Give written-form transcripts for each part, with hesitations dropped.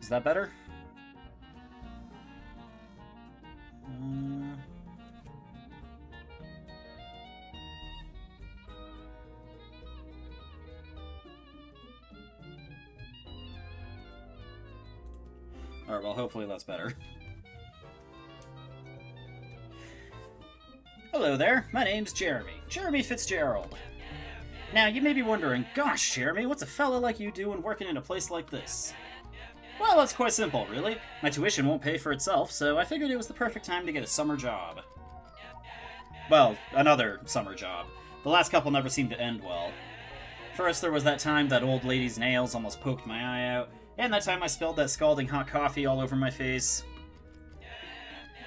Is that better? Alright, well, hopefully that's better. Hello there, my name's Jeremy. Jeremy Fitzgerald. Now, you may be wondering, gosh, Jeremy, what's a fella like you doing working in a place like this? Well, it's quite simple, really. My tuition won't pay for itself, so I figured it was the perfect time to get a summer job. Well, another summer job. The last couple never seemed to end well. First, there was that time that old lady's nails almost poked my eye out, and that time I spilled that scalding hot coffee all over my face.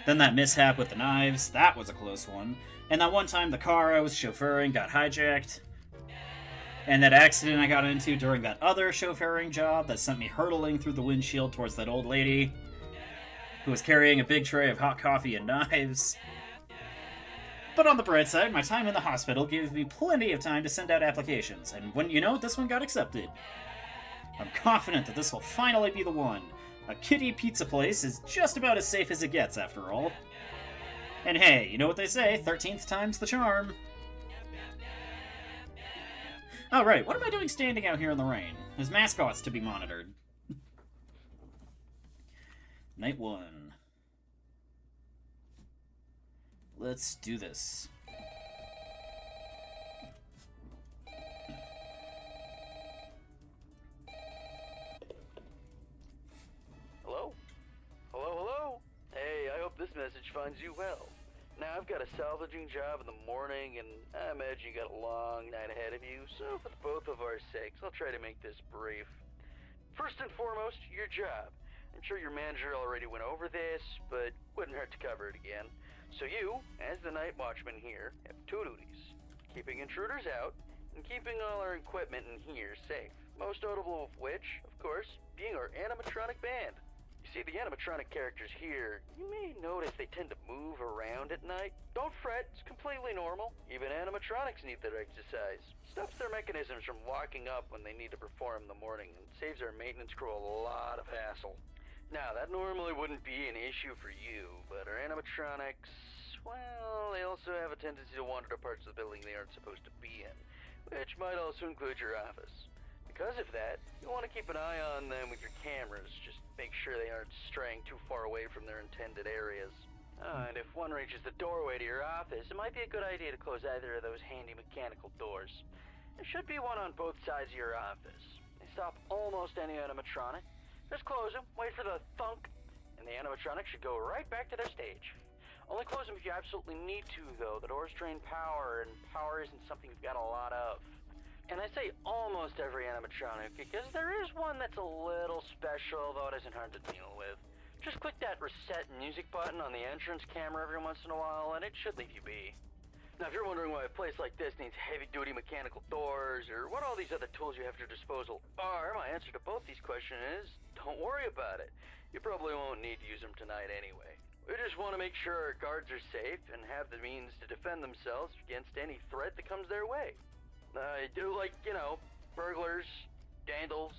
Then that mishap with the knives, that was a close one. And that one time the car I was chauffeuring got hijacked. And that accident I got into during that other chauffeuring job that sent me hurtling through the windshield towards that old lady who was carrying a big tray of hot coffee and knives. But on the bright side, my time in the hospital gave me plenty of time to send out applications, and wouldn't you know, this one got accepted. I'm confident that this will finally be the one. A kiddie pizza place is just about as safe as it gets, after all. And hey, you know what they say, 13th time's the charm. Alright, what am I doing standing out here in the rain? There's mascots to be monitored. Night 1. Let's do this. Hello? Hello? Hey, I hope this message finds you well. Now, I've got a salvaging job in the morning, and I imagine you got a long night ahead of you, so for both of our sakes, I'll try to make this brief. First and foremost, your job. I'm sure your manager already went over this, but wouldn't hurt to cover it again. So you, as the night watchman here, have two duties. Keeping intruders out, and keeping all our equipment in here safe. Most notable of which, of course, being our animatronic band. You see, the animatronic characters here, you may notice they tend to move around at night. Don't fret, it's completely normal. Even animatronics need their exercise. Stops their mechanisms from locking up when they need to perform in the morning, and saves our maintenance crew a lot of hassle. Now, that normally wouldn't be an issue for you, but our animatronics, well, they also have a tendency to wander to parts of the building they aren't supposed to be in, which might also include your office. Because of that, you'll want to keep an eye on them with your cameras. Just make sure they aren't straying too far away from their intended areas. And if one reaches the doorway to your office, it might be a good idea to close either of those handy mechanical doors. There should be one on both sides of your office. They stop almost any animatronic. Just close them, wait for the thunk, and the animatronic should go right back to their stage. Only close them if you absolutely need to, though. The doors drain power, and power isn't something you've got a lot of. And I say almost every animatronic, because there is one that's a little special, though it isn't hard to deal with. Just click that reset music button on the entrance camera every once in a while, and it should leave you be. Now, if you're wondering why a place like this needs heavy-duty mechanical doors, or what all these other tools you have at your disposal are, my answer to both these questions is, don't worry about it. You probably won't need to use them tonight anyway. We just want to make sure our guards are safe and have the means to defend themselves against any threat that comes their way. I do like, burglars, vandals,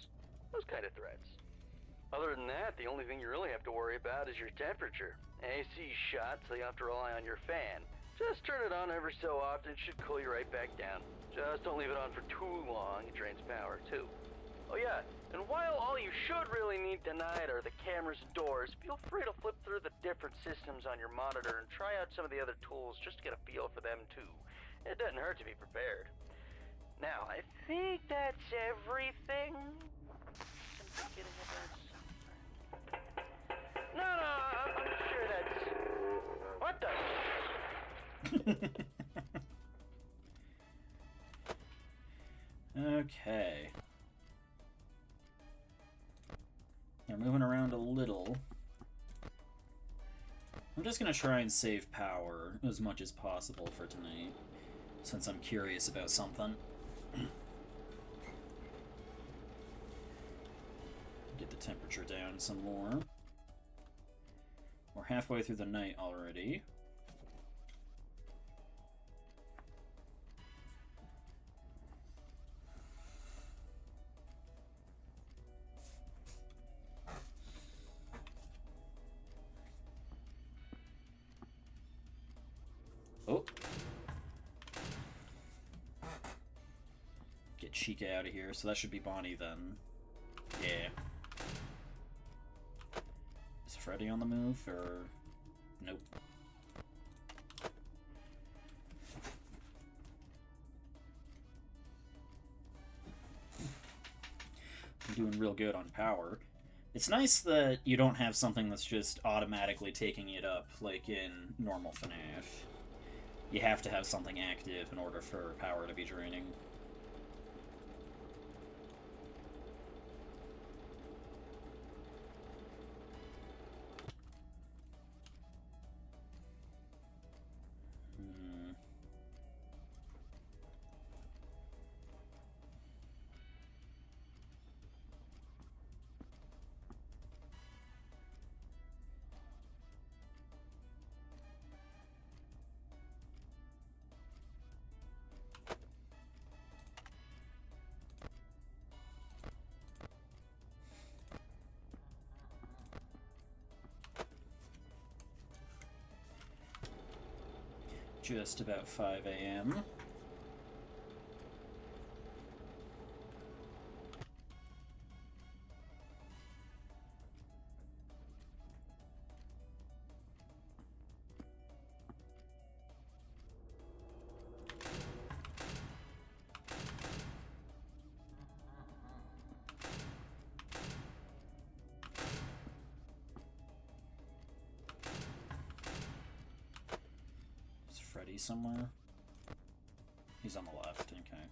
those kind of threats. Other than that, the only thing you really have to worry about is your temperature. AC's shot, so you have to rely on your fan. Just turn it on every so often, it should cool you right back down. Just don't leave it on for too long, it drains power too. Oh yeah, and while all you should really need tonight are the cameras and doors, feel free to flip through the different systems on your monitor and try out some of the other tools just to get a feel for them too. It doesn't hurt to be prepared. Now, I think that's everything. I'm forgetting about something. No, I'm sure that's... What the... Okay. They're moving around a little. I'm just gonna try and save power as much as possible for tonight, since I'm curious about something. Get the temperature down some more. We're halfway through the night already. Chica out of here, so that should be Bonnie then. Yeah. Is Freddy on the move, or... Nope. I'm doing real good on power. It's nice that you don't have something that's just automatically taking it up, like in normal FNAF. You have to have something active in order for power to be draining. Just about 5 a.m. Freddy somewhere? He's on the left, okay.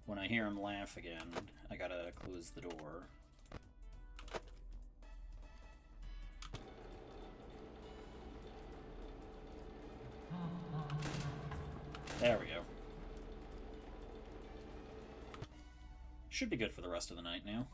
When I hear him laugh again, I gotta close the door. There we go. Should be good for the rest of the night now.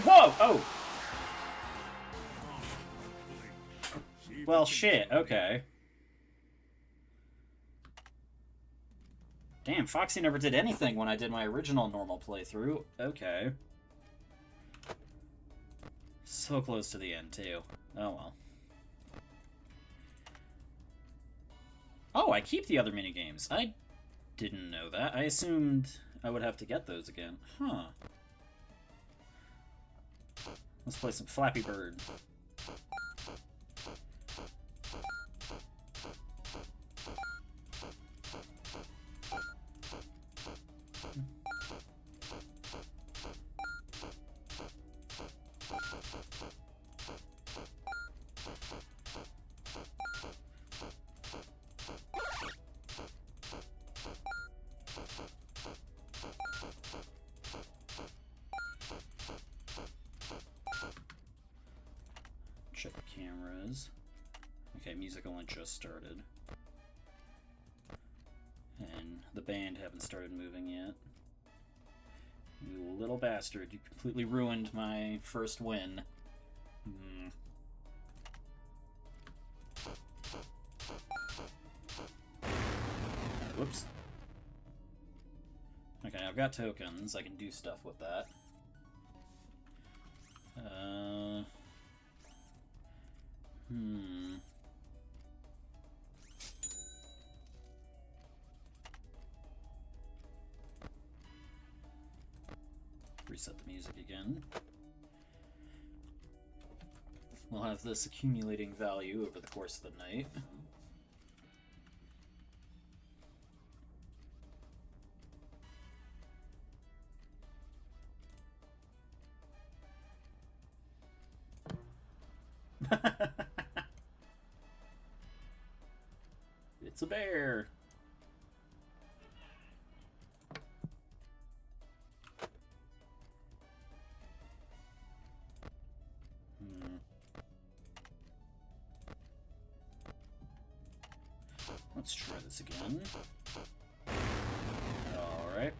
Whoa! Oh! Well, shit, okay. Damn, Foxy never did anything when I did my original normal playthrough. Okay. So close to the end, too. Oh, well. Oh, I keep the other minigames. I didn't know that. I assumed I would have to get those again. Huh. Let's play some Flappy Bird. Check the cameras. Okay, music only just started. And the band haven't started moving yet. You little bastard, you completely ruined my first win. Whoops. Okay, I've got tokens. I can do stuff with that. Reset the music again. We'll have this accumulating value over the course of the night. It's a bear! Let's try this again. Alright.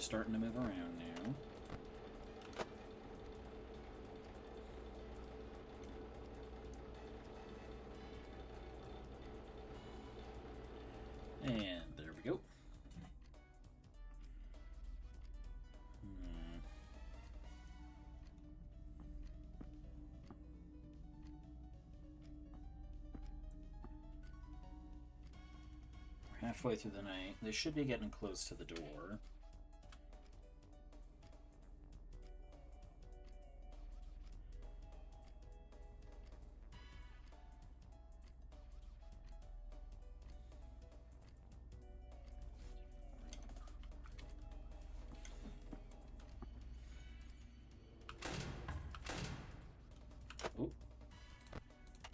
starting to move around now. And there we go. We're halfway through the night. They should be getting close to the door.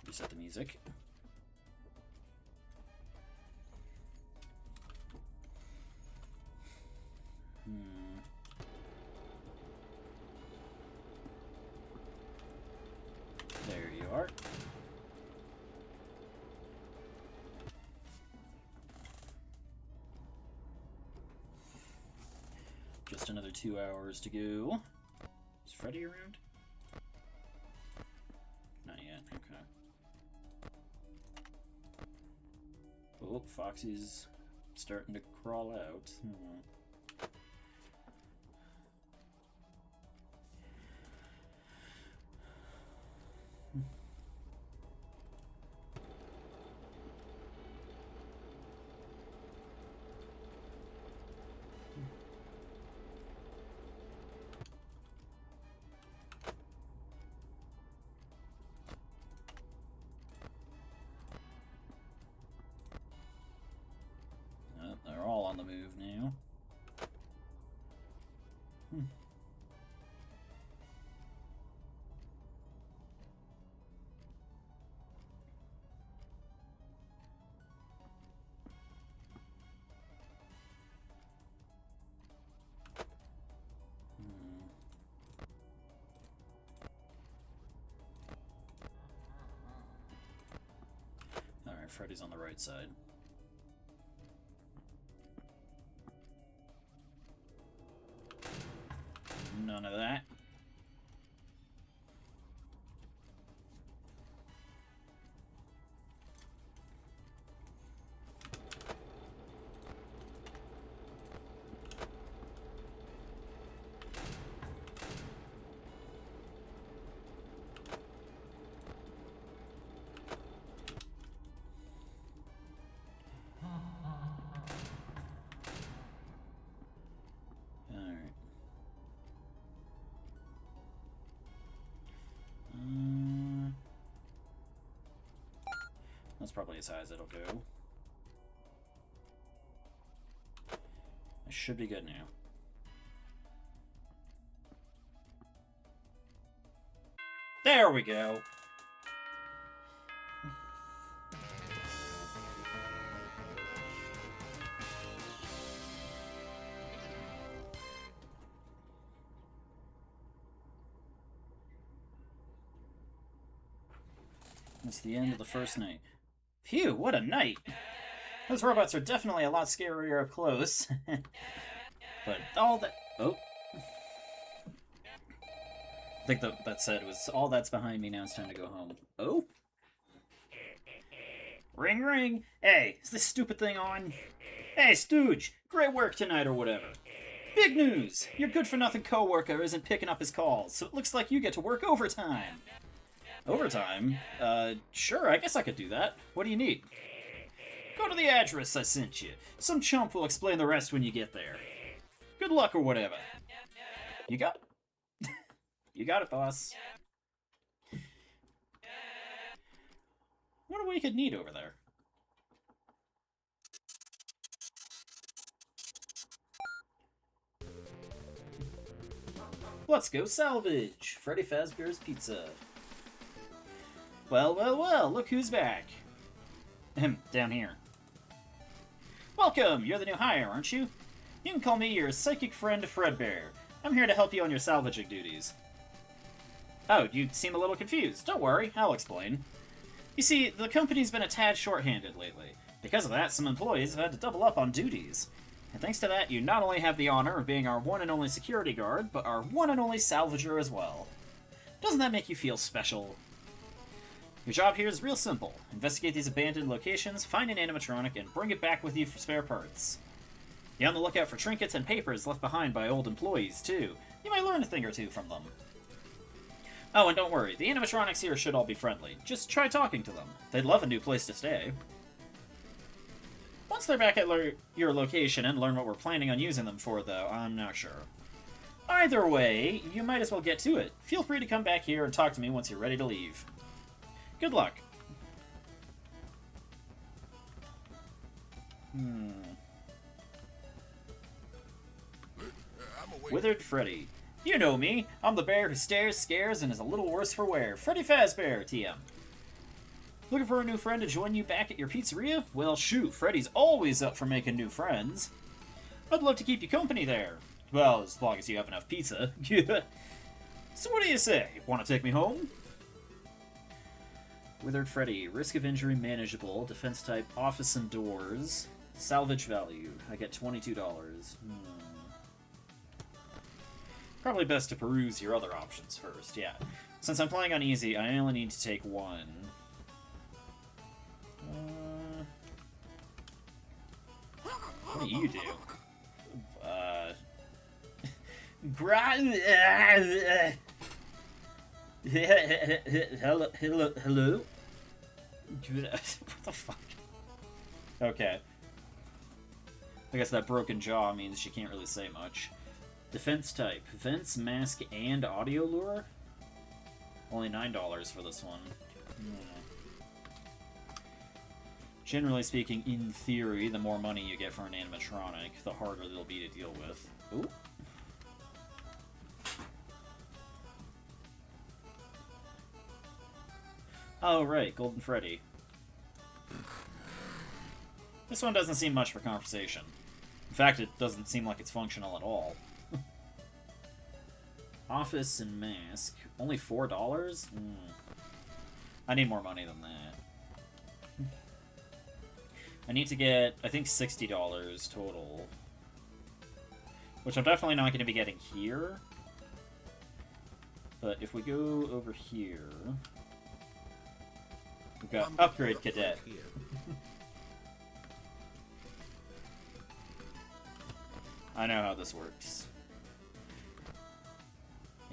Reset the music. There you are. Just another 2 hours to go. Is Freddy around? Not yet, okay. Oh, Foxy's starting to crawl out. They're all on the move now. Alright, Freddy's on the right side. None of that. That's probably as high as it'll go. I should be good now. There we go! That's the end of the first night. Phew, what a night! Those robots are definitely a lot scarier up close. But all that... Oh. I think that said was, all that's behind me, now it's time to go home. Oh? Ring ring! Hey, is this stupid thing on? Hey, Stooge! Great work tonight or whatever. Big news! Your good-for-nothing coworker isn't picking up his calls, so it looks like you get to work overtime. Overtime? Sure, I guess I could do that. What do you need? Go to the address I sent you. Some chump will explain the rest when you get there. Good luck or whatever. You got it. You got it, boss. What do we could need over there? Let's go salvage! Freddy Fazbear's Pizza. Well, well, well, look who's back. Down here. Welcome! You're the new hire, aren't you? You can call me your psychic friend, Fredbear. I'm here to help you on your salvaging duties. Oh, you seem a little confused. Don't worry, I'll explain. You see, the company's been a tad short-handed lately. Because of that, some employees have had to double up on duties. And thanks to that, you not only have the honor of being our one and only security guard, but our one and only salvager as well. Doesn't that make you feel special? Your job here is real simple. Investigate these abandoned locations, find an animatronic, and bring it back with you for spare parts. Be on the lookout for trinkets and papers left behind by old employees, too. You might learn a thing or two from them. Oh, and don't worry, the animatronics here should all be friendly. Just try talking to them. They'd love a new place to stay. Once they're back at your location and learn what we're planning on using them for, though, I'm not sure. Either way, you might as well get to it. Feel free to come back here and talk to me once you're ready to leave. Good luck. Withered Freddy. You know me. I'm the bear who stares, scares, and is a little worse for wear. Freddy Fazbear, TM. Looking for a new friend to join you back at your pizzeria? Well, shoot, Freddy's always up for making new friends. I'd love to keep you company there. Well, as long as you have enough pizza. So what do you say? Want to take me home? Withered Freddy. Risk of injury manageable. Defense type office and doors. Salvage value. I get $22. Probably best to peruse your other options first, yeah. Since I'm playing on easy, I only need to take one. What do you do? Hello? What the fuck? Okay. I guess that broken jaw means she can't really say much. Defense type. Vents, mask, and audio lure? Only $9 for this one. Generally speaking, in theory, the more money you get for an animatronic, the harder they'll be to deal with. Ooh. Oh, right, Golden Freddy. This one doesn't seem much for conversation. In fact, it doesn't seem like it's functional at all. Office and mask. Only $4? I need more money than that. I need to get, I think, $60 total. Which I'm definitely not going to be getting here. But if we go over here... We've got Upgrade Cadet. I know how this works.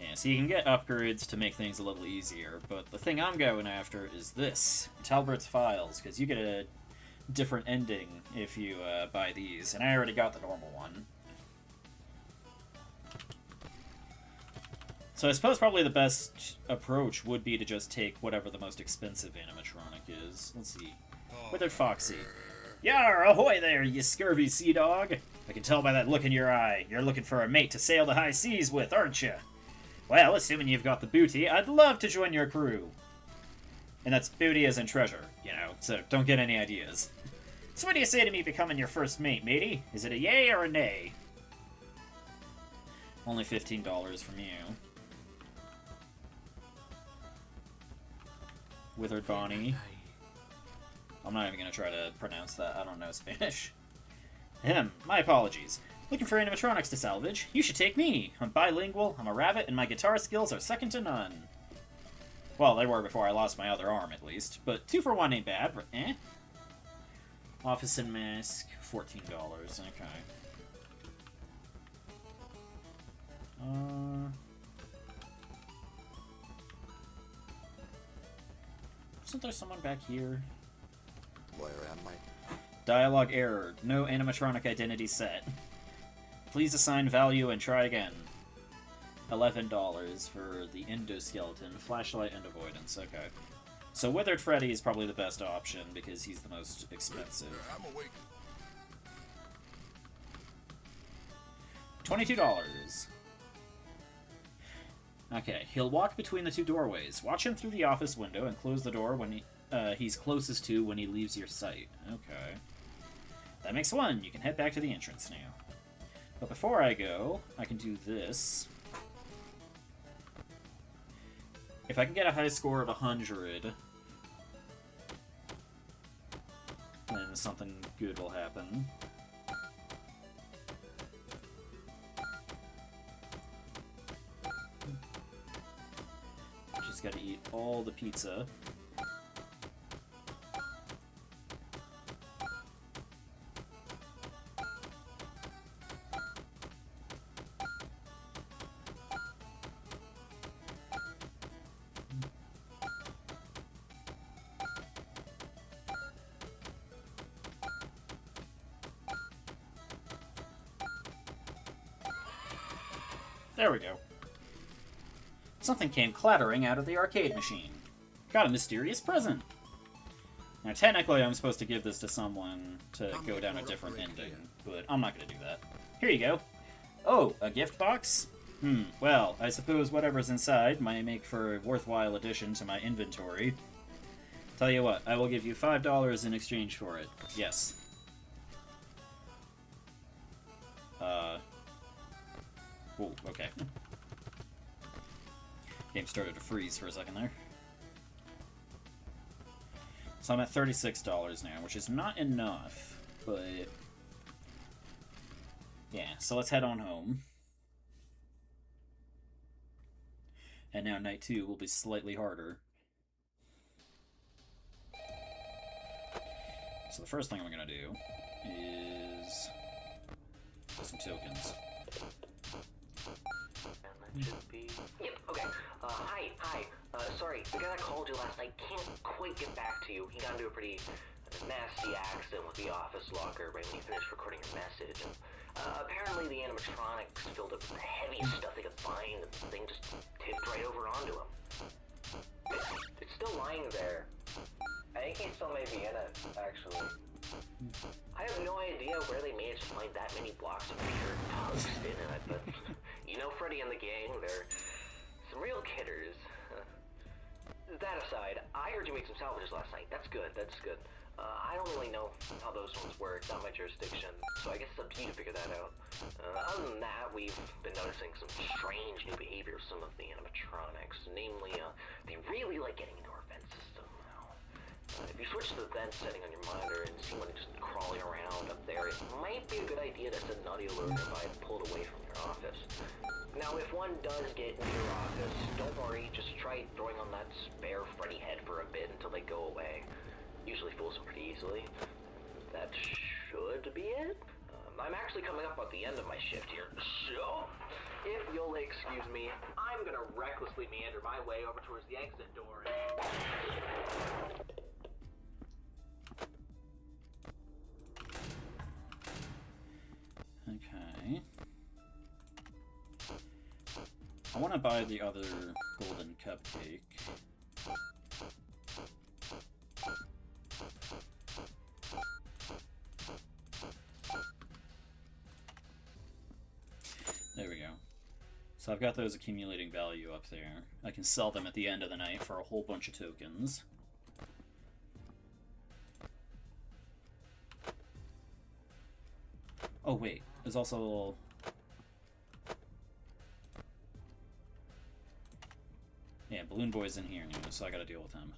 Yeah, so you can get upgrades to make things a little easier, but the thing I'm going after is this. Talbert's Files, because you get a different ending if you buy these, and I already got the normal one. So I suppose probably the best approach would be to just take whatever the most expensive animatronic is. Let's see. Withered Foxy. Yar, ahoy there, you scurvy sea dog! I can tell by that look in your eye. You're looking for a mate to sail the high seas with, aren't you? Well, assuming you've got the booty, I'd love to join your crew. And that's booty as in treasure, you know, so don't get any ideas. So what do you say to me becoming your first mate, matey? Is it a yay or a nay? Only $15 from you. Withered Bonnie. I'm not even going to try to pronounce that. I don't know Spanish. My apologies. Looking for animatronics to salvage? You should take me. I'm bilingual, I'm a rabbit, and my guitar skills are second to none. Well, they were before I lost my other arm, at least. But 2 for 1 ain't bad, eh? Office and mask, $14. Okay. Isn't there someone back here? Where am I? Dialogue error. No animatronic identity set. Please assign value and try again. $11 for the endoskeleton, flashlight, and avoidance. Okay. So Withered Freddy is probably the best option because he's the most expensive. I'm awake. $22. Okay, he'll walk between the 2 doorways. Watch him through the office window and close the door when he's closest to when he leaves your sight. Okay. That makes 1. You can head back to the entrance now. But before I go, I can do this. If I can get a high score of 100, then something good will happen. gotta eat all the pizza. There we go. Something came clattering out of the arcade machine. Got a mysterious present. Now, technically, I'm supposed to give this to someone to go down a different ending, but I'm not going to do that. Here you go. Oh, a gift box? Well, I suppose whatever's inside might make for a worthwhile addition to my inventory. Tell you what, I will give you $5 in exchange for it. Yes. Whoa, okay. Game started to freeze for a second there. So I'm at $36 now, which is not enough, but... yeah, so let's head on home. And now night 2 will be slightly harder. So the first thing I'm gonna do is... get some tokens. Should be... Yep, okay. Hi. Sorry, the guy that called you last night can't quite get back to you. He got into a pretty nasty accident with the office locker right when you finished recording your message. And, apparently the animatronics filled up with the heaviest stuff they could find, and the thing just tipped right over onto him. It's still lying there. I think he still may be in it, actually. I have no idea where they managed to find that many blocks of pure tungsten in it, but you know Freddy and the gang, they're some real kidders. That aside, I heard you make some salvages last night. That's good. I don't really know how those ones work, not my jurisdiction, so I guess it's up to you to figure that out. Other than that, we've been noticing some strange new behavior of some of the animatronics, namely, they really like getting into our vent system. If you switch to the vent setting on your monitor and see one just crawling around up there, it might be a good idea to set an audio alert nearby and pull it away from your office. Now, if one does get into your office, don't worry, just try throwing on that spare Freddy head for a bit until they go away. Usually fools them pretty easily. That should be it. I'm actually coming up at the end of my shift here, so if you'll excuse me, I'm gonna recklessly meander my way over towards the exit door. Okay. I want to buy the other golden cupcake. There we go. So I've got those accumulating value up there. I can sell them at the end of the night for a whole bunch of tokens. Oh wait, there's also... yeah, Balloon Boy's in here, so I gotta deal with him.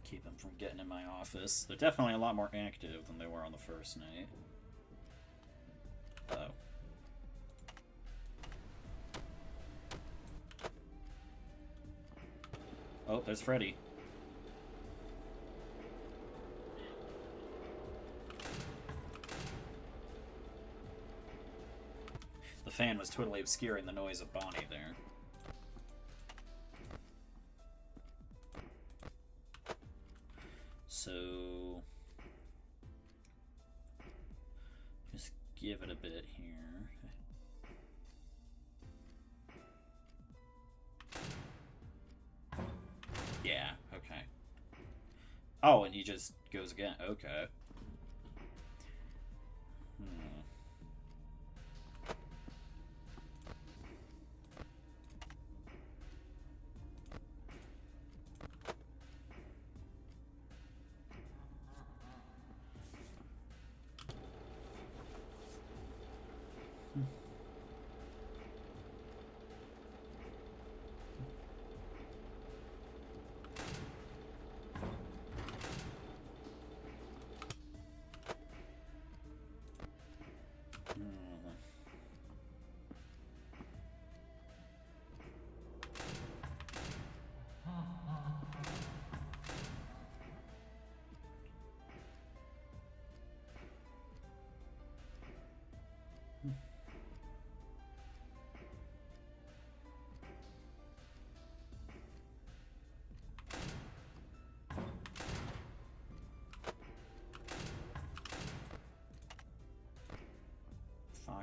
Keep them from getting in my office. They're definitely a lot more active than they were on the first night. Uh-oh. Oh, there's Freddy. The fan was totally obscuring the noise of Bonnie there. So just give it a bit here. Yeah, okay. Oh, and he just goes again. Okay.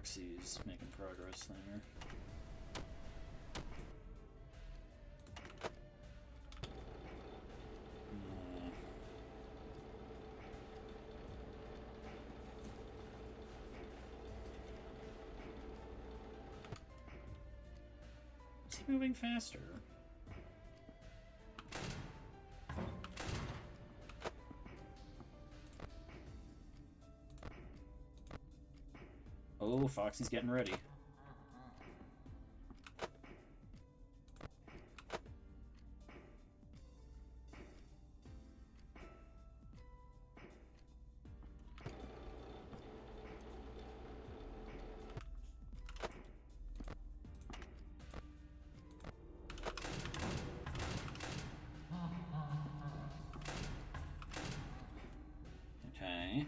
Foxy's making progress there. Is he moving faster? Oh, Foxy's getting ready. Okay.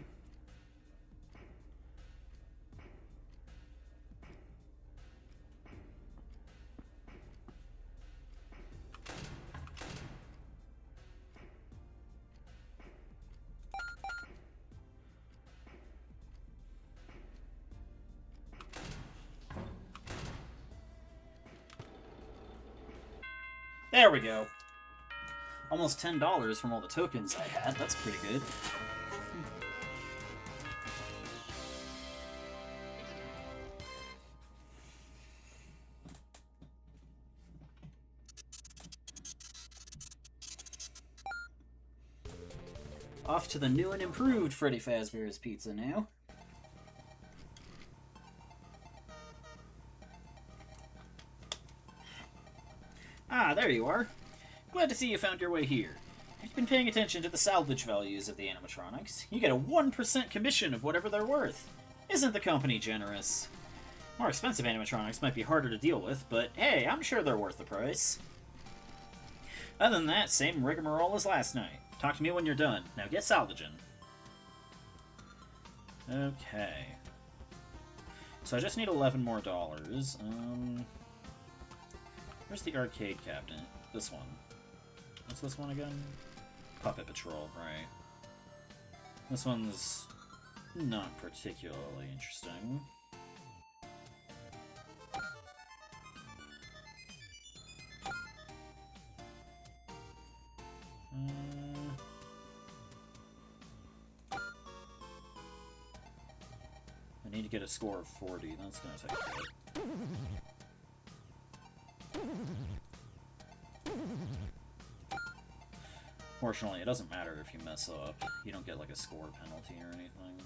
There we go. Almost $10 from all the tokens I had. That's pretty good. Off to the new and improved Freddy Fazbear's Pizza now. Ah, there you are. Glad to see you found your way here. If you've been paying attention to the salvage values of the animatronics, you get a 1% commission of whatever they're worth. Isn't the company generous? More expensive animatronics might be harder to deal with, but hey, I'm sure they're worth the price. Other than that, same rigmarole as last night. Talk to me when you're done. Now get salvaging. Okay. So I just need $11 more. Where's the arcade cabinet? This one. What's this one again? Puppet Patrol, right. This one's not particularly interesting. I need to get a score of 40. That's gonna take a bit. Fortunately, it doesn't matter if you mess up. You don't get like a score penalty or anything.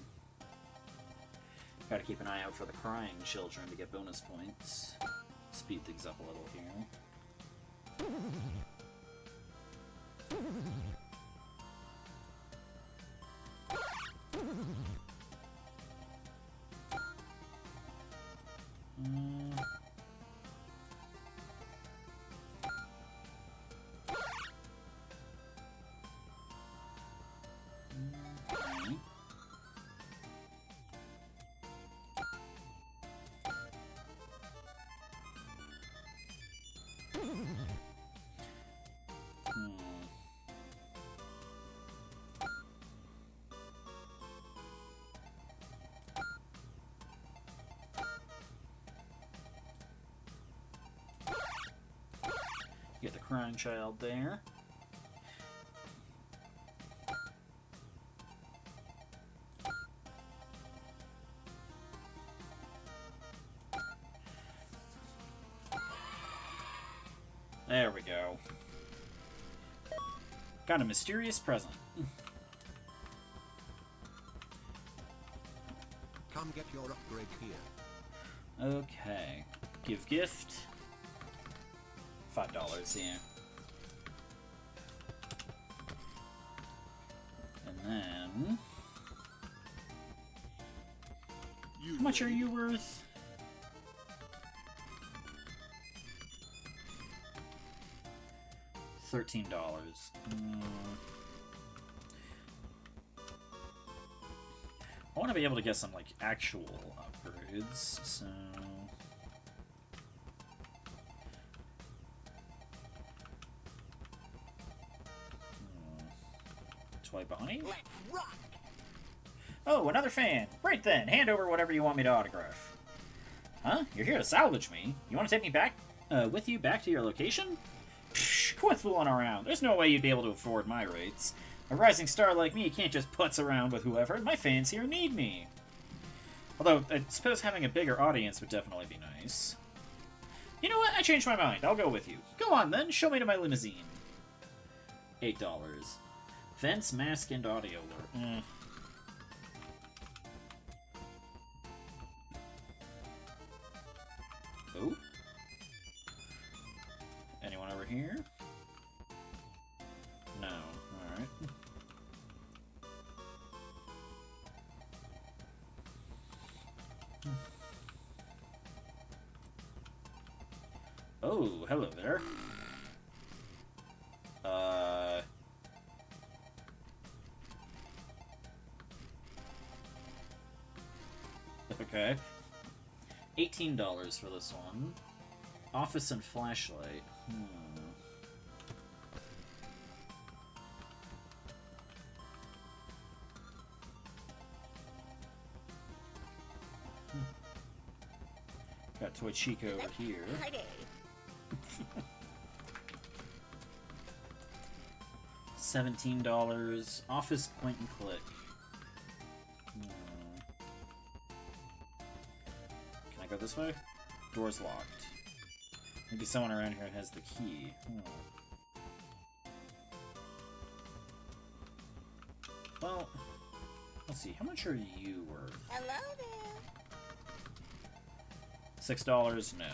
Gotta keep an eye out for the crying children to get bonus points. Speed things up a little here. Get the crying child there. There we go. Got a mysterious present. Come get your upgrade here. Okay. Give gift. $5, yeah. And then... how much are you worth? $13. I want to be able to get some, like, actual upgrades, so... Toy Bonnie? Oh, another fan! Right then, hand over whatever you want me to autograph. Huh? You're here to salvage me? You want to take me back, with you back to your location? Psh, quit fooling around. There's no way you'd be able to afford my rates. A rising star like me can't just putz around with whoever. My fans here need me. Although, I suppose having a bigger audience would definitely be nice. You know what? I changed my mind. I'll go with you. Go on, then. Show me to my limousine. $8. Vents, mask, and audio work. Oh? Anyone over here? No. Alright. Oh, hello there. Okay. $18 for this one. Office and flashlight. Got Toy Chica over here. $17. Office point and click. Can I go this way? Door's locked. Maybe someone around here has the key. Well, let's see. How much are you worth? Hello there. $6? No.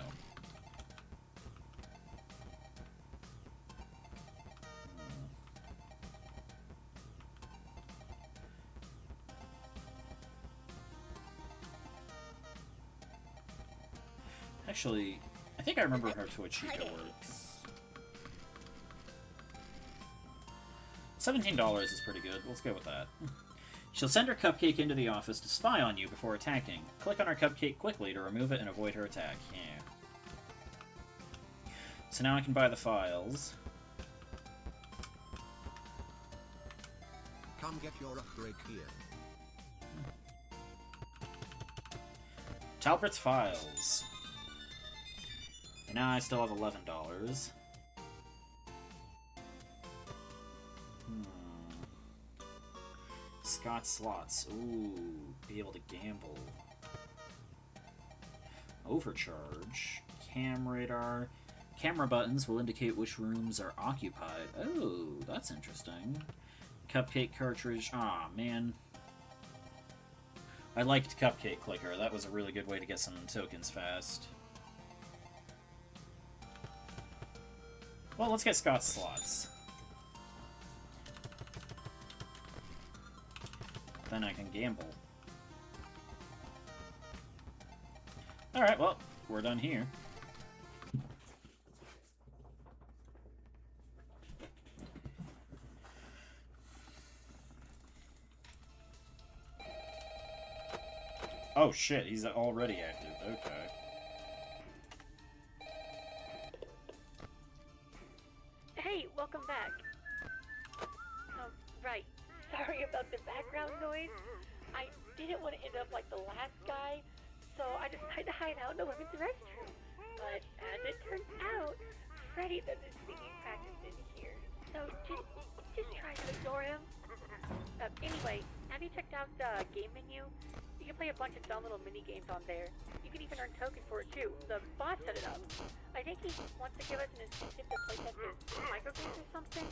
Actually, I think I remember how Toy Chica works. $17 is pretty good. Let's go with that. She'll send her cupcake into the office to spy on you before attacking. Click on her cupcake quickly to remove it and avoid her attack. Yeah. So now I can buy the files. Come get your upgrade here. Talbert's files. And now I still have $11. Scott slots. Ooh, be able to gamble. Overcharge. Cam radar. Camera buttons will indicate which rooms are occupied. Oh, that's interesting. Cupcake cartridge. Aw, man. I liked Cupcake Clicker. That was a really good way to get some tokens fast. Well, let's get Scott's slots. Then I can gamble. Alright, well, we're done here. Oh shit, he's already active. Okay. Hey, welcome back. Oh, right. Sorry about the background noise. I didn't want to end up like the last guy, so I decided to hide out in the women's restroom. But as it turns out, Freddy does his singing practice in here. So just try to ignore him. Anyway, have you checked out the game menu? You can play a bunch of fun little mini games on there. You can even earn tokens for it too. The boss set it up. I think he wants to give us an incentive to play test his microgames or something.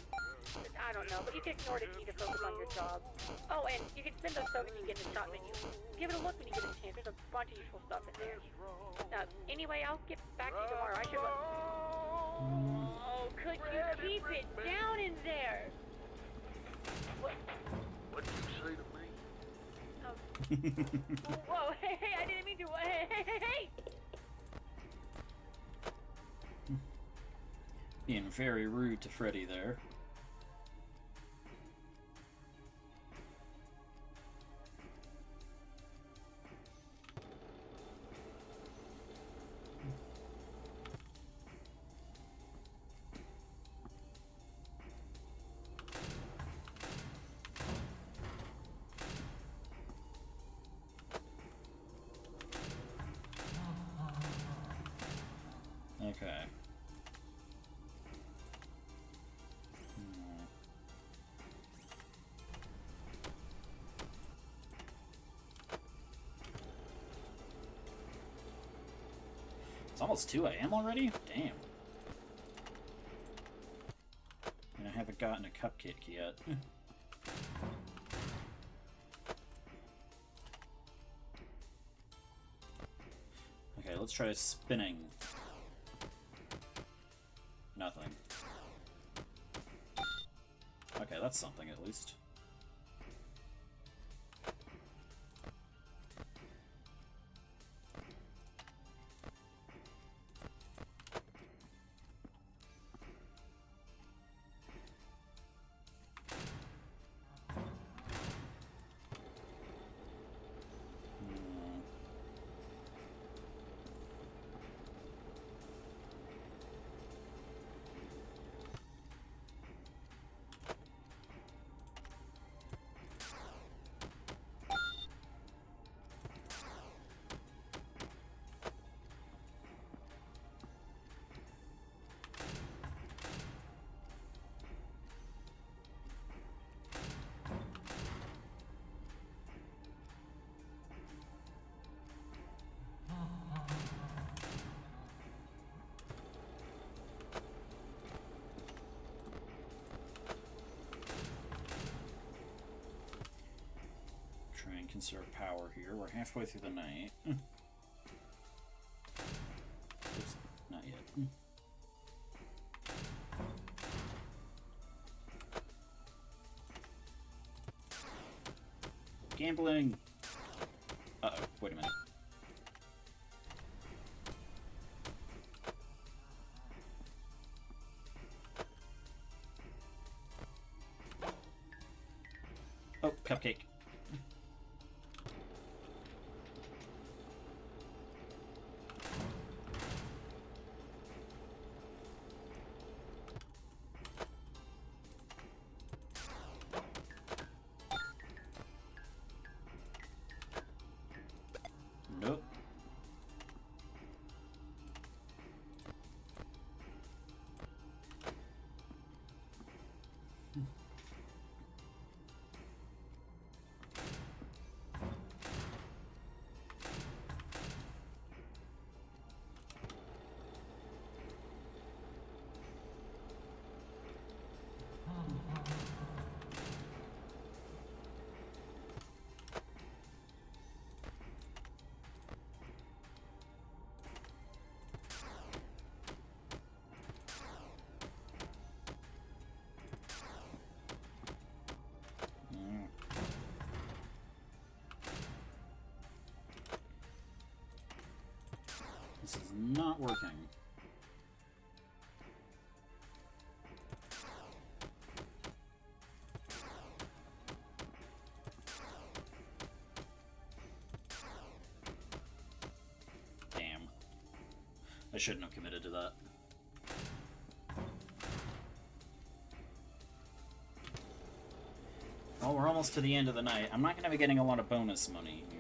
I don't know, but you can ignore it if you need to focus on your job. Oh, and you can spend those tokens you get in the shop menu. Give it a look when you get a chance. There's a bunch of useful stuff in there. Anyway, I'll get back to you tomorrow. I should run. Oh, could you keep it down in there? What did you say to me? Whoa, hey, I didn't mean to. Hey! Being very rude to Freddy there. It's almost 2 a.m. already? Damn. And I haven't gotten a cupcake yet. Okay, let's try spinning. Nothing. Okay, that's something at least. Try and conserve power here. We're halfway through the night. Oops, not yet. Gambling! Uh-oh, wait a minute. Oh, cupcake. Nope. This is not working. Damn. I shouldn't have committed to that. Well, we're almost to the end of the night. I'm not going to be getting a lot of bonus money here.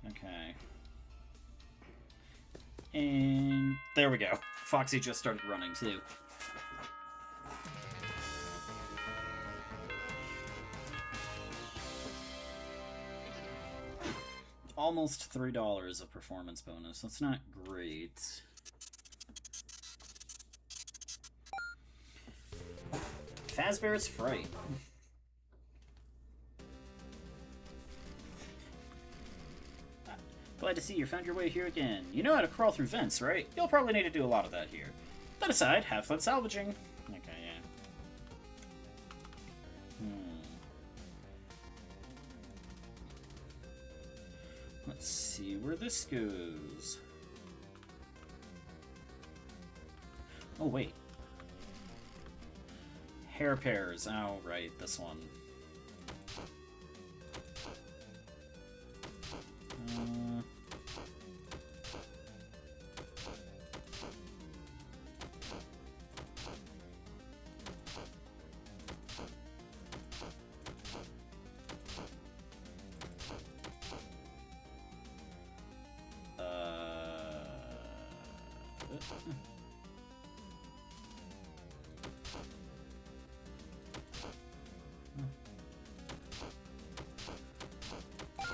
Okay. And there we go. Foxy just started running too. Almost $3 of performance bonus. That's not great. Fazbear's Fright. Glad to see you found your way here again. You know how to crawl through vents, right? You'll probably need to do a lot of that here. That aside, have fun salvaging. Okay, yeah. Let's see where this goes. Oh, wait. Hair pairs. Oh, right, this one.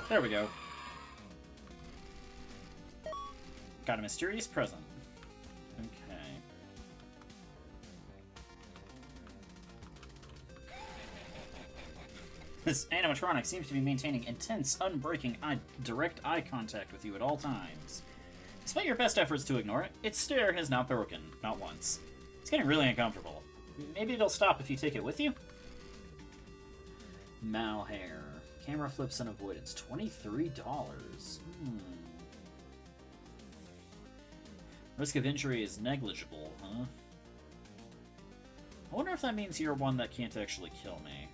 There we go. Got a mysterious present. Okay. This animatronic seems to be maintaining intense, unbreaking, direct eye contact with you at all times. Despite your best efforts to ignore it, its stare has not broken, not once. It's getting really uncomfortable. Maybe it'll stop if you take it with you? Malhair. Camera flips and avoidance. $23. Risk of injury is negligible, huh? I wonder if that means you're one that can't actually kill me.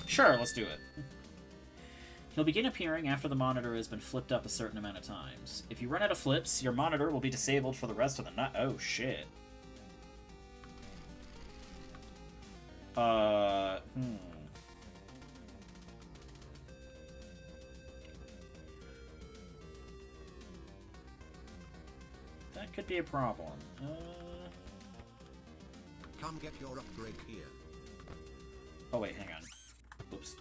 Sure, let's do it. He'll begin appearing after the monitor has been flipped up a certain amount of times. If you run out of flips, your monitor will be disabled for the rest of the night. Oh, shit. That could be a problem. Come get your upgrade here. Oh, wait, hang on. Oops,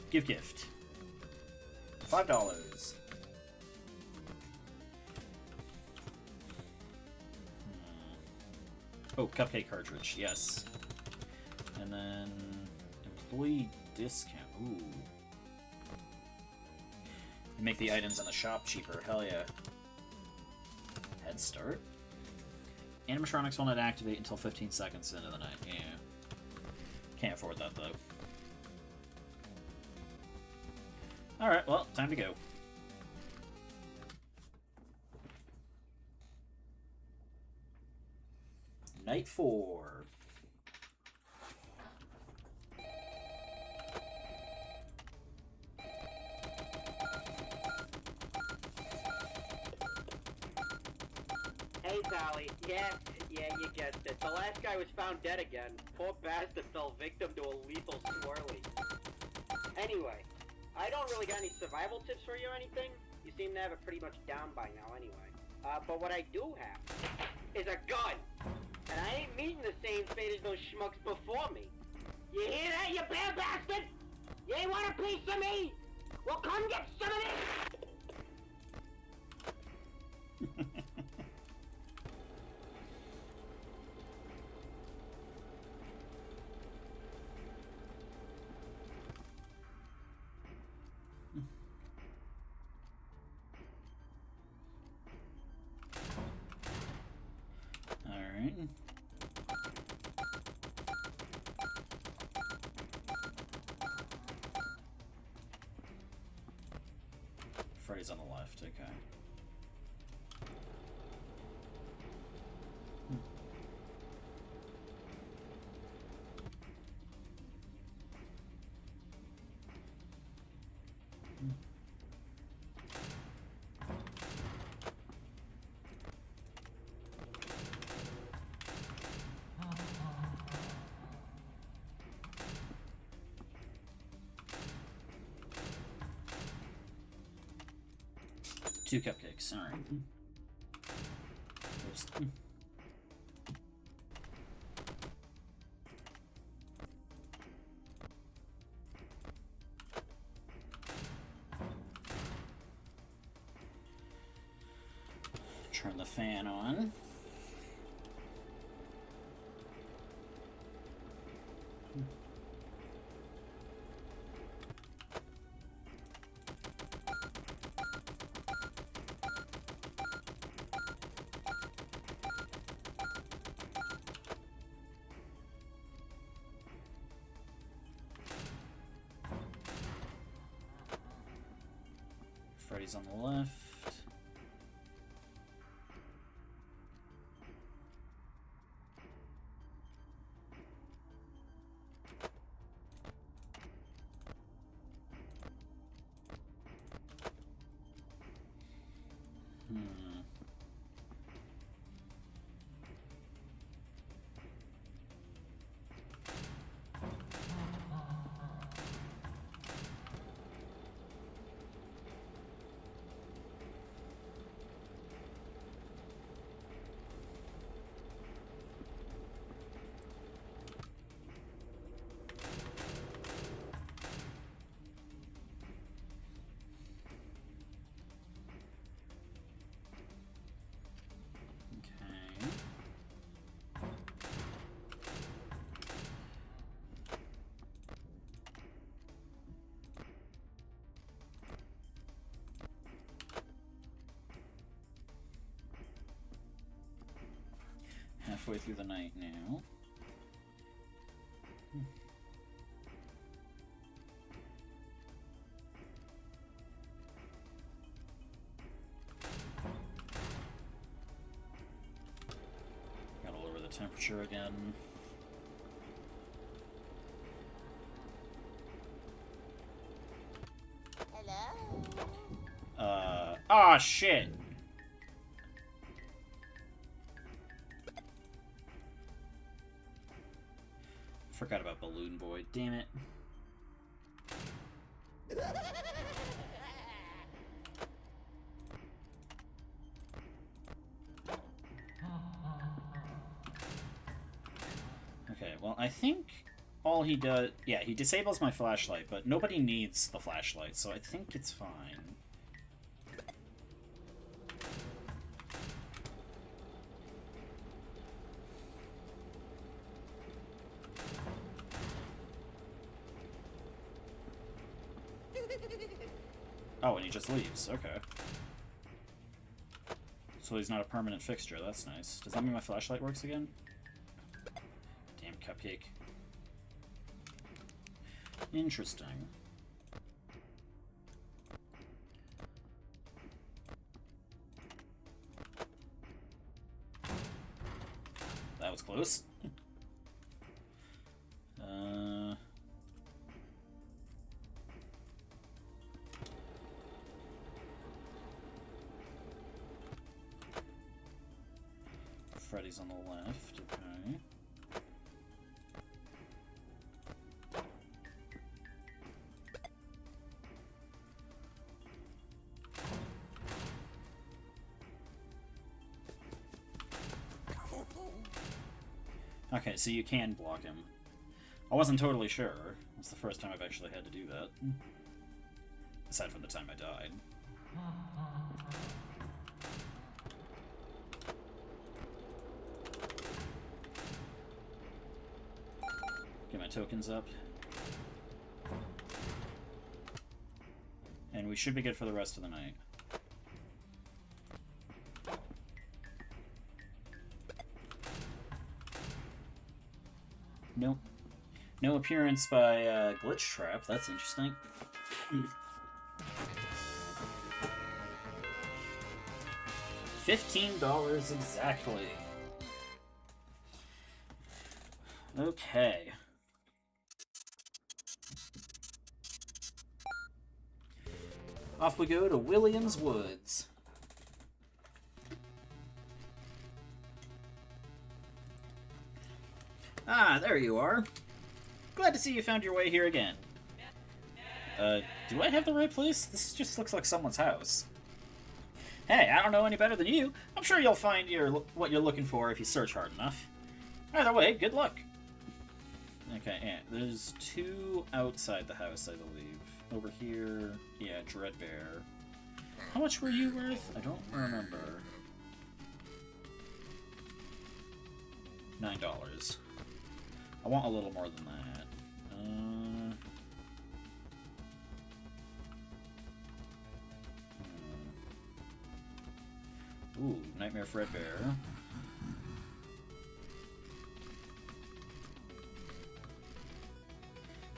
Give gift. $5. Oh, cupcake cartridge, yes. And then employee discount. Ooh. You make the items in the shop cheaper. Hell yeah. Head start. Animatronics will not activate until 15 seconds into the night. Yeah. Can't afford that though. Alright, well, time to go. Night 4. Hey, Sally. Yeah, you guessed it. The last guy was found dead again. Poor bastard fell victim to a lethal swirly. Anyway, I don't really got any survival tips for you or anything. You seem to have it pretty much down by now anyway. But what I do have is a gun. And I ain't meeting the same fate as those schmucks before me. You hear that, you bad bastard? You ain't want a piece of me? Well, come get some of this! Alright. Freddy's on the left, okay. Two cupcakes, alright. Oops. Turn the fan on. Freddy's on the left. Halfway through the night now. Gotta lower the temperature again. Hello? Ah, shit! Forgot about Balloon Boy, damn it. Okay, well, I think all he does... Yeah, he disables my flashlight, but nobody needs the flashlight, so I think it's fine. Oh, and he just leaves. Okay. So he's not a permanent fixture. That's nice. Does that mean my flashlight works again? Damn cupcake. Interesting. That was close. Freddy's on the left, okay. Okay, so you can block him. I wasn't totally sure. It's the first time I've actually had to do that. Aside from the time I died. Get my tokens up. And we should be good for the rest of the night. Nope. No appearance by Glitch Trap. That's interesting. $15 exactly. Okay. Off we go to Williams Woods. Ah, there you are. Glad to see you found your way here again. Do I have the right place? This just looks like someone's house. Hey, I don't know any better than you. I'm sure you'll find what you're looking for if you search hard enough. Either way, good luck. Okay, yeah, there's two outside the house, I believe. Over here, yeah, Dreadbear. How much were you worth? I don't remember. $9. I want a little more than that. Ooh, Nightmare Fredbear.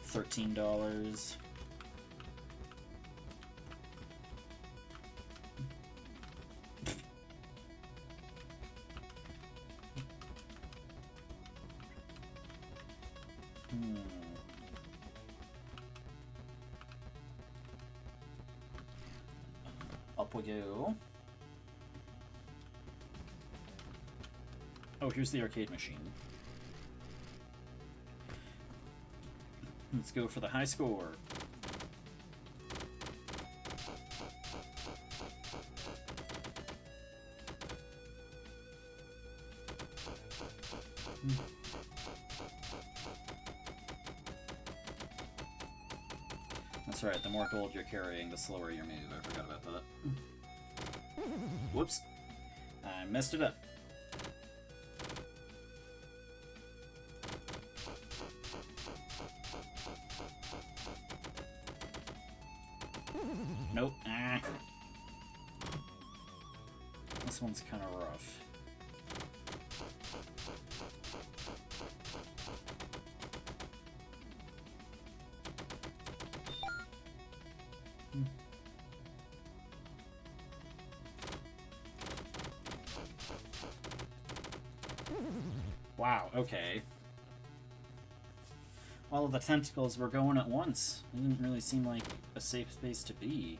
$13. Up we go. Oh, here's the arcade machine. Let's go for the high score. That's right, the more gold you're carrying, the slower your move. I forgot about that. Whoops. I messed it up. Nope. Ah. This one's kind of rough. Wow, okay. All of the tentacles were going at once. It didn't really seem like a safe space to be.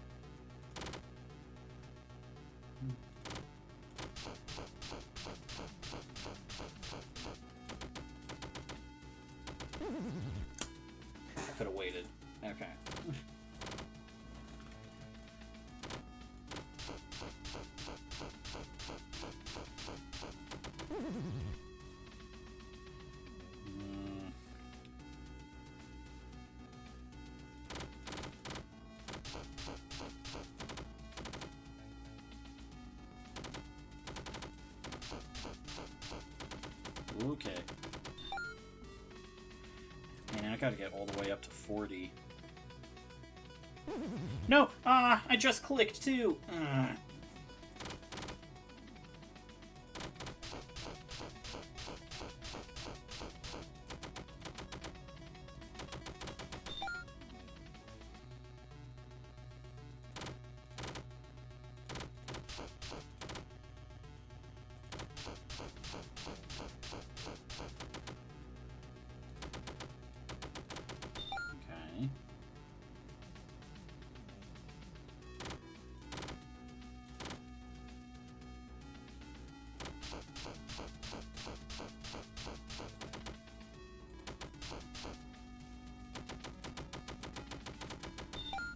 I could have waited. Okay. Okay. Man, I gotta get all the way up to 40. No! Ah! I just clicked too! Okay.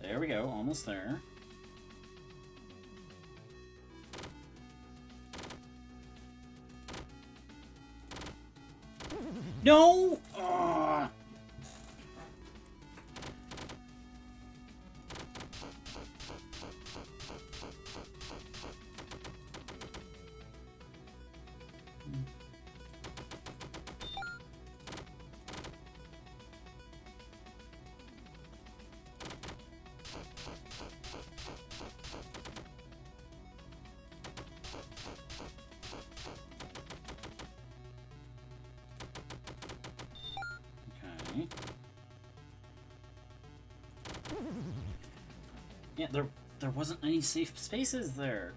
There we go, almost there. No! Ah. Okay. Yeah, there wasn't any safe spaces there.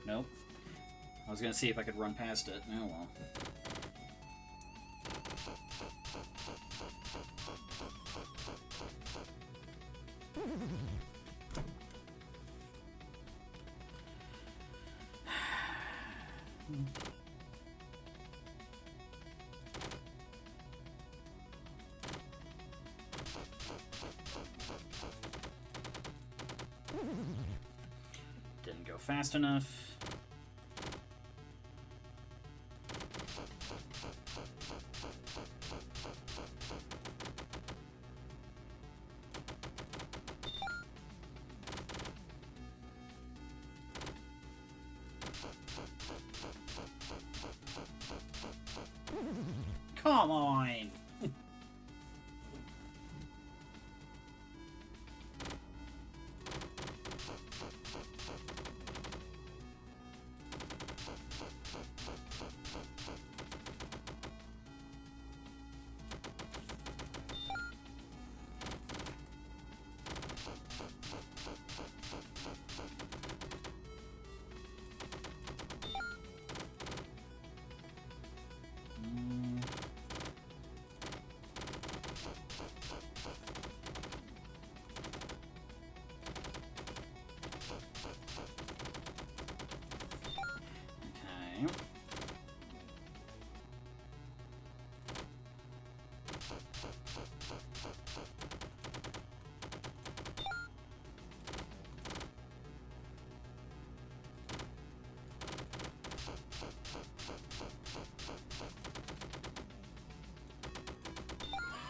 Nope. I was gonna see if I could run past it. Oh well. Didn't go fast enough. Come on!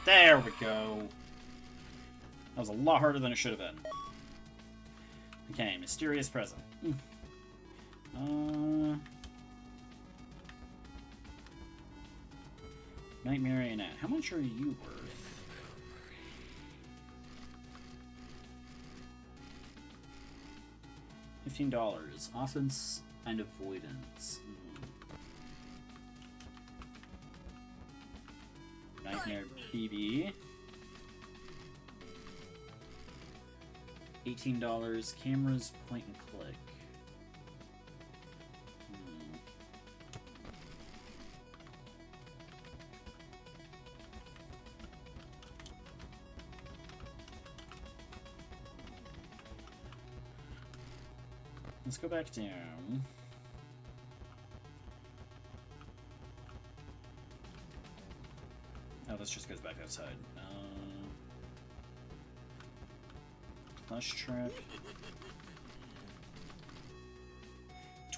There we go. That was a lot harder than it should have been. Okay, mysterious present. Night Marionette. How much are you worth? $15. Offense and avoidance. Nightmare BB. $18. Cameras, point and click. Let's go back down. Oh, this just goes back outside. Plush trap.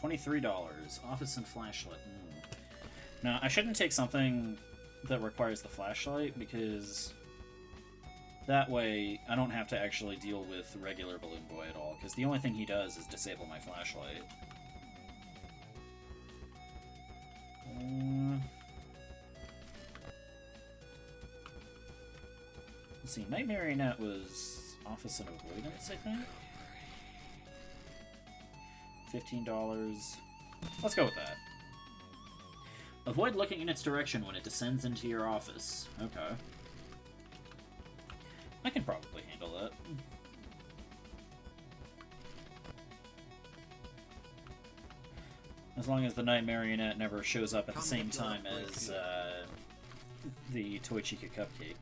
$23. Office and flashlight. Now, I shouldn't take something that requires the flashlight, because that way I don't have to actually deal with regular Balloon Boy at all, because the only thing he does is disable my flashlight. Let's see, Night Marionette was Office and Avoidance, I think? $15. Let's go with that. Avoid looking in its direction when it descends into your office. Okay. I can probably handle that. As long as the Night Marionette never shows up at the same time as the Toy Chica Cupcake.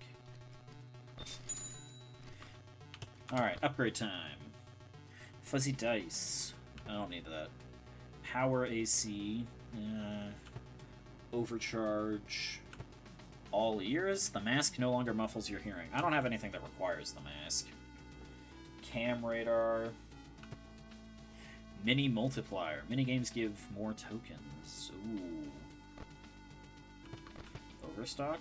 Alright, upgrade time. Fuzzy Dice. I don't need that. Power AC. Overcharge. All ears. The mask no longer muffles your hearing. I don't have anything that requires the mask. Cam radar. Mini multiplier. Minigames give more tokens. Ooh. Overstock?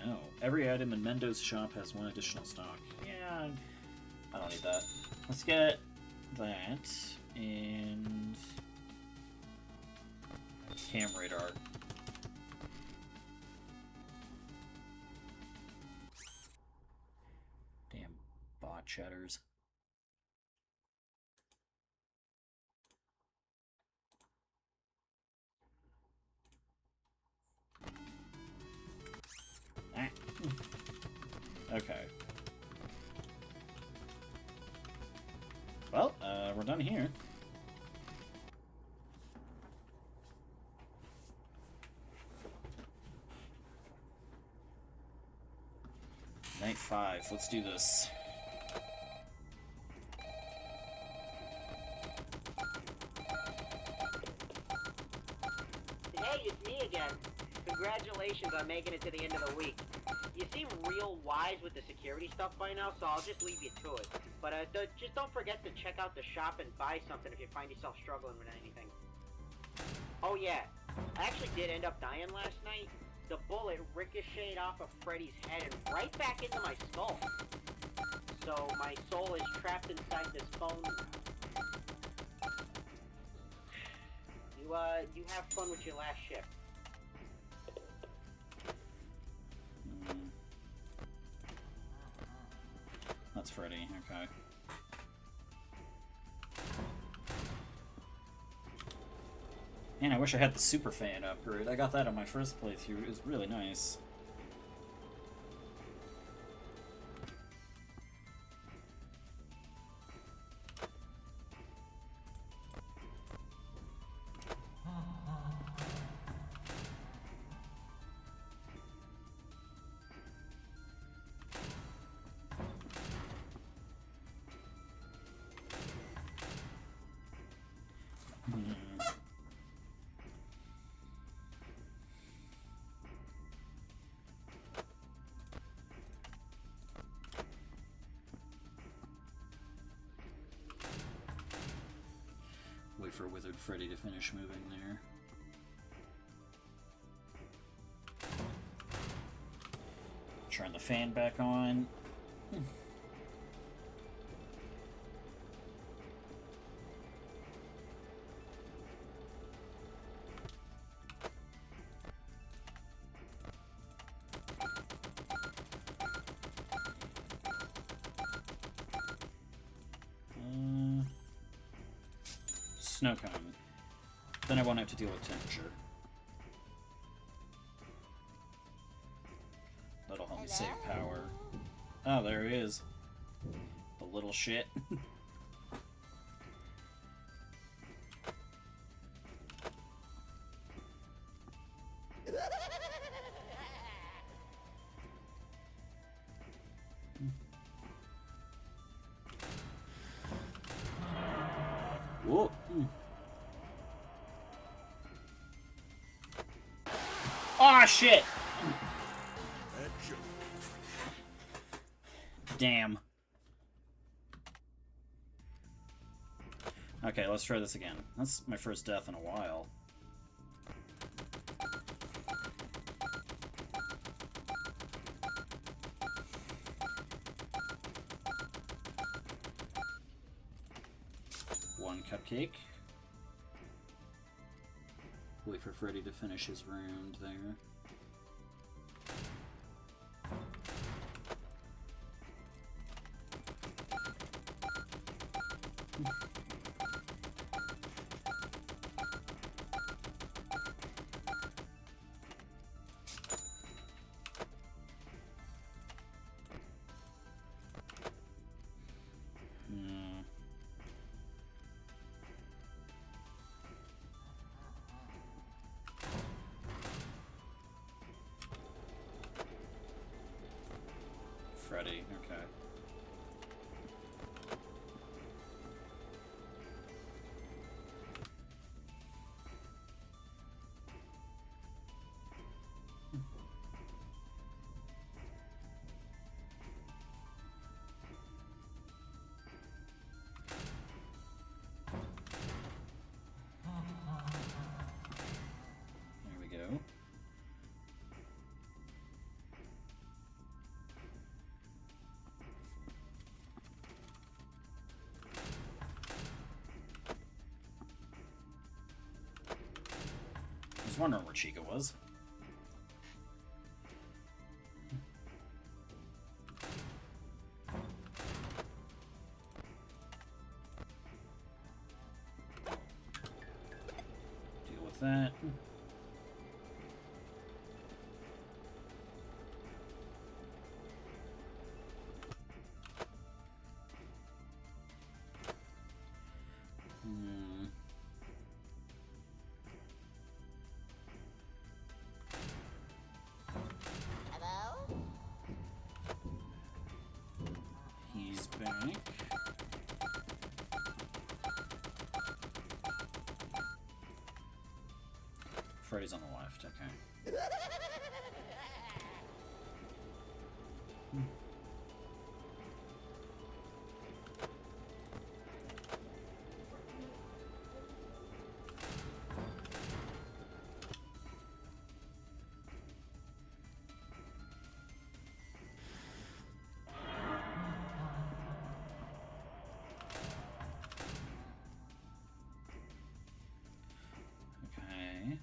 No. Every item in Mendo's shop has one additional stock. Yeah, I don't need that. Let's get that and cam radar. Damn bot chatters. Ah. Okay. Well, we're done here. Night 5. Let's do this. Hey, it's me again. Congratulations on making it to the end of the week. You seem real wise with the security stuff by now, so I'll just leave you to it. But just don't forget to check out the shop and buy something if you find yourself struggling with anything. Oh yeah, I actually did end up dying last night. The bullet ricocheted off of Freddy's head and right back into my skull. So my soul is trapped inside this phone. You have fun with your last shift. That's Freddy, okay. Man, I wish I had the super fan upgrade. I got that on my first playthrough. It was really nice. Wait for Withered Freddy to finish moving there. Turn the fan back on. Snow cone. Then I won't have to deal with temperature. That'll help me save power. Oh, there he is. The little shit. Whoa. Aw, shit! Damn. Okay, let's try this again. That's my first death in a while. One cupcake. Wait for Freddy to finish his round there. Freddy, okay. There we go. I was wondering where Chica was. Deal with that. He's back. Freddy's on the left, okay. Okay.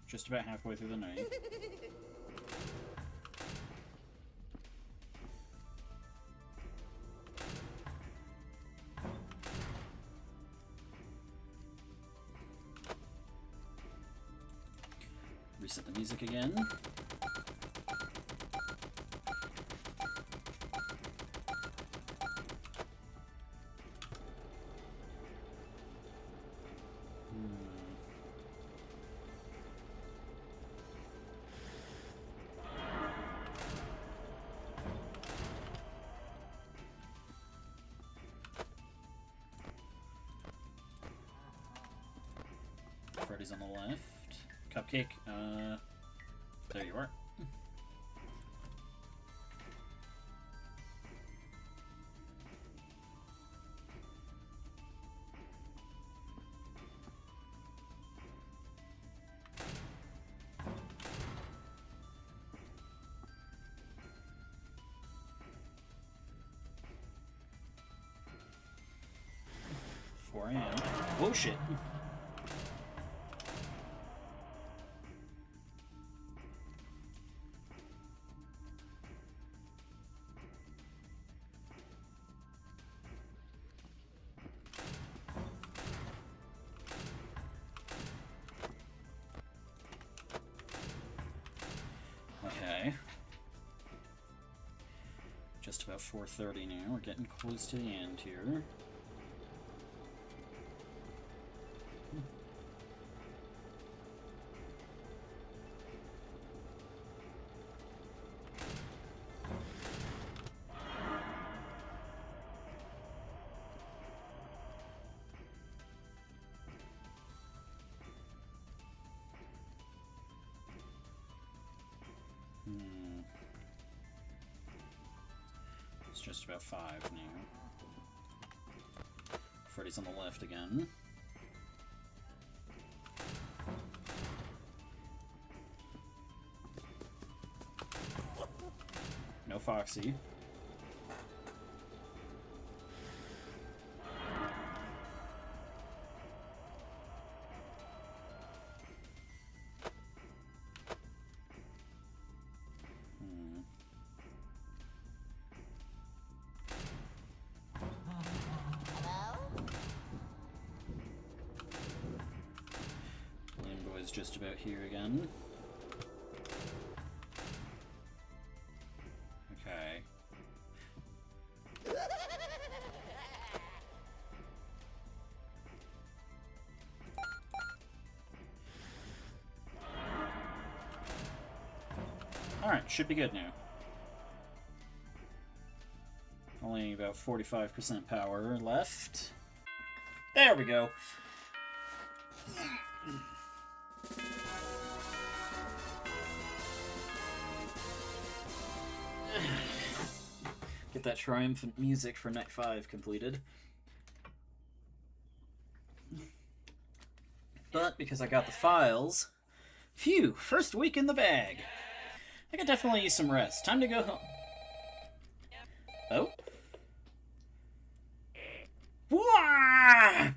Just about halfway through the night. Reset the music again. Freddy's on the left. Cupcake, there you are. 4 a.m. Whoa, shit. Okay. Just about 4:30 now. We're getting close to the end here. It's just about 5 now. Freddy's on the left again. No Foxy. Limbo's just about here again. Okay. Alright, should be good now. Only about 45% power left. There we go. Get that triumphant music for Night 5 completed. But because I got the files, phew, first week in the bag. I could definitely use some rest. Time to go home. Oh? Wah!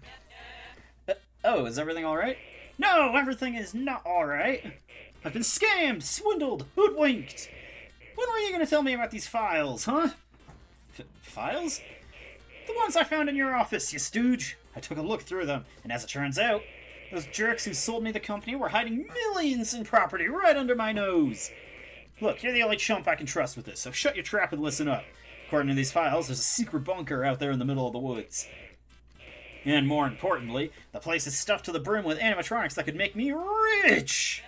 Oh, is everything alright? No, everything is not alright. I've been scammed, swindled, hoodwinked. When were you going to tell me about these files, huh? Files? The ones I found in your office, you stooge. I took a look through them, and as it turns out, those jerks who sold me the company were hiding millions in property right under my nose. Look, you're the only chump I can trust with this, so shut your trap and listen up. According to these files, there's a secret bunker out there in the middle of the woods. And more importantly, the place is stuffed to the brim with animatronics that could make me rich!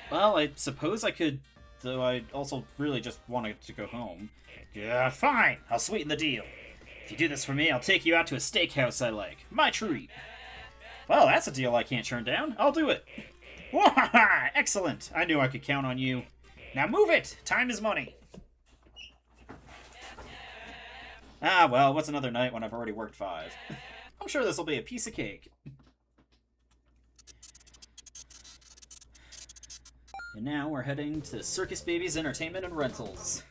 Well, I suppose I could, though I also really just wanted to go home. Yeah, fine! I'll sweeten the deal. If you do this for me, I'll take you out to a steakhouse I like. My treat. Well, that's a deal I can't turn down. I'll do it. Wahaha! Excellent! I knew I could count on you. Now move it! Time is money. Ah, well, what's another night when I've already worked 5? I'm sure this'll be a piece of cake. And now we're heading to Circus Baby's Entertainment and Rentals.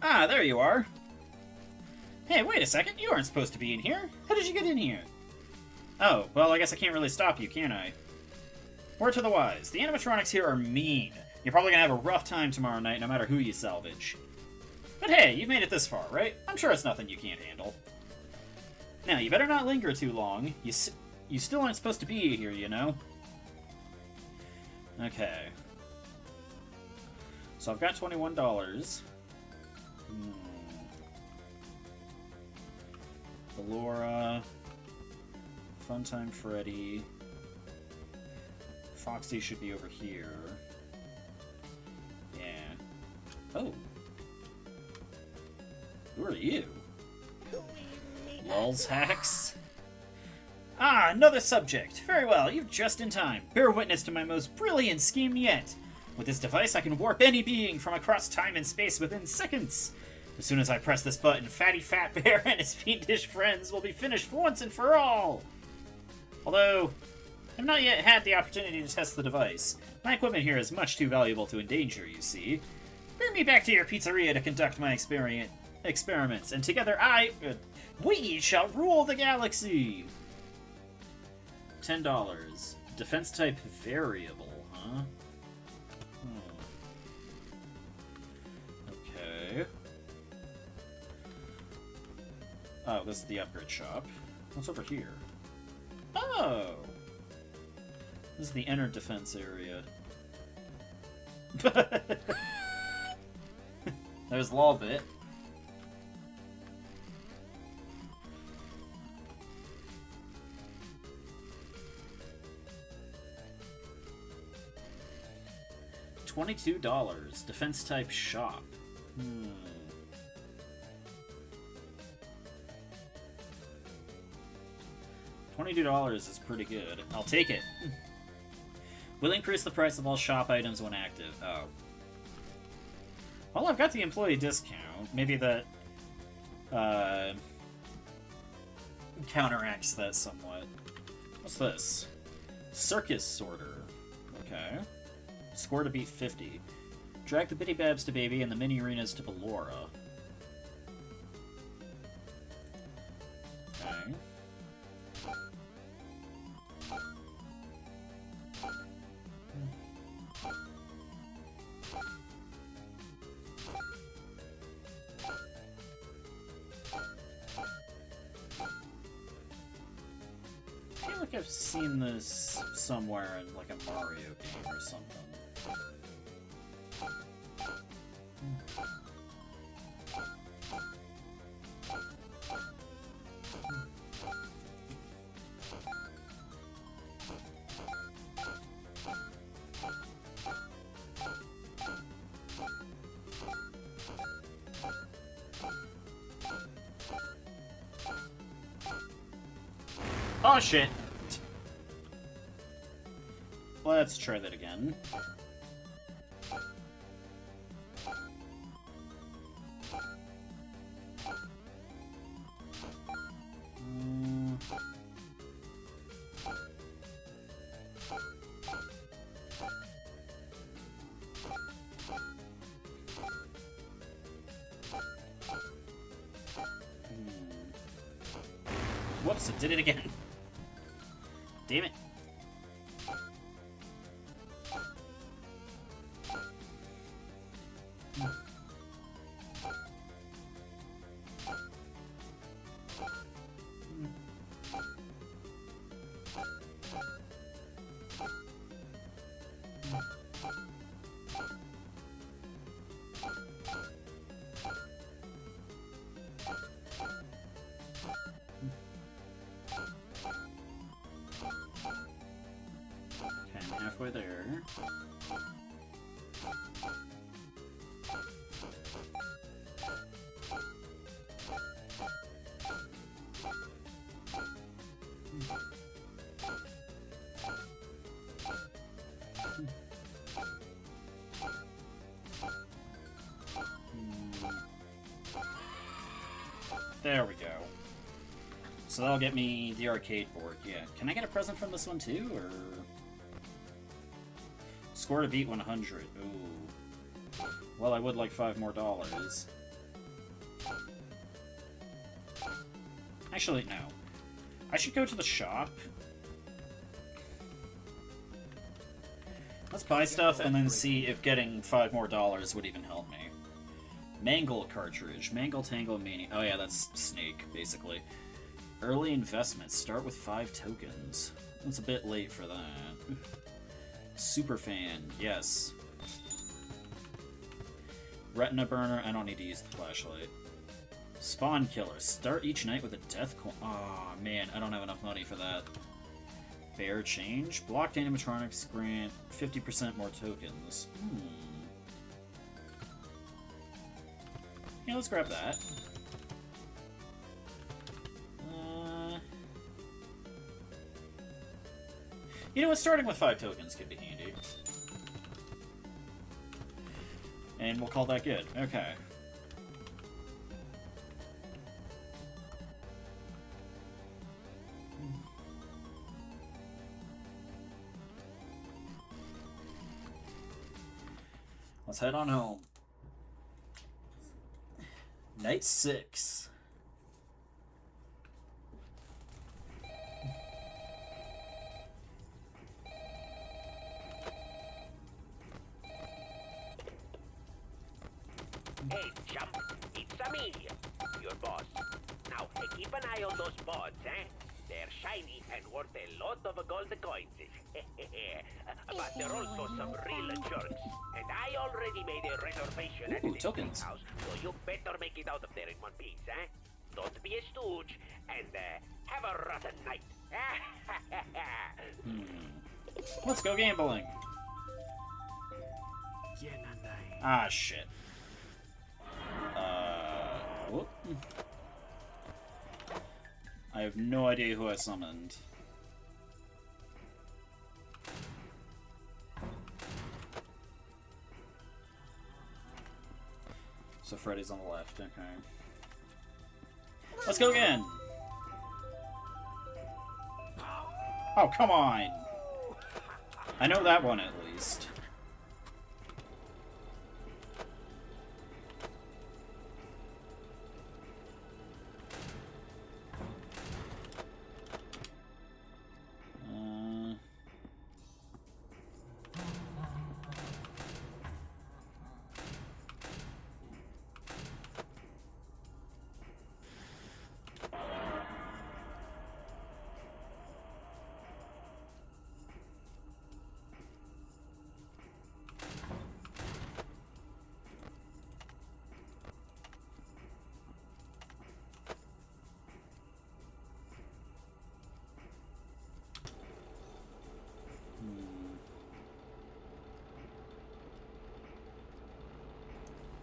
Ah, there you are. Hey, wait a second. You aren't supposed to be in here. How did you get in here? Oh, well, I guess I can't really stop you, can I? Word to the wise. The animatronics here are mean. You're probably gonna have a rough time tomorrow night, no matter who you salvage. But hey, you've made it this far, right? I'm sure it's nothing you can't handle. Now, you better not linger too long. You still aren't supposed to be here, you know? Okay. So I've got $21. Laura, Funtime Freddy, Foxy should be over here. Yeah. Oh. Who are you? Lulz hacks? Ah, another subject. Very well, you're just in time. Bear witness to my most brilliant scheme yet. With this device, I can warp any being from across time and space within seconds. As soon as I press this button, Fatty Fat Bear and his fiendish friends will be finished once and for all! Although, I've not yet had the opportunity to test the device. My equipment here is much too valuable to endanger, you see. Bring me back to your pizzeria to conduct my experiment. experiments, and together we shall rule the galaxy! $10. Defense type variable, huh? Okay. Oh, this is the upgrade shop. What's over here? Oh! This is the inner defense area. There's Lolbit. $22. Defense type shop. $22 is pretty good. I'll take it. Will increase the price of all shop items when active. Oh. Well, I've got the employee discount. Maybe that counteracts that somewhat. What's this? Circus sorter. Okay. Score to beat 50. Drag the Bitty Babs to Baby and the mini arenas to Ballora. Okay. I feel like I've seen this somewhere in like a Mario game or something. Oh shit! Let's try that again. Whoops, it did it again. Damn it. Halfway there. There we go. So that'll get me the arcade board, yeah. Can I get a present from this one too, or...? Score to beat 100. Ooh. Well, I would like $5 more. Actually, no. I should go to the shop. Let's buy stuff and then see if getting $5 more would even help me. Mangle cartridge. Mangle Tangle Mania. Oh yeah, that's Snake, basically. Early investments. Start with 5 tokens. It's a bit late for that. Superfan, yes. Retina burner, I don't need to use the flashlight. Spawn killer, start each night with a death coin. Aw, man, I don't have enough money for that. Bear change, blocked animatronics grant 50% more tokens. Yeah, let's grab that. You know what, starting with 5 tokens could be handy. And we'll call that good. Okay. Let's head on home. Night 6. Hey, chump, it's me, your boss. Now, keep an eye on those pods, eh? They're shiny and worth a lot of gold coins. But they're also some real jerks. And I already made a reservation at the tokens. house, so you better make it out of there in one piece, eh? Don't be a stooge, and have a rotten night. Let's go gambling. Ah, shit. Whoop. I have no idea who I summoned. So Freddy's on the left, okay. Let's go again! Oh, come on! I know that one at least.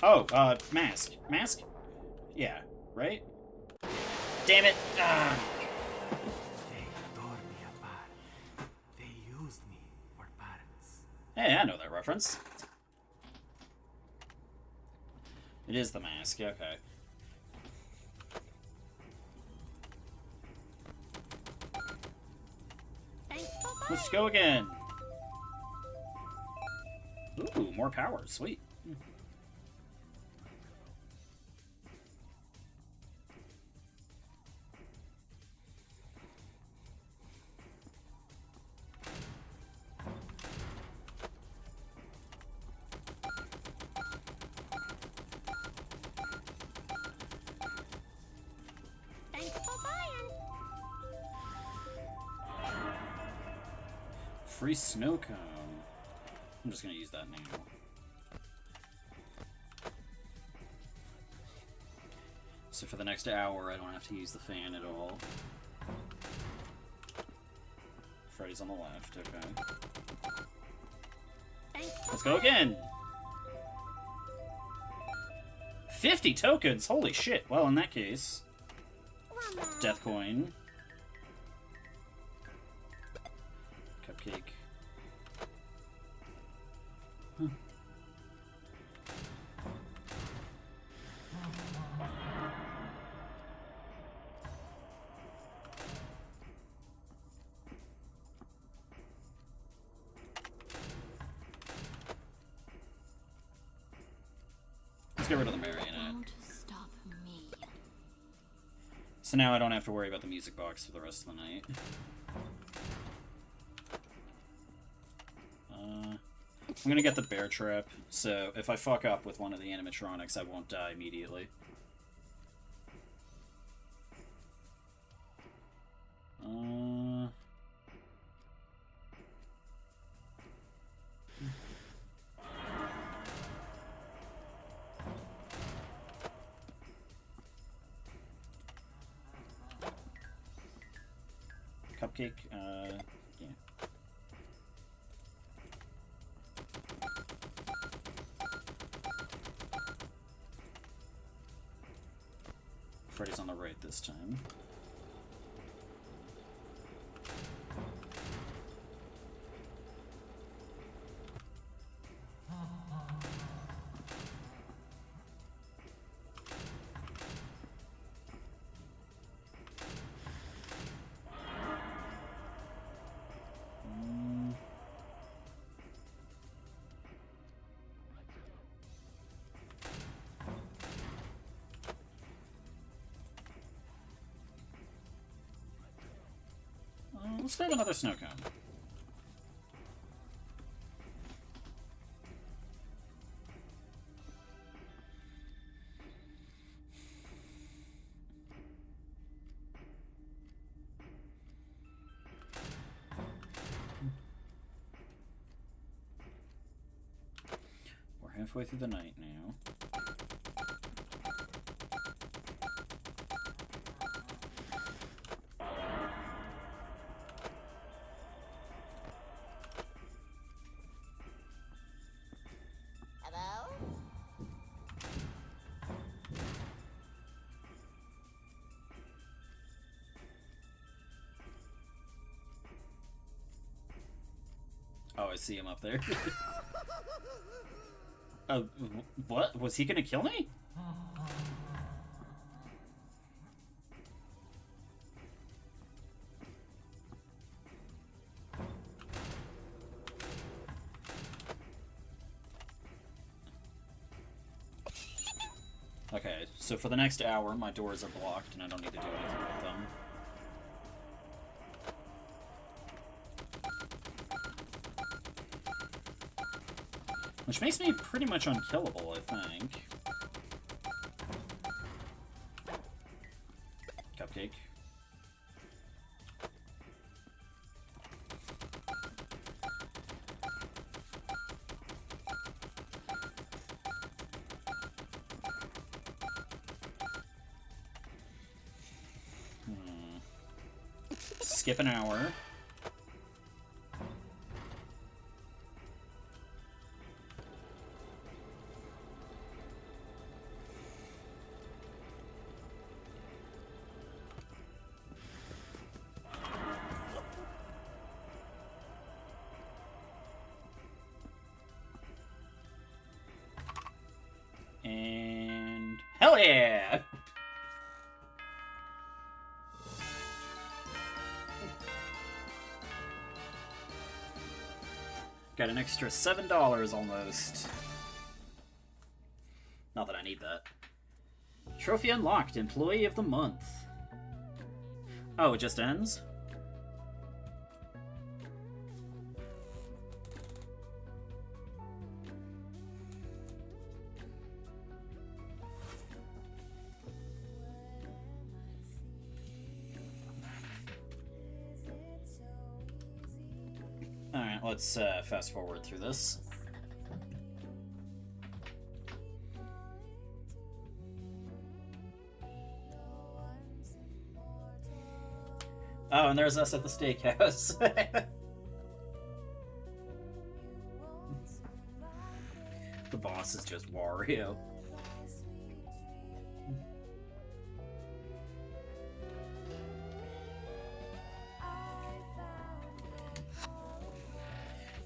Oh, mask. Mask? Yeah, right? Damn it! Ah. They tore me apart. They used me for parts. Hey, I know that reference. It is the mask, okay. Let's go again! Ooh, more power, sweet. Free snow cone. I'm just gonna use that now. So for the next hour, I don't have to use the fan at all. Freddy's on the left, okay. Let's go again! 50 tokens! Holy shit! Well, in that case... Death coin. Cupcake. Let's get rid of the marionette. Stop me. So now I don't have to worry about the music box for the rest of the night. I'm gonna get the bear trap, so if I fuck up with one of the animatronics, I won't die immediately. Cupcake, yeah. Freddy's on the right this time. Let's grab another snow cone. We're halfway through the night now. Oh, I see him up there. What? Was he gonna kill me? Okay, so for the next hour, my doors are blocked and I don't need to do anything with them. Which makes me pretty much unkillable, I think. Cupcake. Skip an hour. And hell yeah! Got an extra $7 almost. Not that I need that. Trophy unlocked, Employee of the Month. Oh, it just ends? Alright, let's fast forward through this. Oh, and there's us at the steakhouse. The boss is just Wario.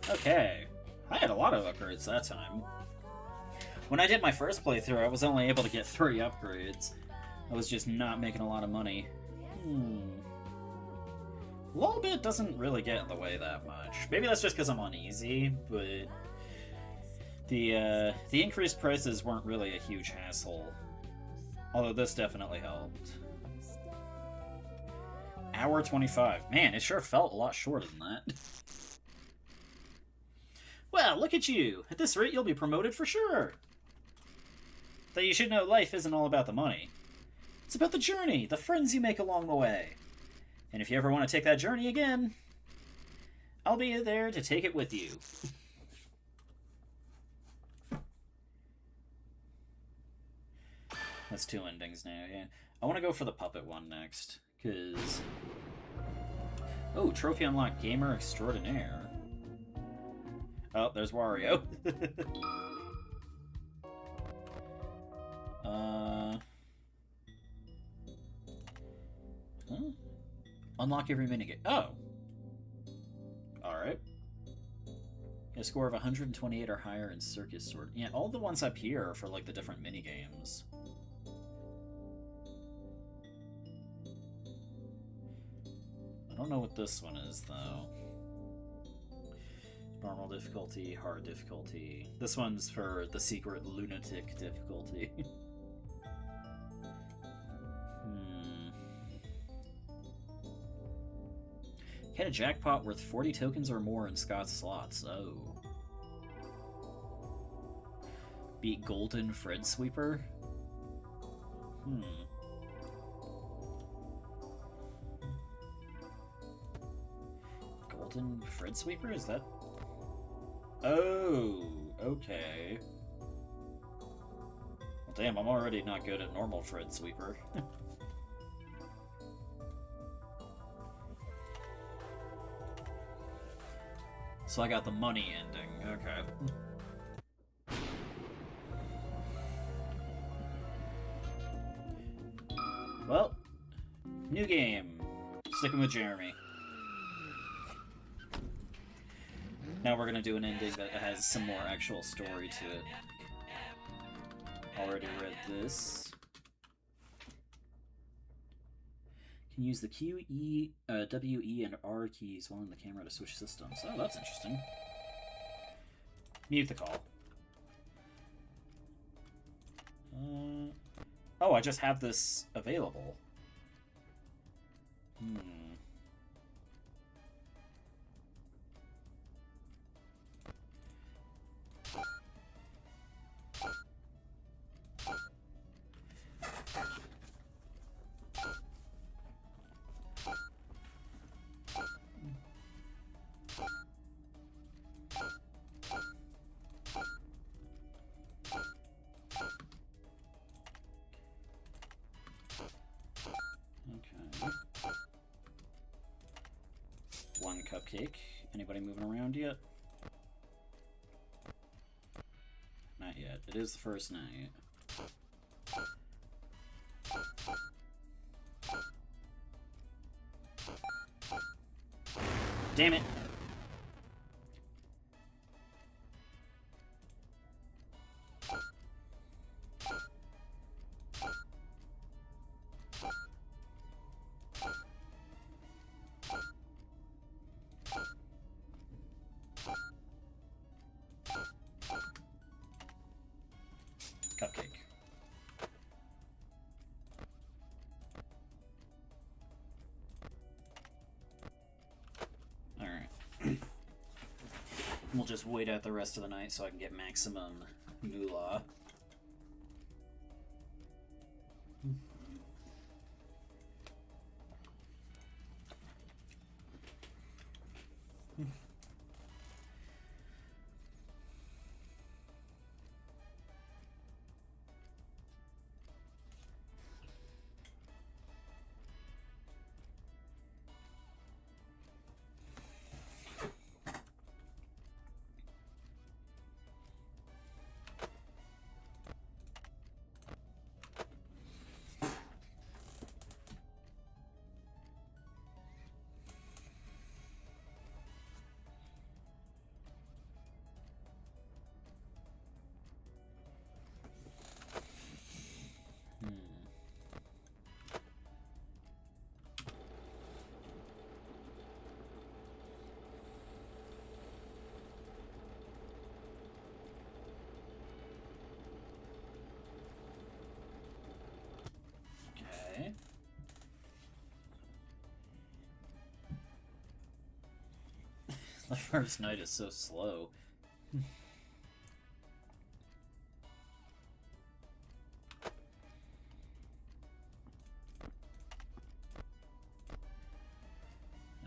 Okay, I had a lot of upgrades that time. When I did my first playthrough, I was only able to get 3 upgrades. I was just not making a lot of money. Lolbit doesn't really get in the way that much. Maybe that's just because I'm on easy, but the increased prices weren't really a huge hassle. Although this definitely helped. Hour 25. Man, it sure felt a lot shorter than that. Well, look at you! At this rate, you'll be promoted for sure! Though you should know life isn't all about the money. It's about the journey, the friends you make along the way. And if you ever want to take that journey again, I'll be there to take it with you. That's 2 endings now, yeah. I want to go for the puppet one next, because... Oh, trophy unlocked Gamer Extraordinaire. Oh, there's Wario. Huh? Unlock every minigame. Oh! Alright. A score of 128 or higher in Circus Sword. Yeah, all the ones up here are for, like, the different minigames. I don't know what this one is, though. Normal difficulty, hard difficulty. This one's for the secret lunatic difficulty. Hit a jackpot worth 40 tokens or more in Scott's slots. Oh. Beat Golden Fred Sweeper? Golden Fred Sweeper? Is that... Oh, okay. Well, damn, I'm already not good at normal Fred Sweeper. So I got the money ending, okay. Well, new game. Sticking with Jeremy. Now we're gonna do an ending that has some more actual story to it. Already read this. Can use the Q, E, W, E, and R keys while in the camera to switch systems. Oh, that's interesting. Mute the call. Oh, I just have this available. One cupcake. Anybody moving around yet? Not yet. It is the first night. Damn it! Cupcake. Alright. We'll just wait out the rest of the night so I can get maximum moolah. Okay. The first night is so slow.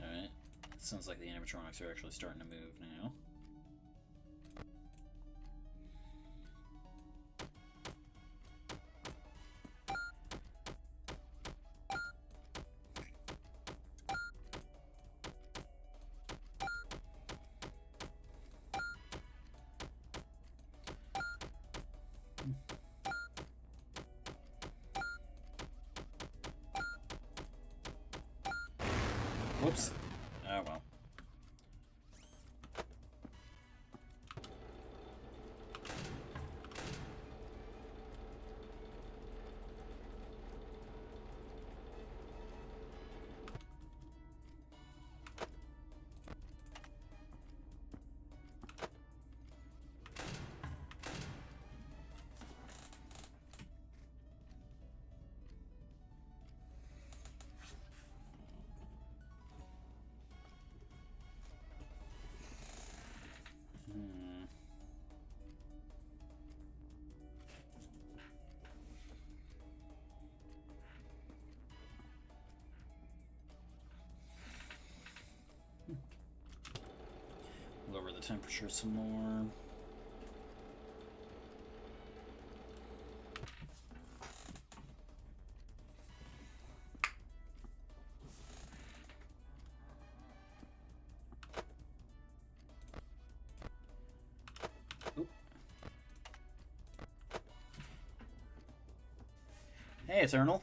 Alright. Sounds like the animatronics are actually starting to move now. Whoops. Oh well. the temperature some more. Oop. Hey, Eternal.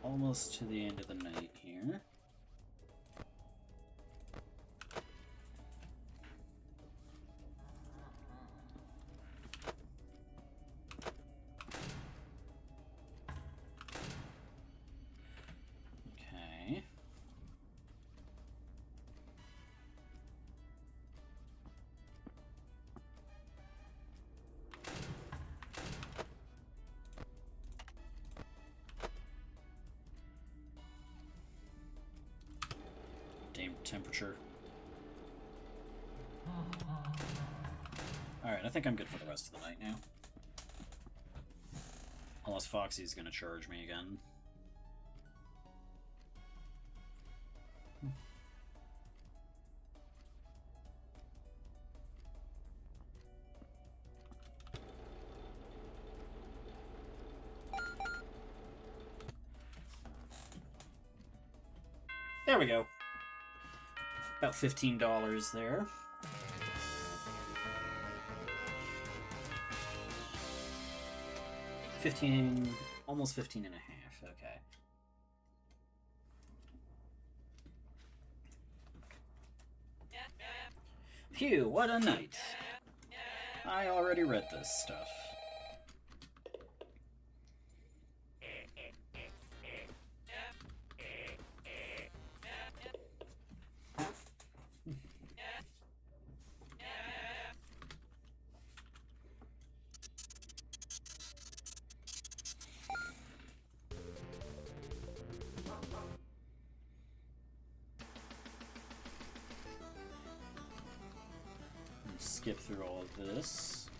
Almost to the end of the night here. Okay. Temperature. Alright, I think I'm good for the rest of the night now. Unless Foxy's gonna charge me again. There we go. About $15 there. Almost 15 and a half, okay. Phew, what a night. I already read this stuff. Skip through all of this.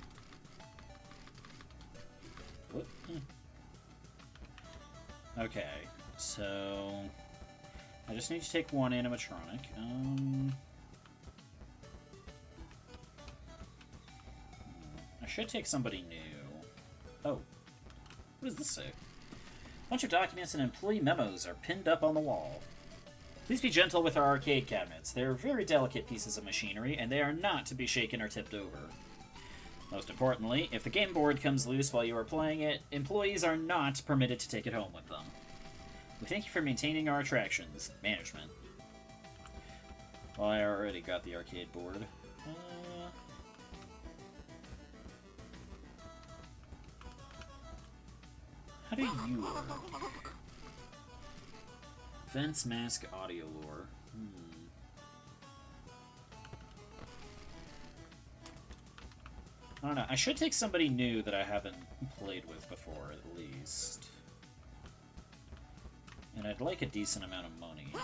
What? Okay, so I just need to take one animatronic. I should take somebody new. Oh, what does this say? A bunch of documents and employee memos are pinned up on the wall. Please be gentle with our arcade cabinets. They're very delicate pieces of machinery, and they are not to be shaken or tipped over. Most importantly, if the game board comes loose while you are playing it, employees are not permitted to take it home with them. We thank you for maintaining our attractions. Management. Well, I already got the arcade board. How do you work? Vents, mask, audio lure. I don't know. I should take somebody new that I haven't played with before, at least. And I'd like a decent amount of money.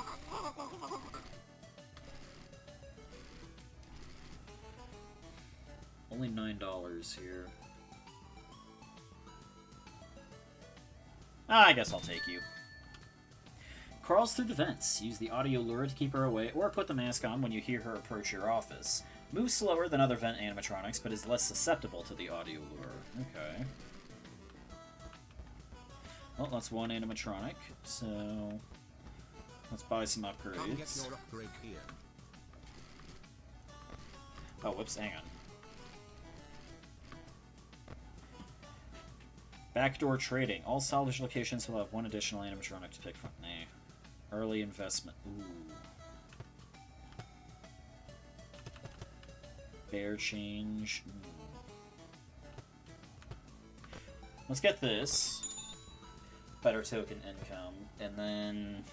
Only $9 here. I guess I'll take you. Crawls through the vents. Use the audio lure to keep her away, or put the mask on when you hear her approach your office. Moves slower than other vent animatronics, but is less susceptible to the audio lure. Okay. Well, that's one animatronic, so let's buy some upgrades. Come get your upgrade here. Oh, whoops, hang on. Backdoor trading. All salvage locations will have one additional animatronic to pick from. Nah. Early investment. Ooh. Bear change. Let's get this. Better token income. And then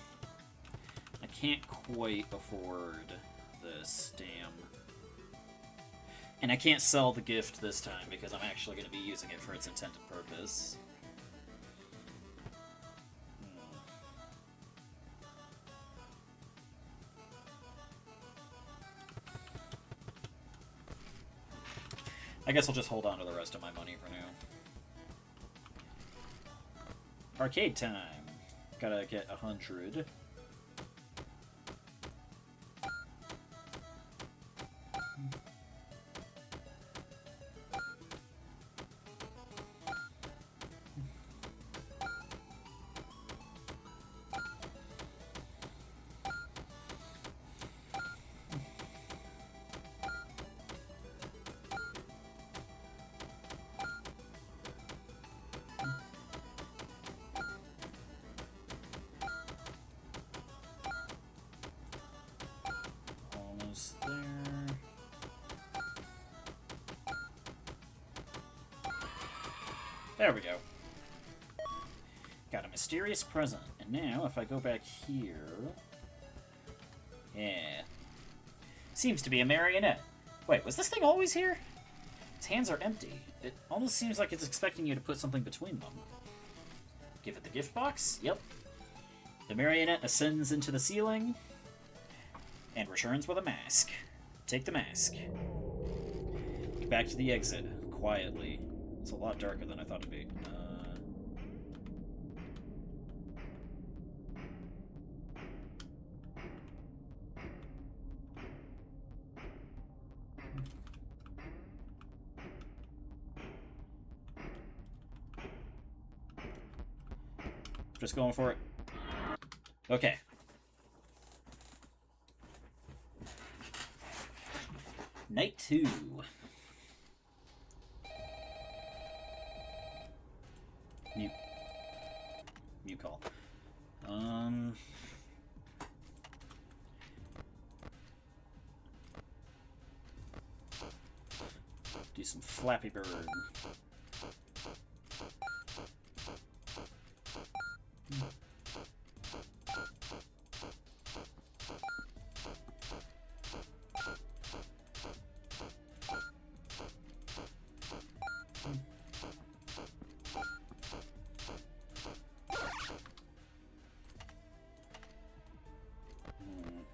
I can't quite afford this. Damn. And I can't sell the gift this time because I'm actually going to be using it for its intended purpose. I guess I'll just hold on to the rest of my money for now. Arcade time. Gotta get 100. Almost there. There we go. Got a mysterious present. And now, if I go back here... Yeah. Seems to be a marionette. Wait, was this thing always here? Its hands are empty. It almost seems like it's expecting you to put something between them. Give it the gift box? Yep. The marionette ascends into the ceiling and returns with a mask. Take the mask. Back to the exit, quietly. It's a lot darker than I thought it'd be. Just going for it. Okay. Night 2. Mute call. Do some Flappy Bird.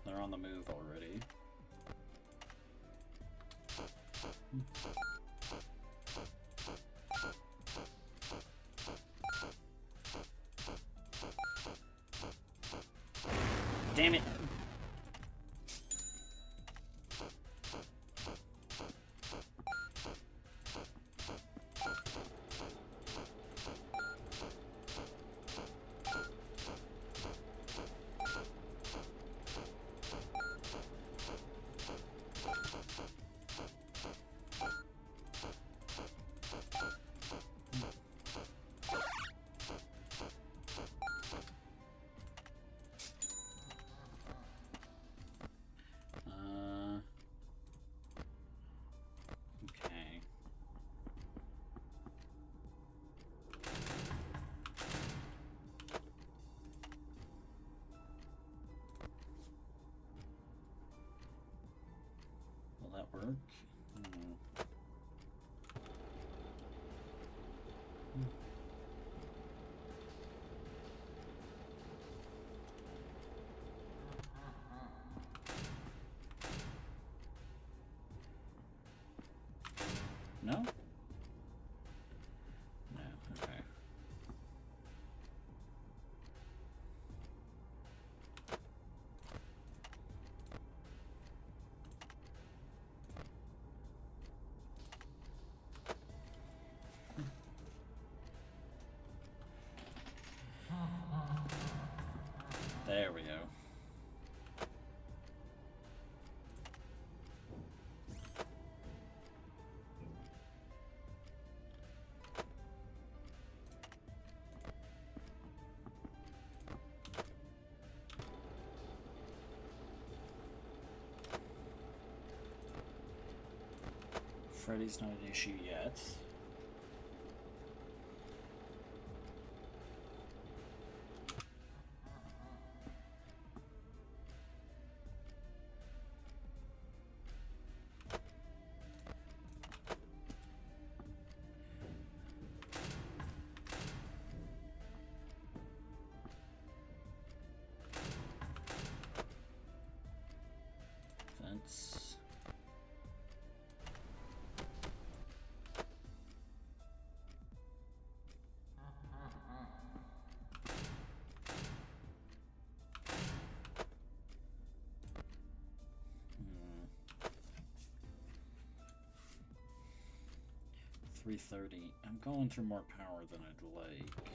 They're on the move already. Damn it. Okay. Will that work? No? No, okay. There we go. Freddy's not an issue yet. Fence. 3:30. I'm going through more power than I'd like.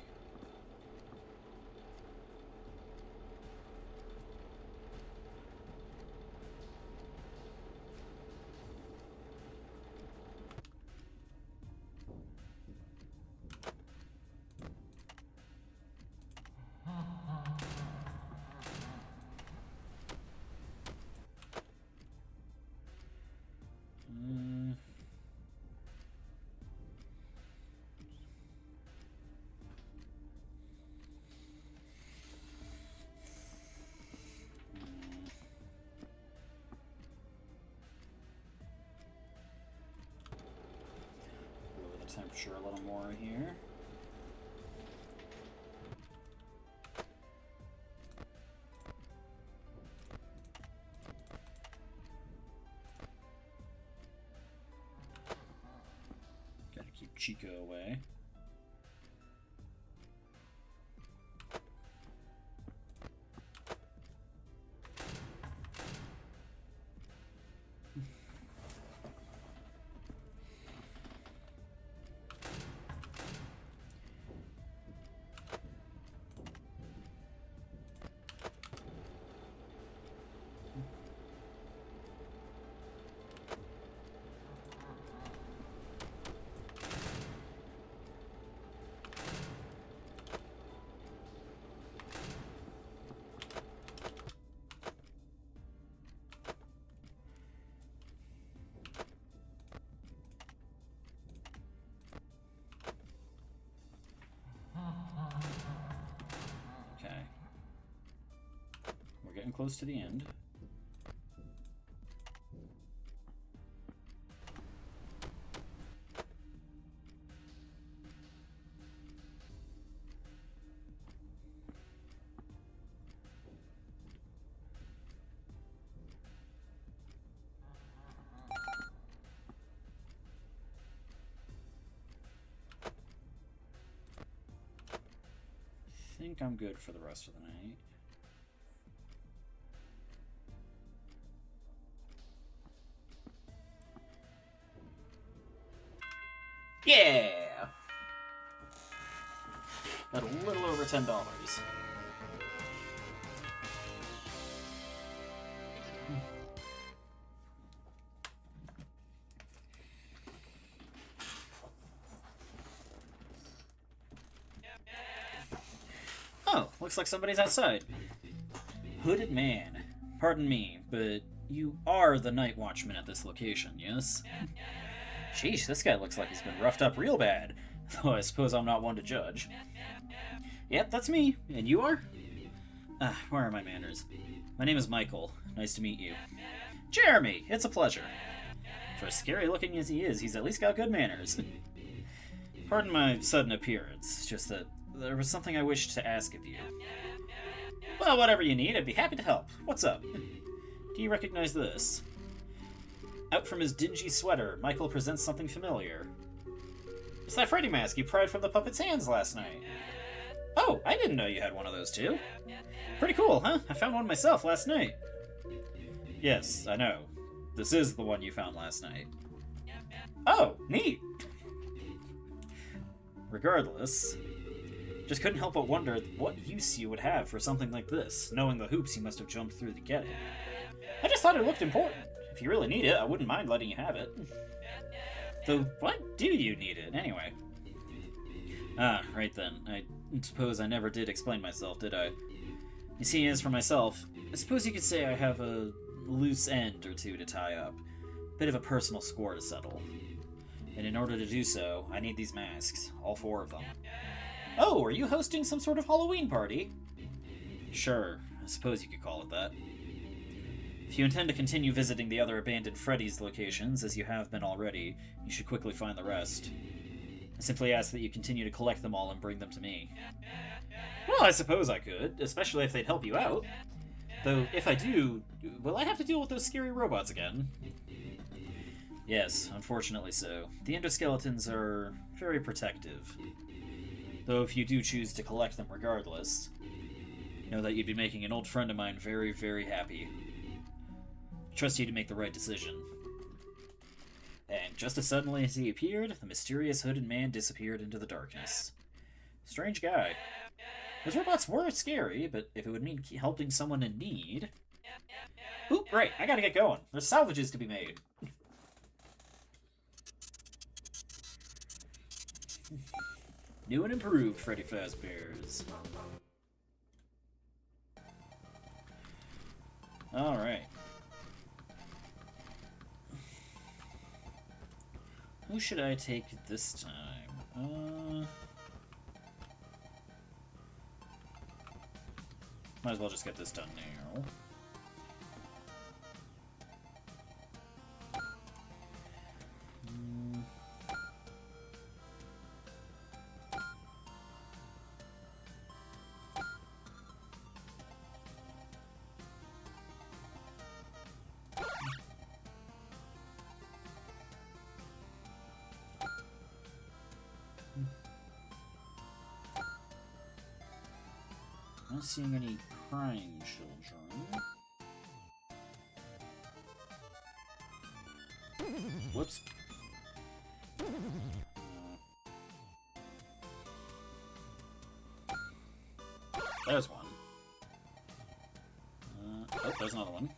Lower the temperature a little more here. Gotta keep Chico away. Okay. We're getting close to the end. I think I'm good for the rest of the night. Yeah! Got a little over $10. Oh, looks like somebody's outside. Hooded man. Pardon me, but you are the night watchman at this location, yes? Sheesh, this guy looks like he's been roughed up real bad. Though I suppose I'm not one to judge. Yep, that's me. And you are? Where are my manners? My name is Michael. Nice to meet you. Jeremy! It's a pleasure. For as scary looking as he is, he's at least got good manners. Pardon my sudden appearance. It's just that there was something I wished to ask of you. Well, whatever you need, I'd be happy to help. What's up? Do you recognize this? Out from his dingy sweater, Michael presents something familiar. It's that Freddy mask you pried from the puppet's hands last night. Oh, I didn't know you had one of those too. Pretty cool, huh? I found one myself last night. Yes, I know. This is the one you found last night. Oh, neat! Regardless, just couldn't help but wonder what use you would have for something like this, knowing the hoops you must have jumped through to get it. I just thought it looked important. If you really need it, I wouldn't mind letting you have it. Though, why do you need it, anyway? Ah, right then. I suppose I never did explain myself, did I? You see, as for myself, I suppose you could say I have a loose end or two to tie up. Bit of a personal score to settle. And in order to do so, I need these masks. All 4 of them. Oh, are you hosting some sort of Halloween party? Sure, I suppose you could call it that. If you intend to continue visiting the other abandoned Freddy's locations, as you have been already, you should quickly find the rest. I simply ask that you continue to collect them all and bring them to me. Well, I suppose I could, especially if they'd help you out. Though, if I do, will I have to deal with those scary robots again? Yes, unfortunately so. The endoskeletons are very protective. Though if you do choose to collect them regardless, know that you'd be making an old friend of mine very, very happy. Trust you to make the right decision. And And just as suddenly as he appeared, the mysterious hooded man disappeared into the darkness. Strange guy. Those robots were scary, but if it would mean helping someone in need... Oop, right, I gotta get going. There's salvages to be made. New and improved Freddy Fazbear's. Alright. Who should I take this time? Might as well just get this done now. Not seeing any crying children. Whoops. There's one. Oh, there's another one.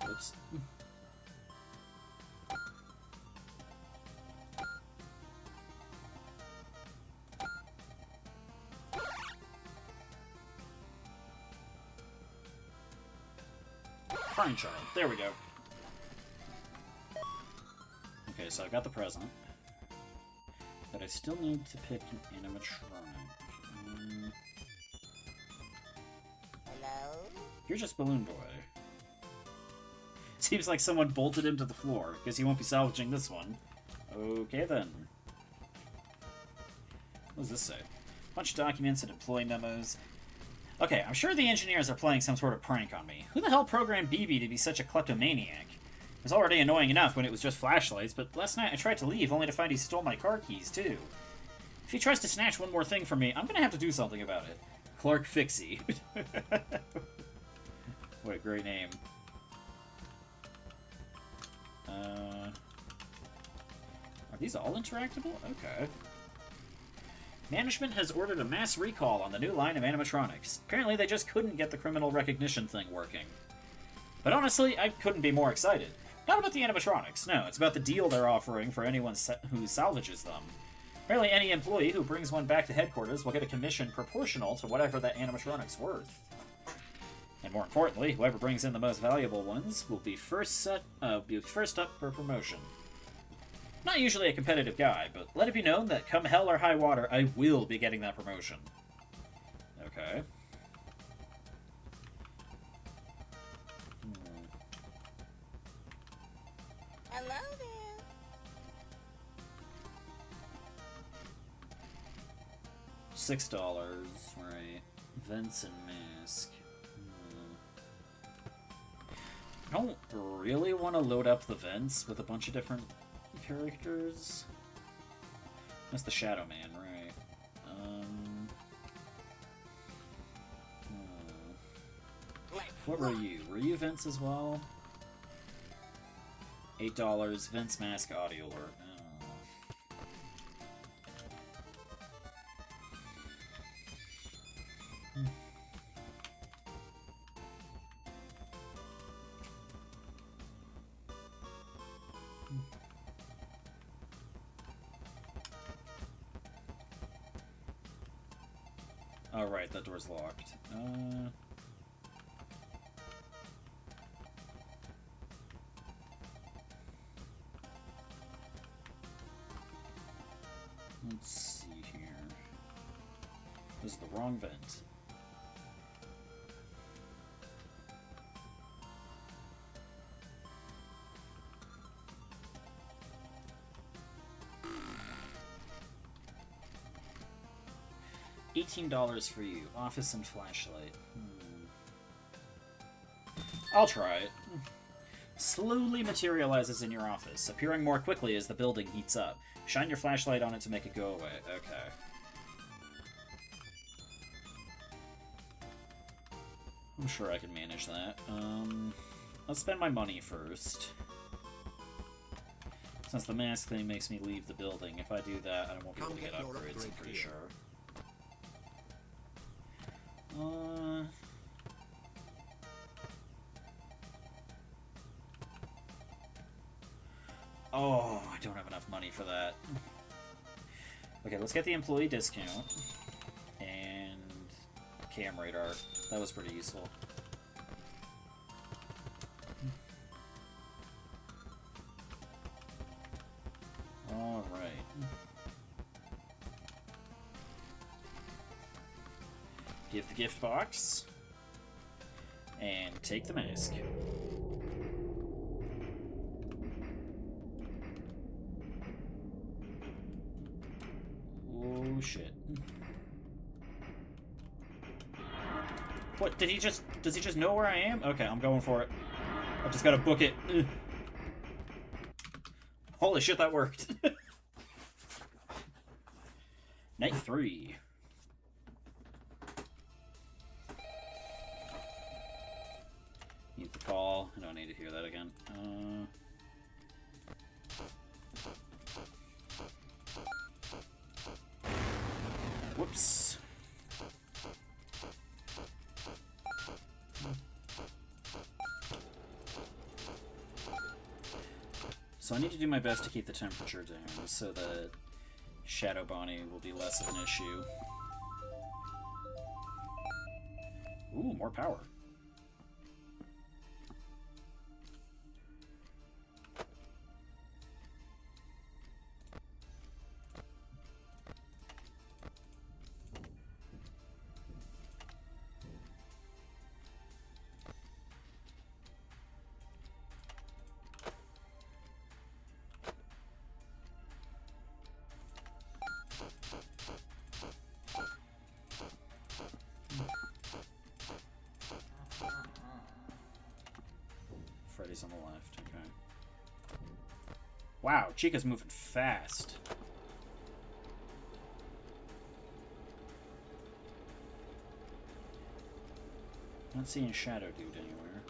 Oops. Crying child. There we go. Okay, so I got the present. But I still need to pick an animatronic. Hello? You're just Balloon Boy. Seems like someone bolted him to the floor. Guess he won't be salvaging this one. Okay then. What does this say? Bunch of documents and employee memos. Okay, I'm sure the engineers are playing some sort of prank on me. Who the hell programmed BB to be such a kleptomaniac? It was already annoying enough when it was just flashlights, but last night I tried to leave only to find he stole my car keys, too. If he tries to snatch one more thing from me, I'm gonna have to do something about it. Clark Fixie. What a great name. Are these all interactable? Okay. Management has ordered a mass recall on the new line of animatronics. Apparently they just couldn't get the criminal recognition thing working. But honestly, I couldn't be more excited. Not about the animatronics, no, it's about the deal they're offering for anyone who salvages them. Apparently any employee who brings one back to headquarters will get a commission proportional to whatever that animatronic's worth. And more importantly, whoever brings in the most valuable ones will be first up for promotion. Not usually a competitive guy, but let it be known that come hell or high water, I will be getting that promotion. Okay. Hello there. $6, right. Vents and mask. I don't really want to load up the vents with a bunch of different characters. That's the Shadow Man, right? What were you? Were you Vince as well? $8, Vince Mask Audio Alert. Oh, right, that door's locked. Let's see here. This is the wrong vent. $18 for you. Office and flashlight. I'll try it. Slowly materializes in your office, appearing more quickly as the building heats up. Shine your flashlight on it to make it go away. Okay. I'm sure I can manage that. Let's spend my money first. Since the mask thing makes me leave the building, if I do that, I won't be able to get upgrades, I'm pretty sure. Oh, I don't have enough money for that. Okay, let's get the employee discount. And cam radar. That was pretty useful. Alright. Give the gift box. And take the mask. Oh shit. What, did he just... Does he just know where I am? Okay, I'm going for it. I just gotta book it. Ugh. Holy shit, that worked. Night 3. Need the call. I don't need to hear that again. Whoops. So I need to do my best to keep the temperature down so that Shadow Bonnie will be less of an issue. Ooh, more power. Freddy's on the left, okay. Wow, Chica's moving fast. Not seeing Shadow Dude anywhere.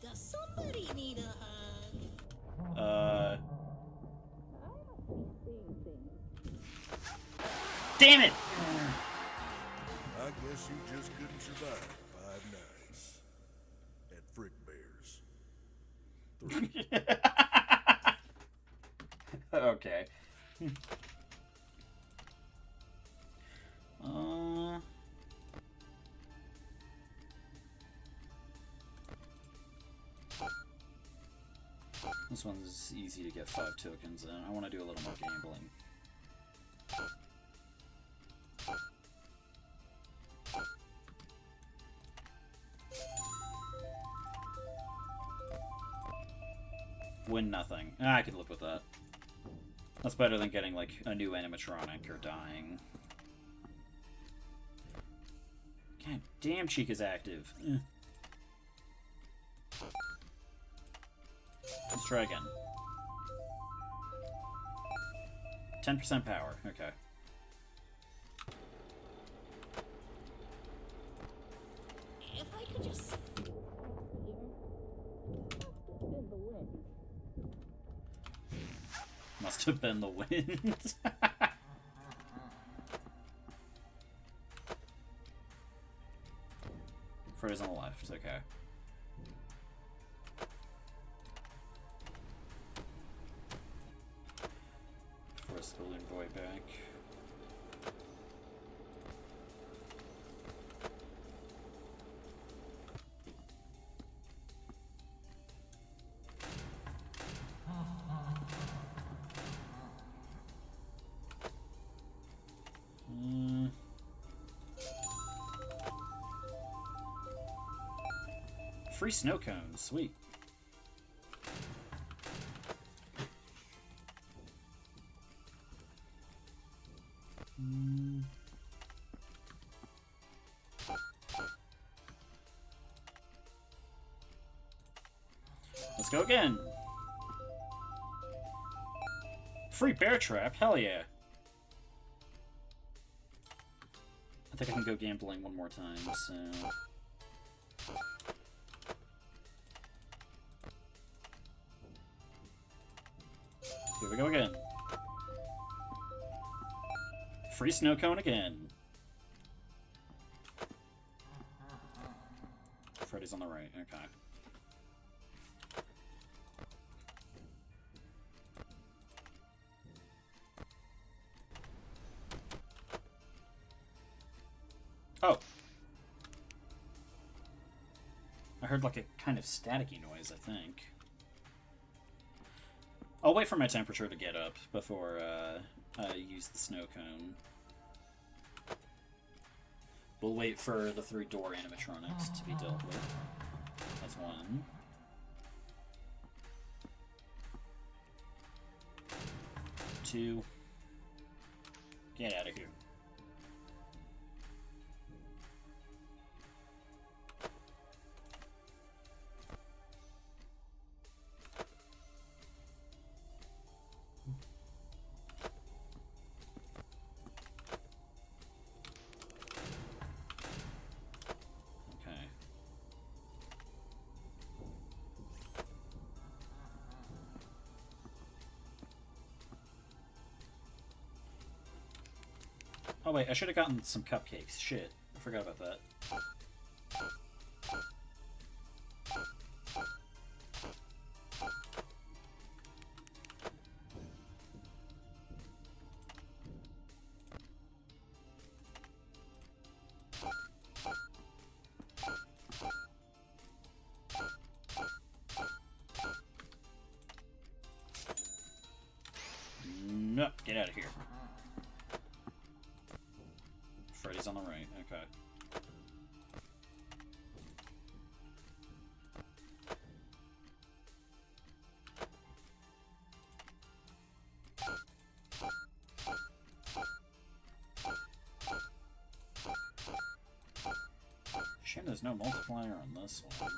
Does somebody need a hug? Damn it! I guess you just couldn't survive 5 nights at Frick Bears. 3. Okay. This one's easy to get 5 tokens in. I want to do a little more gambling. Win nothing. I could live with that. That's better than getting, like, a new animatronic or dying. God damn, Chica's active. Let's try again. 10% power. Okay. If I could just... Must have been the wind. Freddy's on the left, okay. Force the balloon boy back. Free snow cones, sweet. Let's go again. Free bear trap? Hell yeah. I think I can go gambling one more time, so... Here we go again. Free snow cone again. Freddy's on the right, okay. Oh! I heard like a kind of staticky noise, I think. I'll wait for my temperature to get up before I use the snow cone. We'll wait for the 3 door animatronics to be dealt with. That's one. Two. Get out of here. Oh wait, I should have gotten some cupcakes. Shit, I forgot about that. No, get out of here. Freddy's on the right, okay. Shame there's no multiplier on this one.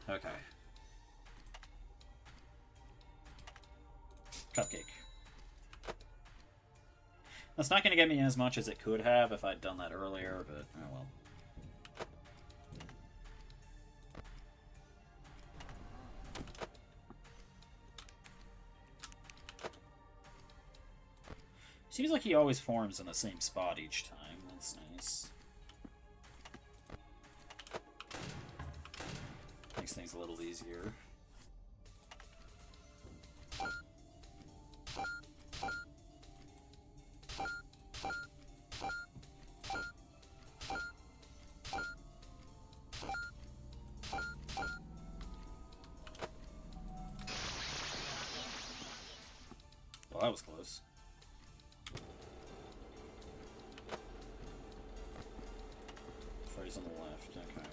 Okay. Cupcake. That's not going to get me as much as it could have if I'd done that earlier, but oh well. Seems like he always forms in the same spot each time. That's nice. Makes things a little easier. Well, that was close. Freddy's on the left, okay.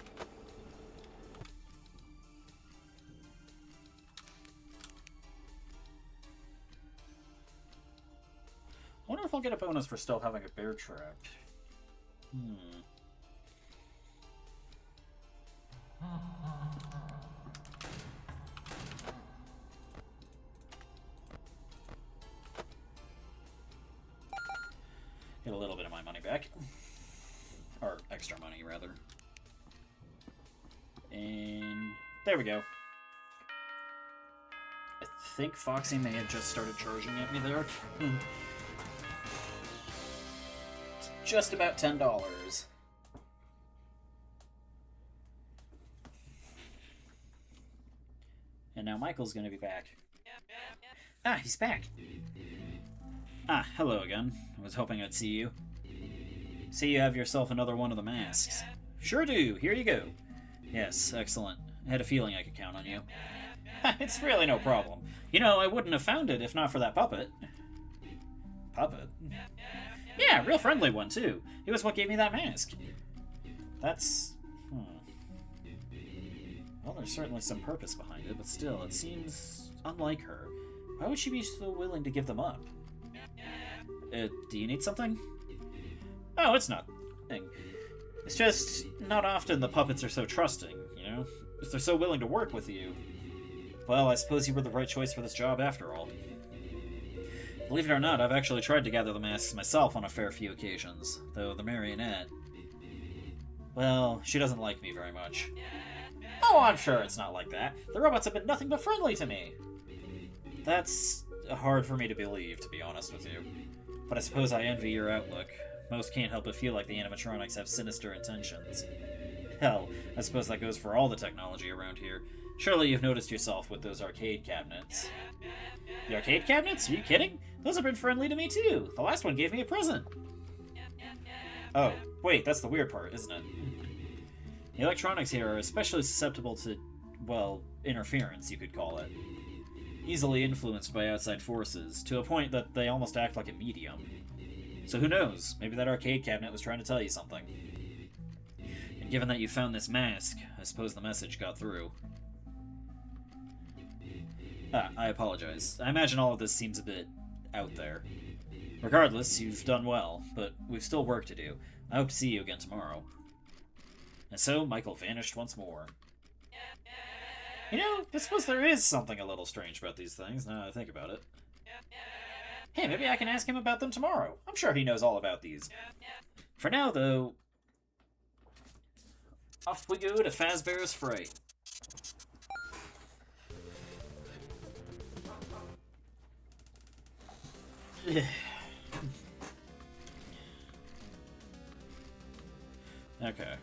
I wonder if I'll get a bonus for still having a bear trap. Get a little bit of my money back. Or extra money, rather. And there we go. I think Foxy may have just started charging at me there. It's just about $10. And now Michael's gonna be back. Ah, he's back. Ah, hello again. I was hoping I'd see you. See you have yourself another one of the masks. Sure do. Here you go. Yes, excellent. I had a feeling I could count on you. It's really no problem. You know, I wouldn't have found it if not for that puppet. Puppet? Yeah, real friendly one, too. It was what gave me that mask. That's... Well, there's certainly some purpose behind it, but still, it seems unlike her. Why would she be so willing to give them up? Do you need something? Oh, it's not It's just not often the puppets are so trusting, you know? If they're so willing to work with you. Well, I suppose you were the right choice for this job after all. Believe it or not, I've actually tried to gather the masks myself on a fair few occasions, though the marionette... Well, she doesn't like me very much. Oh, I'm sure it's not like that. The robots have been nothing but friendly to me. That's hard for me to believe, to be honest with you. But I suppose I envy your outlook. Most can't help but feel like the animatronics have sinister intentions. Hell, I suppose that goes for all the technology around here. Surely you've noticed yourself with those arcade cabinets. The arcade cabinets? Are you kidding? Those have been friendly to me too. The last one gave me a present. Oh, wait, that's the weird part, isn't it? The electronics here are especially susceptible to, well, interference, you could call it. Easily influenced by outside forces, to a point that they almost act like a medium. So who knows? Maybe that arcade cabinet was trying to tell you something. And given that you found this mask, I suppose the message got through. I apologize. I imagine all of this seems a bit out there. Regardless, you've done well, but we've still work to do. I hope to see you again tomorrow. And so, Michael vanished once more. You know, I suppose there is something a little strange about these things, now that I think about it. Hey, maybe I can ask him about them tomorrow. I'm sure he knows all about these. For now, though, off we go to Fazbear's Fright. Okay.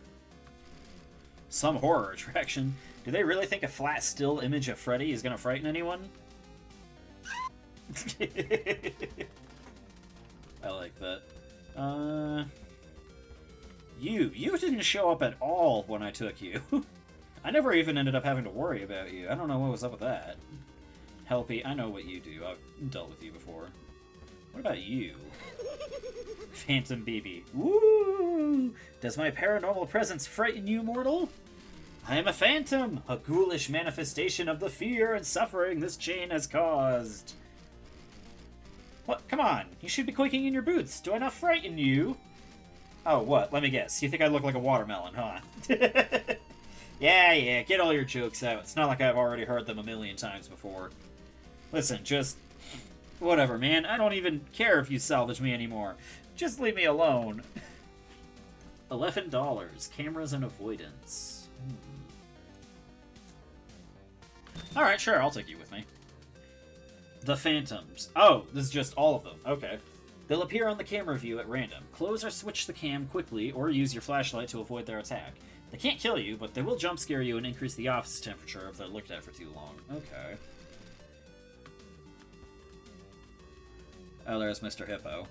Some horror attraction. Do they really think a flat, still image of Freddy is gonna frighten anyone? I like that. You didn't show up at all when I took you. I never even ended up having to worry about you. I don't know what was up with that. Helpy, I know what you do. I've dealt with you before. What about you? Phantom BB. Woo! Does my paranormal presence frighten you, mortal? I am a phantom, a ghoulish manifestation of the fear and suffering this chain has caused. What? Come on, you should be quaking in your boots. Do I not frighten you? Oh, what? Let me guess. You think I look like a watermelon, huh? Yeah, get all your jokes out. It's not like I've already heard them a million times before. Listen, just... whatever, man. I don't even care if you salvage me anymore. Just leave me alone. $11. Cameras and avoidance. Alright, sure, I'll take you with me. The Phantoms. Oh, this is just all of them. Okay. They'll appear on the camera view at random. Close or switch the cam quickly, or use your flashlight to avoid their attack. They can't kill you, but they will jump scare you and increase the office temperature if they're looked at for too long. Okay. Oh, there's Mr. Hippo.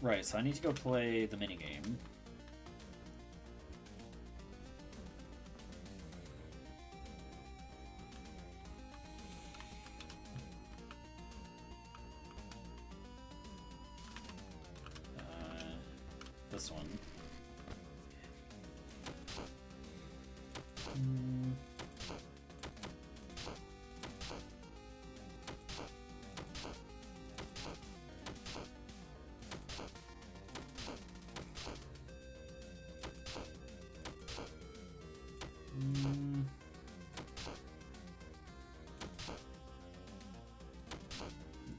Right, so I need to go play the minigame. This one.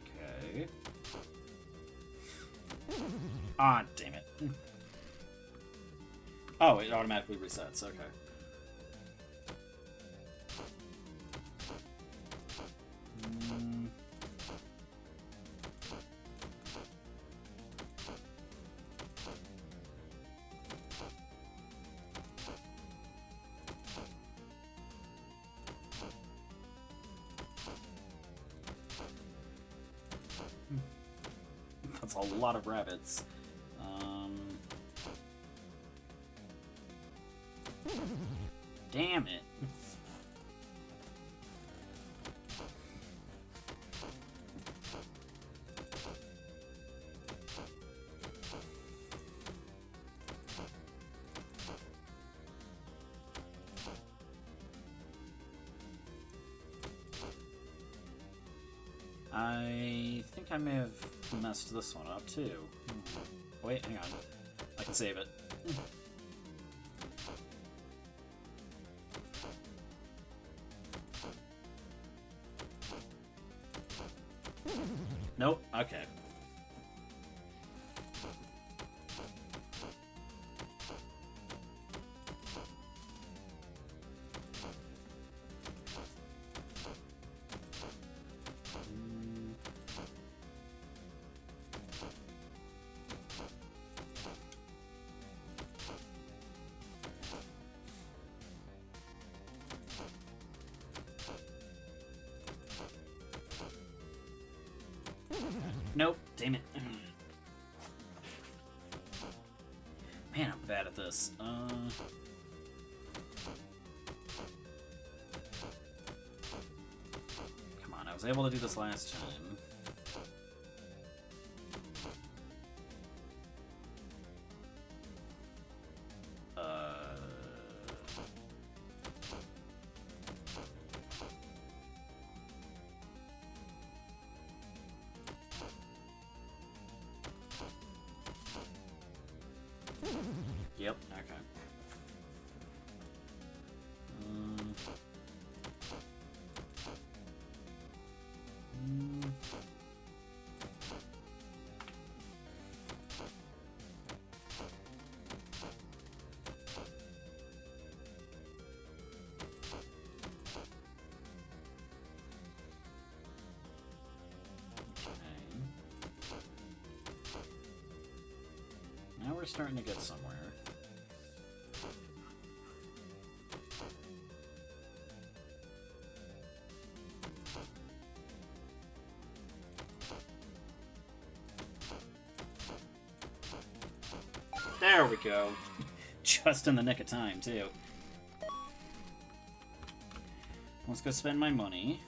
Okay. Ah, damn it. Oh, it automatically resets, okay. That's a lot of rabbits. Damn it. I think I may have messed this one up, too. Wait, hang on. I can save it. Nope, okay. Nope, damn it. Man, I'm bad at this. Come on, I was able to do this last time. Yep, okay. Now we're starting to get somewhere. There we go. Just in the nick of time, too. Let's go spend my money.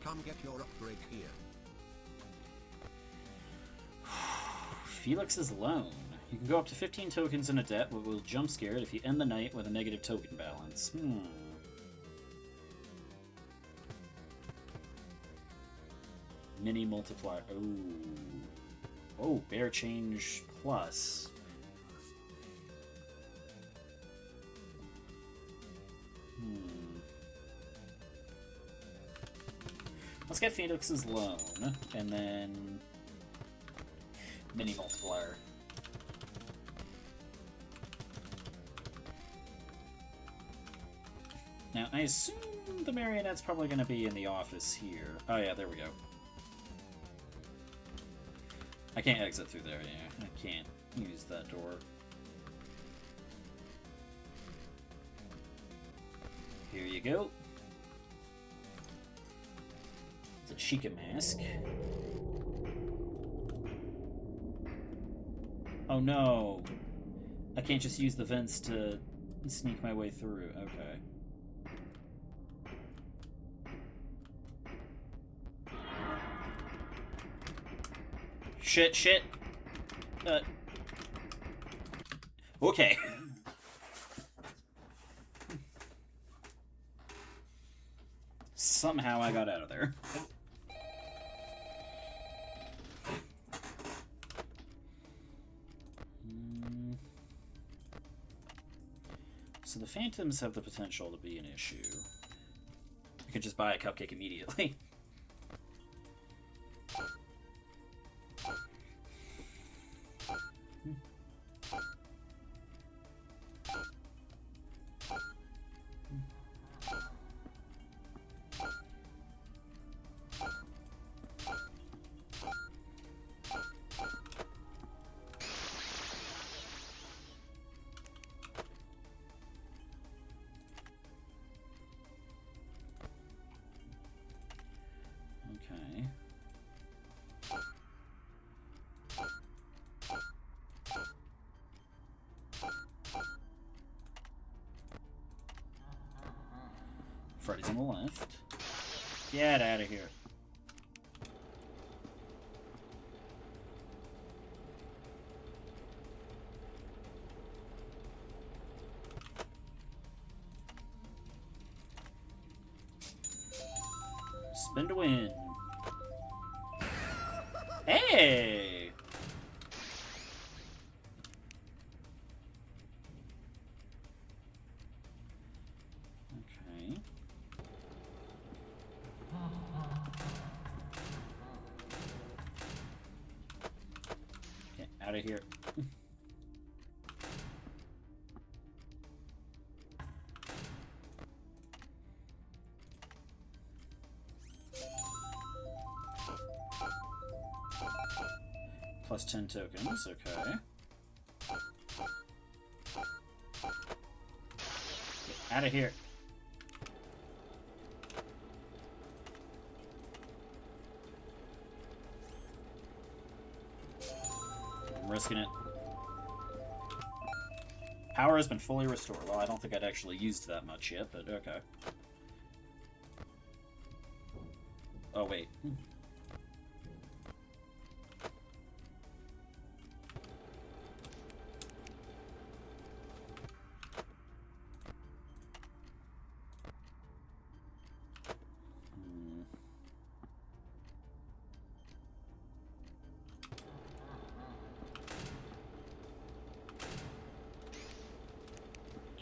Come get your upgrade here. Felix's Loan. You can go up to 15 tokens in a debt, but will jump scared if you end the night with a negative token balance. Mini multiplier. Oh. Oh, bear change plus. Let's get Felix's Loan, and then mini multiplier. Now, I assume the marionette's probably going to be in the office here. Oh yeah, there we go. I can't exit through there, yeah. I can't use that door. Here you go. It's a Chica mask. Oh no! I can't just use the vents to sneak my way through. Okay. Shit. Okay. Somehow I got out of there. So the phantoms have the potential to be an issue. You can just buy a cupcake immediately. Okay. Freddy's on the left. Get out of here. Spin to win. Hey! Okay. Get out of here. Plus 10 tokens, okay. Get out of here. I'm risking it. Power has been fully restored. Well, I don't think I'd actually used that much yet, but okay. Oh, wait.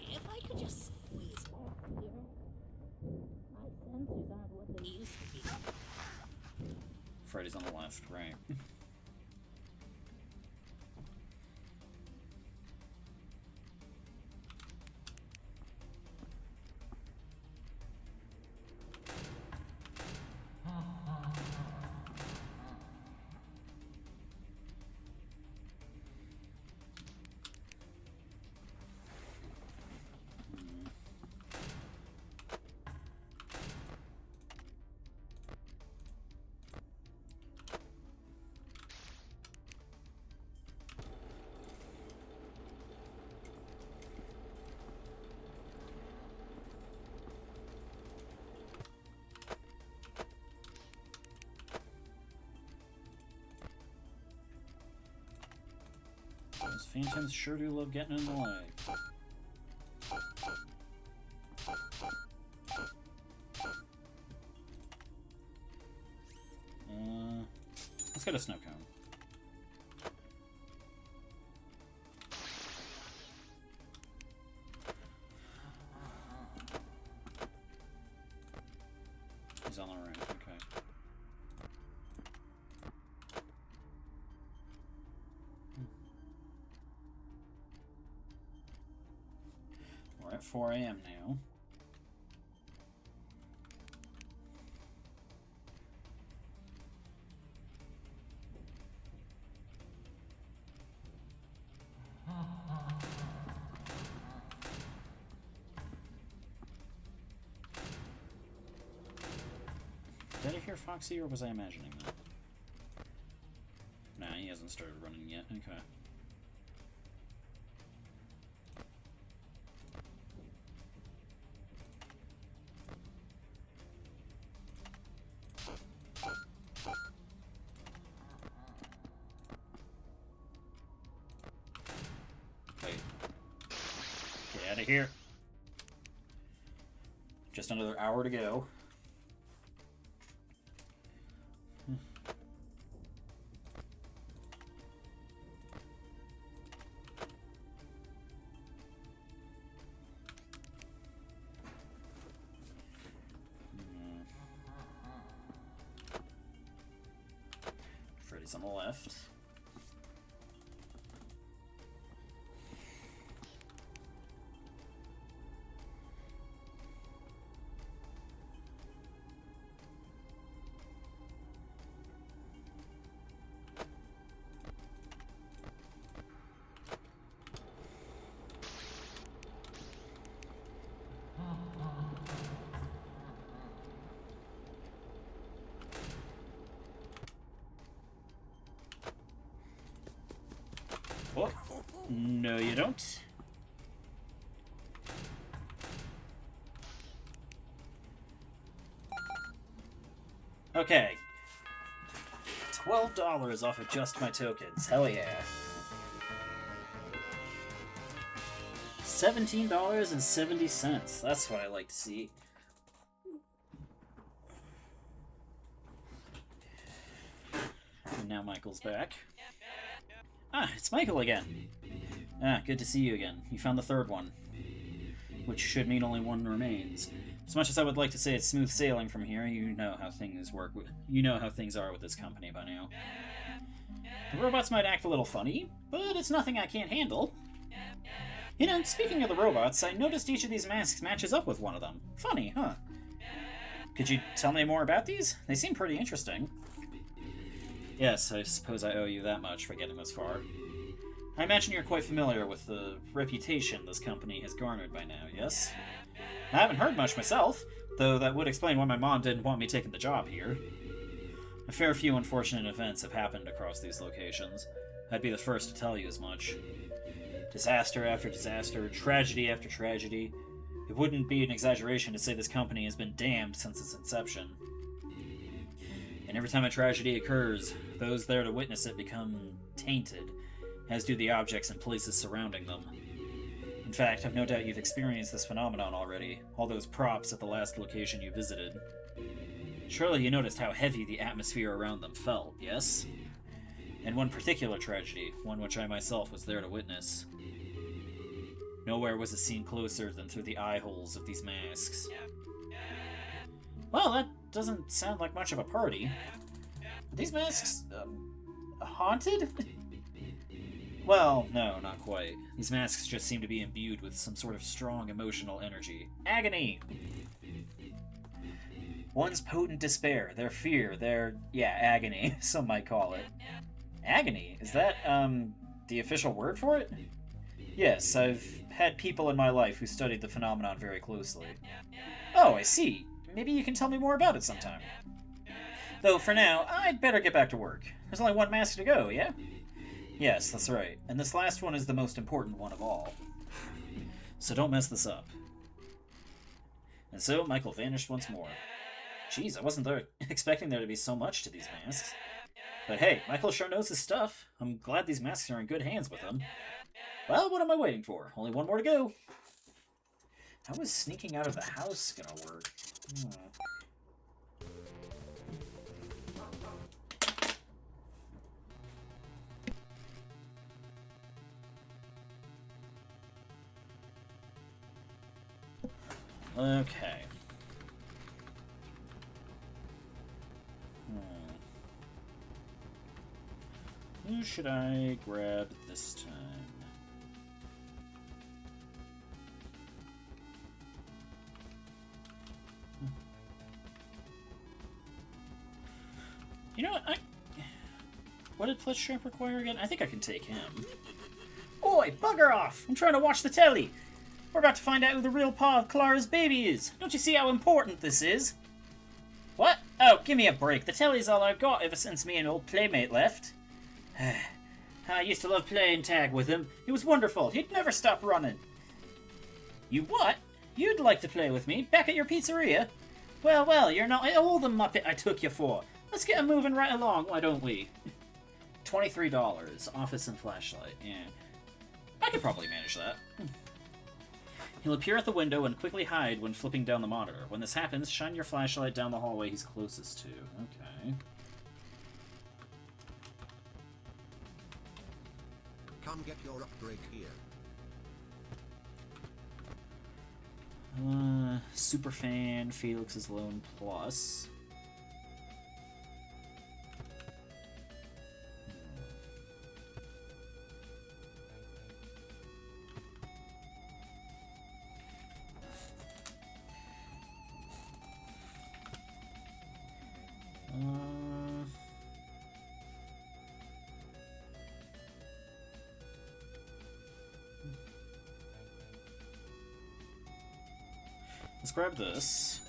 If I could just squeeze back here. My sensors aren't what they used to be. Freddy's on the left, right. Those phantoms sure do love getting in the way. Let's get a snow cone. He's on the right, okay. We're at 4 AM now. Did I hear Foxy, or was I imagining that? Nah, he hasn't started running yet. Okay. Wait. Get out of here. Just another hour to go. Freddy's on the left. Oh, no you don't. Okay. $12 off of just my tokens. Hell yeah. $17.70. That's what I like to see. Michael's back. Ah, it's Michael again. Ah, good to see you again. You found the third one. Which should mean only one remains. As much as I would like to say it's smooth sailing from here, you know how things work. You know how things are with this company by now. The robots might act a little funny, but it's nothing I can't handle. You know, speaking of the robots, I noticed each of these masks matches up with one of them. Funny, huh? Could you tell me more about these? They seem pretty interesting. Yes, I suppose I owe you that much for getting this far. I imagine you're quite familiar with the reputation this company has garnered by now, yes? I haven't heard much myself, though that would explain why my mom didn't want me taking the job here. A fair few unfortunate events have happened across these locations. I'd be the first to tell you as much. Disaster after disaster, tragedy after tragedy. It wouldn't be an exaggeration to say this company has been damned since its inception. And every time a tragedy occurs, those there to witness it become tainted, as do the objects and places surrounding them. In fact, I've no doubt you've experienced this phenomenon already, all those props at the last location you visited. Surely you noticed how heavy the atmosphere around them felt, yes? And one particular tragedy, one which I myself was there to witness. Nowhere was it seen closer than through the eye holes of these masks. Well, that doesn't sound like much of a party. Are these masks, haunted? Well, no, not quite. These masks just seem to be imbued with some sort of strong emotional energy. Agony! One's potent despair, their fear, their, agony, some might call it. Agony? Is that, the official word for it? Yes, I've had people in my life who studied the phenomenon very closely. Oh, I see. Maybe you can tell me more about it sometime. Though, for now, I'd better get back to work. There's only one mask to go, yeah? Yes, that's right. And this last one is the most important one of all. So don't mess this up. And so, Michael vanished once more. Jeez, I wasn't expecting there to be so much to these masks. But hey, Michael sure knows his stuff. I'm glad these masks are in good hands with him. Well, what am I waiting for? Only one more to go. How is sneaking out of the house gonna work? Okay. Who should I grab this time? You know what? What did Plus Shrimp require again? I think I can take him. Oi, bugger off! I'm trying to watch the telly! We're about to find out who the real pa of Clara's baby is! Don't you see how important this is? What? Oh, give me a break. The telly's all I've got ever since me and old playmate left. I used to love playing tag with him. It was wonderful. He'd never stop running. You what? You'd like to play with me? Back at your pizzeria? Well, you're not all the muppet I took you for. Let's get moving right along, why don't we? $23. Office and flashlight. Yeah. I could probably manage that. He'll appear at the window and quickly hide when flipping down the monitor. When this happens, shine your flashlight down the hallway he's closest to. Okay. Come get your upgrade here. Superfan, Felix's Loan Plus. Let's grab this.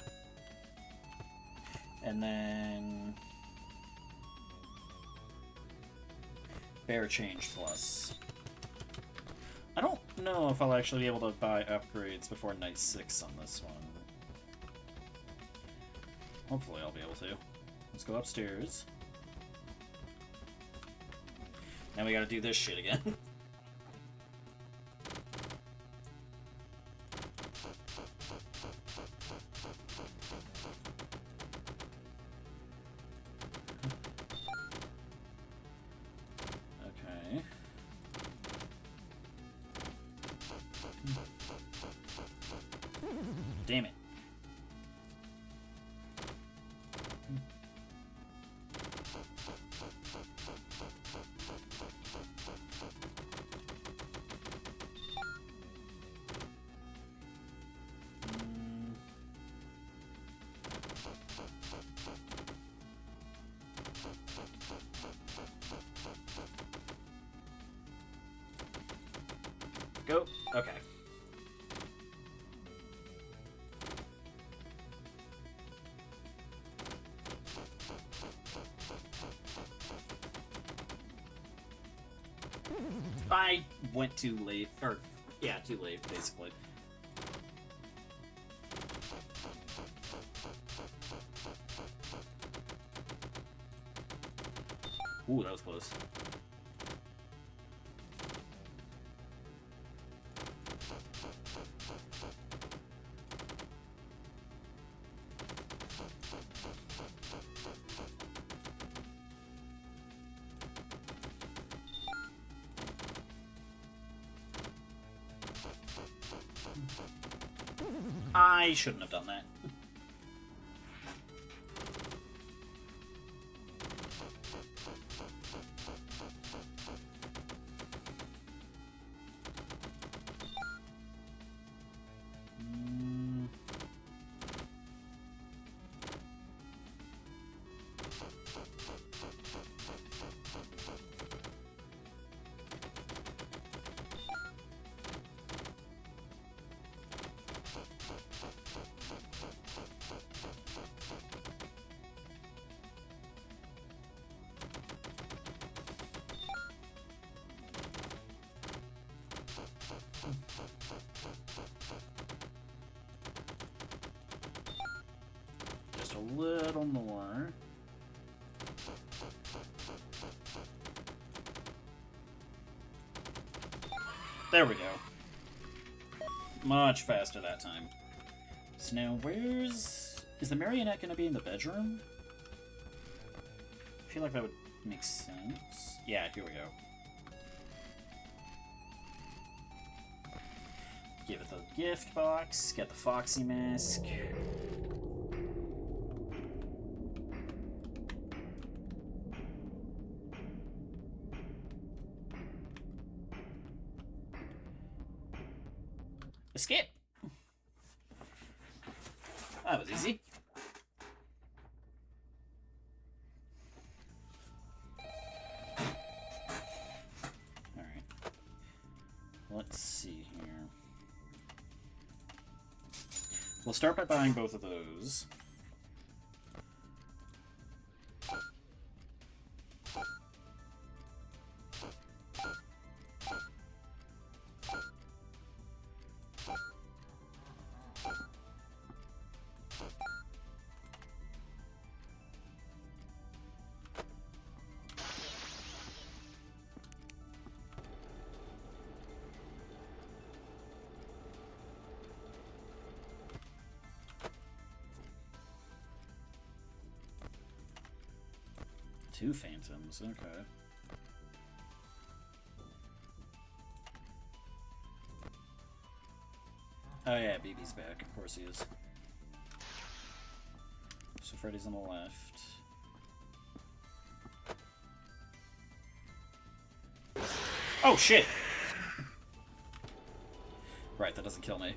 And then Bear Change Plus. I don't know if I'll actually be able to buy upgrades before night 6 on this one. Hopefully I'll be able to. Let's go upstairs. Now we gotta do this shit again. Damn it. Go. Okay. I went too late. Or, yeah, too late, basically. Ooh, that was close. I shouldn't have done that. Just a little more. There we go. Much faster that time. So now, where's... Is the marionette going to be in the bedroom? I feel like that would make sense. Yeah, here we go. Give it the gift box, get the Foxy mask. Escape! That was easy. Alright. Let's see here. We'll start by buying both of those. Two phantoms, okay. Oh yeah, BB's back, of course he is. So Freddy's on the left. Oh shit! Right, that doesn't kill me.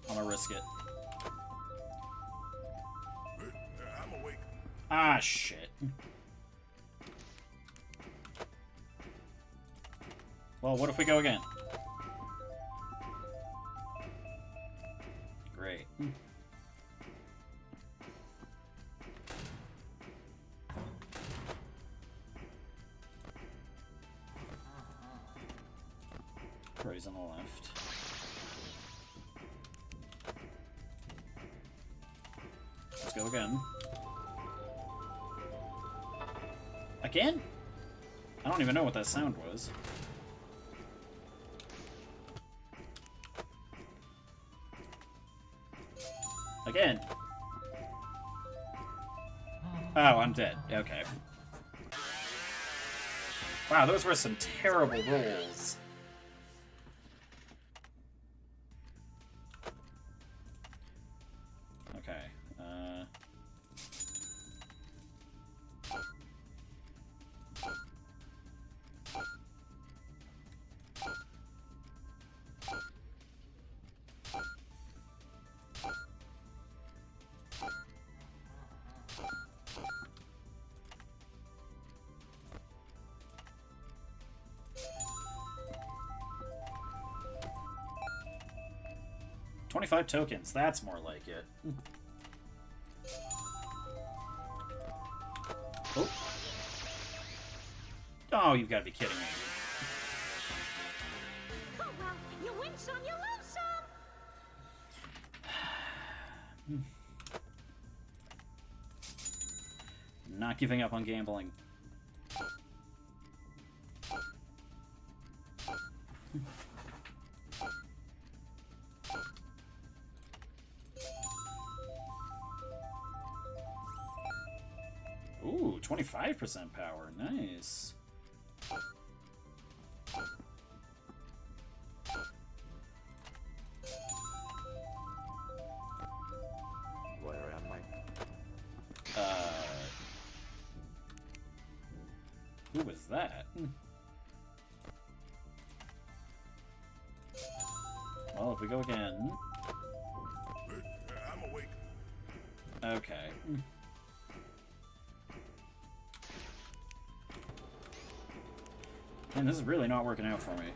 I'm gonna risk it. I'm awake. Ah, shit. Well, what if we go again? Great. Freddy's on the left. Let's go again. Again? I don't even know what that sound was. Again. Oh, I'm dead. Okay. Wow, those were some terrible rolls. Okay. 25 tokens, that's more like it. Oh. Oh, you've got to be kidding me. Oh well, you win some, you lose some. Not giving up on gambling. Ooh, 25% power. Nice. Where am I? Who was that? Well, if we go again... I'm awake. Okay. Man, this is really not working out for me.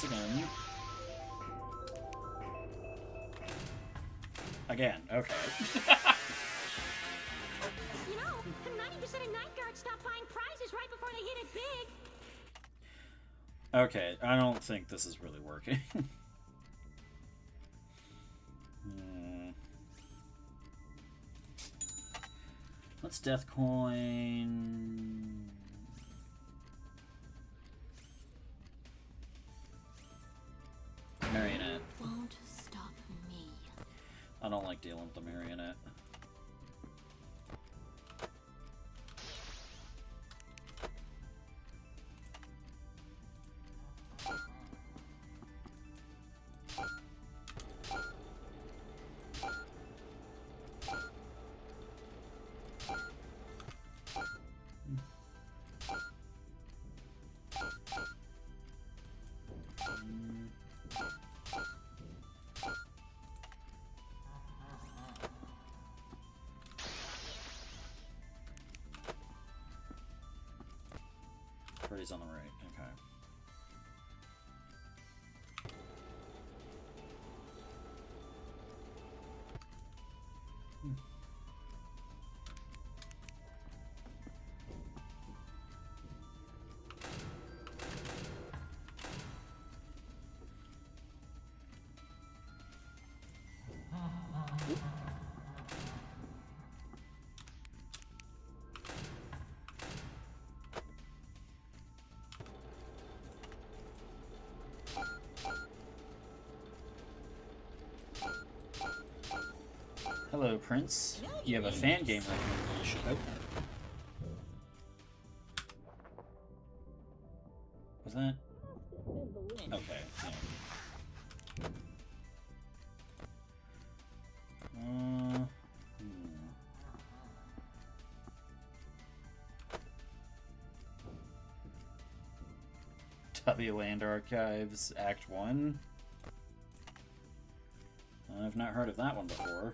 Again. Again, okay. You know, 90% of night guards stop buying prizes right before they hit it big. Okay, I don't think this is really working. Let's death coin. Marionette. Won't stop me. I don't like dealing with the marionette. Freddy's on the right, okay. Hello, Prince. You have a fan game recommendation. Oh. Was that? Okay. Yeah. W Land Archives, Act 1. I've not heard of that one before.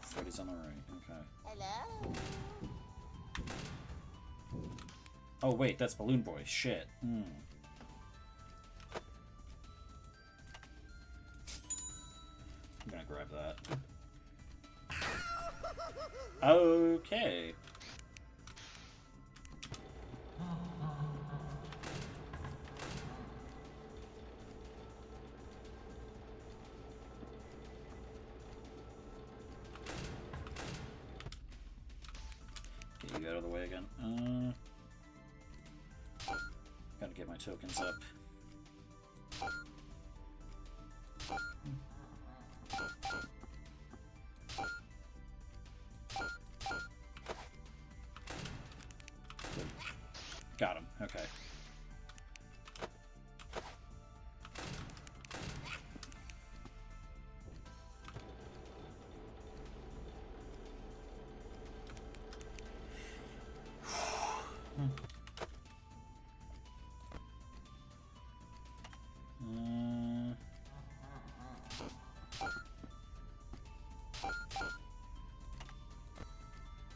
Freddy's on the right, okay. Hello? Oh wait, that's Balloon Boy. Shit. I'm gonna grab that. Okay. Get you out of the way again. Gotta get my tokens up. Got him. Okay.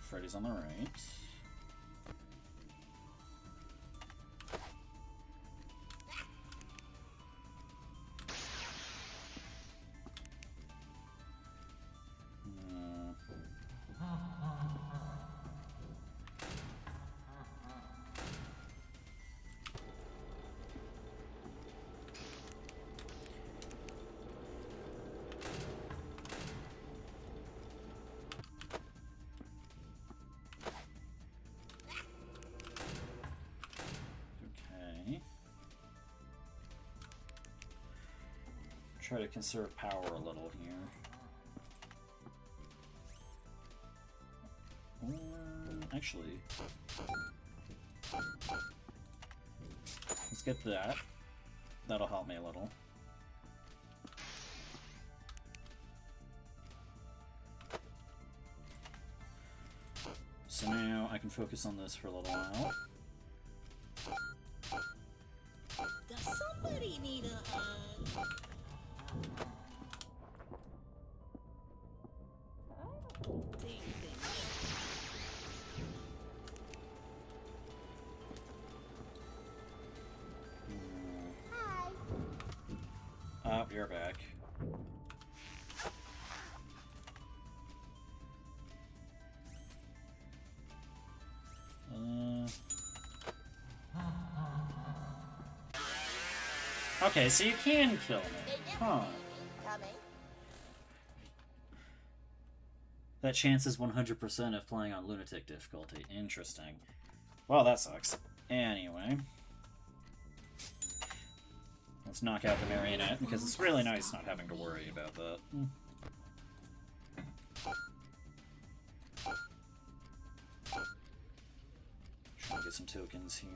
Freddy's on the right. Try to conserve power a little here. Or, actually, let's get that. That'll help me a little. So now I can focus on this for a little while. Does somebody need a hug? Oh, you're back. Okay, so you can kill me. Huh. That chance is 100% of playing on Lunatic difficulty. Interesting. Well, that sucks. Anyway. Let's knock out the marionette, because it's really nice not having to worry about that. Try to get some tokens here.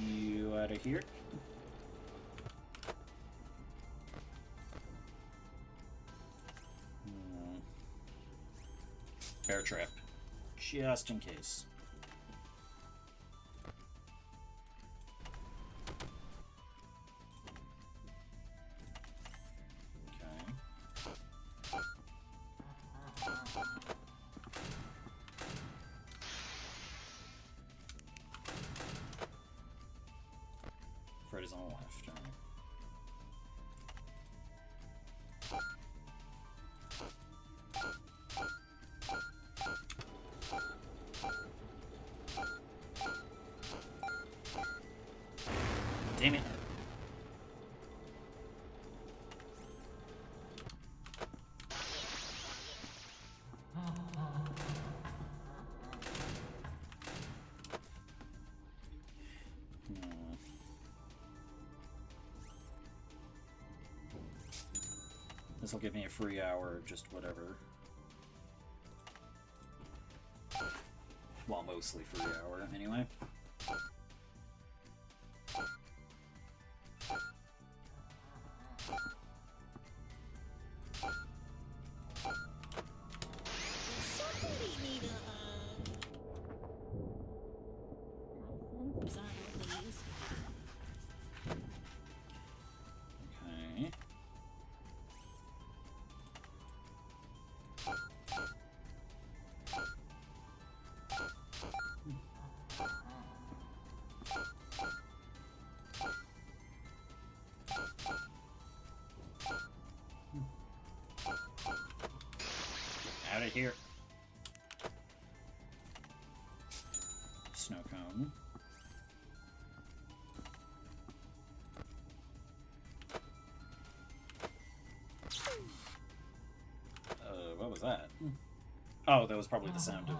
You out of here. Bear trap. Just in case. Freddy's on the left, alright. Damn it. This will give me a free hour, just whatever. Well, mostly free hour, anyway. Somebody need a hug. My sensors aren't what they used to be. Okay. Out of here. Snow cone. What was that? Oh, that was probably the sound of...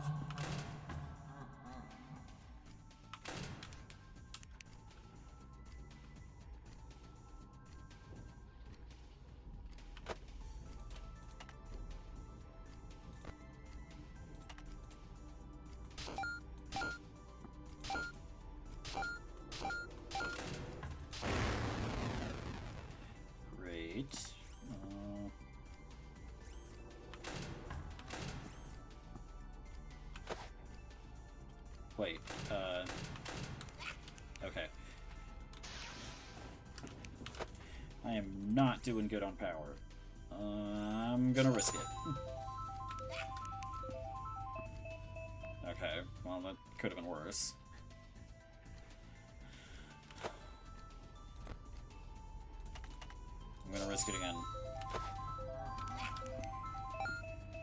Great. Wait, okay. I am not doing good on power. I'm gonna risk it. Okay, well, that could have been worse. I'm gonna risk it again.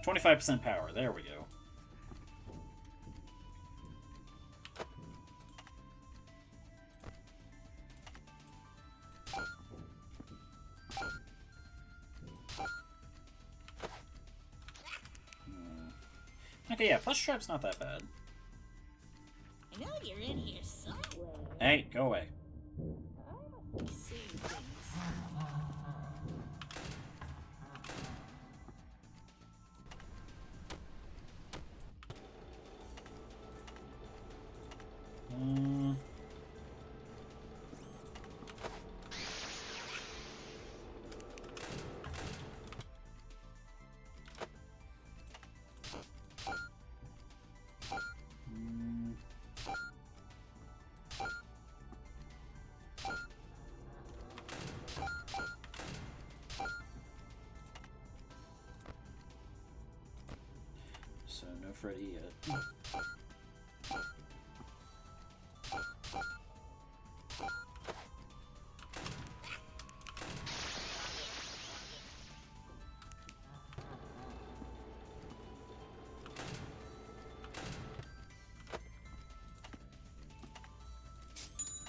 25% power, there we go. Okay, yeah, plush trap's not that bad. I know you're in here somewhere. Hey, go away. I must be seeing things. So, no Freddy yet.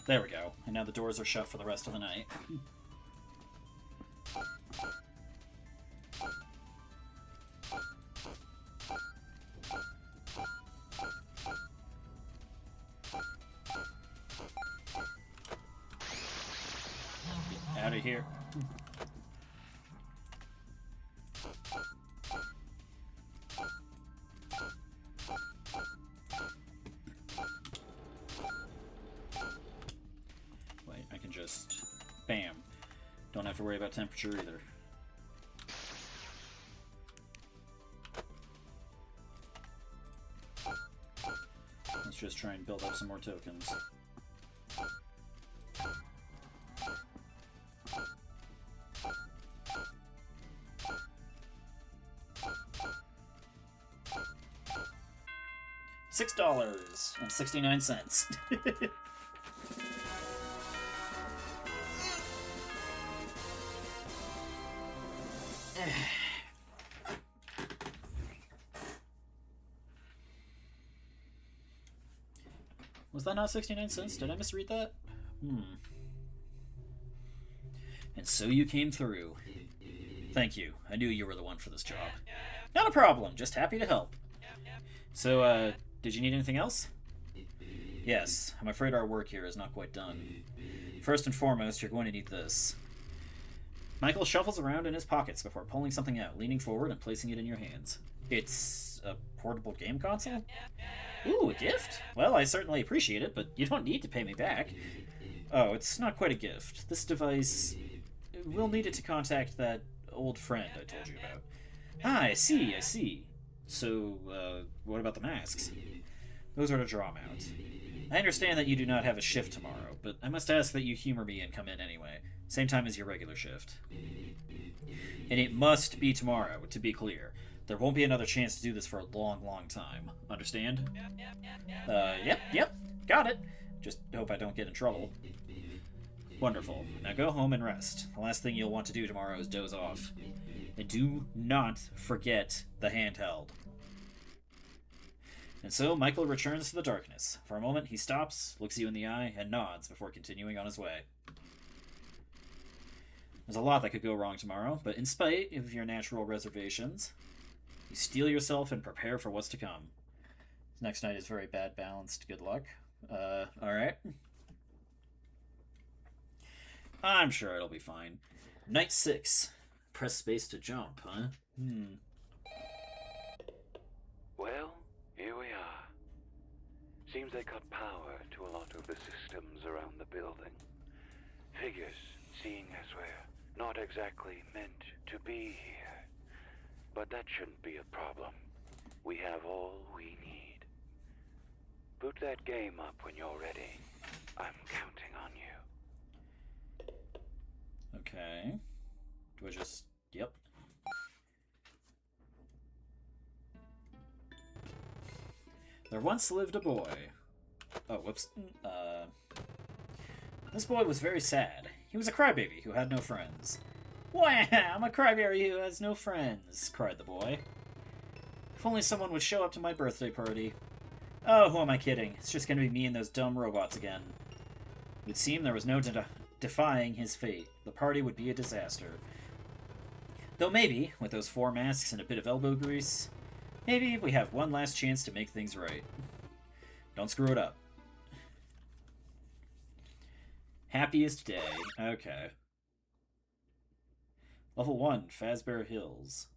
There we go. And now the doors are shut for the rest of the night. Get out of here. Wait, I can just... Bam. Don't have to worry about temperature either. Let's just try and build up some more tokens. $6.69. Was that not 69 cents? Did I misread that? And so you came through. Thank you. I knew you were the one for this job. Not a problem. Just happy to help. So, did you need anything else? Yes. I'm afraid our work here is not quite done. First and foremost, you're going to need this. Michael shuffles around in his pockets before pulling something out, leaning forward and placing it in your hands. It's a portable game console? Ooh, a gift? Well, I certainly appreciate it, but you don't need to pay me back. Oh, it's not quite a gift. This device... We'll need it to contact that old friend I told you about. Ah, I see. So, what about the masks? Those are to draw 'em out. I understand that you do not have a shift tomorrow, but I must ask that you humor me and come in anyway. Same time as your regular shift. And it must be tomorrow, to be clear. There won't be another chance to do this for a long, long time. Understand? Yep. Got it. Just hope I don't get in trouble. Wonderful. Now go home and rest. The last thing you'll want to do tomorrow is doze off. And do not forget the handheld. And so Michael returns to the darkness. For a moment, he stops, looks you in the eye, and nods before continuing on his way. There's a lot that could go wrong tomorrow, but in spite of your natural reservations, you steel yourself and prepare for what's to come. Next night is very bad balanced. Good luck. Alright. I'm sure it'll be fine. Night 6. Press space to jump, huh? Well, here we are. Seems they cut power to a lot of the systems around the building. Figures, seeing as we're not exactly meant to be here. But that shouldn't be a problem. We have all we need. Boot that game up when you're ready. I'm counting on you. Okay. Do I just... Yep. There once lived a boy. Oh, whoops. This boy was very sad. He was a crybaby who had no friends. Wham! I'm a crybaby who has no friends, cried the boy. If only someone would show up to my birthday party. Oh, who am I kidding? It's just gonna be me and those dumb robots again. It would seem there was no defying his fate. The party would be a disaster. Though maybe, with those 4 masks and a bit of elbow grease, maybe we have one last chance to make things right. Don't screw it up. Happiest day. Okay. Level 1, Fazbear Hills.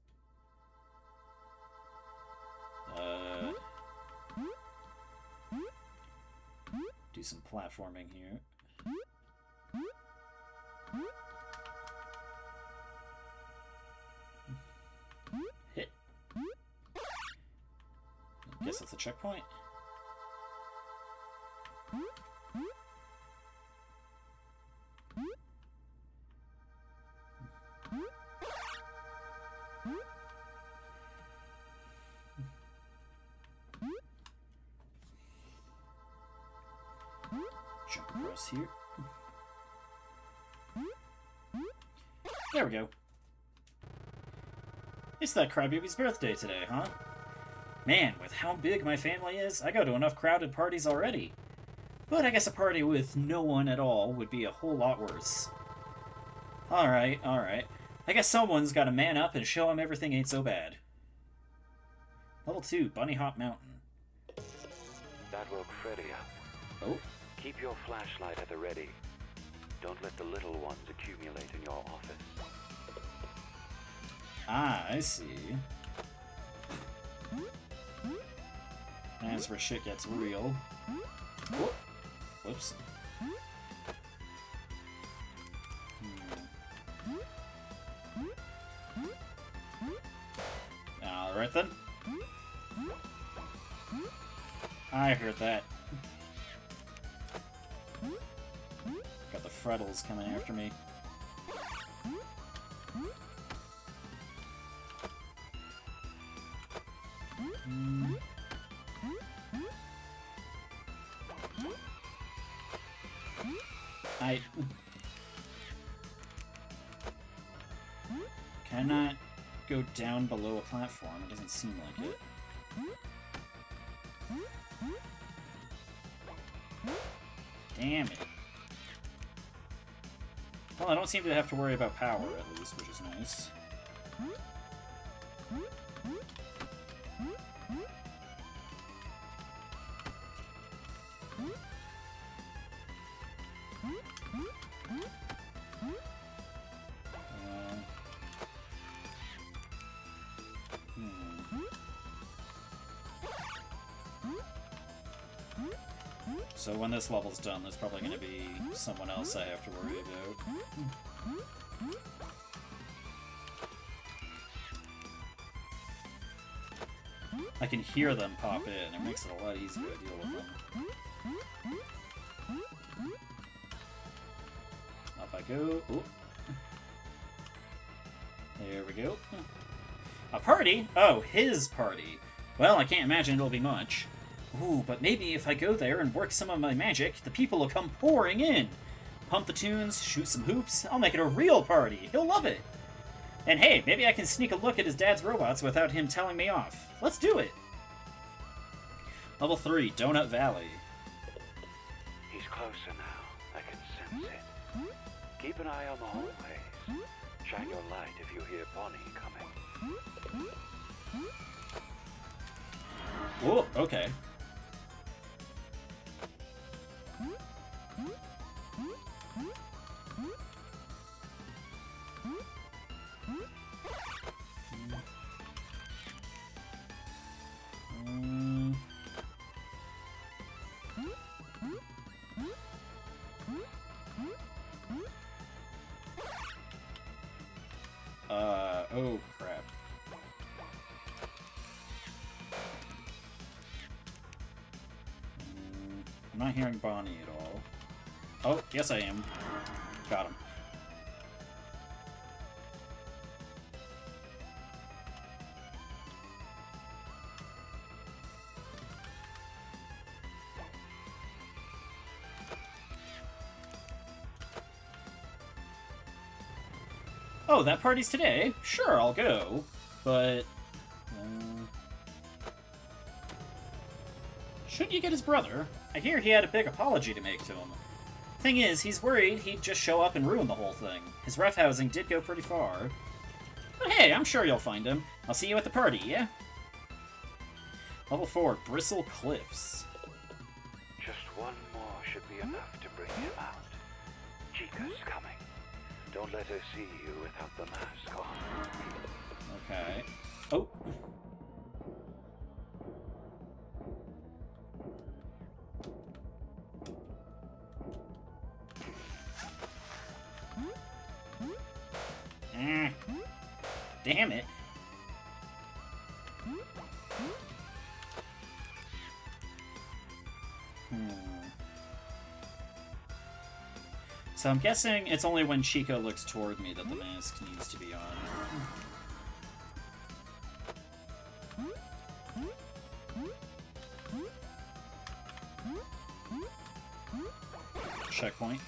Do some platforming here. Hit. Guess that's a checkpoint. Jump across here. There we go. It's that crybaby's birthday today, huh? Man, with how big my family is, I go to enough crowded parties already. But I guess a party with no one at all would be a whole lot worse. Alright. I guess someone's gotta man up and show him everything ain't so bad. Level 2, Bunny Hop Mountain. That woke Freddy up. Oh? Keep your flashlight at the ready. Don't let the little ones accumulate in your office. Ah, I see. That's where shit gets real. Whoop. Whoops. Alright then. I heard that. Got the Freddles coming after me. I cannot go down below a platform. It doesn't seem like it. Damn it. Well, I don't seem to have to worry about power, at least, which is nice. So when this level's done, there's probably going to be someone else I have to worry about. I can hear them pop in. It makes it a lot easier to deal with them. Up I go. Ooh. There we go. A party? Oh, his party. Well, I can't imagine it'll be much. Ooh, but maybe if I go there and work some of my magic, the people will come pouring in. Pump the tunes, shoot some hoops, I'll make it a real party. He'll love it. And hey, maybe I can sneak a look at his dad's robots without him telling me off. Let's do it! Level 3, Donut Valley. He's closer now. I can sense it. Keep an eye on the hallways. Shine your light if you hear Bonnie coming. Oh, okay. Oh, crap. I'm not hearing Bonnie at all. Oh, yes I am. Got him. Oh, that party's today? Sure, I'll go. But... shouldn't you get his brother? I hear he had a big apology to make to him. Thing is, he's worried he'd just show up and ruin the whole thing. His roughhousing did go pretty far. But hey, I'm sure you'll find him. I'll see you at the party, yeah? Level 4, Bristle Cliffs. Just one more should be enough to bring him out. Chica's coming. Don't let her see you without the mask on. Okay. Oh. Damn it. So I'm guessing it's only when Chica looks toward me that the mask needs to be on. Checkpoint.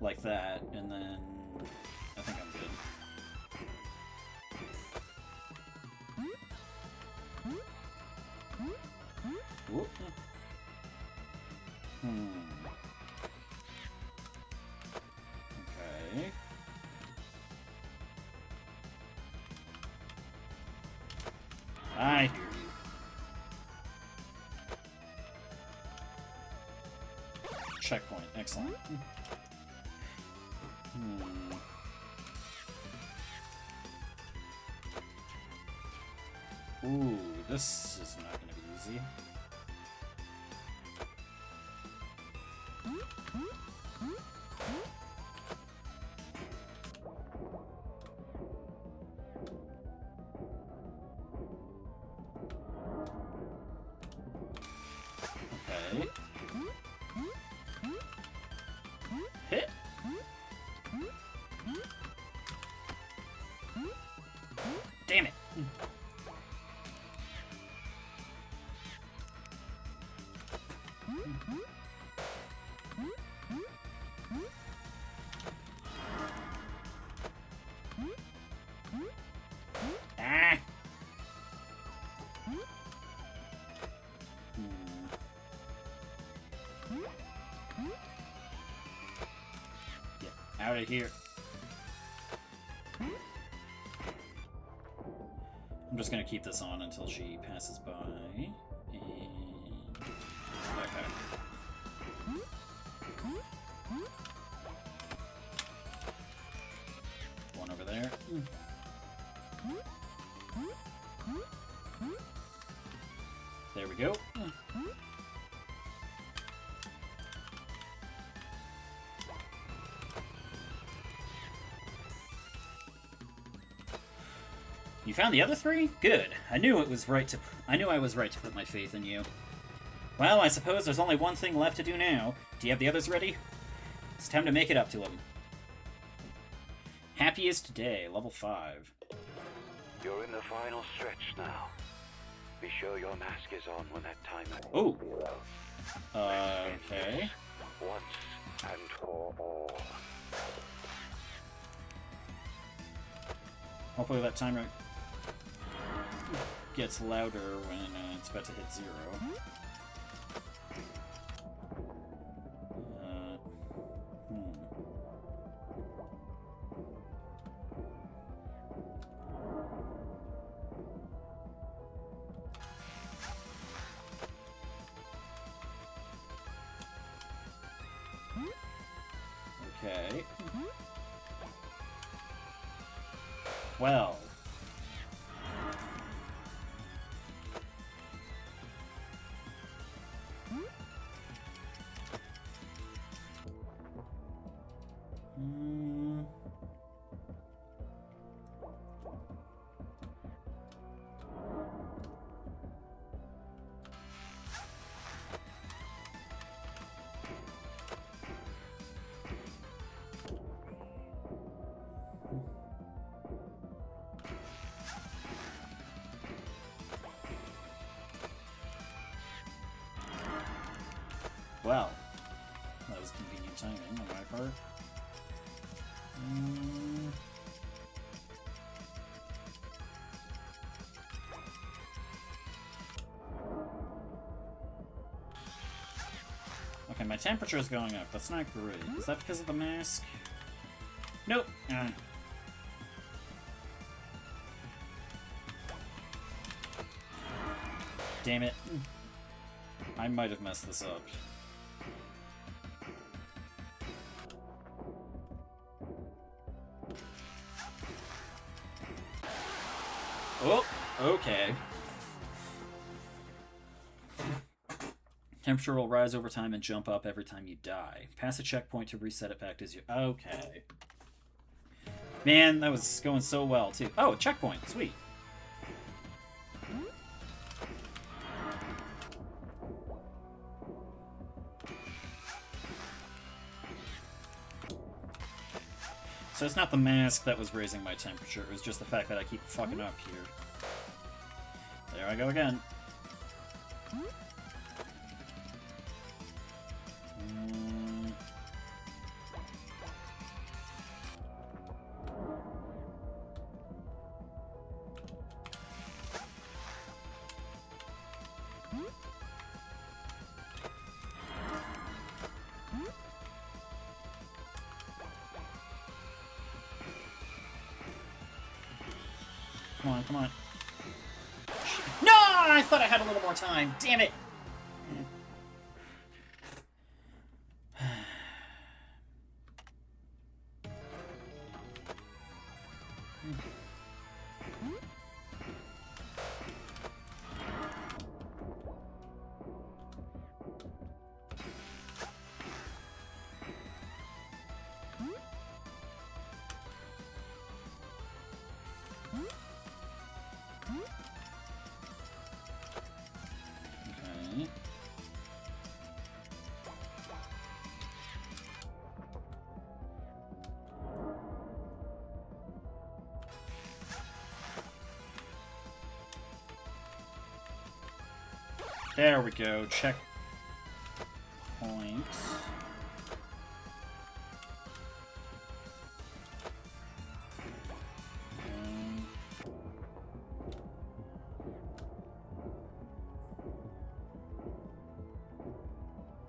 Like that, and then I think I'm good. Whoop. Okay. I hear you. Checkpoint. Excellent. Ooh, this is not going to be easy. Okay. Hit. Damn it. Ah. Get out of here. I'm just gonna keep this on until she passes by. And... okay. One over there. There we go. You found the other three? Good. I knew I was right to put my faith in you. Well, I suppose there's only one thing left to do now. Do you have the others ready? It's time to make it up to him. Happiest day, level 5. You're in the final stretch now. Be sure your mask is on when that timer. Oh. Okay. Once and for all. Hopefully that timer gets louder when it's about to hit 0. Okay. Well. Well, that was convenient timing on my part. Okay, my temperature is going up. That's not great. Is that because of the mask? Nope. Damn it. I might have messed this up. Oh, okay. Temperature will rise over time and jump up every time you die. Pass a checkpoint to reset it back to 0. Okay. Man, that was going so well, too. Oh, a checkpoint. Sweet. So it's not the mask that was raising my temperature, it was just the fact that I keep fucking up here. There I go again. Come on, come on. No! I thought I had a little more time. Damn it! Okay. There we go. Check point.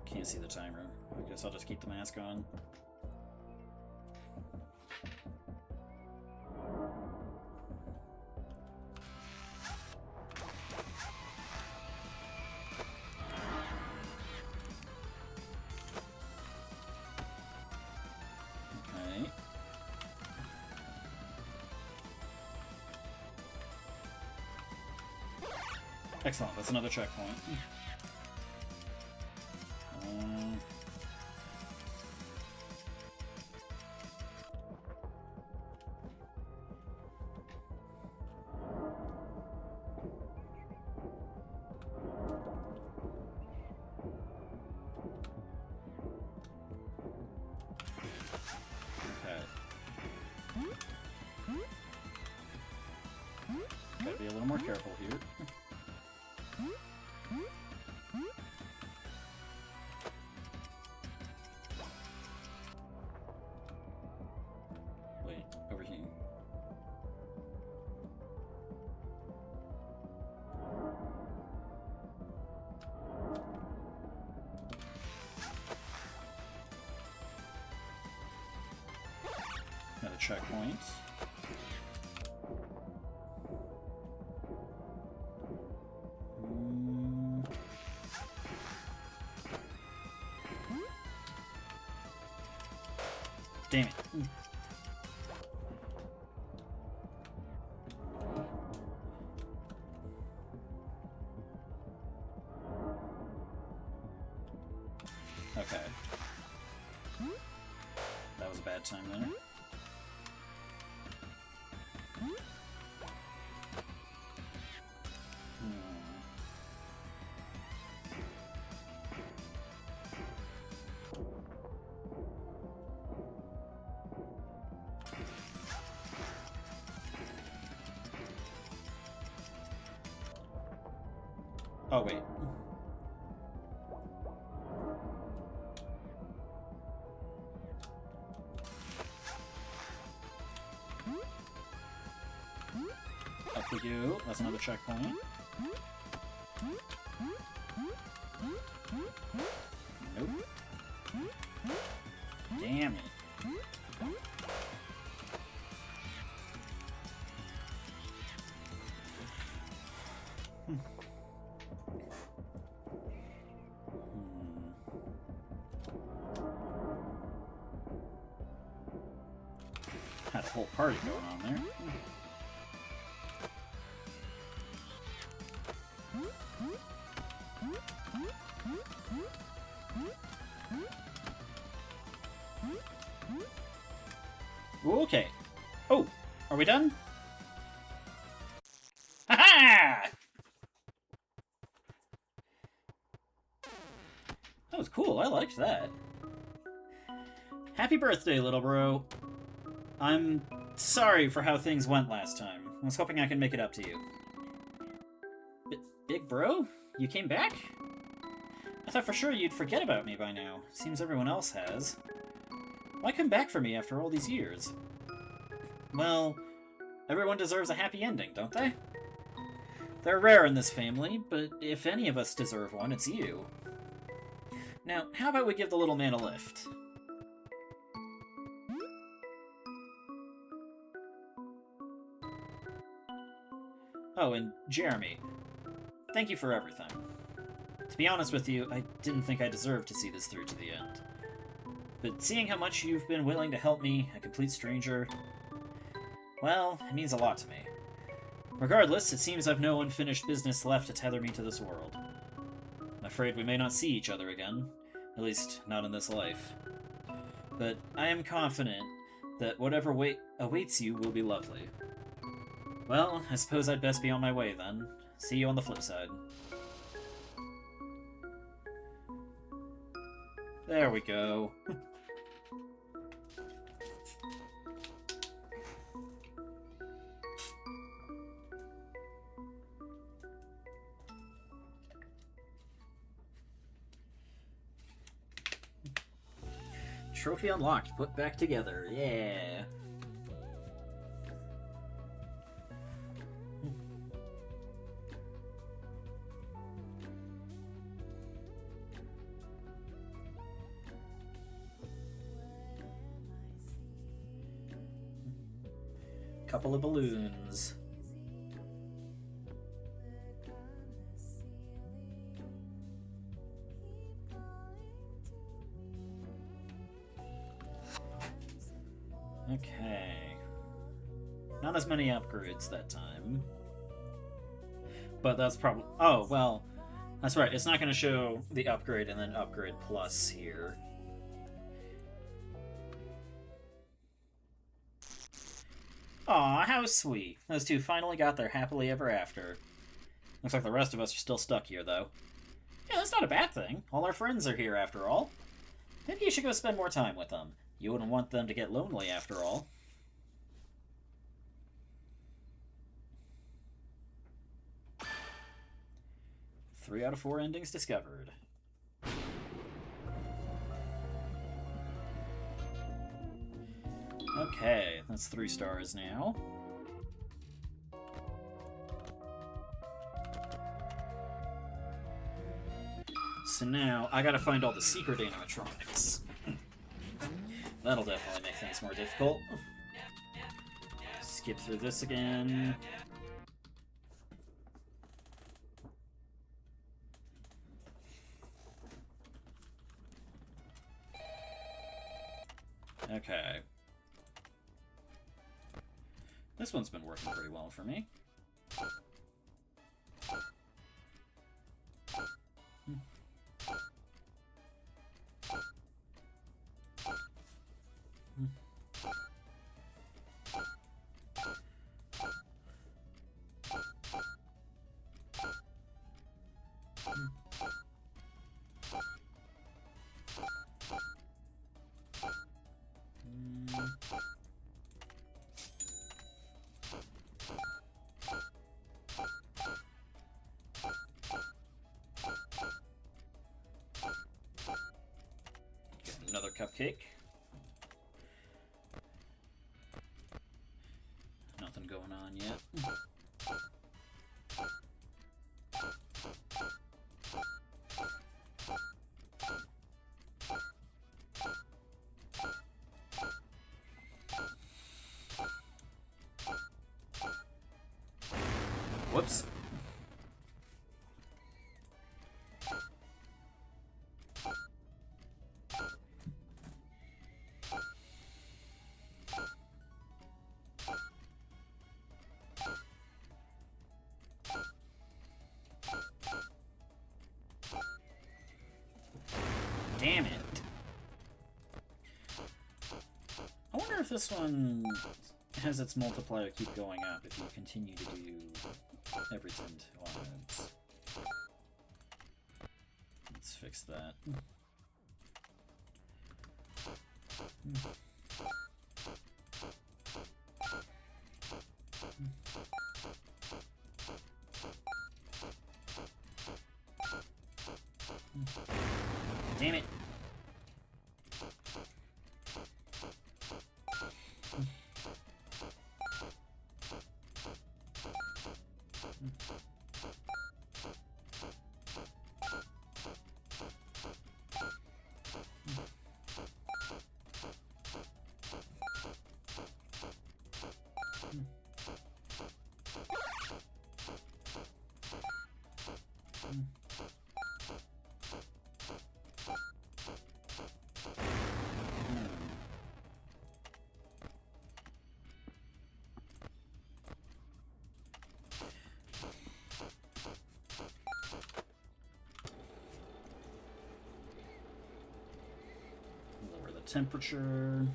Can't see the timer. I guess I'll just keep the mask on. Okay. Excellent, that's another checkpoint. Gotta be a little more careful here. Wait, over here. Another checkpoint. Damn it. Okay. That was a bad time there. Oh, wait. Up we go. That's another checkpoint. Nope. Damn it. Had a whole party going on there. Okay. Oh, are we done? Ha-ha! That was cool. I liked that. Happy birthday, little bro. I'm sorry for how things went last time. I was hoping I could make it up to you. Big bro? You came back? I thought for sure you'd forget about me by now. Seems everyone else has. Why come back for me after all these years? Well, everyone deserves a happy ending, don't they? They're rare in this family, but if any of us deserve one, it's you. Now, how about we give the little man a lift? Oh, and Jeremy, thank you for everything. To be honest with you, I didn't think I deserved to see this through to the end. But seeing how much you've been willing to help me, a complete stranger, well, it means a lot to me. Regardless, it seems I've no unfinished business left to tether me to this world. I'm afraid we may not see each other again, at least not in this life. But I am confident that whatever awaits you will be lovely. Well, I suppose I'd best be on my way then. See you on the flip side. There we go. Trophy unlocked, put back together, yeah. Couple of balloons. Okay. Not as many upgrades that time. But that's probably... Oh, well, that's right. It's not going to show the upgrade and then upgrade plus here. Aw, how sweet. Those two finally got their happily ever after. Looks like the rest of us are still stuck here, though. Yeah, that's not a bad thing. All our friends are here, after all. Maybe you should go spend more time with them. You wouldn't want them to get lonely, after all. Three out of 4 endings discovered. Okay, that's 3 stars now. So now, I gotta find all the secret animatronics. That'll definitely make things more difficult. Skip through this again. Okay. This one's been working pretty well for me. Another cupcake. Nothing going on yet. Whoops. Damn it. I wonder if this one has its multiplier keep going up if you continue to do every 10 lives. Let's fix that. Damn it. Lower the temperature.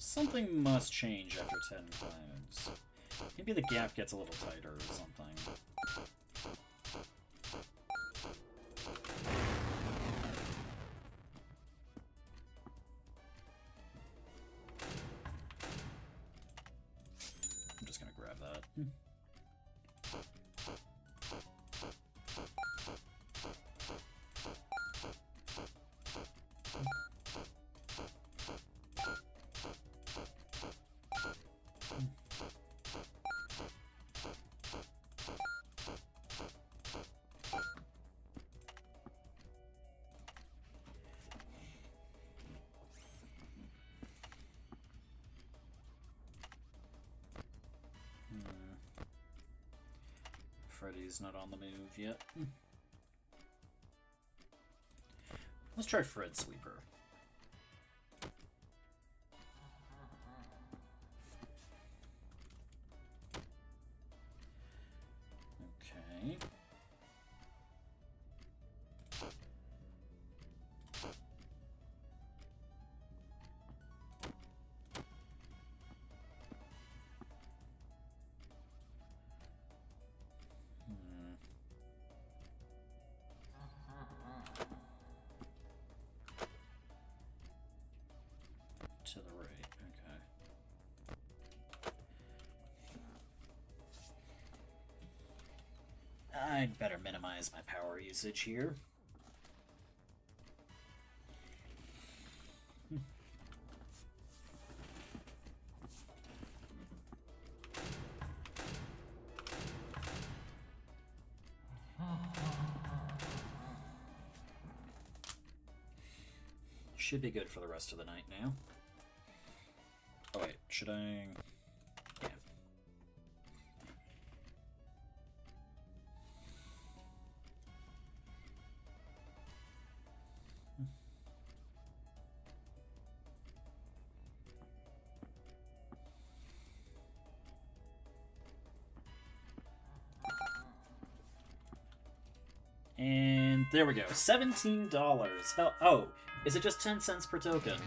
Something must change after 10 clouds. Maybe the gap gets a little tighter or something. I'm just gonna Freddy's not on the move yet. Let's try Fred Sweeper. Okay. To the right, okay. I'd better minimize my power usage here. Should be good for the rest of the night now. Oh wait, should I... Yeah. And there we go, $17. Hell, oh, is it just 10 cents per token?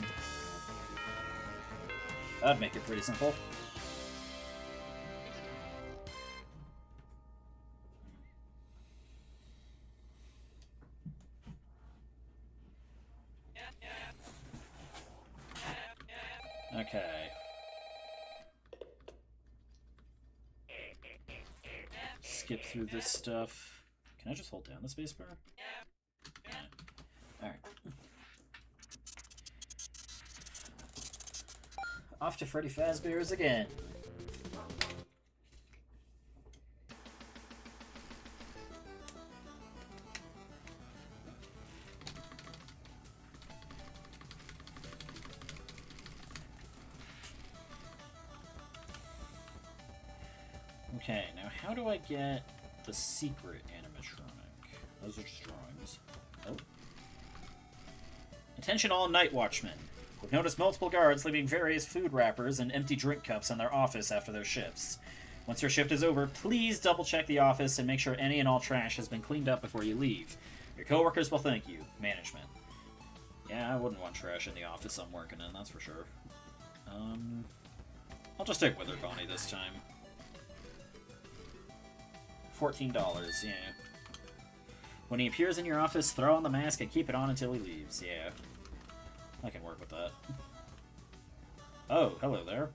That'd make it pretty simple. Okay. Skip through this stuff. Can I just hold down the spacebar? Yeah. Alright. Off to Freddy Fazbear's again. Okay, now how do I get the secret animatronic? Those are just drawings. Oh. Attention all night watchmen. We've noticed multiple guards leaving various food wrappers and empty drink cups in their office after their shifts. Once your shift is over, please double-check the office and make sure any and all trash has been cleaned up before you leave. Your coworkers will thank you. Management. Yeah, I wouldn't want trash in the office I'm working in, that's for sure. I'll just take Wither Bonnie this time. $14, yeah. When he appears in your office, throw on the mask and keep it on until he leaves, yeah. I can work with that. Oh, hello there.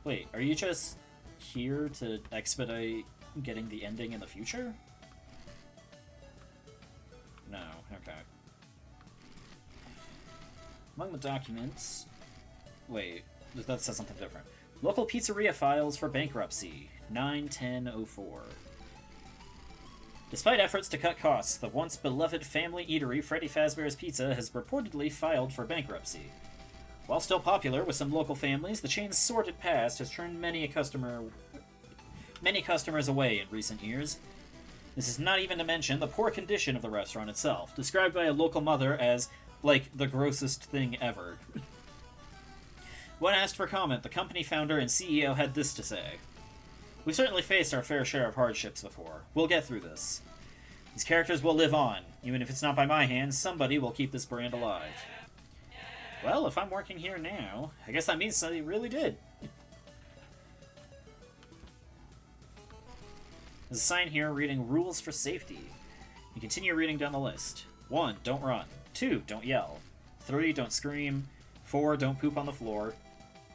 Wait, are you just here to expedite getting the ending in the future? No, okay. Among the documents... Wait, that says something different. Local pizzeria files for bankruptcy, 9/10/04. Despite efforts to cut costs, the once beloved family eatery Freddy Fazbear's Pizza has reportedly filed for bankruptcy. While still popular with some local families, the chain's sordid past has turned many customers away in recent years. This is not even to mention the poor condition of the restaurant itself, described by a local mother as, like, the grossest thing ever. When asked for comment, the company founder and CEO had this to say. We've certainly faced our fair share of hardships before. We'll get through this. These characters will live on. Even if it's not by my hands, somebody will keep this brand alive. Well, if I'm working here now, I guess that means somebody really did. There's a sign here reading Rules for Safety. You continue reading down the list. 1. Don't run. 2. Don't yell. 3, don't scream. 4, don't poop on the floor.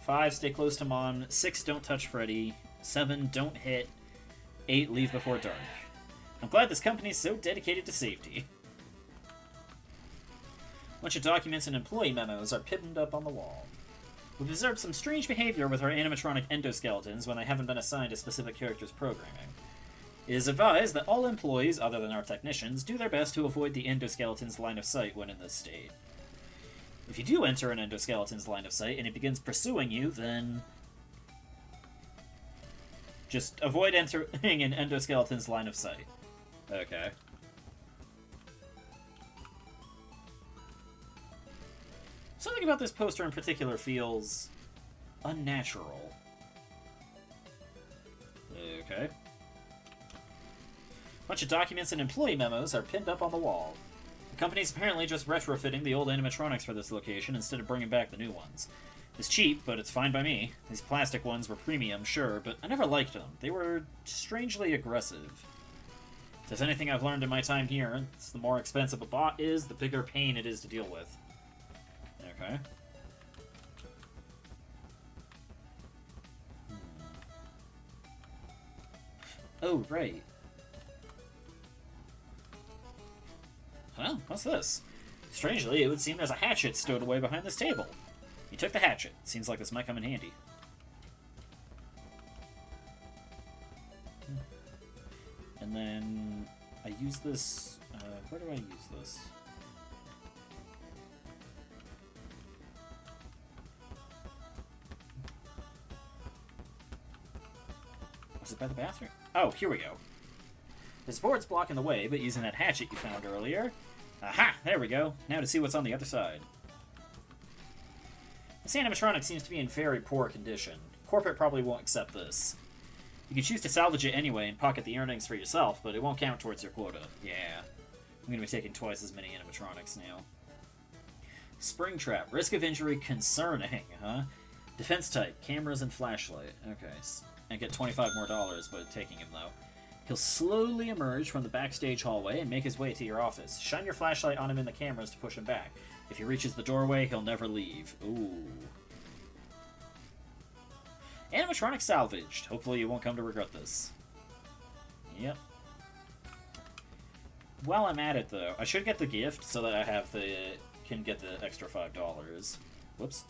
5, stay close to Mom. 6, don't touch Freddy. 7, don't hit. 8, leave before dark. I'm glad this company is so dedicated to safety. A bunch of documents and employee memos are pinned up on the wall. We've observed some strange behavior with our animatronic endoskeletons when they haven't been assigned to specific characters' programming. It is advised that all employees, other than our technicians, do their best to avoid the endoskeleton's line of sight when in this state. If you do enter an endoskeleton's line of sight and it begins pursuing you, then just avoid entering an endoskeleton's line of sight. Okay. Something about this poster in particular feels unnatural. Okay. A bunch of documents and employee memos are pinned up on the wall. The company's apparently just retrofitting the old animatronics for this location instead of bringing back the new ones. It's cheap, but it's fine by me. These plastic ones were premium, sure, but I never liked them. They were strangely aggressive. If there's anything I've learned in my time here, it's the more expensive a bot is, the bigger pain it is to deal with. Okay. Oh, right. Huh? What's this? Strangely, it would seem there's a hatchet stowed away behind this table. You took the hatchet. Seems like this might come in handy. And then I use this... where do I use this? Was it by the bathroom? Oh, here we go. This board's blocking the way, but using that hatchet you found earlier... Aha! There we go. Now to see what's on the other side. This animatronic seems to be in very poor condition. Corporate probably won't accept this. You can choose to salvage it anyway and pocket the earnings for yourself, but it won't count towards your quota. Yeah. I'm gonna be taking twice as many animatronics now. Springtrap. Risk of injury concerning, huh? Defense type. Cameras and flashlight. Okay. I get $25 more by taking him, though. He'll slowly emerge from the backstage hallway and make his way to your office. Shine your flashlight on him in the cameras to push him back. If he reaches the doorway, he'll never leave. Ooh. Animatronic salvaged. Hopefully you won't come to regret this. Yep. While I'm at it, though, I should get the gift so that I have can get the extra $5. Whoops.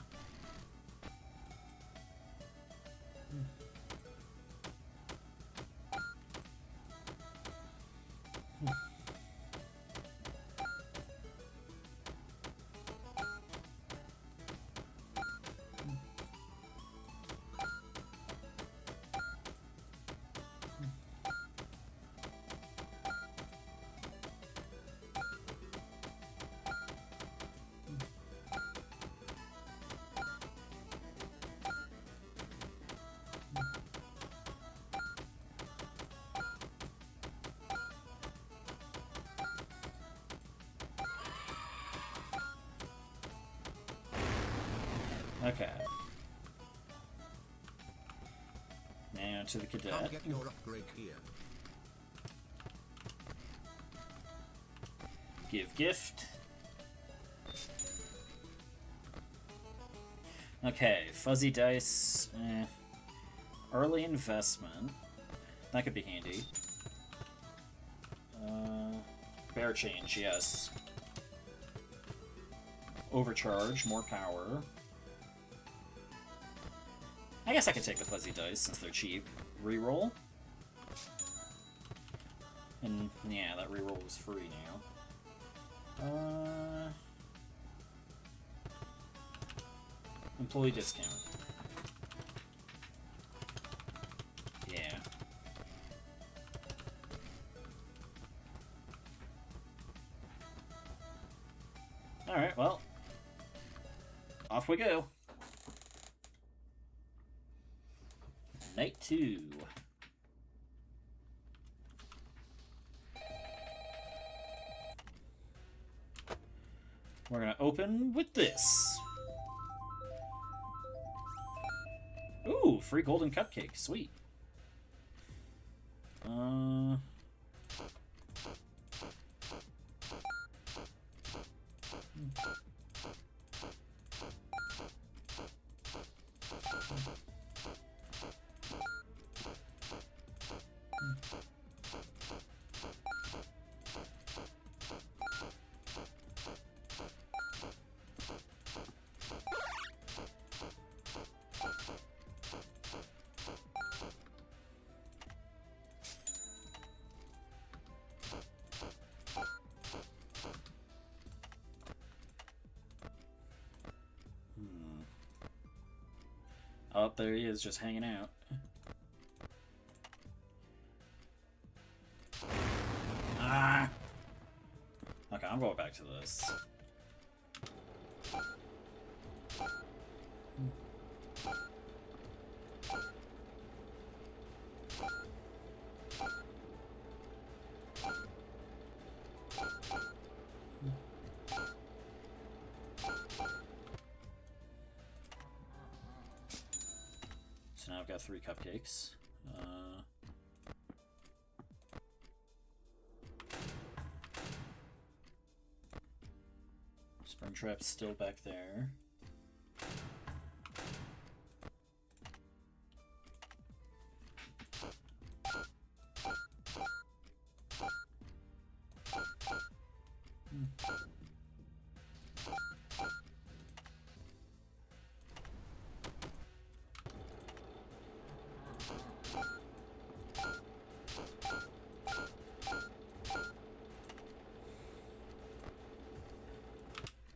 Okay. Now to the cadet. I'll get your upgrade here. Give gift. Okay, fuzzy dice. Early investment. That could be handy. Bear change, yes. Overcharge, more power. I guess I could take the fuzzy dice since they're cheap. Reroll. And yeah, that reroll was free now. Employee discount. Yeah. Alright, well. Off we go. Night 2. We're gonna open with this. Ooh, free golden cupcake. Sweet. Oh, there he is, just hanging out. Ah! Okay, I'm going back to this. So now I've got 3 cupcakes. Springtrap's still back there.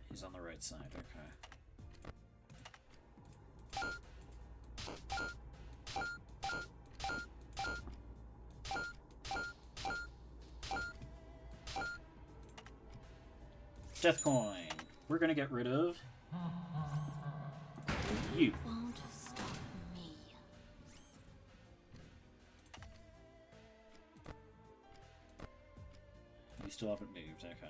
He's on the right side, okay. Death coin. We're gonna get rid of you. Won't stop me. You still haven't moved, okay.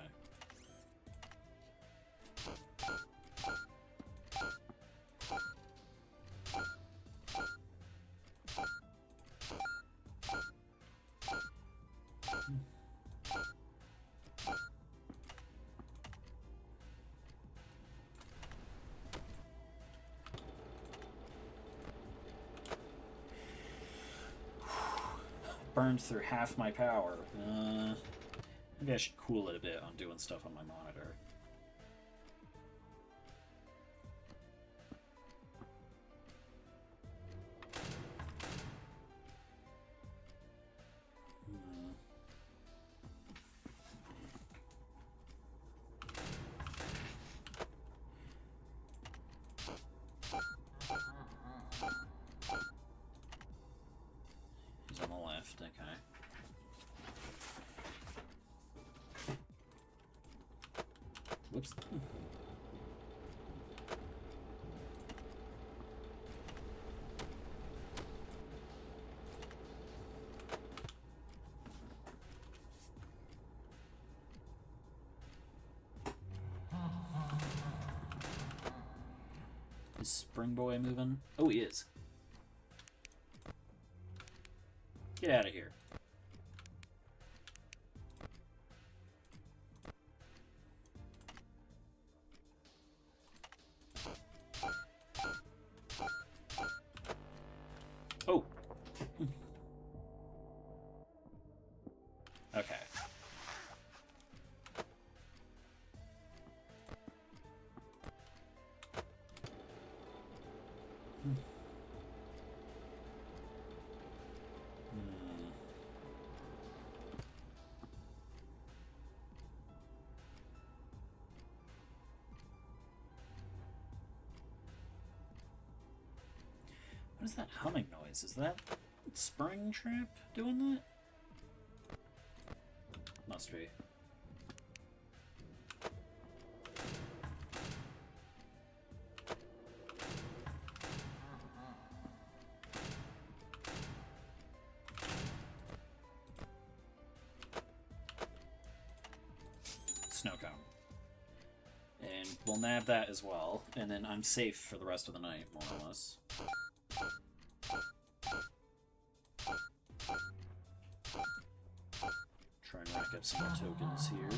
Burned through half my power. Maybe I should cool it a bit on doing stuff on my monitor. He's on the left, okay. Whoops. Is Spring Boy moving? Oh, he is. Get out of here. Oh. Okay. What is that humming noise? Is that Springtrap doing that? Must be. Snow cone. And we'll nab that as well, and then I'm safe for the rest of the night, more or less. Try and rack up some more tokens here.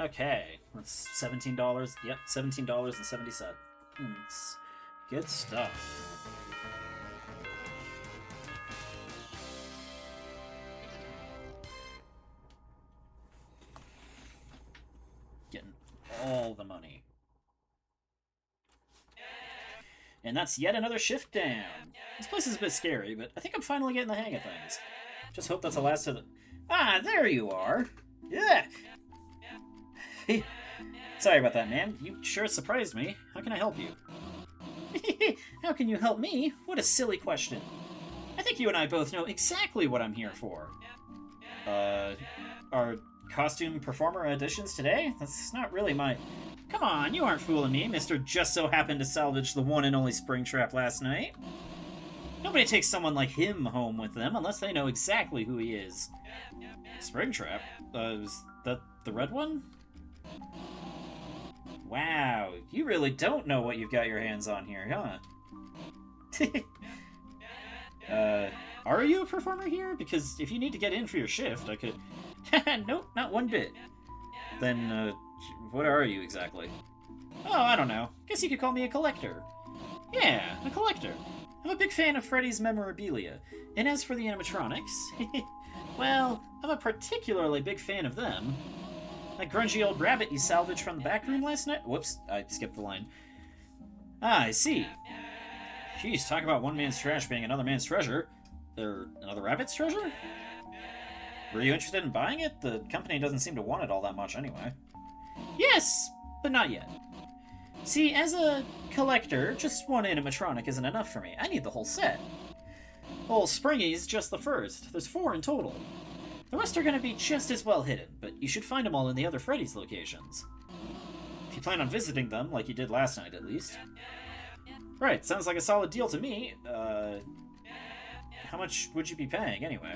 Okay, that's $17. Yep, $17.70. Good stuff. Getting all the money. And that's yet another shift down. This place is a bit scary, but I think I'm finally getting the hang of things. Just hope that's the last of the... Ah, there you are! Yeah! Sorry about that, man. You sure surprised me. How can I help you? How can you help me? What a silly question. I think you and I both know exactly what I'm here for. Are costume performer auditions today? That's not really my... Come on, you aren't fooling me, Mr. Just So Happened to Salvage the one and only Springtrap last night. Nobody takes someone like him home with them unless they know exactly who he is. Springtrap? Is that the red one? Wow, you really don't know what you've got your hands on here, huh? Are you a performer here? Because if you need to get in for your shift, I could... Nope, not one bit. Then, what are you exactly? Oh, I don't know. Guess you could call me a collector. Yeah, a collector. I'm a big fan of Freddy's memorabilia. And as for the animatronics, well, I'm a particularly big fan of them. That grungy old rabbit you salvaged from the back room last night? Whoops, I skipped the line. Ah, I see. Jeez, talk about one man's trash being another man's treasure. Another rabbit's treasure? Were you interested in buying it? The company doesn't seem to want it all that much anyway. Yes, but not yet. See, as a collector, just one animatronic isn't enough for me. I need the whole set. Old Springy's just the first. There's 4 in total. The rest are going to be just as well hidden, but you should find them all in the other Freddy's locations. If you plan on visiting them, like you did last night at least. Right, sounds like a solid deal to me. How much would you be paying, anyway?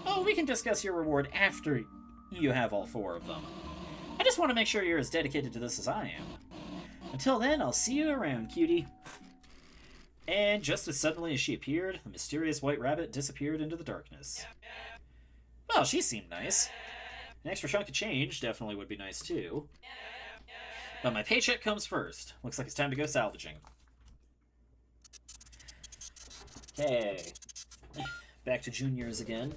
Oh, we can discuss your reward after you have all 4 of them. I just want to make sure you're as dedicated to this as I am. Until then, I'll see you around, cutie. And just as suddenly as she appeared, the mysterious white rabbit disappeared into the darkness. Well, she seemed nice. An extra chunk of change definitely would be nice, too. But my paycheck comes first. Looks like it's time to go salvaging. Okay. Back to juniors again.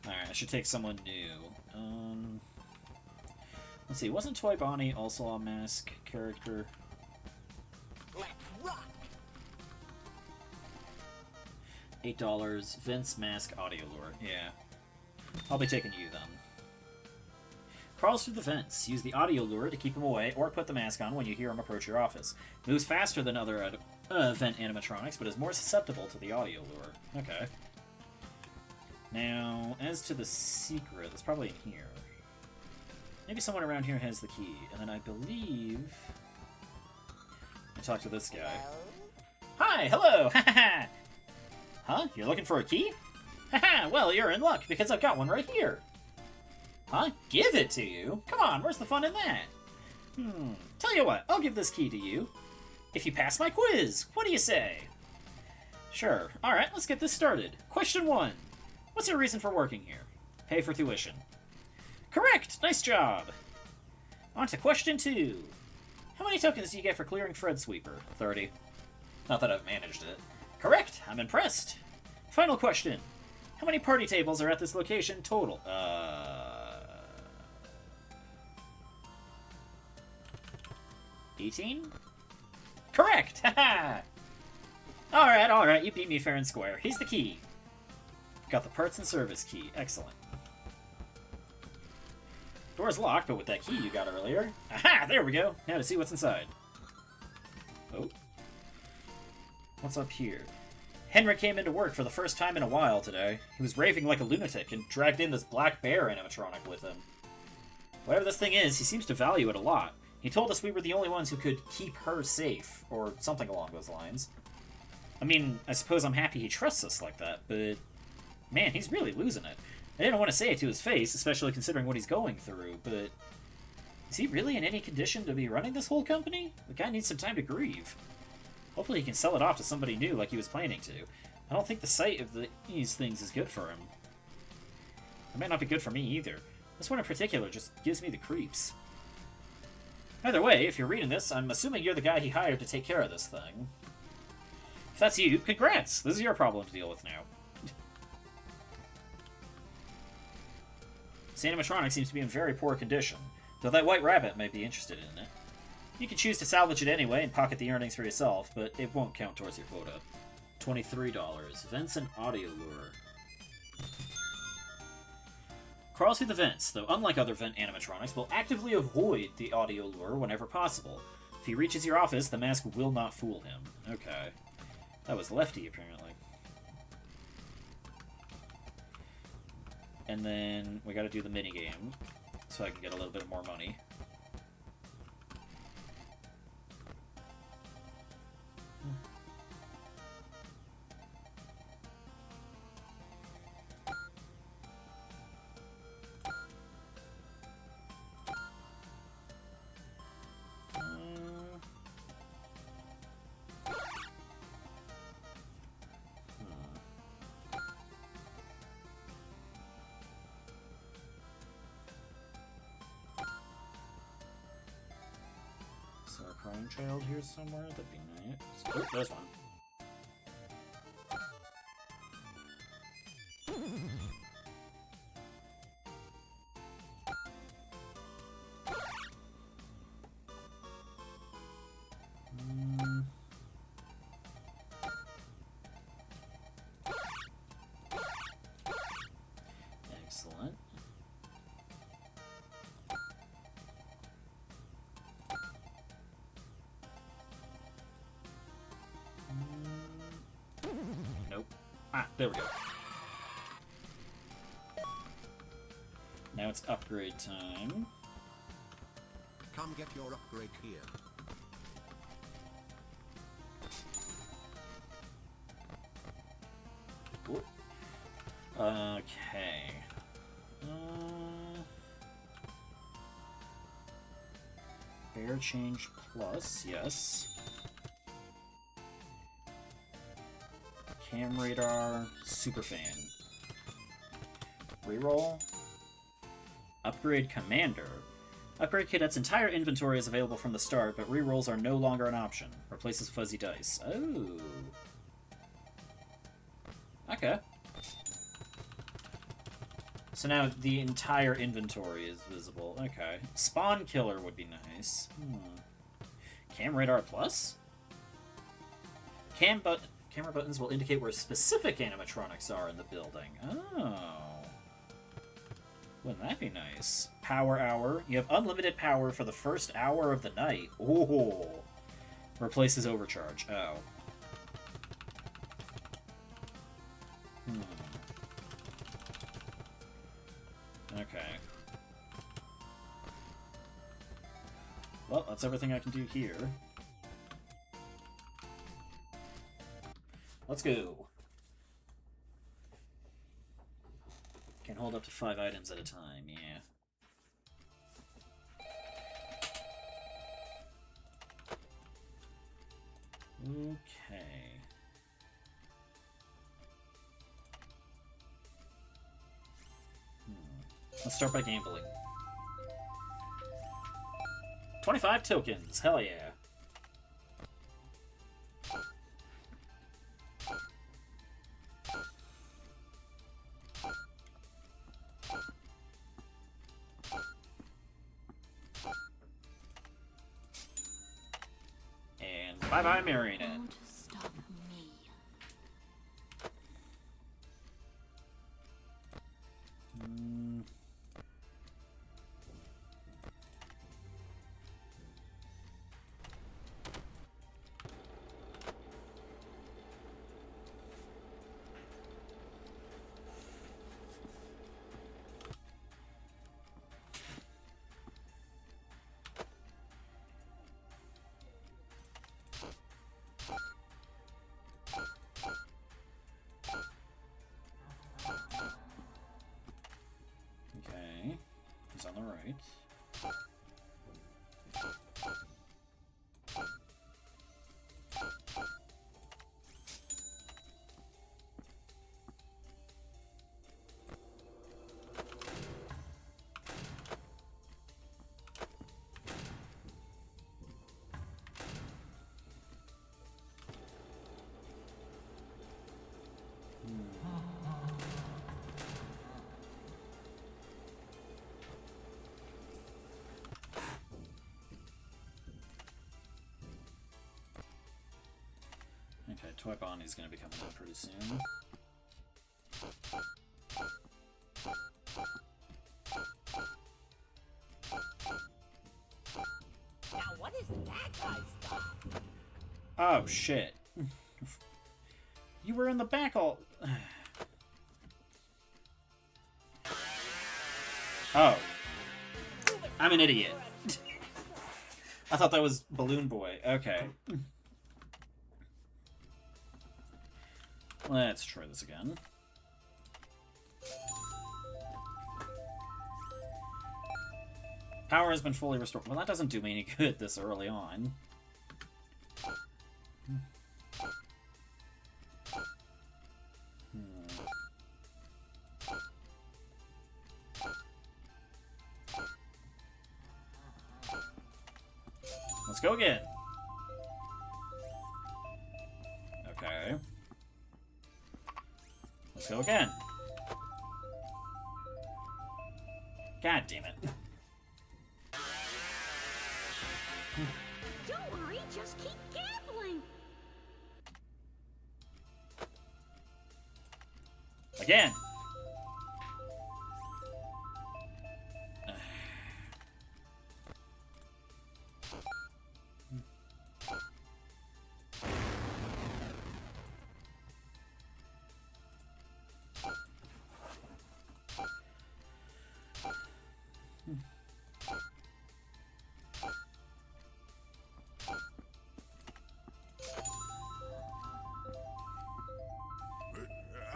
Alright, I should take someone new. Let's see, wasn't Toy Bonnie also a mask character? Let's rock! $8, Vince Mask Audio Lure. Yeah. I'll be taking you then. Crawls through the vents. Use the audio lure to keep him away, or put the mask on when you hear him approach your office. Moves faster than other vent animatronics, but is more susceptible to the audio lure. Okay. Now, as to the secret, it's probably in here. Maybe someone around here has the key, and then I believe... I talk to this guy. Hi, hello! Ha. Huh? You're looking for a key? Haha, well, you're in luck, because I've got one right here. Huh? Give it to you? Come on, where's the fun in that? Tell you what, I'll give this key to you. If you pass my quiz, what do you say? Sure. Alright, let's get this started. Question 1. What's your reason for working here? Pay for tuition. Correct! Nice job! On to question 2. How many tokens do you get for clearing Fred Sweeper? 30. Not that I've managed it. Correct! I'm impressed! Final question. How many party tables are at this location total? 18? Correct! Haha! Alright, you beat me fair and square. Here's the key. Got the parts and service key. Excellent. Door's locked, but with that key you got earlier. Aha! There we go! Now to see what's inside. Oh. What's up here? Henry came into work for the first time in a while today. He was raving like a lunatic and dragged in this black bear animatronic with him. Whatever this thing is, he seems to value it a lot. He told us we were the only ones who could keep her safe, or something along those lines. I mean, I suppose I'm happy he trusts us like that, but... Man, he's really losing it. I didn't want to say it to his face, especially considering what he's going through, but... Is he really in any condition to be running this whole company? The guy needs some time to grieve. Hopefully he can sell it off to somebody new like he was planning to. I don't think the sight of these things is good for him. It might not be good for me either. This one in particular just gives me the creeps. Either way, if you're reading this, I'm assuming you're the guy he hired to take care of this thing. If that's you, congrats! This is your problem to deal with now. This animatronic seems to be in very poor condition, though that white rabbit may be interested in it. You can choose to salvage it anyway and pocket the earnings for yourself, but it won't count towards your quota. $23. Vents and audio lure. Crawls through the vents, though unlike other vent animatronics, will actively avoid the audio lure whenever possible. If he reaches your office, the mask will not fool him. Okay. That was Lefty, apparently. And then we gotta do the minigame, so I can get a little bit more money. Is there a crying child here somewhere? That'd be nice. Oh, there's one. Excellent. Nope. Ah, there we go. Now it's upgrade time. Come get your upgrade here. Whoop. Okay. Bear change plus, yes. Cam radar, super fan. Reroll. Upgrade commander. Upgrade cadet's entire inventory is available from the start, but rerolls are no longer an option. Replaces fuzzy dice. Oh. Okay. So now the entire inventory is visible. Okay. Spawn killer would be nice. Cam radar plus? Camera buttons will indicate where specific animatronics are in the building. Oh. Wouldn't that be nice? Power hour. You have unlimited power for the first hour of the night. Oh. Replaces overcharge. Oh. Okay. Well, that's everything I can do here. Let's go. Can hold up to 5 items at a time, yeah. Okay. Let's start by gambling. 25 tokens, hell yeah. And bye-bye Marionette. Won't stop me. Okay, he's on the right. Toy Bonnie's gonna be coming out pretty soon. Now what is that guy's stuff? Oh, shit. You were in the back all... Oh. I'm an idiot. I thought that was Balloon Boy. Okay. Let's try this again. Power has been fully restored. Well, that doesn't do me any good this early on. Let's go again. Okay. Let's go again. God damn it. Don't worry, just keep gambling. Again.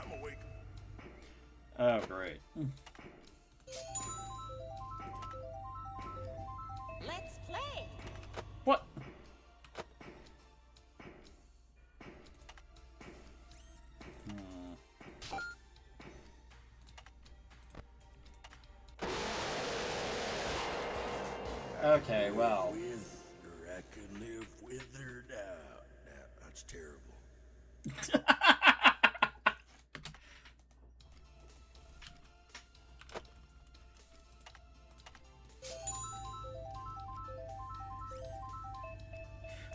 I'm awake. Oh, great. Let's play. What? Okay, well. With, or I can live withered out. Now, that's terrible.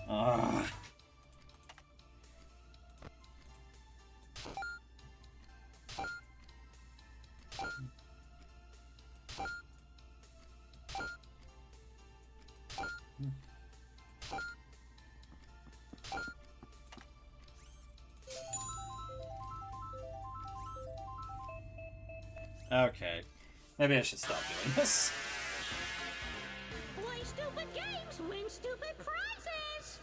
Ugh. Okay. Maybe I should stop doing this. Play stupid games, win stupid prizes.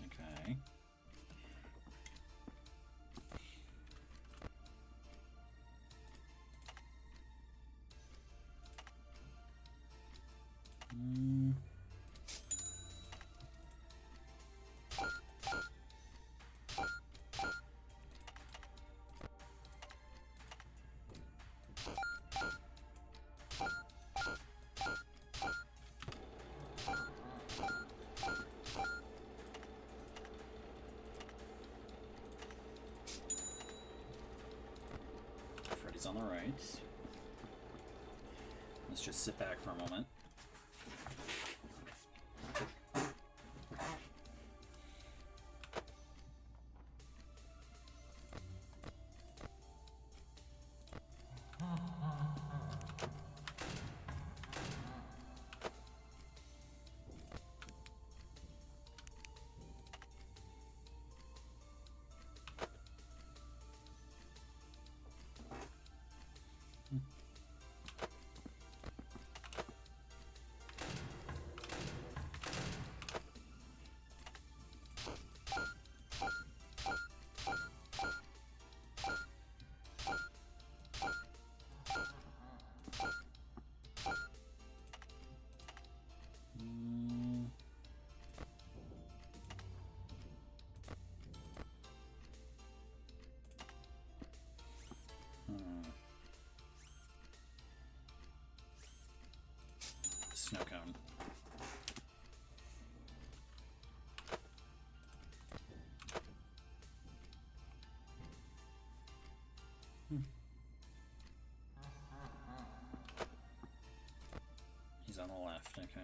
Okay. Freddy's on the right. Let's just sit back for a moment. left, okay.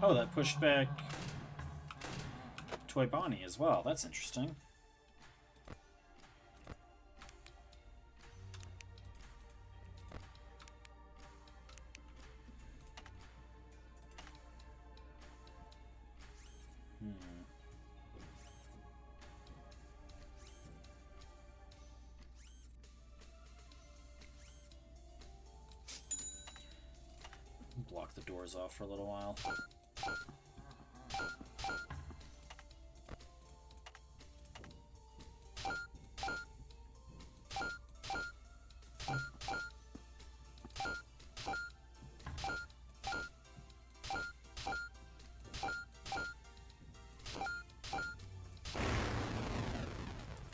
Oh, that pushed back Toy Bonnie as well. That's interesting. Block the doors off for a little while.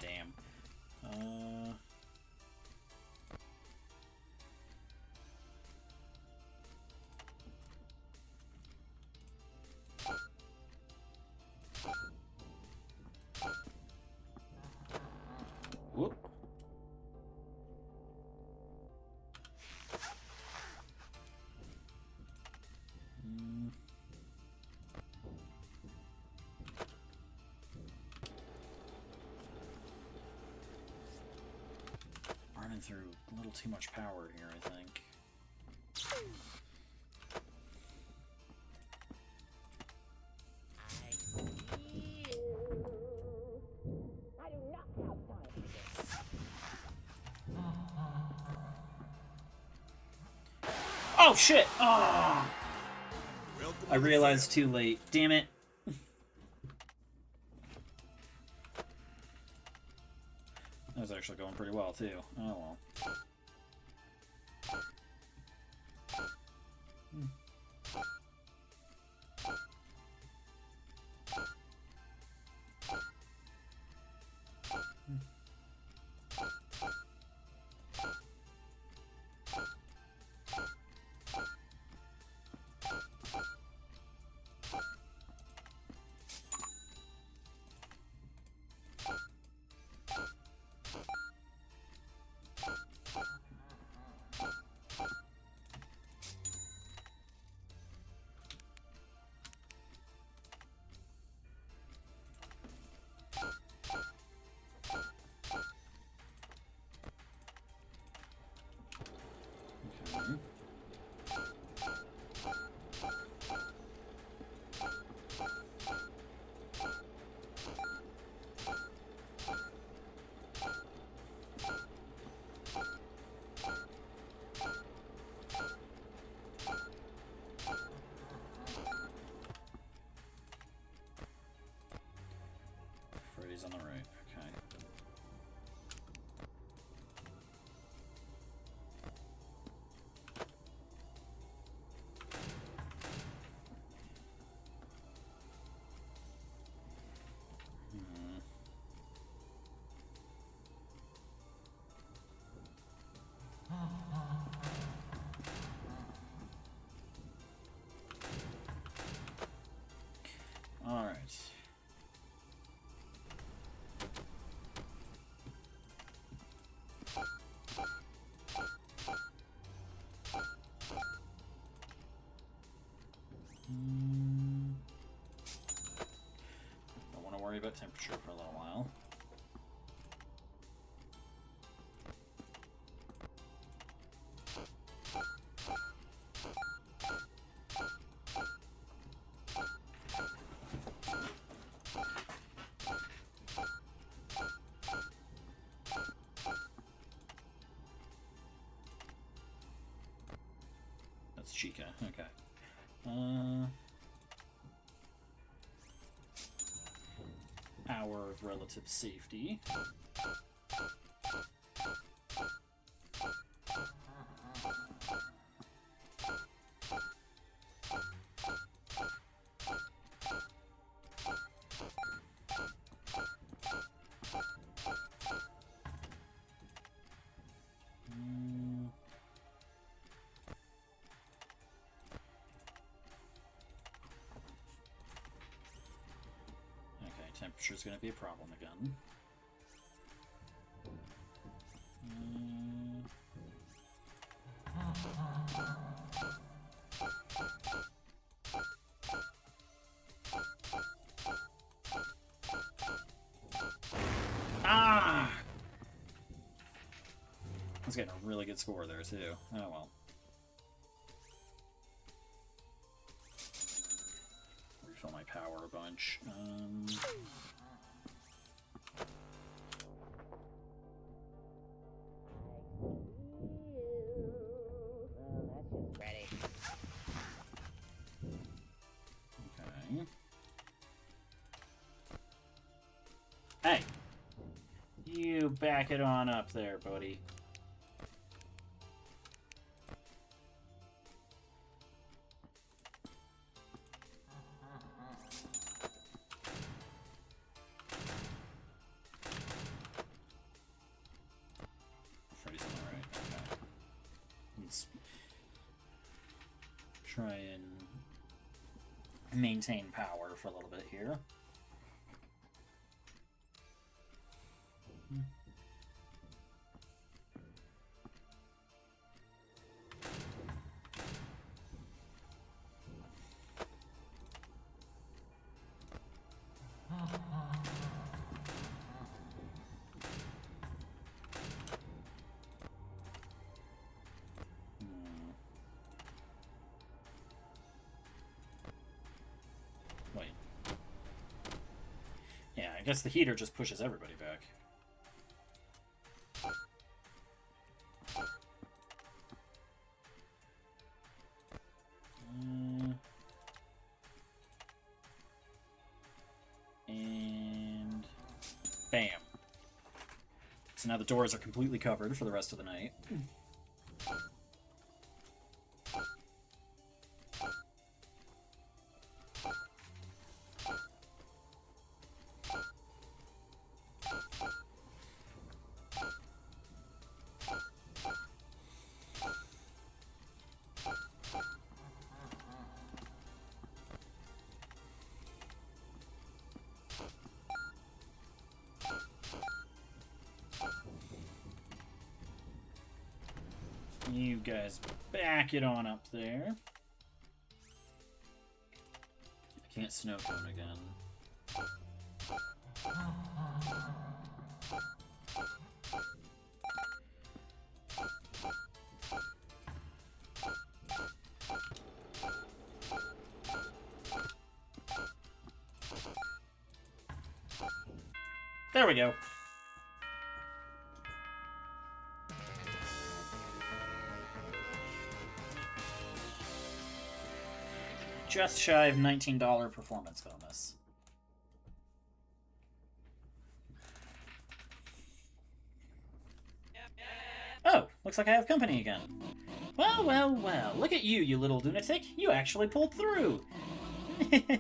Damn. Whoop. Running through a little too much power here, I think. Oh shit! Oh! I realized too late. Damn it. That was actually going pretty well too. Oh well. Freddy's on the right, okay. Alright. Don't want to worry about temperature for a little while. That's Chica, okay. Hour of relative safety. Temperature's gonna be a problem again. Ah! I was getting a really good score there, too. Oh well. Refill my power a bunch. Okay. Hey! You back it on up there, buddy. Freddy's on the right. Okay. Let's try and maintain power for a little bit here. Wait. Yeah, I guess the heater just pushes everybody back. And bam. So now the doors are completely covered for the rest of the night. You guys back it on up there. I can't snow cone again. There we go. Just shy of $19 performance bonus. Oh, looks like I have company again. Well, well, well, look at you, you little lunatic. You actually pulled through. I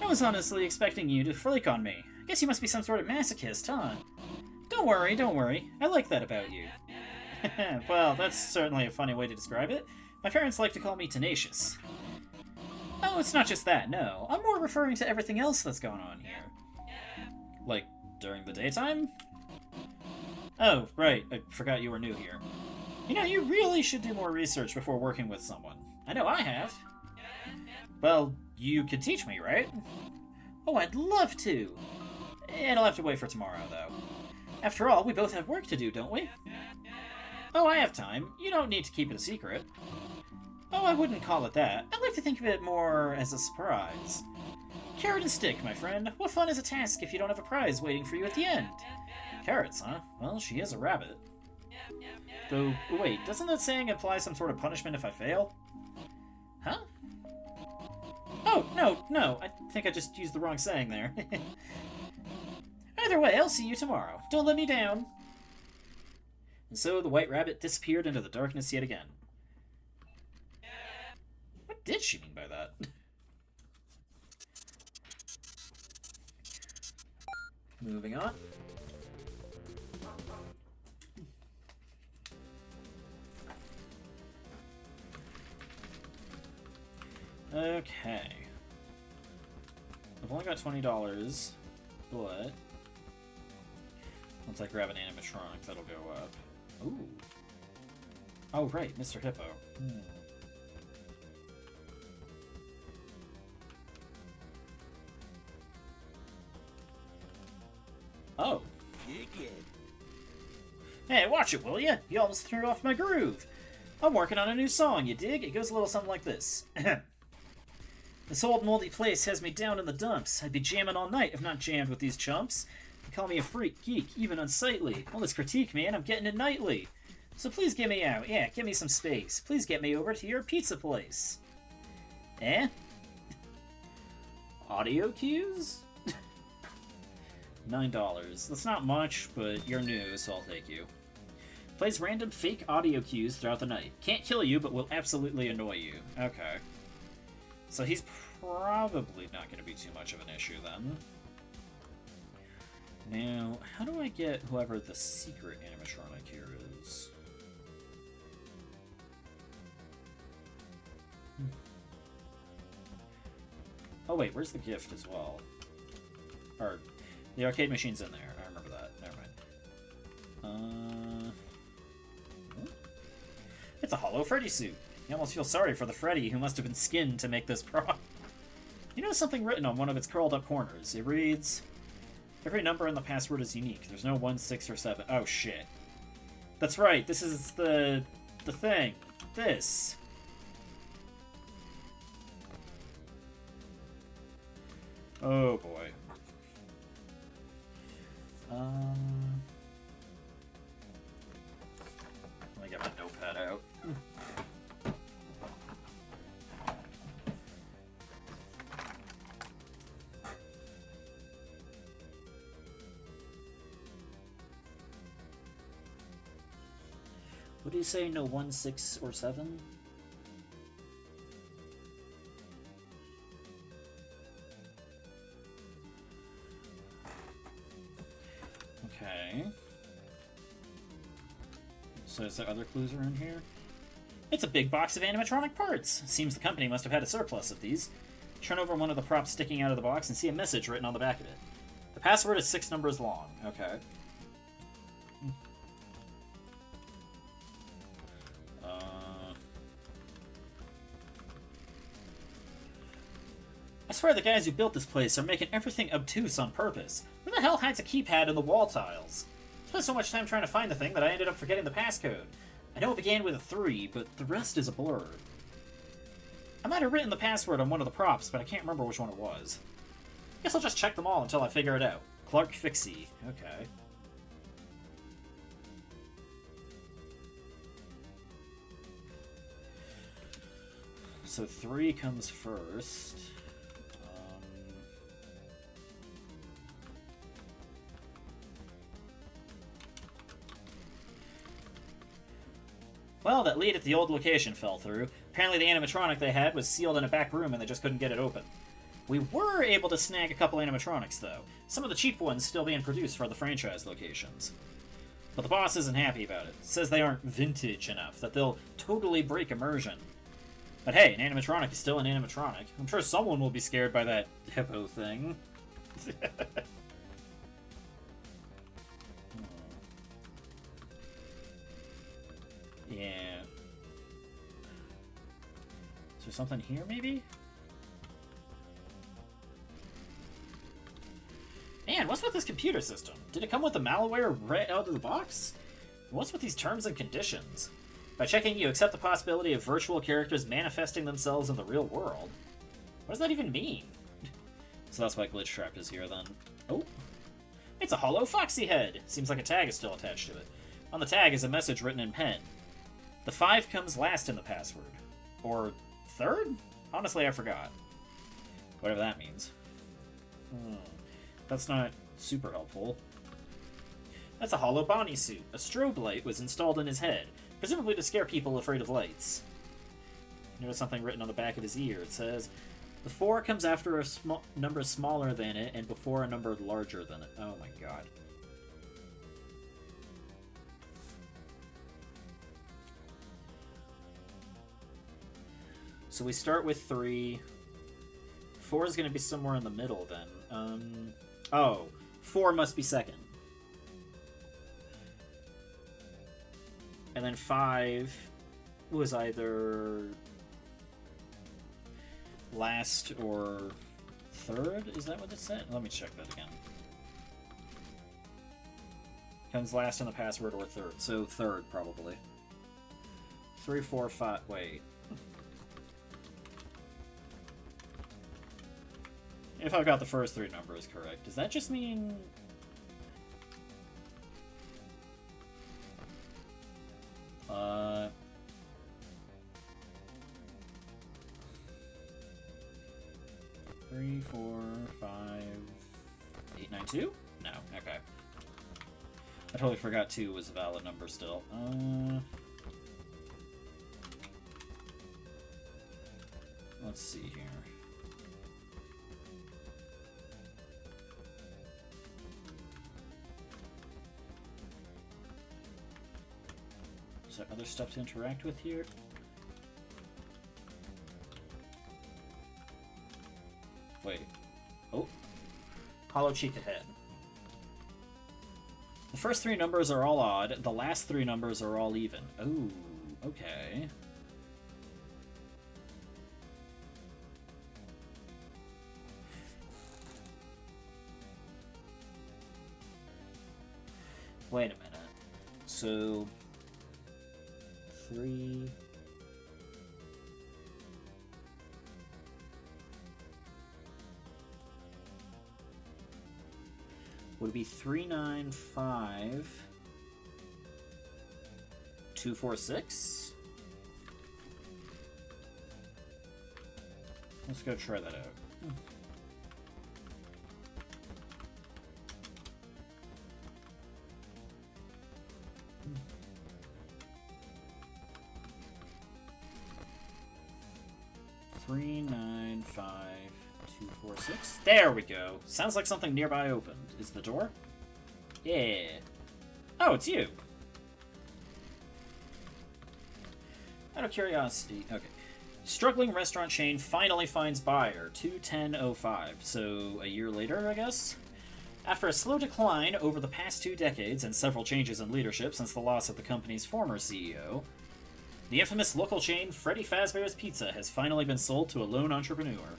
was honestly expecting you to flake on me. I guess you must be some sort of masochist, huh? Don't worry, don't worry. I like that about you. Well, that's certainly a funny way to describe it. My parents like to call me tenacious. Oh, it's not just that, no. I'm more referring to everything else that's going on here. Like, during the daytime? Oh, right. I forgot you were new here. You know, you really should do more research before working with someone. I know I have. Well, you could teach me, right? Oh, I'd love to. It'll have to wait for tomorrow, though. After all, we both have work to do, don't we? Oh, I have time. You don't need to keep it a secret. Oh, I wouldn't call it that. I'd like to think of it more as a surprise. Carrot and stick, my friend. What fun is a task if you don't have a prize waiting for you at the end? Carrots, huh? Well, she is a rabbit. Though, wait, doesn't that saying imply some sort of punishment if I fail? Huh? Oh, no, I think I just used the wrong saying there. Either way, I'll see you tomorrow. Don't let me down. And so the white rabbit disappeared into the darkness yet again. What did she mean by that? Moving on. Okay. I've only got $20. but once I grab an animatronic, that'll go up. Ooh. Oh, right, Mr. Hippo. Oh. Hey, watch it, will ya? You almost threw off my groove. I'm working on a new song, you dig? It goes a little something like this. This old moldy place has me down in the dumps. I'd be jamming all night if not jammed with these chumps. They call me a freak, geek, even unsightly. All this critique, man, I'm getting it nightly. So please get me out. Yeah, give me some space. Please get me over to your pizza place. Eh? Audio cues? $9. That's not much, but you're new, so I'll take you. Plays random fake audio cues throughout the night. Can't kill you, but will absolutely annoy you. Okay. So he's probably not going to be too much of an issue then. Now, how do I get whoever the secret animatronic here is? Oh wait, where's the gift as well? Or, the arcade machine's in there. I remember that. Never mind. It's a Hollow Freddy suit. You almost feel sorry for the Freddy who must have been skinned to make this prop. You notice something written on one of its curled up corners. It reads, "Every number in the password is unique. There's no 1, 6, or 7. Oh shit. That's right, this is the thing. This. Oh boy. Let me get my notepad out. What do you say? No 1, 6, or 7? Okay. So is there other clues around here? It's a big box of animatronic parts! Seems the company must have had a surplus of these. Turn over one of the props sticking out of the box and see a message written on the back of it. The password is 6 numbers long. Okay. I swear the guys who built this place are making everything obtuse on purpose. Who the hell hides a keypad in the wall tiles? I spent so much time trying to find the thing that I ended up forgetting the passcode. I know it began with a 3, but the rest is a blur. I might have written the password on one of the props, but I can't remember which one it was. Guess I'll just check them all until I figure it out. Clark Fixie. Okay. So 3 comes first. Well, that lead at the old location fell through. Apparently the animatronic they had was sealed in a back room and they just couldn't get it open. We were able to snag a couple animatronics, though. Some of the cheap ones still being produced for the franchise locations. But the boss isn't happy about it. Says they aren't vintage enough, that they'll totally break immersion. But hey, an animatronic is still an animatronic. I'm sure someone will be scared by that hippo thing. Yeah. Is there something here, maybe? Man, what's with this computer system? Did it come with the malware right out of the box? What's with these terms and conditions? By checking, you accept the possibility of virtual characters manifesting themselves in the real world. What does that even mean? So that's why Glitch Trap is here, then. Oh! It's a hollow foxy head! Seems like a tag is still attached to it. On the tag is a message written in pen. The 5 comes last in the password. Or 3rd? Honestly, I forgot. Whatever that means. That's not super helpful. That's a hollow Bonnie suit. A strobe light was installed in his head, presumably to scare people afraid of lights. Notice something written on the back of his ear. It says, the 4 comes after a number smaller than it and before a number larger than it. Oh my god. So we start with 3. 4 is going to be somewhere in the middle then. Oh, 4 must be second. And then 5 was either last or third? Is that what it said? Let me check that again. Comes last in the password or third. So third, probably. 3, 4, 5... Wait. If I've got the first 3 numbers correct, does that just mean... Three, 4, 5, 8, 9, 2? No, okay. I totally forgot 2 was a valid number still. Let's see here. Is there other stuff to interact with here? Wait. Oh. Hollow cheek ahead. The first 3 numbers are all odd, the last 3 numbers are all even. Oh, okay. Wait a minute. So... 3... Would it be 395 246? Let's go try that out. Three, 9, 5, 2, 4, 6. There we go. Sounds like something nearby opened. Is the door? Yeah. Oh, it's you. Out of curiosity. Okay. Struggling restaurant chain finally finds buyer. 21005. So a year later, I guess? After a slow decline over the past 2 decades and several changes in leadership since the loss of the company's former CEO, the infamous local chain Freddy Fazbear's Pizza has finally been sold to a lone entrepreneur.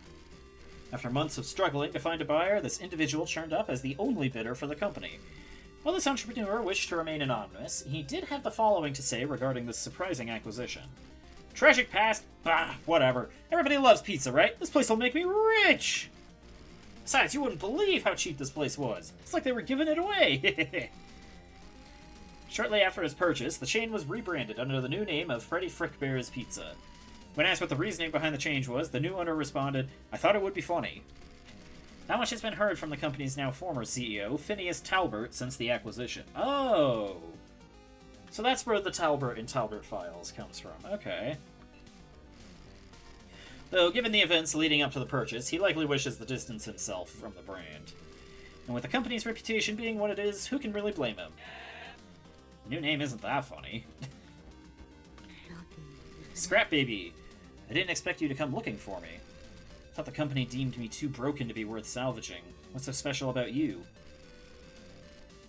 After months of struggling to find a buyer, this individual turned up as the only bidder for the company. While this entrepreneur wished to remain anonymous, he did have the following to say regarding this surprising acquisition. Tragic past? Bah, whatever. Everybody loves pizza, right? This place will make me rich! Besides, you wouldn't believe how cheap this place was. It's like they were giving it away. Shortly after his purchase, the chain was rebranded under the new name of Freddy Frickbear's Pizza. When asked what the reasoning behind the change was, the new owner responded, "I thought it would be funny." Not much has been heard from the company's now former CEO, Phineas Talbert, since the acquisition. Oh! So that's where the Talbert and Talbert files comes from. Okay. Though, given the events leading up to the purchase, he likely wishes to distance himself from the brand. And with the company's reputation being what it is, who can really blame him? The new name isn't that funny. Scrap Baby! I didn't expect you to come looking for me. I thought the company deemed me too broken to be worth salvaging. What's so special about you?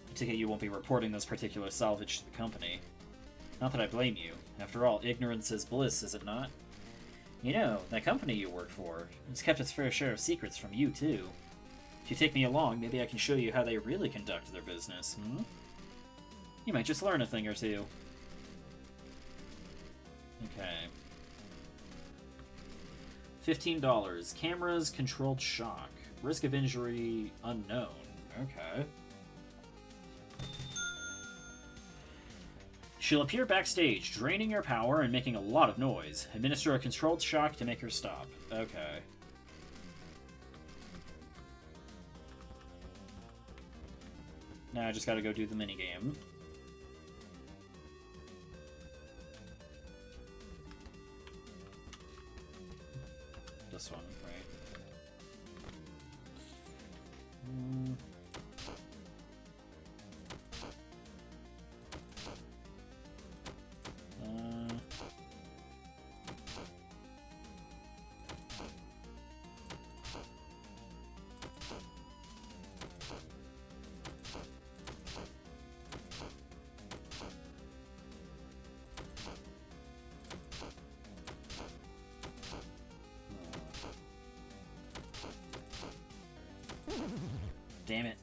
I take it you won't be reporting this particular salvage to the company. Not that I blame you. After all, ignorance is bliss, is it not? You know, that company you work for, it's kept its fair share of secrets from you, too. If you take me along, maybe I can show you how they really conduct their business, hmm? You might just learn a thing or two. Okay. $15. Cameras, controlled shock. Risk of injury, unknown. Okay. She'll appear backstage, draining your power and making a lot of noise. Administer a controlled shock to make her stop. Okay. Now I just gotta go do the minigame. This one, right? damn it.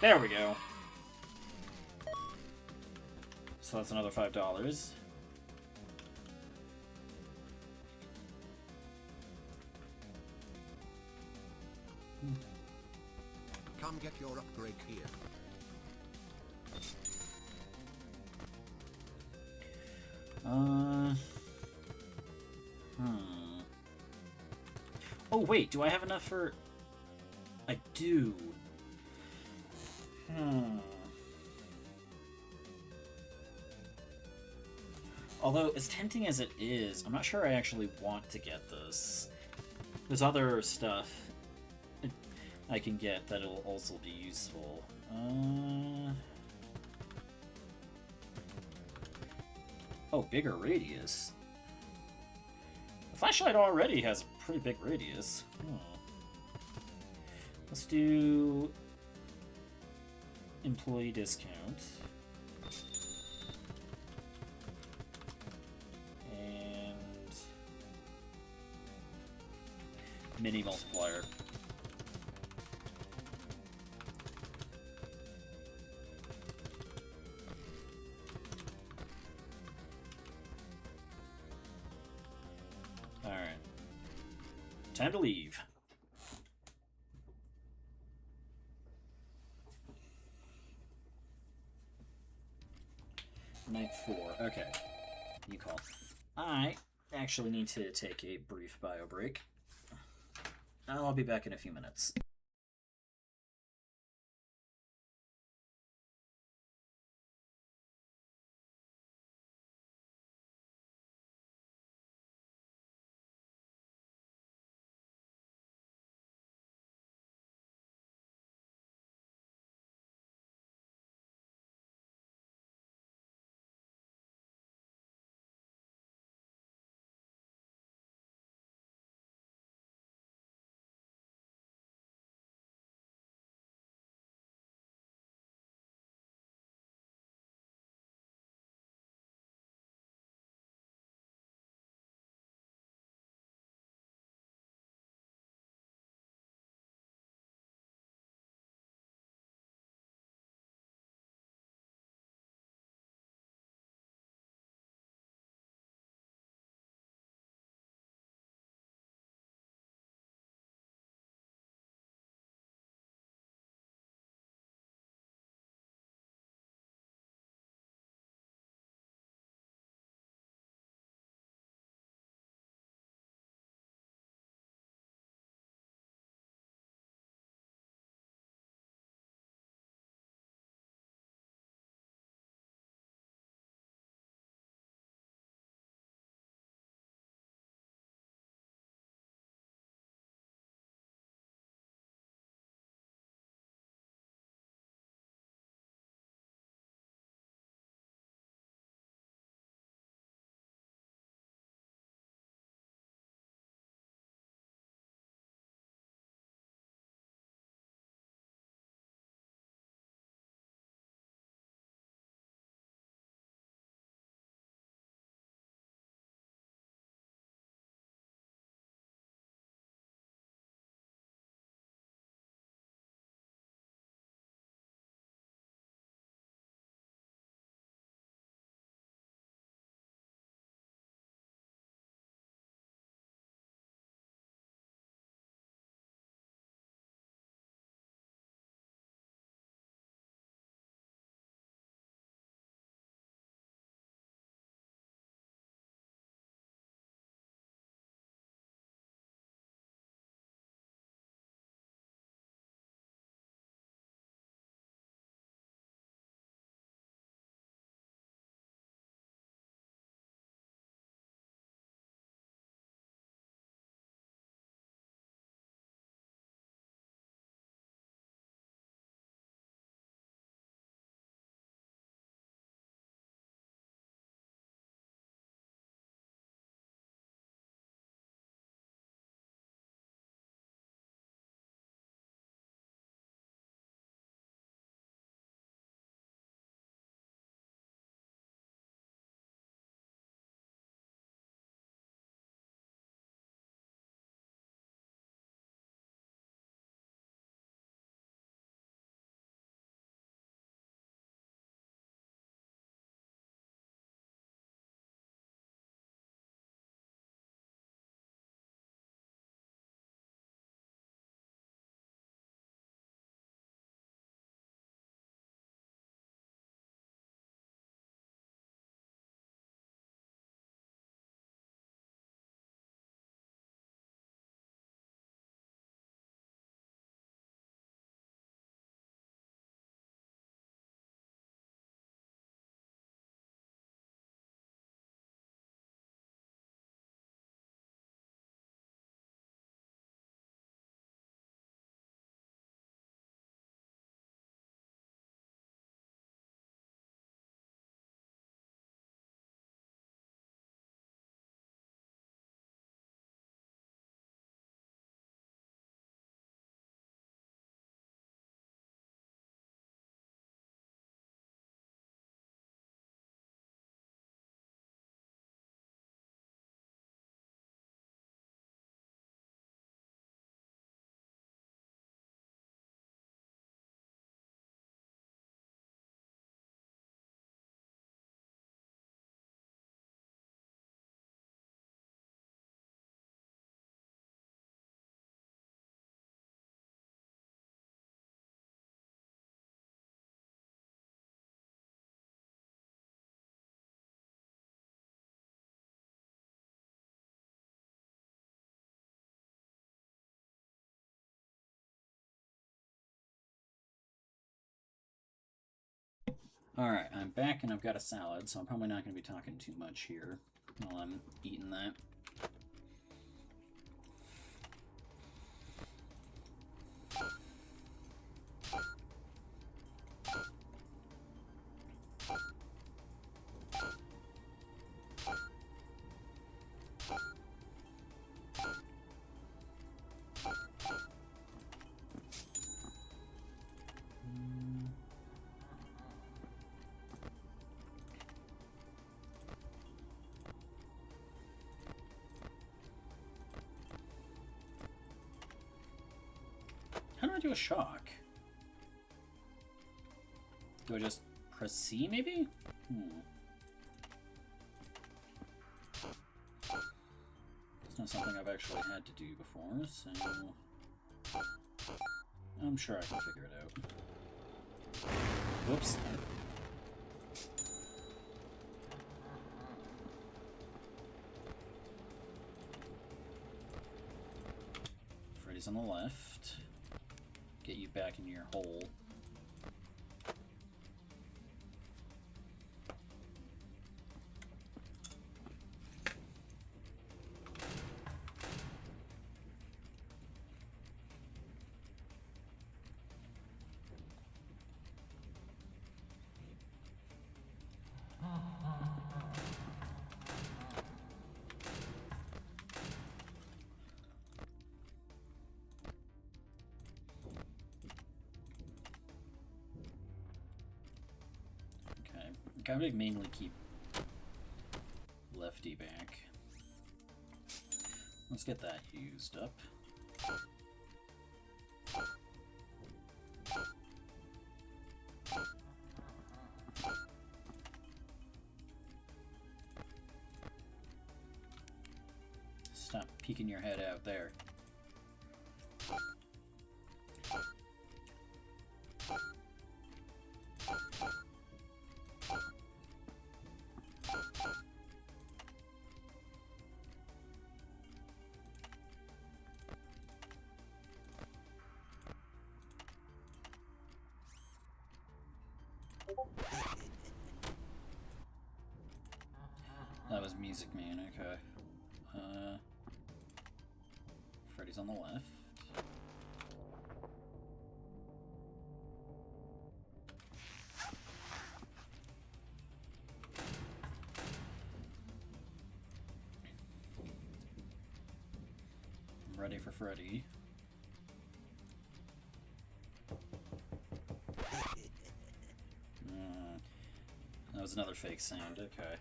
Okay. There we go. So that's another $5. Come get your upgrade here. Oh wait, do I have enough for... I do. Although, as tempting as it is, I'm not sure I actually want to get this. There's other stuff I can get that'll also be useful. Oh, bigger radius. The flashlight already has a pretty big radius. Let's do employee discount. And mini multiplier. Alright. Time to leave. Night 4. Okay. You call. I actually need to take a brief bio break. I'll be back in a few minutes. Alright, I'm back and I've got a salad, so I'm probably not going to be talking too much here while I'm eating that. How do I do a shock? Do I just press C, maybe? It's not something I've actually had to do before, so... I'm sure I can figure it out. Whoops. Freddy's on the left. Get you back in your hole. I would mainly keep Lefty back. Let's get that used up. Stop peeking your head out there. That was Music Man, okay. Freddy's on the left. I'm ready for Freddy. That was another fake sound, okay.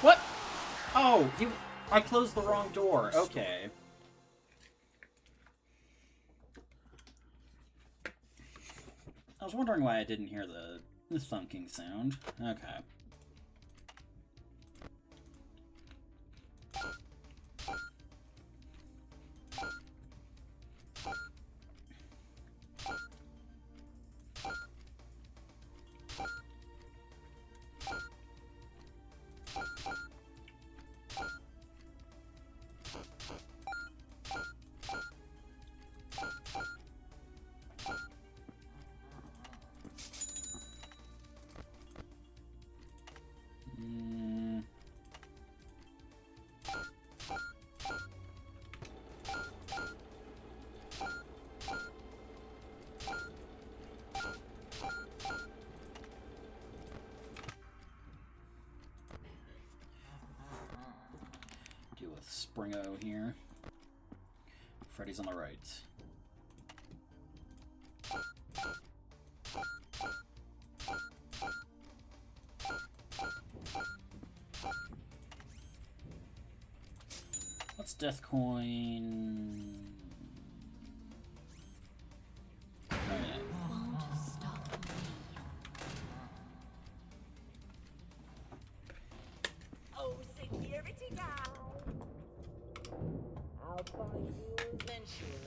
What? Oh, I closed the wrong door. Okay. I was wondering why I didn't hear the thunking sound. Okay. Deal with Springo here. Freddy's on the right. What's Death Coin? Oh, yeah. Won't stop me. Oh, security guard. I'll find you eventually.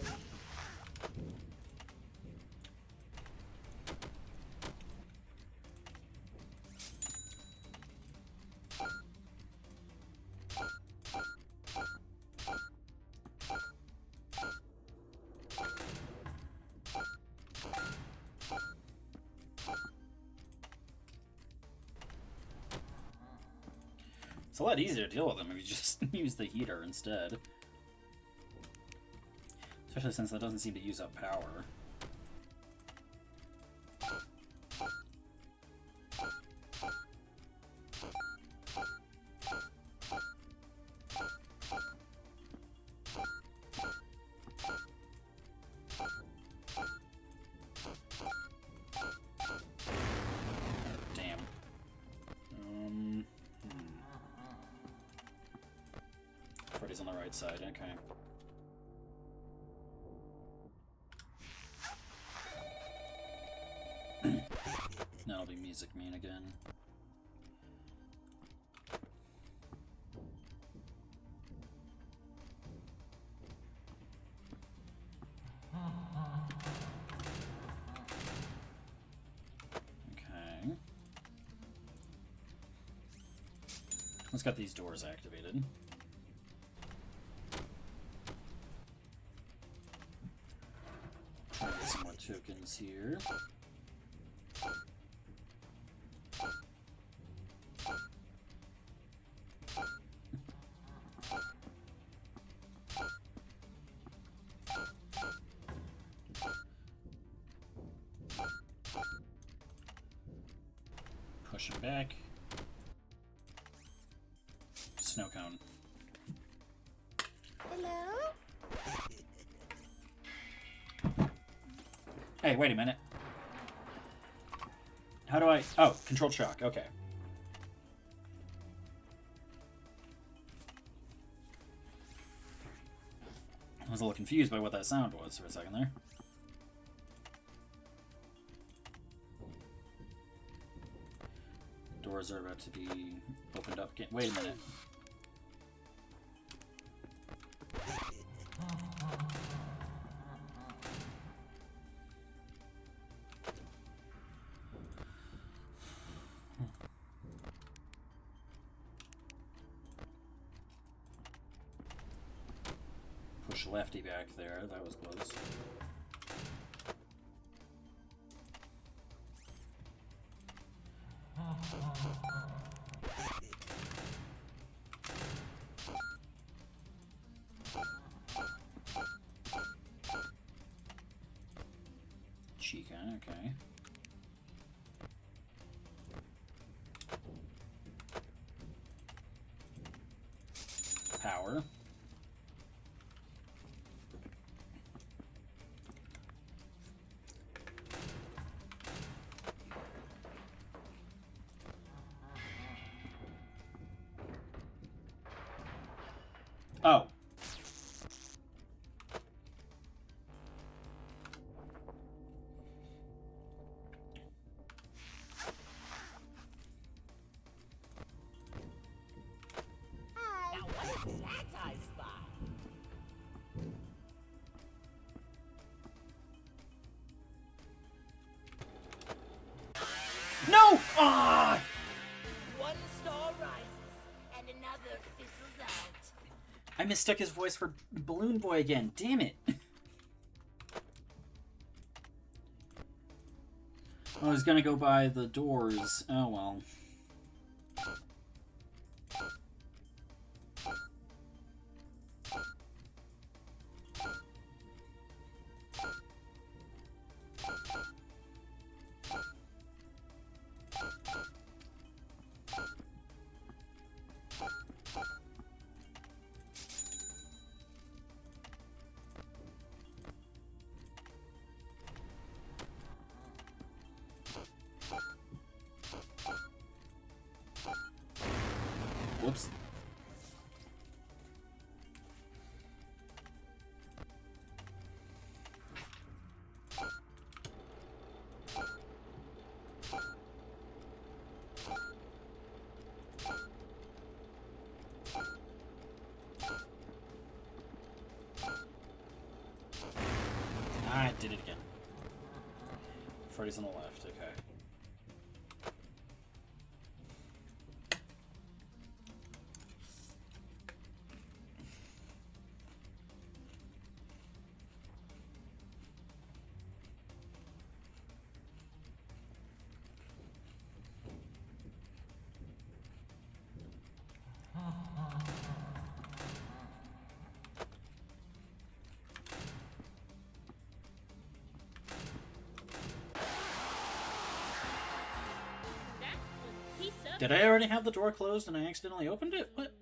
It's a lot easier to deal with them if you just use the heater instead. Especially since that doesn't seem to use up power. Freddy's on the right side, okay. Now it'll be Music Man again. Okay. Let's get these doors activated. Try to get some more tokens here. Push him back. Snow cone. Hello? Hey, wait a minute. How do I... Oh, controlled shock. Okay. I was a little confused by what that sound was for a second there. Doors are about to be opened up again. Wait a minute. Push lefty back there. That was close. Chica, okay. Power. Oh. Now what is that I spy? No! Ah! One star rises and another fizzles out. I mistook his voice for Balloon Boy again. Damn it. I was gonna go by the doors. Oh well. Whoops. I did it again. Freddy's on the left, okay. Did I already have the door closed and I accidentally opened it? What?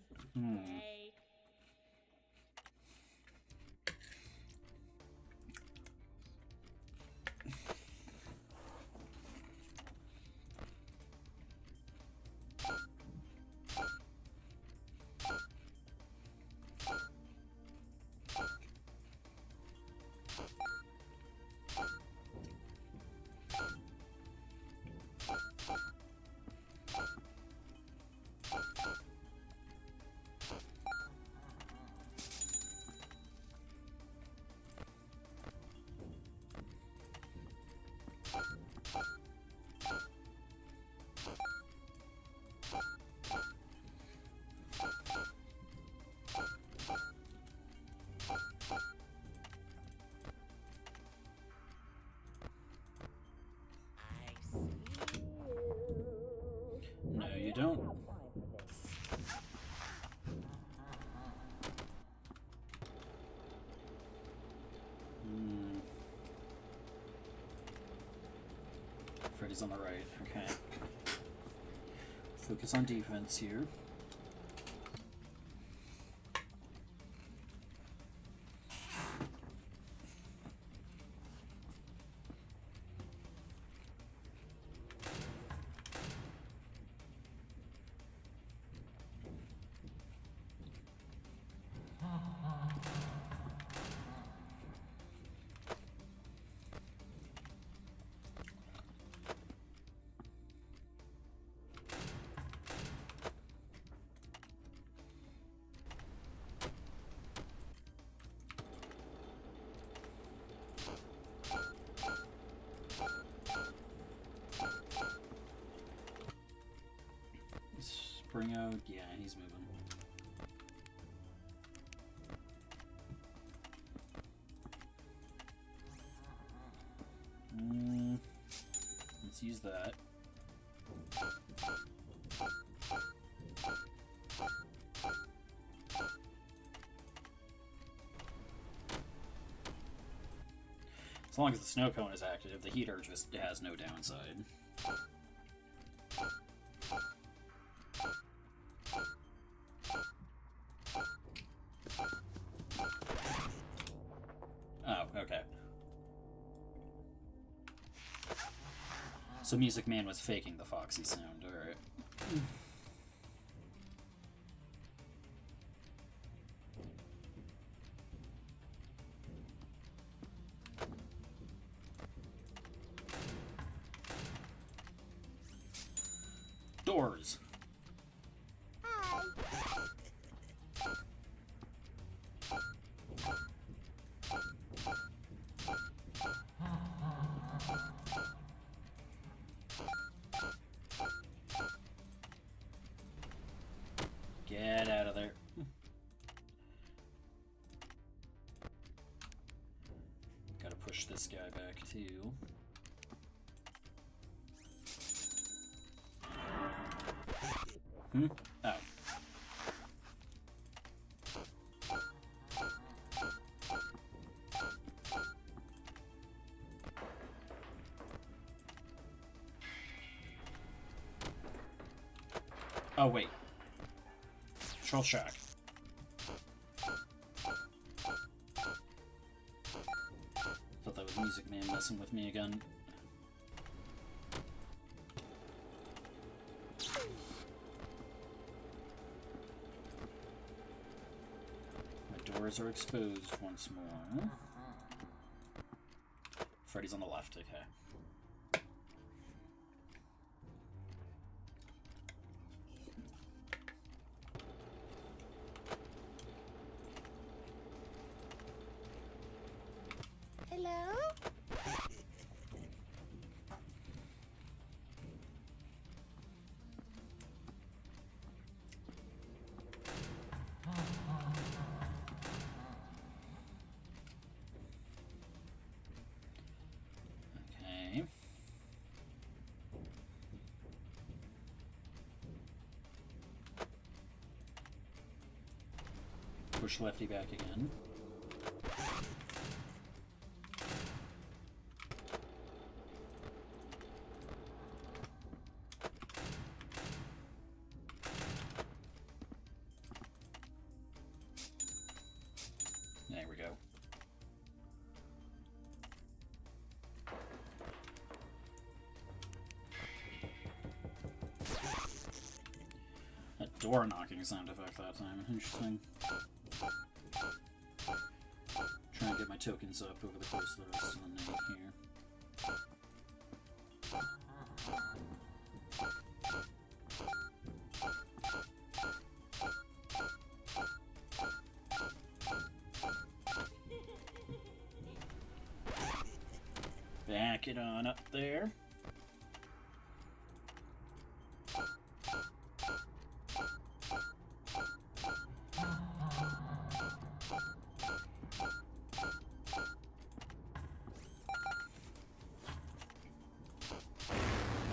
No, you don't. Freddy's on the right, okay. Focus on defense here. Bring out, yeah, he's moving. Let's use that. As long as the snow cone is active, the heater just has no downside. Oh, okay. So Music Man was faking the Foxy sound, alright. Doors. Get out of there. Gotta push this guy back too. Oh. Oh, wait. Troll shock. Thought that was Music Man messing with me again. My doors are exposed once more. Freddy's on the left, okay. Hello? Okay. Push Lefty back again. door knocking sound effect that time. Interesting. Try and get my tokens up over the course of the rest of the night here. Back it on up there.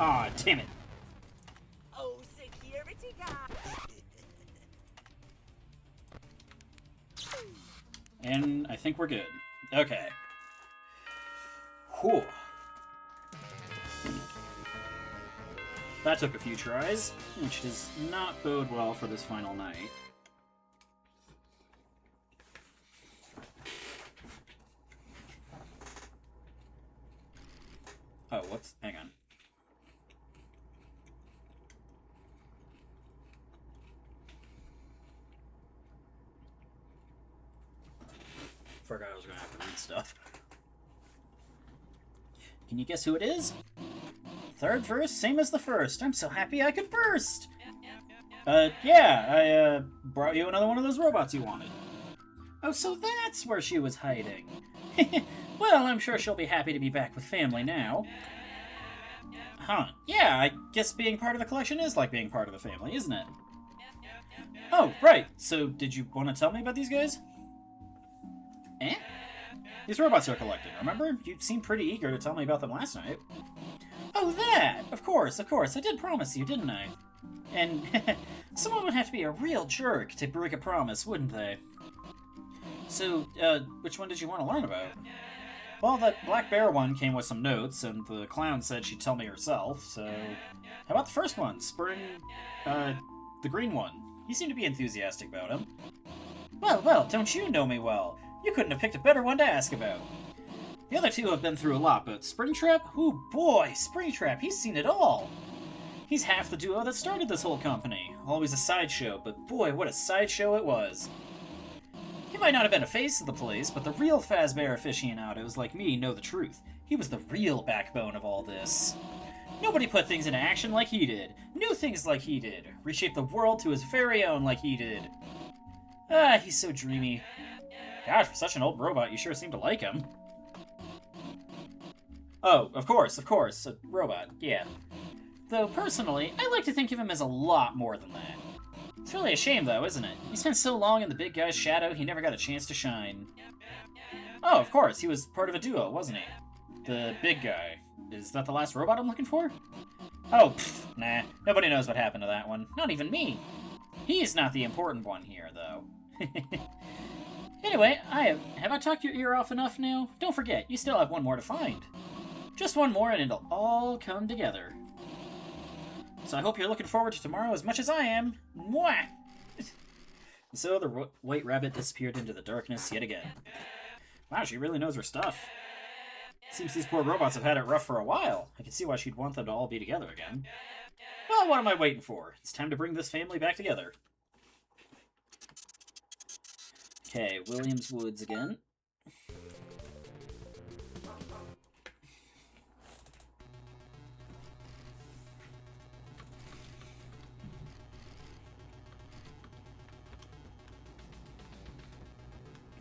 Aw, damn it. Oh, security guard. And I think we're good. Okay. Whew. That took a few tries, which does not bode well for this final night. Oh, what's... hang on. Forgot I was gonna have to read stuff. Can you guess who it is? Third verse, same as the first. I'm so happy I could burst! Yeah, I brought you another one of those robots you wanted. Oh, so that's where she was hiding. Well, I'm sure she'll be happy to be back with family now. Huh, yeah, I guess being part of the collection is like being part of the family, isn't it? Oh, right, so did you want to tell me about these guys? Eh? These robots you're collecting, remember? You seemed pretty eager to tell me about them last night. Oh, that! Of course, I did promise you, didn't I? And someone would have to be a real jerk to break a promise, wouldn't they? So, which one did you want to learn about? Well, that Black Bear one came with some notes, and the clown said she'd tell me herself, so... How about the first one? Spring... the green one. You seem to be enthusiastic about him. Well, don't you know me well? You couldn't have picked a better one to ask about. The other two have been through a lot, but Springtrap? Ooh, boy, Springtrap, he's seen it all. He's half the duo that started this whole company. Always a sideshow, but boy, what a sideshow it was. He might not have been a face of the place, but the real Fazbear aficionados like me know the truth. He was the real backbone of all this. Nobody put things into action like he did, knew things like he did, reshaped the world to his very own like he did. Ah, he's so dreamy. Gosh, for such an old robot, you sure seem to like him. Oh, of course, a robot, yeah. Though, personally, I like to think of him as a lot more than that. It's really a shame, though, isn't it? He spent so long in the big guy's shadow, he never got a chance to shine. Oh, of course, he was part of a duo, wasn't he? The big guy. Is that the last robot I'm looking for? Oh, pfft, nah. Nobody knows what happened to that one. Not even me. He's not the important one here, though. Anyway, have I talked your ear off enough now? Don't forget, you still have one more to find. Just one more and it'll all come together. So I hope you're looking forward to tomorrow as much as I am. Mwah! So the white rabbit disappeared into the darkness yet again. Wow, she really knows her stuff. Seems these poor robots have had it rough for a while. I can see why she'd want them to all be together again. Well, what am I waiting for? It's time to bring this family back together. Okay, Williams Woods again.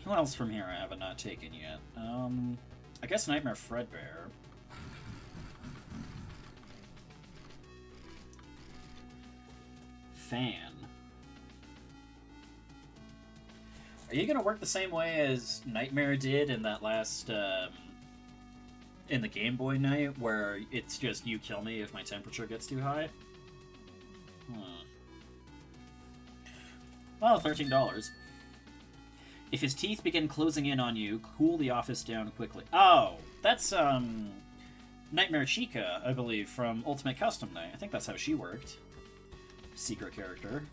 Who else from here I have not taken yet? I guess Nightmare Fredbear. Fan. Are you gonna work the same way as Nightmare did in that last, in the Game Boy night, where it's just you kill me if my temperature gets too high? Well, $13. If his teeth begin closing in on you, cool the office down quickly. Oh, that's, Nightmare Chica, I believe, from Ultimate Custom Night. I think that's how she worked. Secret character.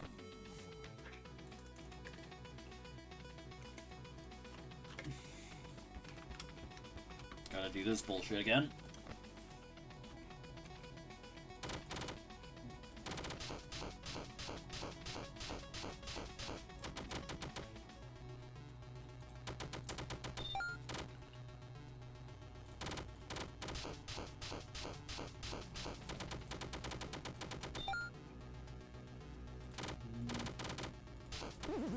Gotta do this bullshit again.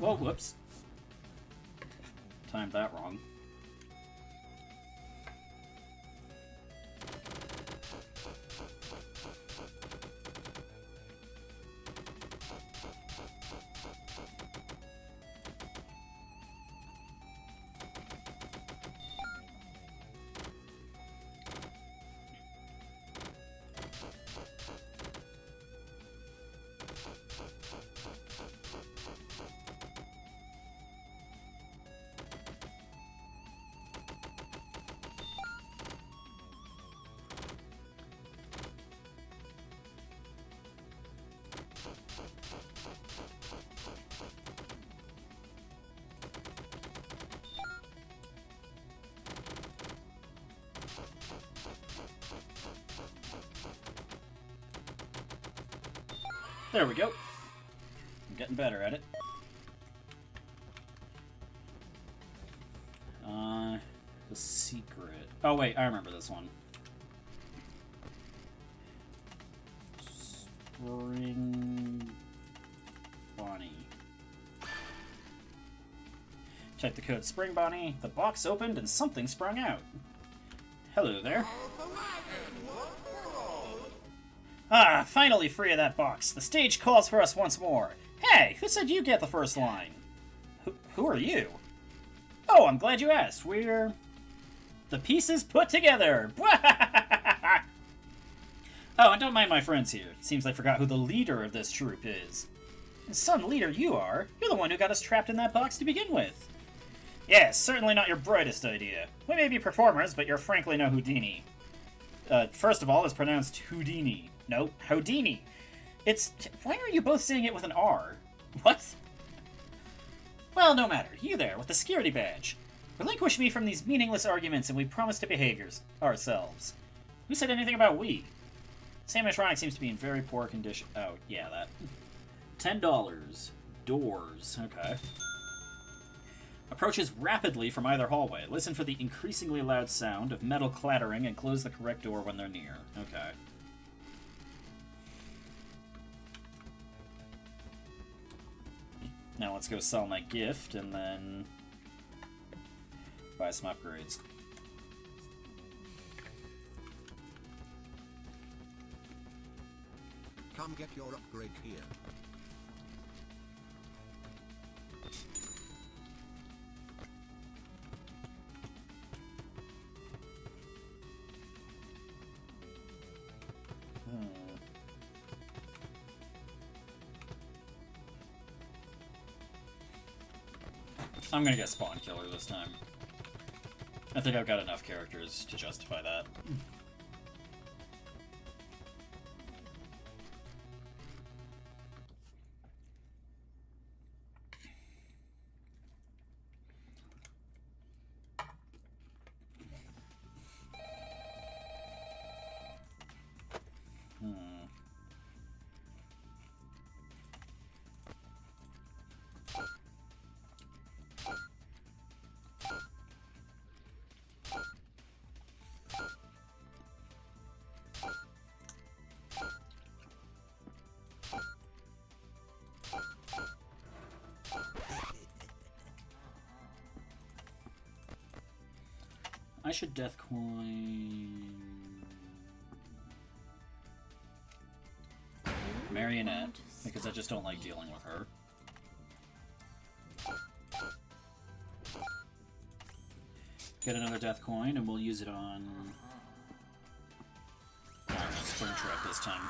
Whoa, whoops. Timed that wrong. There we go. I'm getting better at it. The secret. Oh wait, I remember this one. Spring Bonnie. Check the code Spring Bonnie. The box opened and something sprung out. Hello there. Ah, finally free of that box. The stage calls for us once more. Hey, who said you get the first line? Who are you? Oh, I'm glad you asked. We're... the pieces put together. Oh, and don't mind my friends here. Seems I forgot who the leader of this troupe is. Some leader you are. You're the one who got us trapped in that box to begin with. Yes, certainly not your brightest idea. We may be performers, but you're frankly no Houdini. First of all, it's pronounced Houdini. No, Houdini. It's... why are you both saying it with an R? What? Well, no matter. You there, with the security badge. Relinquish me from these meaningless arguments and we promise to behave ourselves. Who said anything about we? Animatronic seems to be in very poor condition. Oh, yeah, that. $10. Doors. Okay. Approaches rapidly from either hallway. Listen for the increasingly loud sound of metal clattering and close the correct door when they're near. Okay. Now let's go sell my gift and then buy some upgrades. Come get your upgrade here. I'm gonna get Spawn Killer this time. I think I've got enough characters to justify that. I should death coin Marionette, because I just don't like dealing with her. Get another death coin, and we'll use it on... I don't know, Spring Trap this time.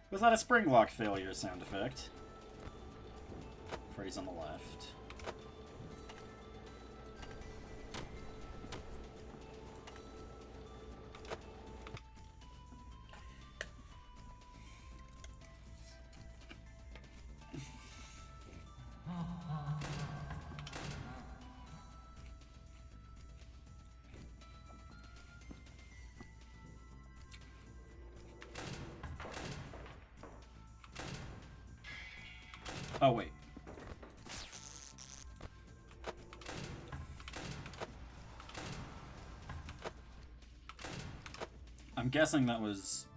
Was that a spring lock failure sound effect? Freddy's on the left. Oh, wait. I'm guessing that was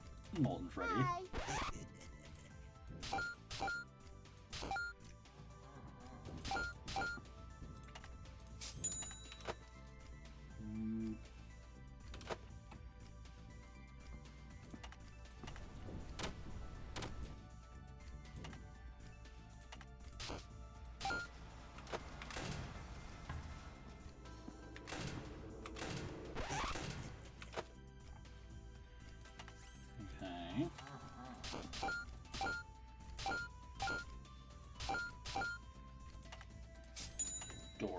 Molten Freddy.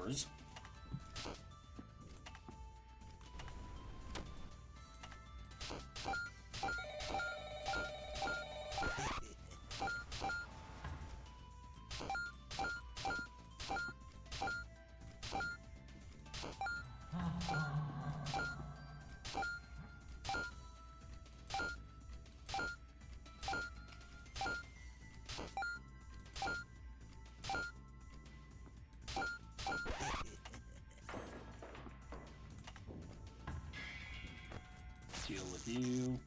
doors. Deal with you.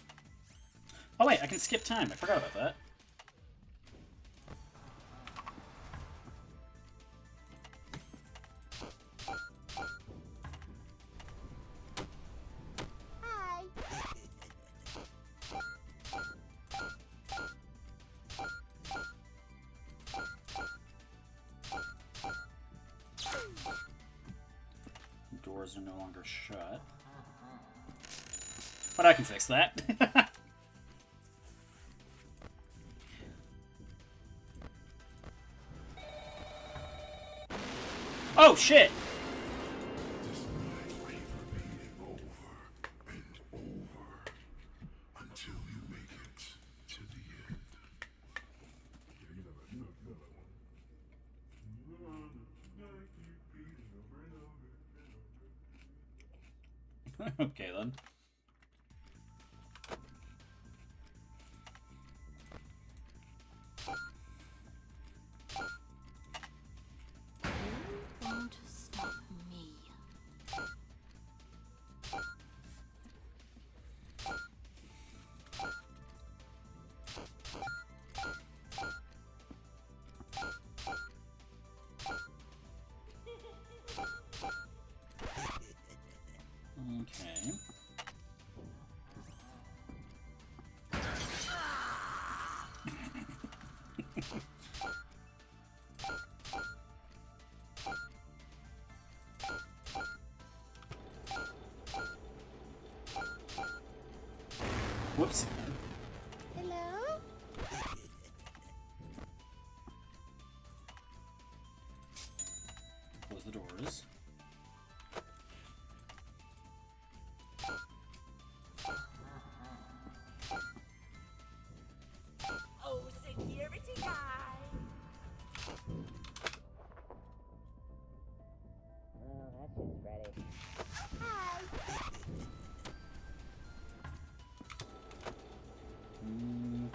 Oh wait, I can skip time. I forgot about that. Hi. Doors are no longer shut. But I can fix that. Oh shit! Until you make it to the end. Okay then. You won't stop me. Okay. Whoops. Hello? Close the doors. Oh, security guy. Oh, that's just Freddy. Hi. Mm.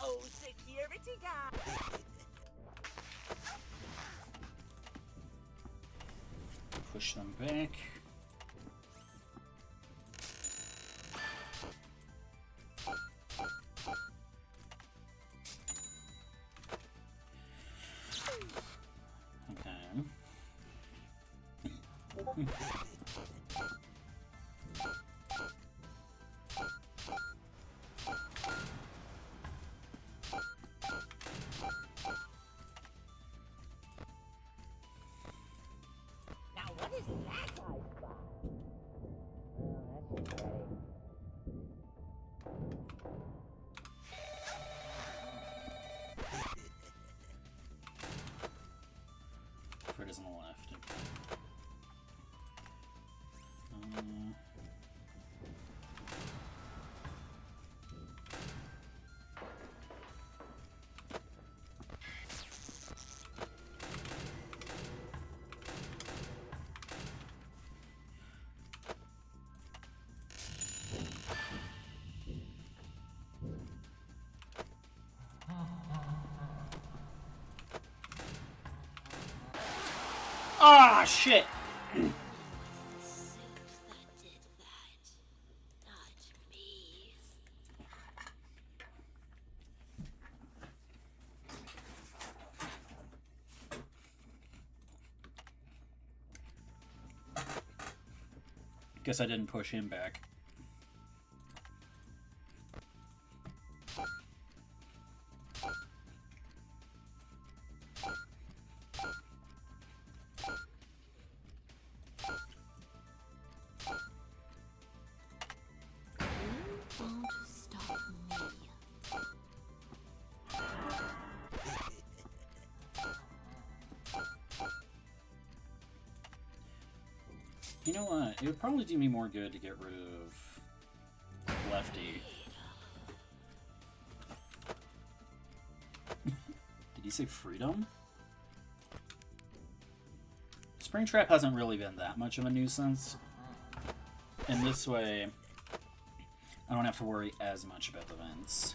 Oh, security guy. Push them back. Okay. Now what is that I spot? Oh, that's just Freddy. Fred is on the left. Ah, shit! Suit that did that. Not me. Guess I didn't push him back. You know what? It would probably do me more good to get rid of Lefty. Did you say freedom? Springtrap hasn't really been that much of a nuisance. And this way, I don't have to worry as much about the vents.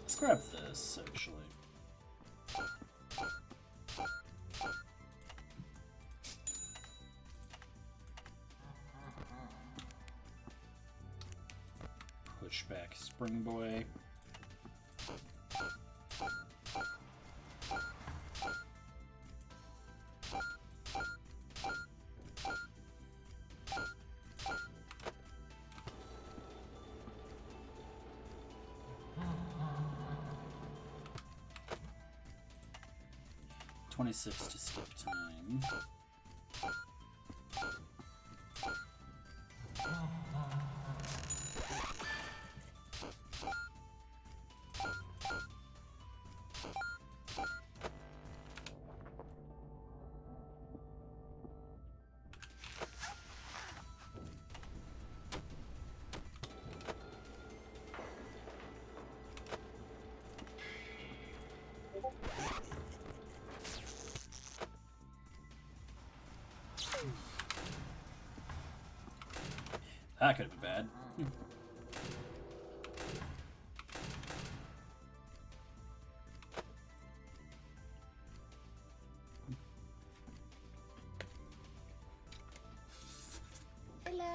Let's grab this, actually. Push back Spring Boy. .26 to skip time. That could have been bad. Hello?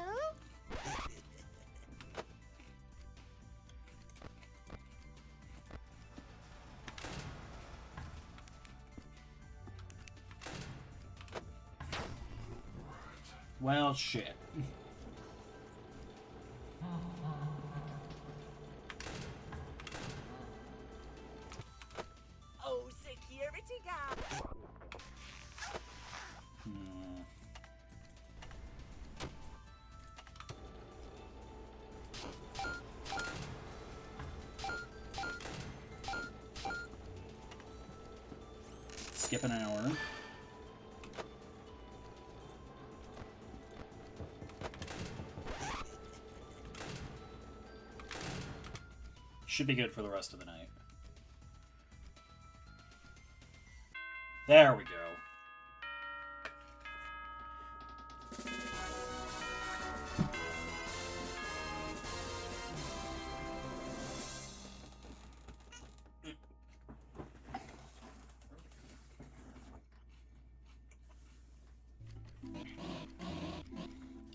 Well, shit. Oh, security guard. Skip an hour. Should be good for the rest of the night. There we go.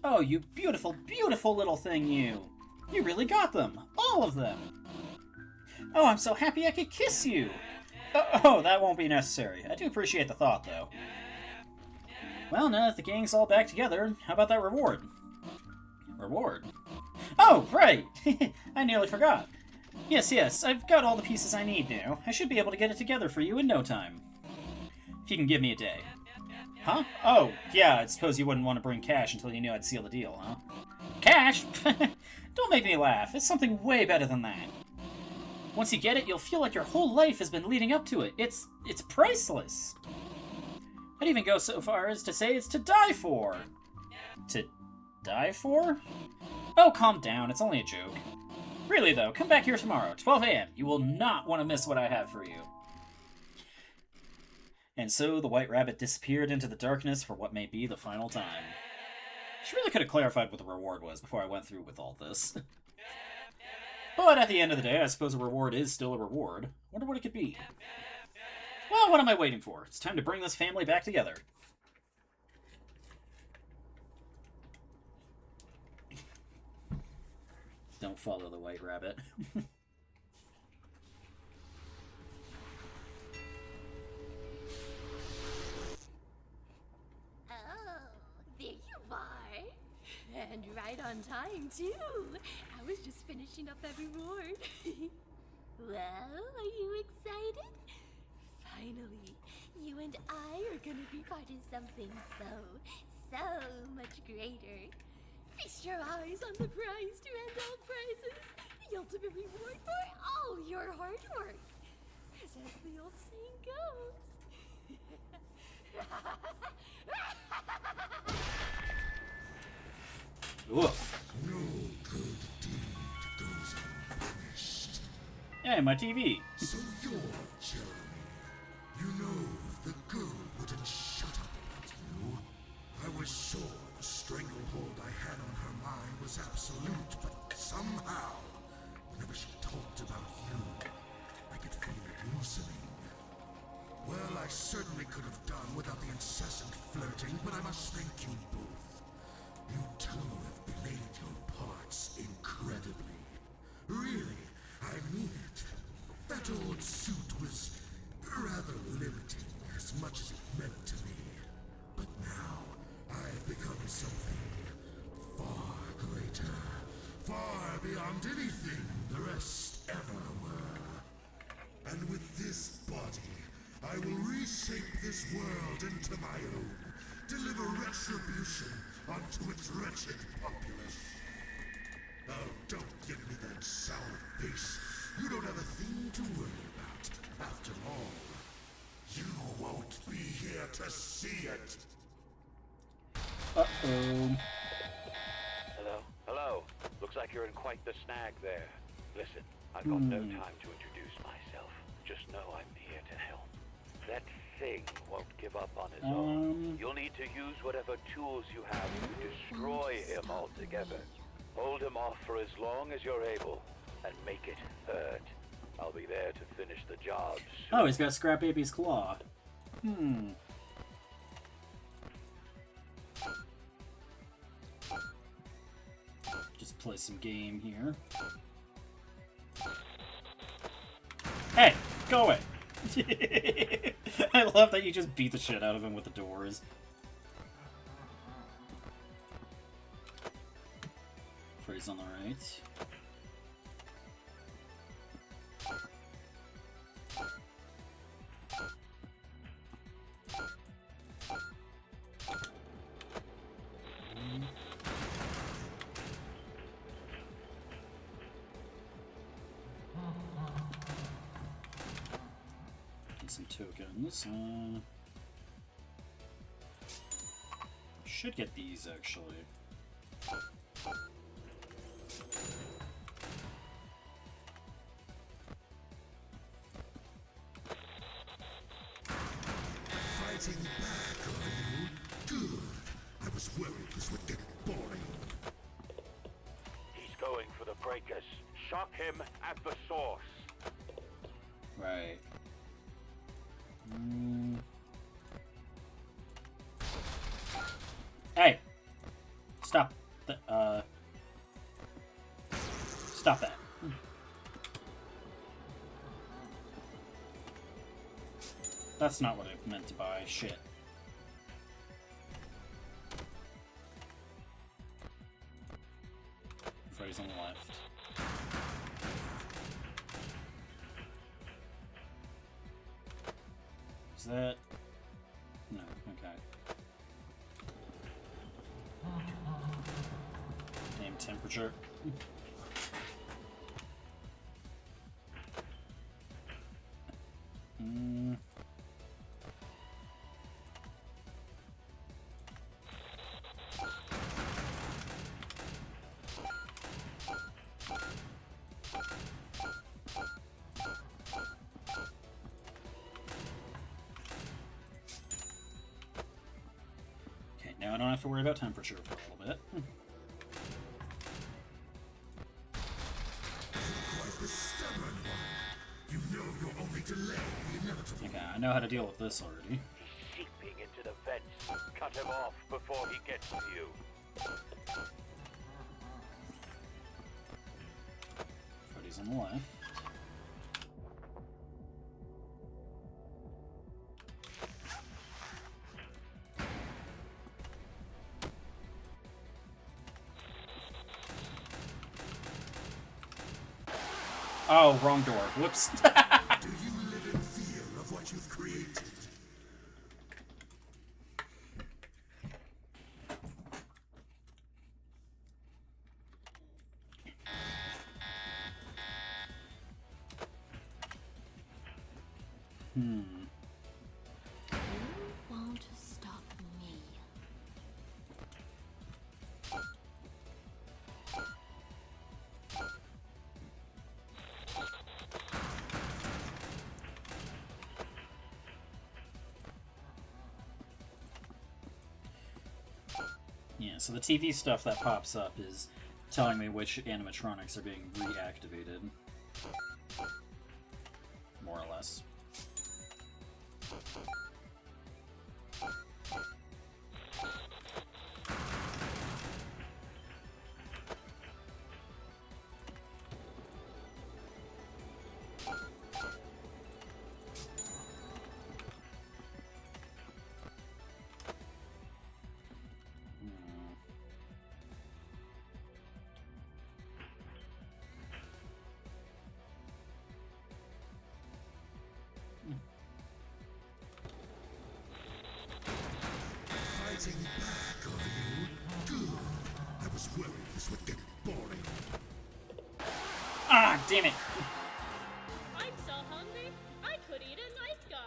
Oh, you beautiful, beautiful little thing, you! You really got them! All of them! Oh, I'm so happy I could kiss you! Oh, that won't be necessary. I do appreciate the thought, though. Well, now that the gang's all back together, how about that reward? Reward? Oh, right! I nearly forgot. Yes, I've got all the pieces I need now. I should be able to get it together for you in no time. If you can give me a day. Huh? Oh, yeah, I suppose you wouldn't want to bring cash until you knew I'd seal the deal, huh? Cash? Don't make me laugh. It's something way better than that. Once you get it, you'll feel like your whole life has been leading up to it. It's priceless. I'd even go so far as to say it's to die for. To die for? Oh, calm down. It's only a joke. Really, though, come back here tomorrow, 12 a.m. You will not want to miss what I have for you. And so the White Rabbit disappeared into the darkness for what may be the final time. She really could have clarified what the reward was before I went through with all this. But at the end of the day, I suppose a reward is still a reward. Wonder what it could be. Well, what am I waiting for? It's time to bring this family back together. Don't follow the white rabbit. Oh, there you are. And right on time, too. I was just finishing up that reward. Well, are you excited? Finally, you and I are gonna be part of something so much greater. Feast your eyes on the prize to end all prizes, the ultimate reward for all your hard work. As the old saying goes. Oof. No good deed goes unpunished. Hey, my TV. So you're Jeremy. You know the girl wouldn't shut up about you. I was sure the stranglehold I had on her mind was absolute, but somehow, whenever she talked about you, I could feel it loosening. Well, I certainly could have done without the incessant flirting, but I must thank you both. You two have played your parts incredibly. Really, I mean it. That old suit was rather limiting, as much as it meant to me. But now, I've become something far greater, far beyond anything the rest ever were. And with this body, I will reshape this world into my own, deliver retribution onto its wretched populace. Oh, don't give me that sour face. You don't have a thing to worry about. After all, you won't be here to see it. Uh-oh. Hello? Hello? Looks like you're in quite the snag there. Listen, I've got no time to introduce myself. Just know I'm here to help. That thing won't give up on his own. You'll need to use whatever tools you have to destroy him altogether. Hold him off for as long as you're able, and make it hurt. I'll be there to finish the job soon. Oh, he's got Scrap Baby's claw. Just play some game here. Hey, go away. I love that you just beat the shit out of him with the doors. Freeze on the right. Get some tokens. Should get these actually. Fighting back, are you? Good. I was worried this would get boring. He's going for the breakers. Shock him at the source. Right. Hey! Stop. Stop that. That's not what I meant to buy. Shit. Freddy's on the left. Is that... No, okay. Name temperature. Okay, now I don't have to worry about temperature for a little bit. Quite the stubborn one. You know you're only delaying the inevitable. Okay, I know how to deal with this already. He's seeping into the vents. Cut him off before he gets to you. Freddy's in the way. Oh, wrong door. Whoops. Do you live in fear of what you've created? You won't stop me. Yeah, so the TV stuff that pops up is telling me which animatronics are being reactivated. More or less. Fighting back, are you? Good. I was worried this would get boring. Ah, damn it! I'm so hungry, I could eat a lifeguard.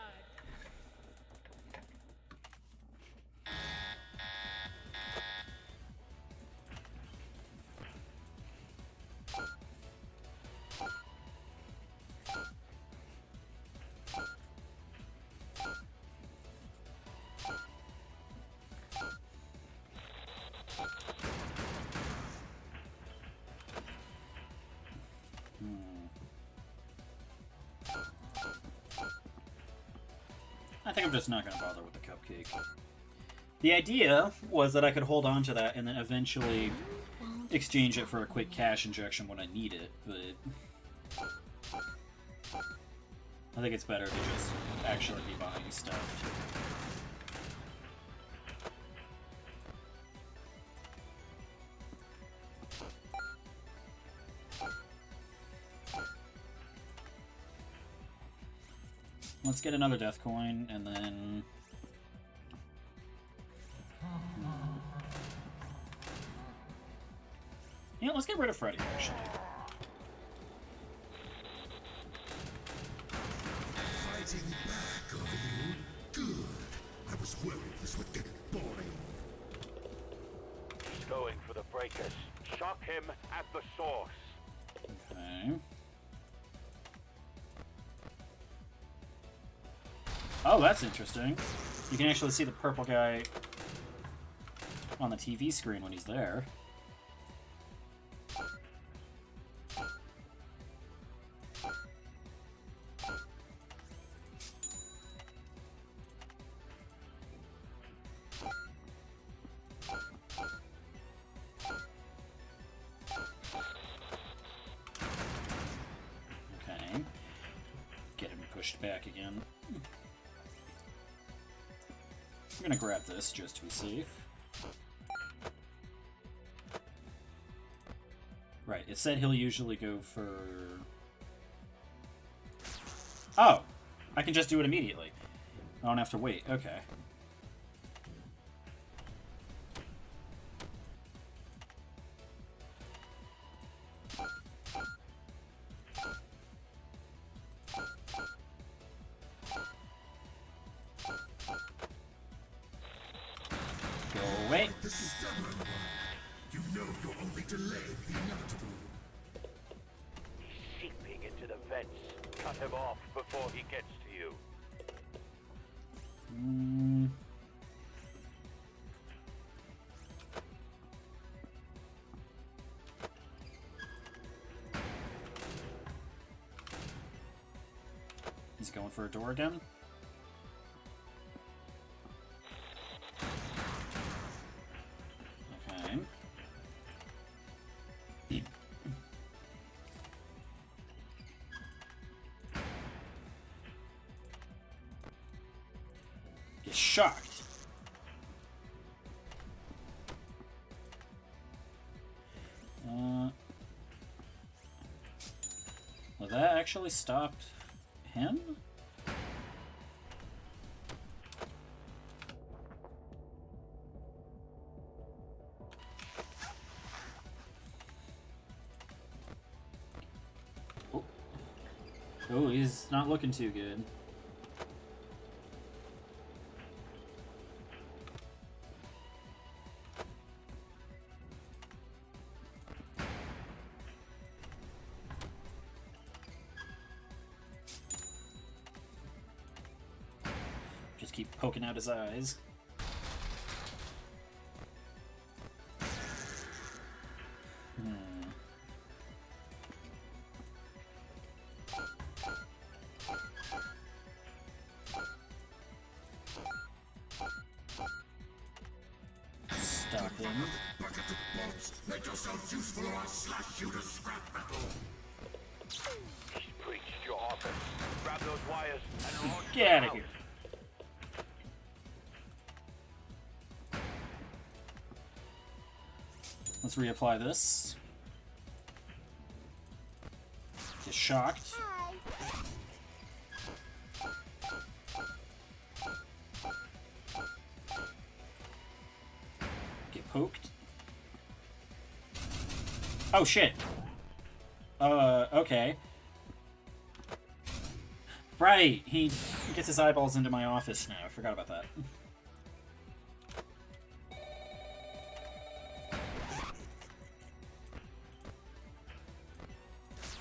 I think I'm just not going to bother with the cupcake. The idea was that I could hold on to that and then eventually exchange it for a quick cash injection when I need it, but I think it's better to just actually be buying stuff. Let's get another death coin, and then... Yeah, let's get rid of Freddy, actually. Fighting back, are you? Good. I was worried this would get boring. He's going for the breakers. Shock him at the source. Okay. Oh, that's interesting. You can actually see the purple guy on the TV screen when he's there. Okay. Get him pushed back again. I'm gonna grab this just to be safe. Right, it said he'll usually go for... Oh! I can just do it immediately. I don't have to wait. Okay. Wait. The stubborn one. You know you're only delaying the inevitable. He's seeping into the vents. Cut him off before he gets to you. Going for a door again? Okay. Get shocked. Well, that actually stopped him? Oh. Oh, he's not looking too good. Just keep poking out his eyes. Stop him. Make yourselves useful or I'll slash you to scrap metal. He's breached your office. Grab those wires and launch Get out of here. Let's reapply this. Get shocked. Get poked. Oh shit. Okay. Right, he gets his eyeballs into my office now. I forgot about that.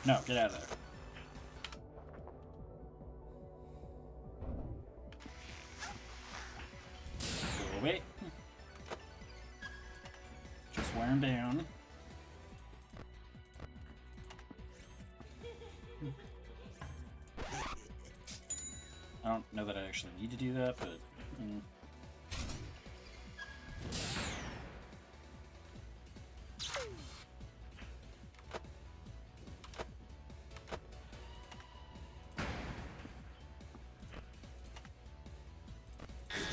No, get out of there. Go away. Just wear him down. I don't know that I actually need to do that, but...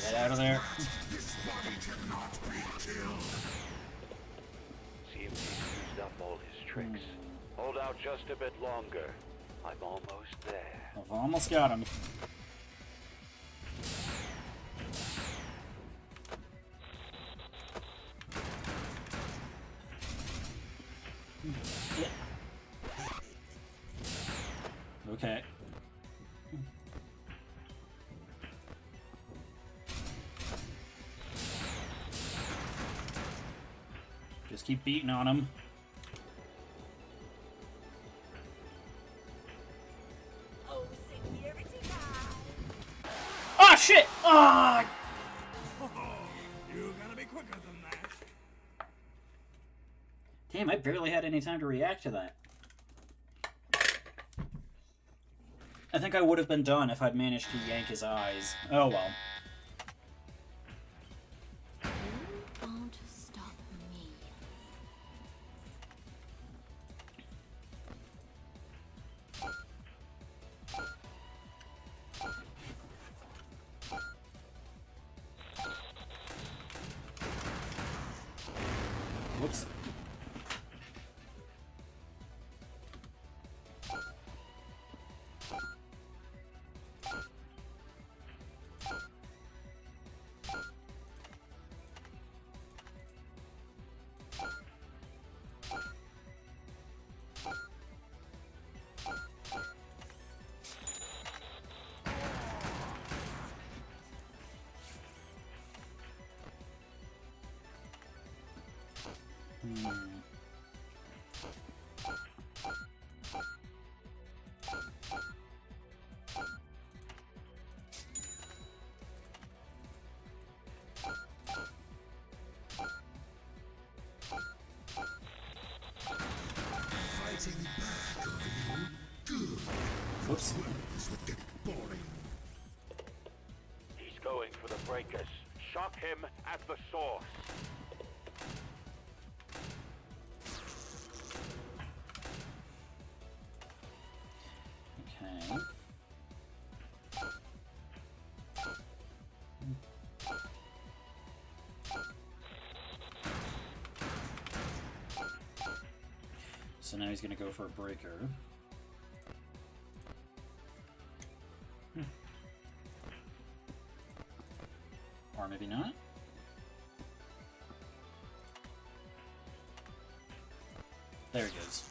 Get out of there. This body cannot be killed. See if he's used up all his tricks. Hold out just a bit longer. I'm almost there. I've almost got him. Yeah. Okay. Just keep beating on him. Oh shit! Oh! You're gonna be quicker than that. Damn, I barely had any time to react to that. I think I would have been done if I'd managed to yank his eyes. Oh well. You won't stop me. Whoops. Fighting back, are you? Good. Whoops. This would get boring Focus. Shock him at the source. Okay. So now he's gonna go for a breaker. Or maybe not. There he goes.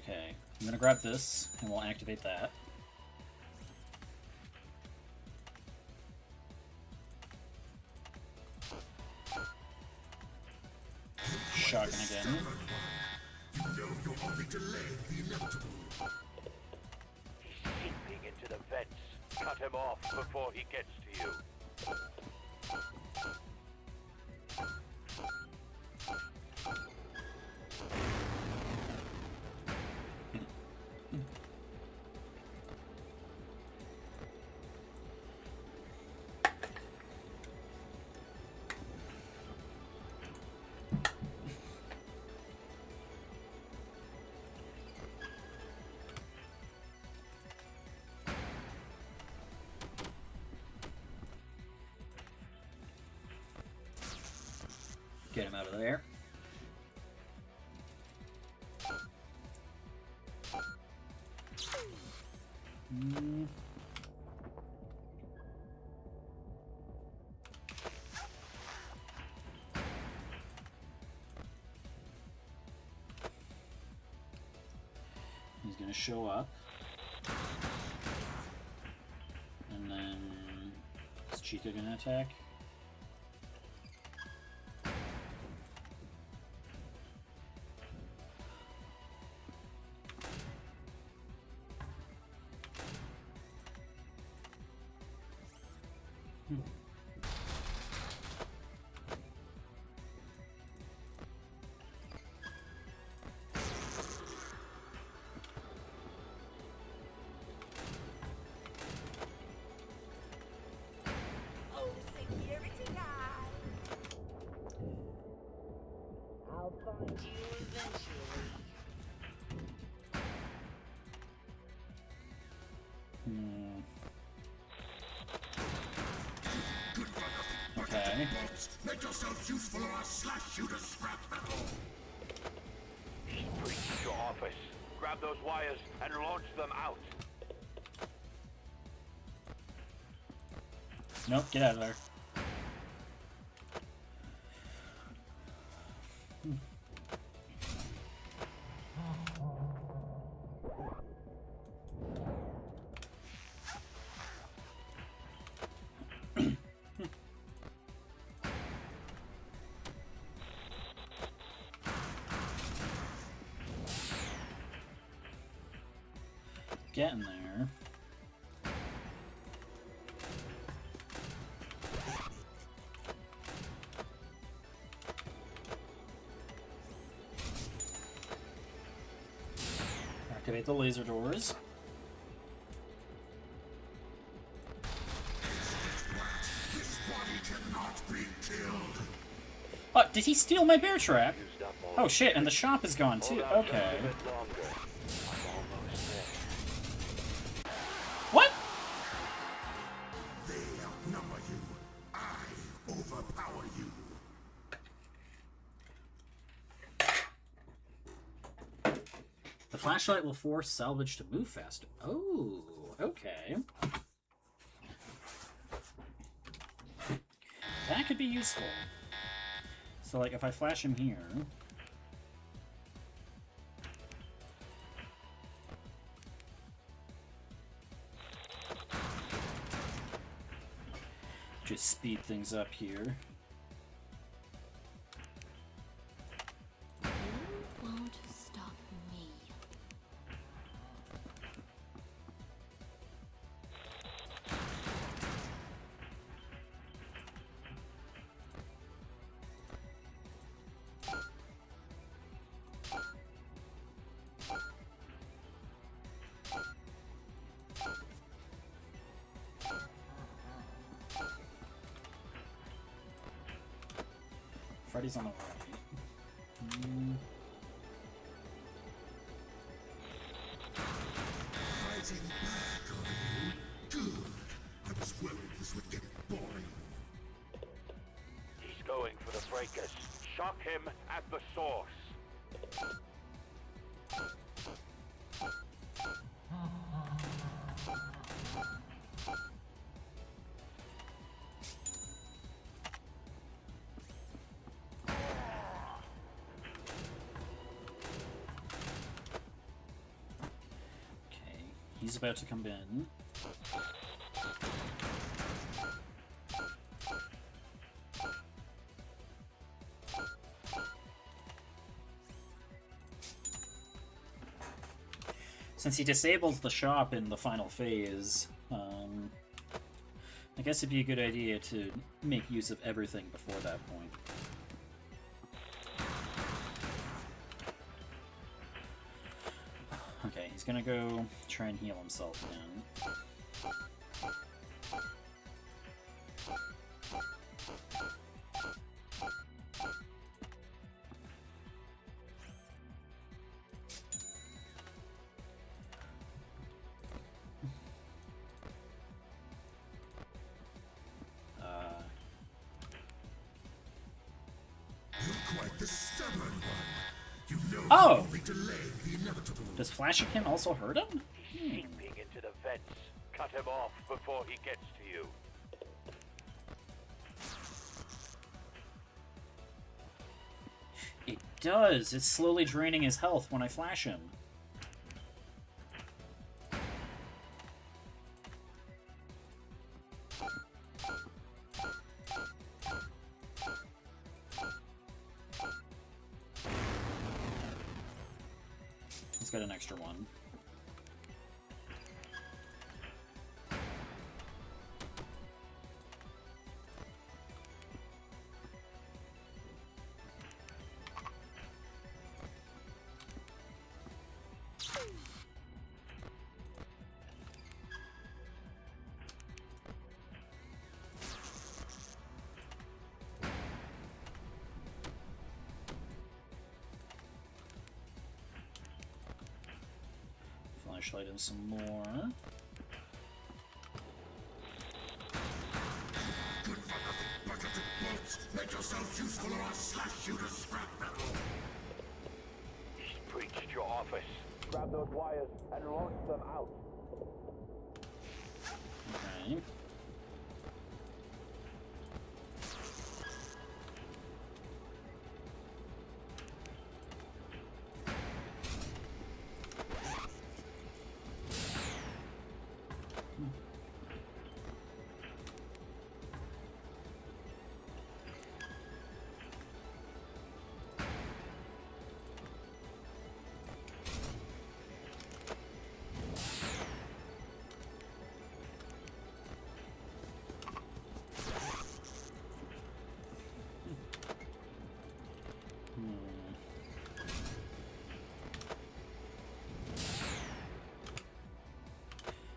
Okay, I'm gonna grab this, and we'll activate that. Shotgun again. You know you're only delaying the inevitable. He's seeping into the vents. Cut him off before he gets to you. Get him out of there. He's gonna show up. And then is Chica gonna attack? Oh, security guy. I'll find you eventually. Okay. Make yourselves useful or I'll slash you to scrap metal. He's breached your office. Grab those wires and launch them out. Nope, get out of there. Getting there. Activate the laser doors. This body cannot be killed. Oh, did he steal my bear trap? Oh shit, and the shop is gone too. Okay. What? They outnumber you. I overpower you. The flashlight will force salvage to move faster. Oh, okay. That could be useful. So, like, if I flash him here... just speed things up here. You won't stop me. Freddy's on the right. Fighting back, are you? Good. I was worried this would get boring. He's going for the fracas. Shock him at the source. Okay, he's about to come in. Since he disables the shop in the final phase, I guess it'd be a good idea to make use of everything before that point. Okay, he's gonna go try and heal himself again. Quite the stubborn one. You know Oh! only delay the inevitable. Does flashing him also hurt him? Seeping into the vents. Cut him off before he gets to you. It does. It's slowly draining his health when I flash him. He's got an extra one. Flashlight him some more. Good for nothing bucket of bolts. Make yourself useful or I'll slash you to scrap metal. He's breached your office. Grab those wires and launch them out. Okay.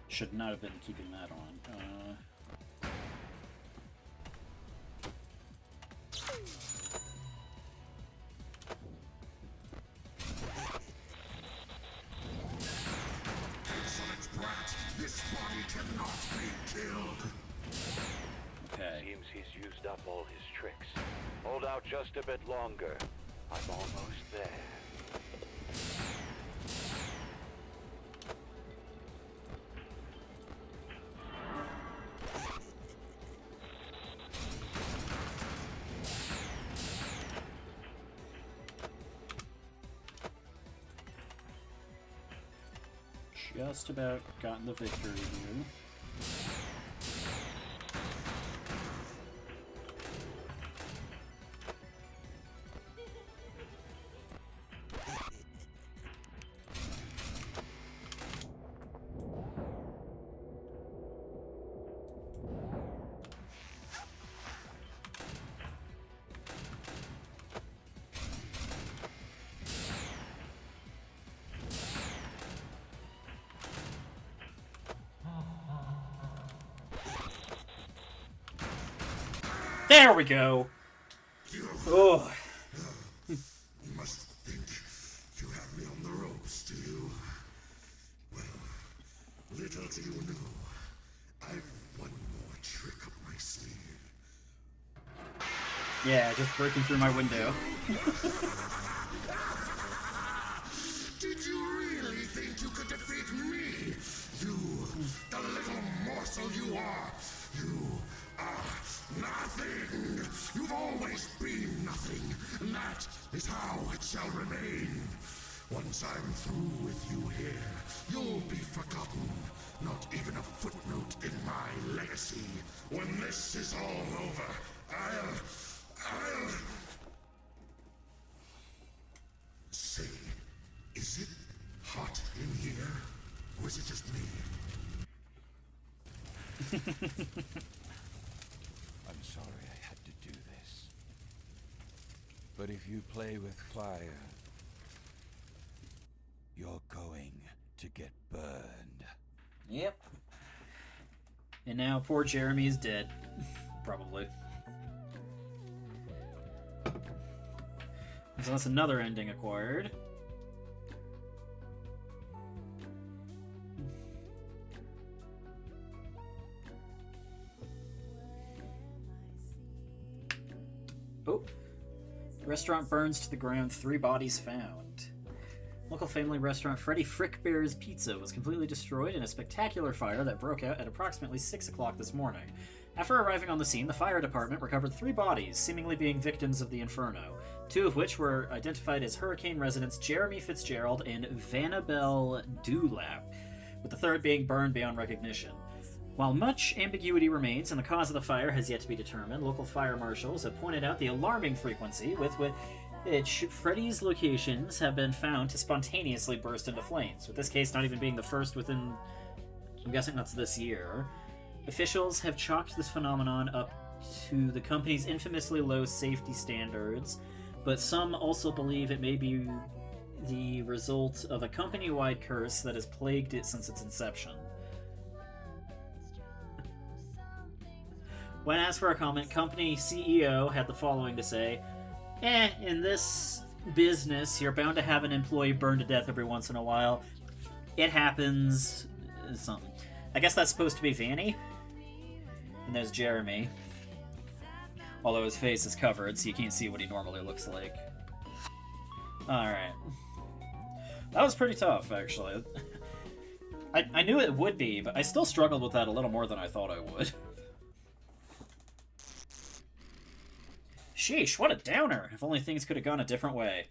Should not have been keeping that on. Excellent, brat. This body cannot be killed. Okay. Seems he's used up all his tricks. Hold out just a bit longer. I'm almost there. Just about gotten the victory here. There we go! You've Oh. You must think you have me on the ropes, do you? Well, little do you know, I've one more trick up my sleeve. Yeah, just breaking through my window. Did you really think you could defeat me? You, the little morsel you are. You are nothing. You've always been nothing, and that is how it shall remain. Once I'm through with you here, you'll be forgotten. Not even a footnote in my legacy. When this is all over, I'll... Say, is it hot in here? Or is it just me? I'm sorry I had to do this. But if you play with fire, you're going to get burned. Yep. And now poor Jeremy is dead. Probably. So that's another ending acquired. Oh. Restaurant burns to the ground, 3 bodies found. Local family restaurant Freddy Frickbear's Pizza was completely destroyed in a spectacular fire that broke out at approximately 6 o'clock this morning. After arriving on the scene, the fire department recovered 3 bodies, seemingly being victims of the inferno, 2 of which were identified as Hurricane residents Jeremy Fitzgerald and Vanabelle Dewlap, with the third being burned beyond recognition. While much ambiguity remains and the cause of the fire has yet to be determined, local fire marshals have pointed out the alarming frequency with which Freddy's locations have been found to spontaneously burst into flames, with this case not even being the first within, I'm guessing that's this year. Officials have chalked this phenomenon up to the company's infamously low safety standards, but some also believe it may be the result of a company-wide curse that has plagued it since its inception. When asked for a comment, company CEO had the following to say, in this business, you're bound to have an employee burned to death every once in a while. It happens. Something. I guess that's supposed to be Vanny. And there's Jeremy. Although his face is covered, so you can't see what he normally looks like. Alright. That was pretty tough, actually. I knew it would be, but I still struggled with that a little more than I thought I would. Sheesh, what a downer! If only things could have gone a different way.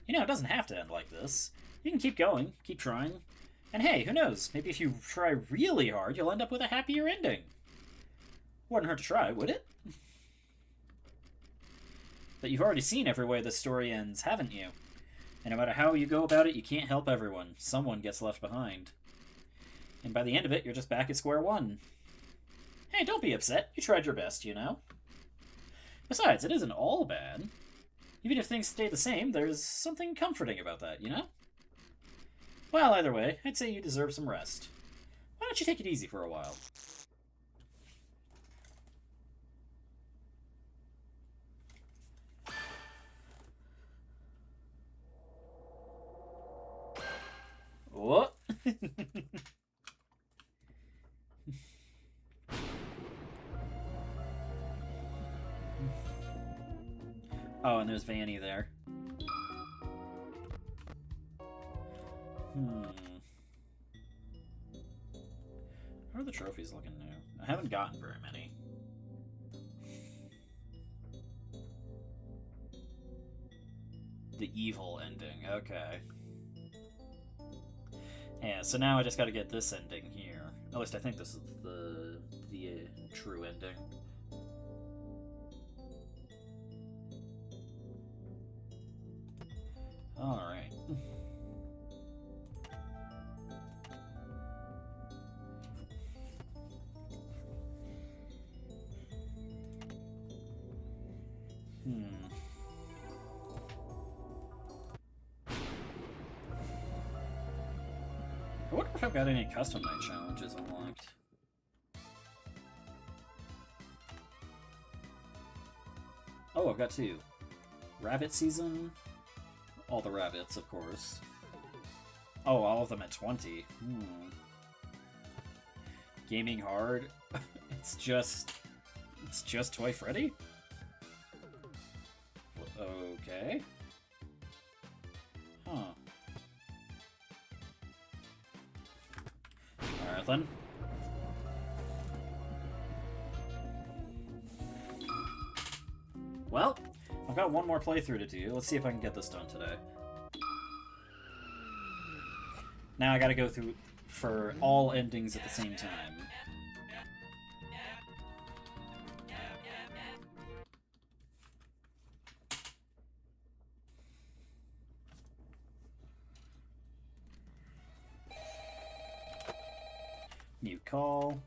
You know, it doesn't have to end like this. You can keep going, keep trying. And hey, who knows? Maybe if you try really hard, you'll end up with a happier ending. Wouldn't hurt to try, would it? But you've already seen every way this story ends, haven't you? And no matter how you go about it, you can't help everyone. Someone gets left behind. And by the end of it, you're just back at square one. Hey, don't be upset. You tried your best, you know? Besides, it isn't all bad. Even if things stay the same, there's something comforting about that, you know? Well, either way, I'd say you deserve some rest. Why don't you take it easy for a while? What? Oh, and there's Vanny there. How are the trophies looking new? I haven't gotten very many. The evil ending, okay. Yeah, so now I just gotta get this ending here. At least I think this is the true ending. Alright. I wonder if I've got any custom night challenges unlocked. Oh, I've got 2. Rabbit season? All the rabbits, of course. Oh, all of them at 20. Gaming hard? It's just Toy Freddy? Okay. Huh. Alright then. Well, I've got one more playthrough to do. Let's see if I can get this done today. Now I gotta go through for all endings at the same time. New call.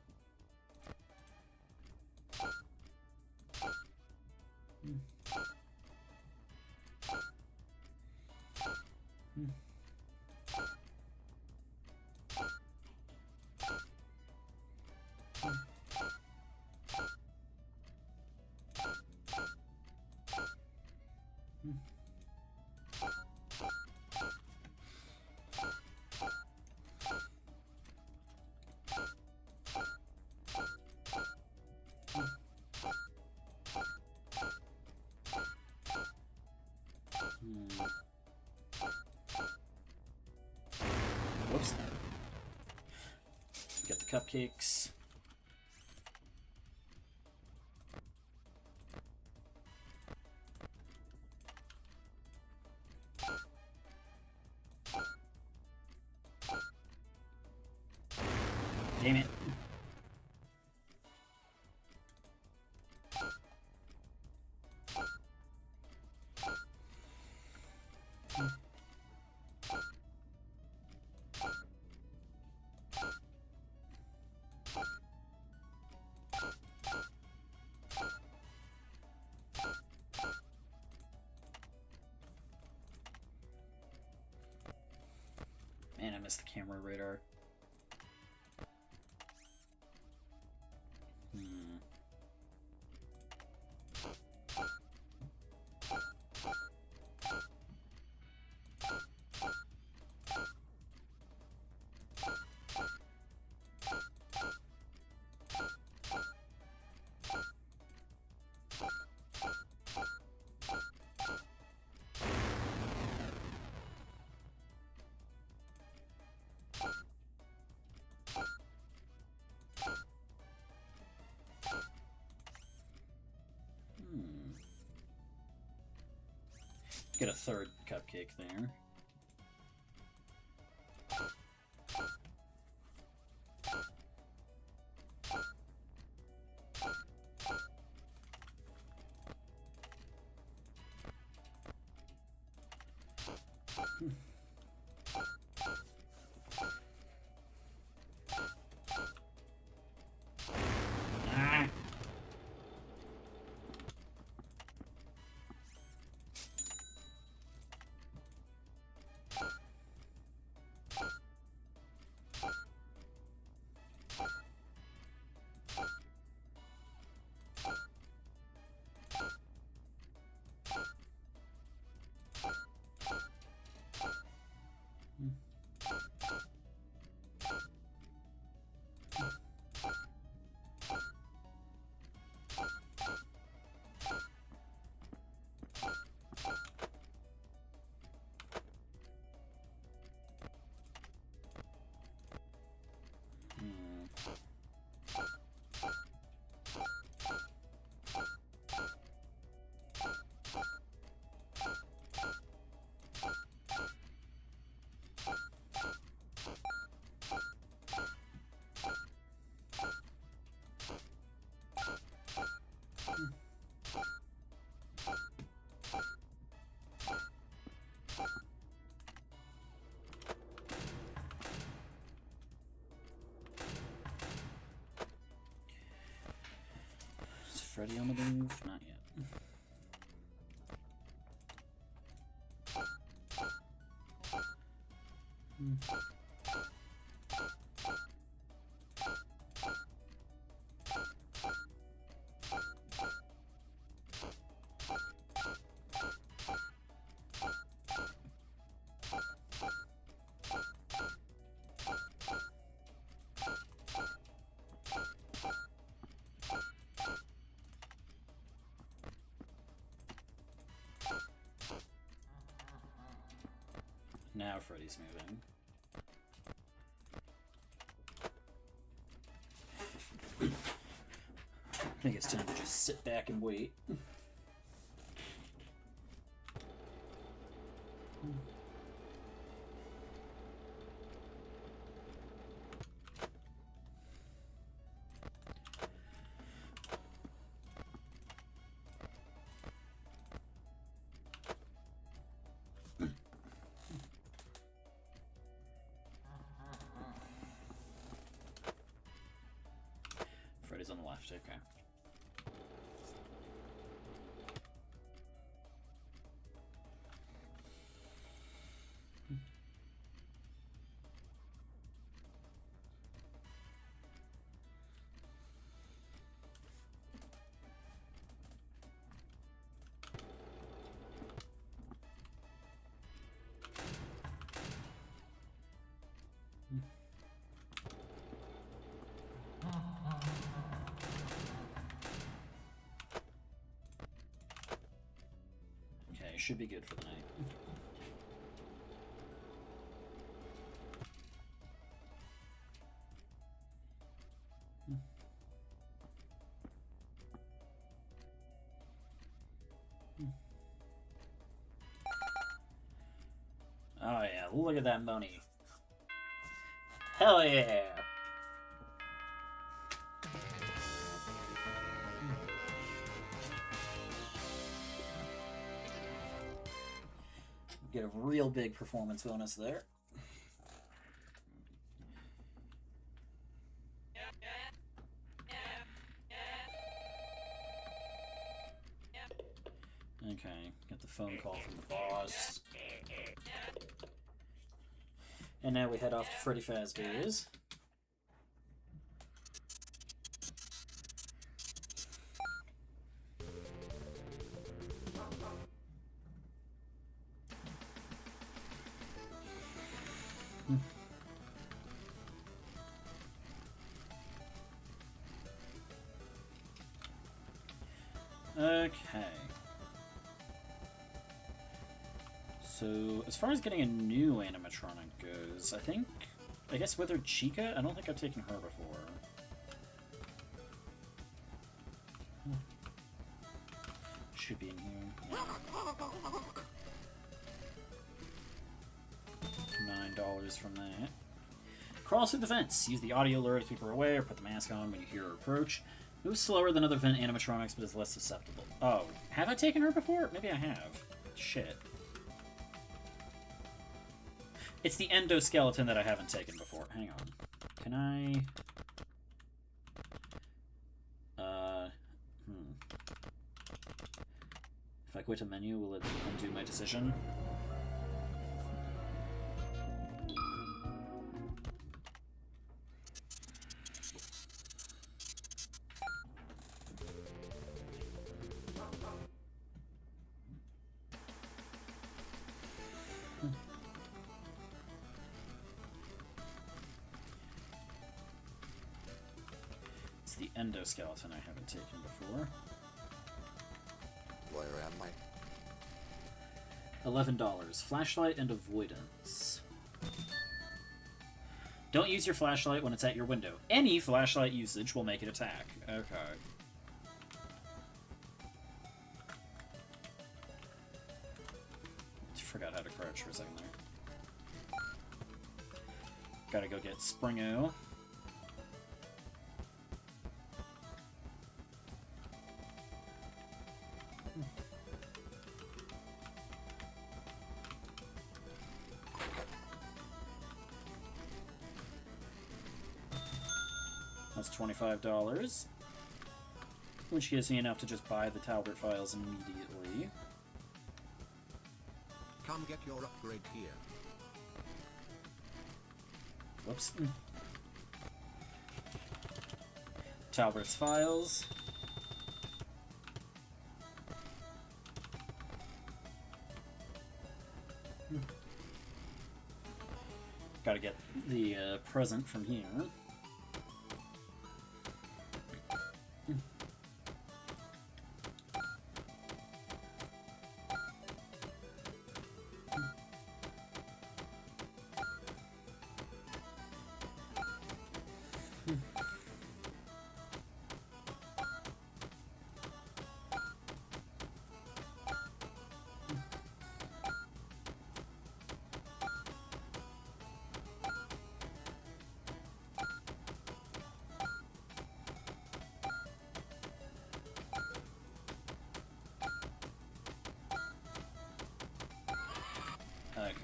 Whoops. Get the cupcakes. Damn it. Man, I missed the camera radar. Get a third cupcake there. Is Freddy on the move? Not yet. now Freddy's moving. I think it's time to just sit back and wait. Freddy's on the left, okay. Okay, should be good for the night. Oh yeah, look at that money. Hell yeah! Get a real big performance bonus there. Okay, get the phone call from the boss. And now we head off to Freddy Fazbear's. Okay. So, as far as getting a new animatronic goes, I guess Withered Chica? I don't think I've taken her before. Should be in here. Yeah. $9 from that. Crawl through the fence. Use the audio lure to keep her away, or put the mask on when you hear her approach. Moves slower than other vent animatronics, but is less susceptible. Oh, have I taken her before? Maybe I have. Shit. It's the endoskeleton that I haven't taken before. Hang on. Can I... If I quit a menu, will it undo my decision? It's the endoskeleton I haven't taken before. Where am I? $11. Flashlight and avoidance. Don't use your flashlight when it's at your window. Any flashlight usage will make it attack. Okay. Forgot how to crouch for a second there. Gotta go get Springo. That's $25, which gives me enough to just buy the Talbot files immediately. Come get your upgrade here. Whoops. Talbert's files. Gotta get the present from here.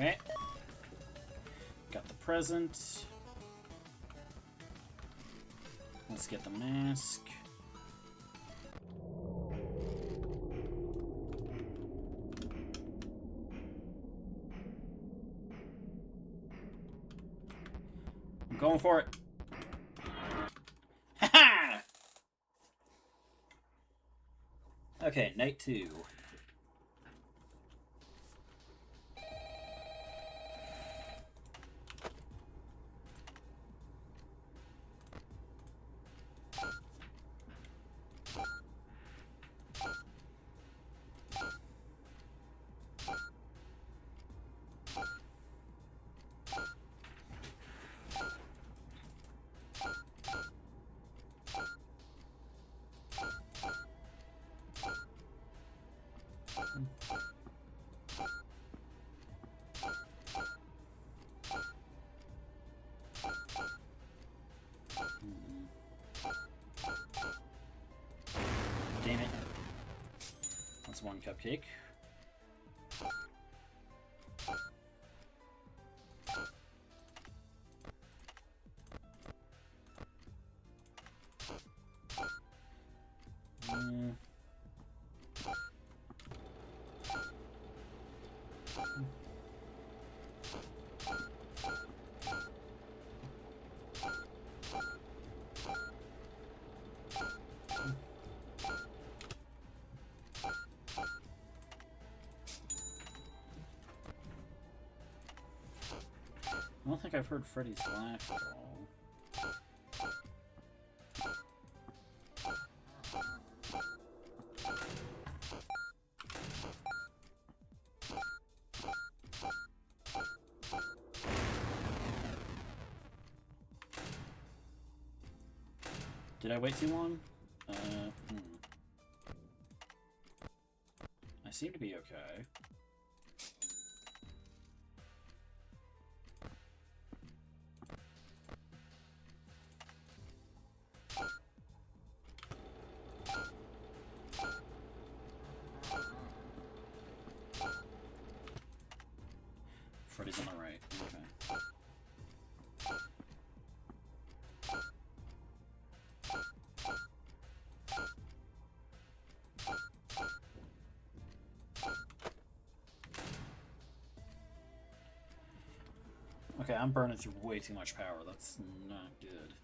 Okay. Got the present. Let's get the mask. I'm going for it. Ha-ha! Okay, night 2. Damn it. That's one cupcake. I don't think I've heard Freddy's laugh at all. Did I wait too long? I seem to be okay. Freddy's on the right. Okay. Okay, I'm burning through way too much power. That's not good.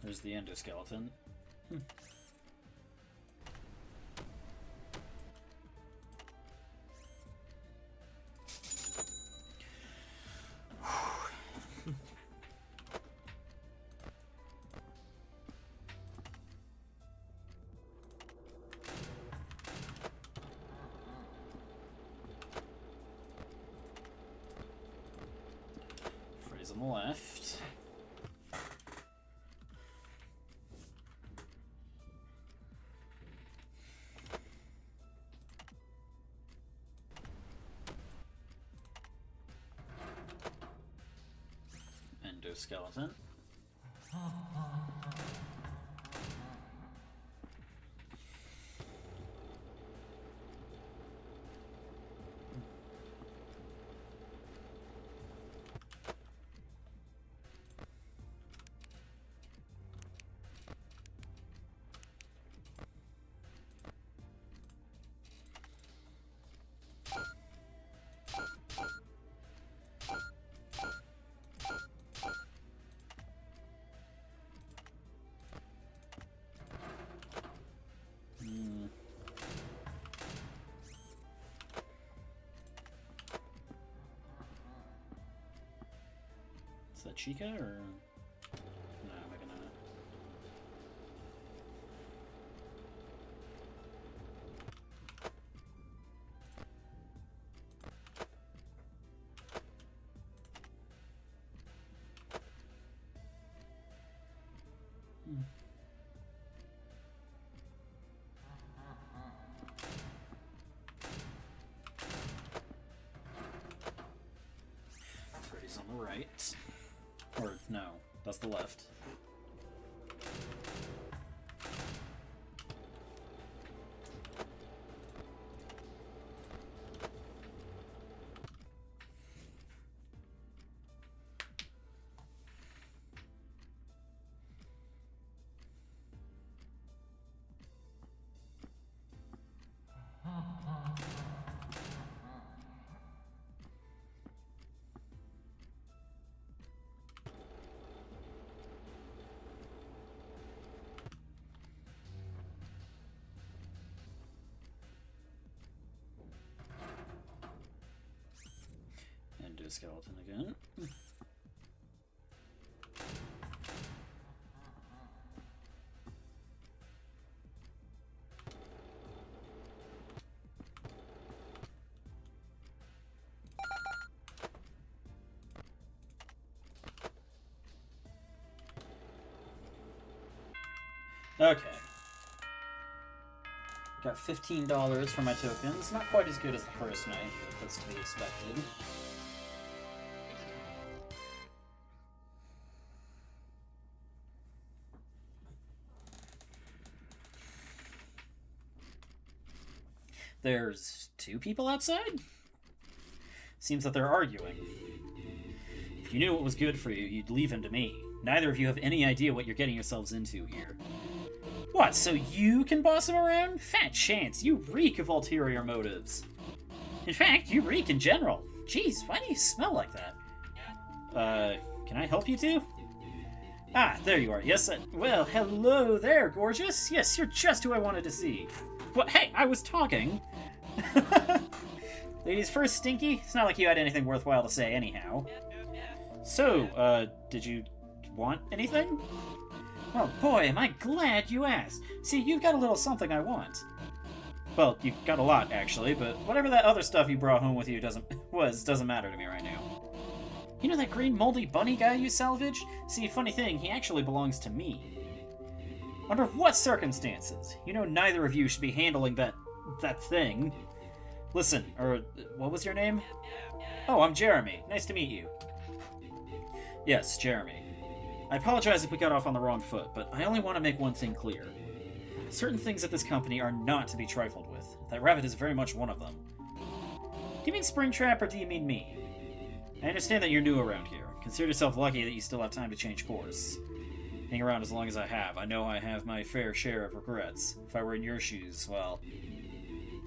There's the endoskeleton. Freddy's on the left. Endoskeleton. Is that Chica or no? Am I gonna? right. Or, no, that's the left. And do a skeleton again. Okay. Got $15 for my tokens. Not quite as good as the first night, but that's to be expected. There's 2 people outside? Seems that they're arguing. If you knew what was good for you, you'd leave him to me. Neither of you have any idea what you're getting yourselves into here. What, so you can boss him around? Fat chance, you reek of ulterior motives. In fact, you reek in general. Jeez, why do you smell like that? Can I help you two? Ah, there you are. Yes, well, hello there, gorgeous. Yes, you're just who I wanted to see. What? Hey, I was talking. Ladies first, Stinky. It's not like you had anything worthwhile to say anyhow. So, did you want anything? Oh boy, am I glad you asked. See, you've got a little something I want. Well, you've got a lot, actually, but whatever that other stuff you brought home with you doesn't matter to me right now. You know that green moldy bunny guy you salvaged? See, funny thing, he actually belongs to me. Under what circumstances? You know neither of you should be handling that thing. Listen, what was your name? Oh, I'm Jeremy. Nice to meet you. Yes, Jeremy. I apologize if we got off on the wrong foot, but I only want to make one thing clear. Certain things at this company are not to be trifled with. That rabbit is very much one of them. Do you mean Springtrap, or do you mean me? I understand that you're new around here. Consider yourself lucky that you still have time to change course. Hang around as long as I have. I know I have my fair share of regrets. If I were in your shoes, well,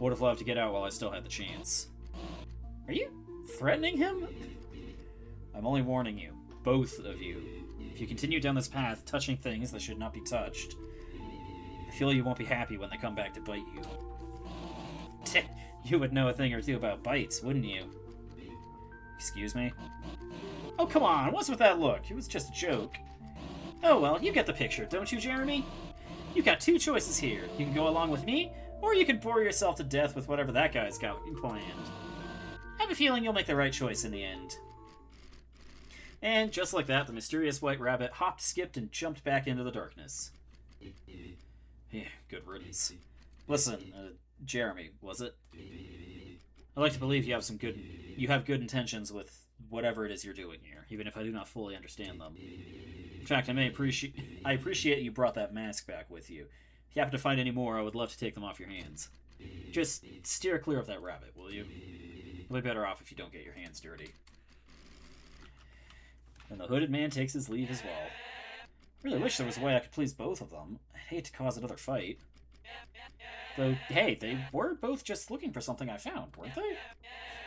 would have loved to get out while I still had the chance. Are you threatening him? I'm only warning you. Both of you. If you continue down this path, touching things that should not be touched, I feel you won't be happy when they come back to bite you. You would know a thing or two about bites, wouldn't you? Excuse me? Oh, come on, what's with that look? It was just a joke. Oh, well, you get the picture, don't you, Jeremy? You've got 2 choices here. You can go along with me, or you can bore yourself to death with whatever that guy's got planned. I have a feeling you'll make the right choice in the end. And just like that, the mysterious white rabbit hopped, skipped, and jumped back into the darkness. Yeah, good riddance. Listen, Jeremy, was it? I'd like to believe you have good intentions with whatever it is you're doing here, even if I do not fully understand them. In fact, I appreciate you brought that mask back with you. If you happen to find any more, I would love to take them off your hands. Just steer clear of that rabbit, will you? You'll be better off if you don't get your hands dirty. And the hooded man takes his leave as well. I really wish there was a way I could please both of them. I'd hate to cause another fight. Though, hey, they were both just looking for something I found, weren't they?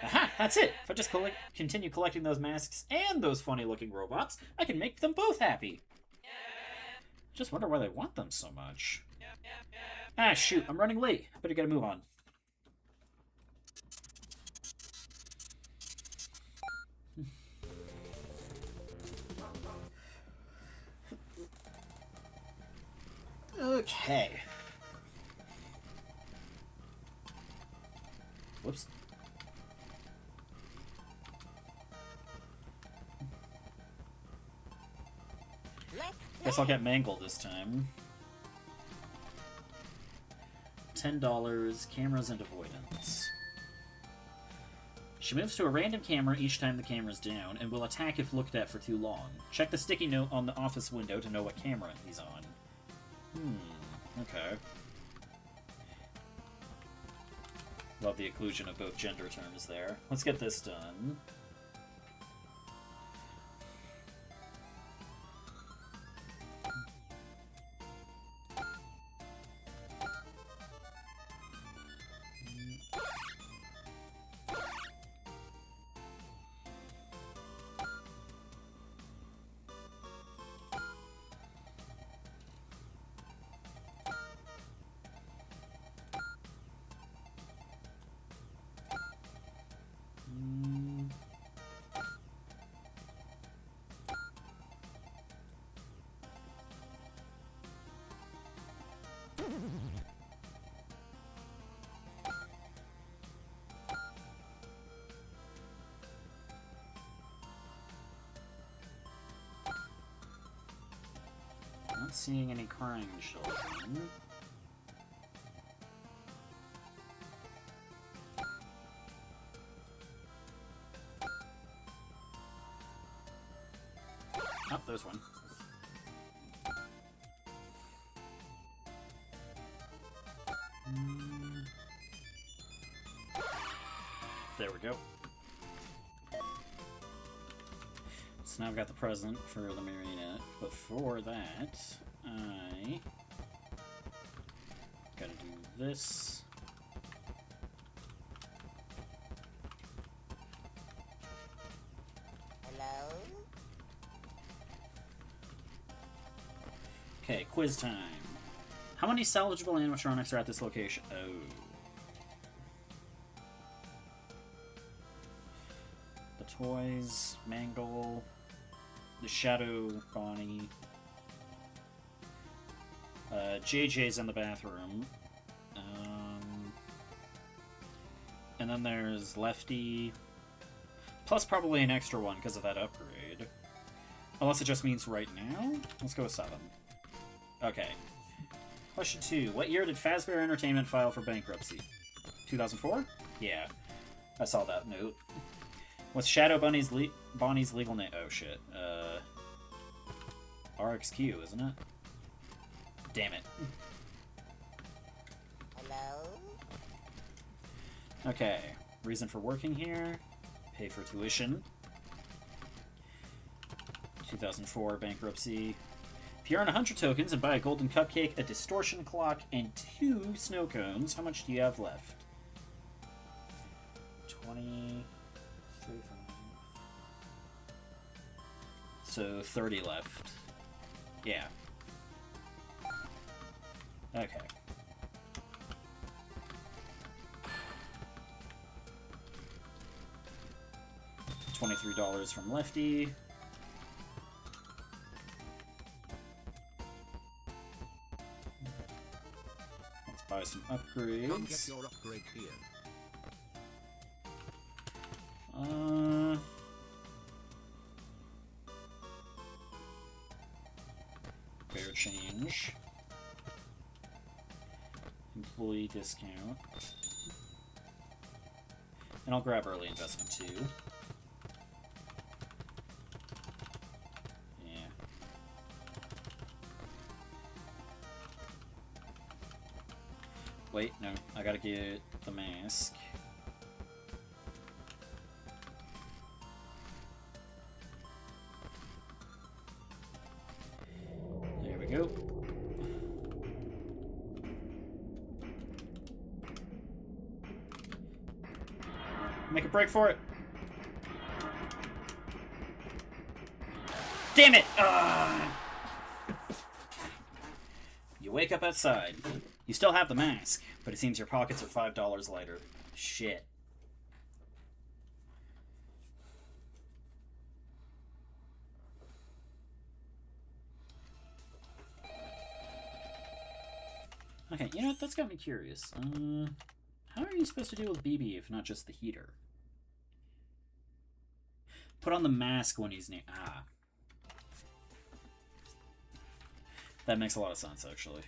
Aha, that's it! If I just continue collecting those masks and those funny-looking robots, I can make them both happy. Just wonder why they want them so much. Ah, shoot, I'm running late. I better get a move on. Okay. Whoops. Guess I'll get mangled this time. $10, cameras and avoidance. She moves to a random camera each time the camera's down, and will attack if looked at for too long. Check the sticky note on the office window to know what camera he's on. Okay. Love the inclusion of both gender terms there. Let's get this done. Not seeing any crying children. Oh, there's one. There we go. So now I've got the present for the marionette, but for that, I gotta do this. Hello? Okay, quiz time. How many salvageable animatronics are at this location? Oh. The toys, Mangle, the Shadow Bonnie, JJ's in the bathroom, and then there's Lefty, plus probably an extra one because of that upgrade. Unless it just means right now? Let's go with 7. Okay. Question 2. What year did Fazbear Entertainment file for bankruptcy? 2004? Yeah. I saw that note. What's Shadow Bonnie's legal name? Oh, shit. RXQ, isn't it? Damn it. Hello? Okay. Reason for working here. Pay for tuition. 2004 bankruptcy. If you're on 100 tokens and buy a golden cupcake, a distortion clock, and 2 snow cones, how much do you have left? 20... 35... So 30 left. Yeah. Okay. $23 from Lefty. Let's buy some upgrades. Come get your upgrade here. Fair change. Employee discount. And I'll grab early investment too. Yeah. Wait, no. I gotta get the mask. There we go. Make a break for it. Damn it! You wake up outside. You still have the mask, but it seems your pockets are $5 lighter. Shit. Okay, you know what? That's got me curious. How are you supposed to deal with BB if not just the heater? Put on the mask when he's near. Ah. That makes a lot of sense, actually.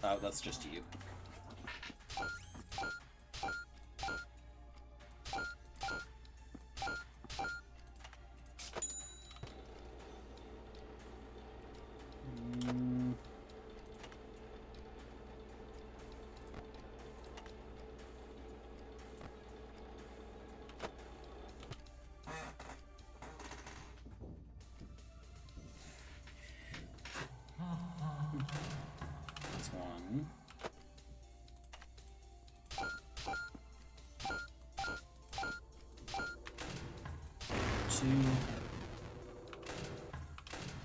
Oh, that's just you. That's one. Two.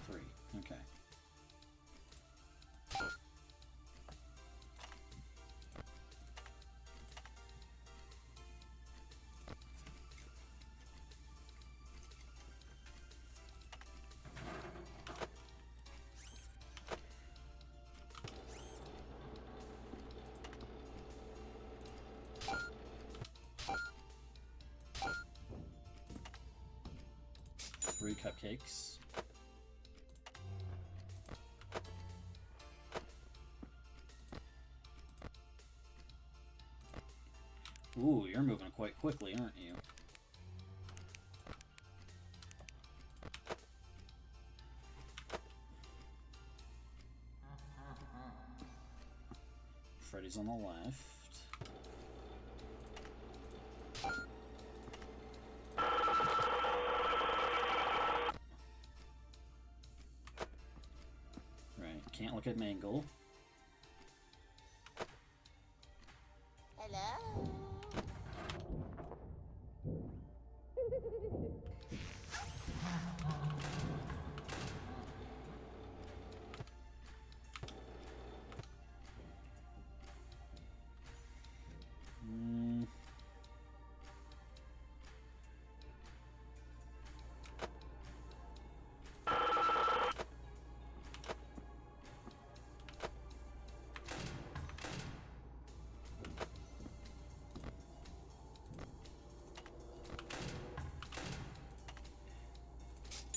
Three. Okay. Three cupcakes. Ooh, you're moving quite quickly, aren't you? Freddy's on the left. Right, can't look at Mangle. Hello?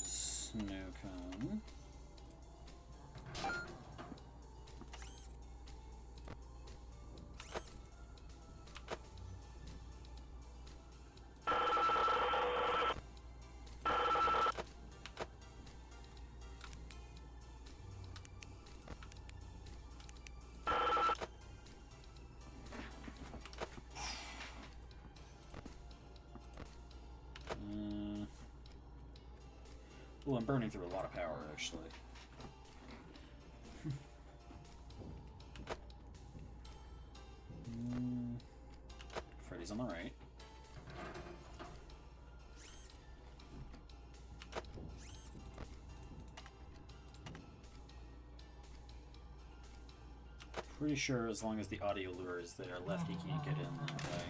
Snow cone. Well, I'm burning through a lot of power, actually. Freddy's on the right. Pretty sure as long as the audio lure is there, Lefty can't get in that way.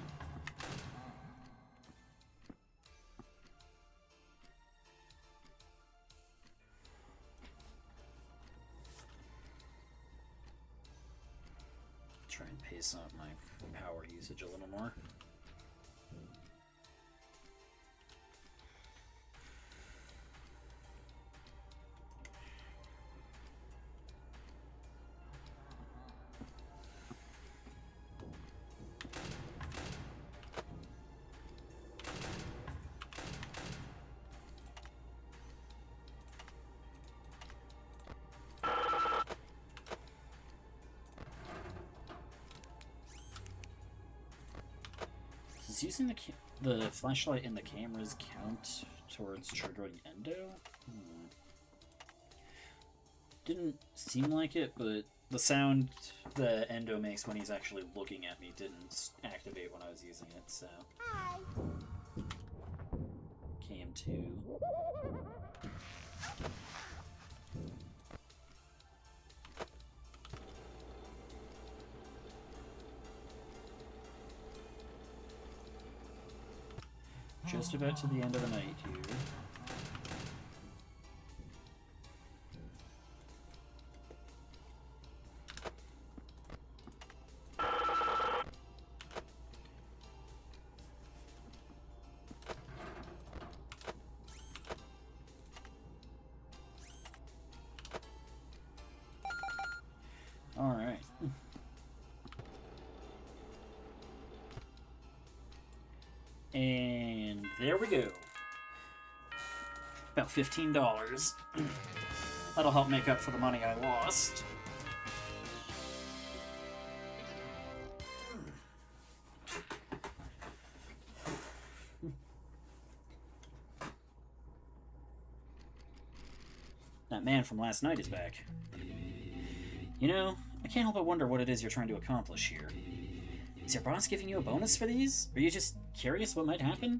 Try and pace up my power usage a little more. Does using the flashlight and the cameras count towards triggering Endo? Didn't seem like it, but the sound that Endo makes when he's actually looking at me didn't activate when I was using it, so... Hi. Cam 2. Just about to the end of the night here. And there we go. About $15. That'll help make up for the money I lost. That man from last night is back. You know, I can't help but wonder what it is you're trying to accomplish here. Is your boss giving you a bonus for these? Are you just curious what might happen?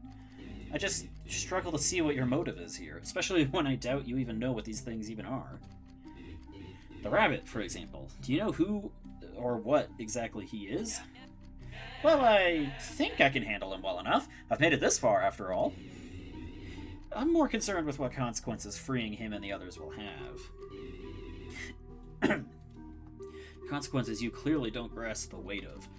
I just struggle to see what your motive is here, especially when I doubt you even know what these things even are. The rabbit, for example. Do you know who or what exactly he is? Well, I think I can handle him well enough. I've made it this far, after all. I'm more concerned with what consequences freeing him and the others will have. Consequences you clearly don't grasp the weight of.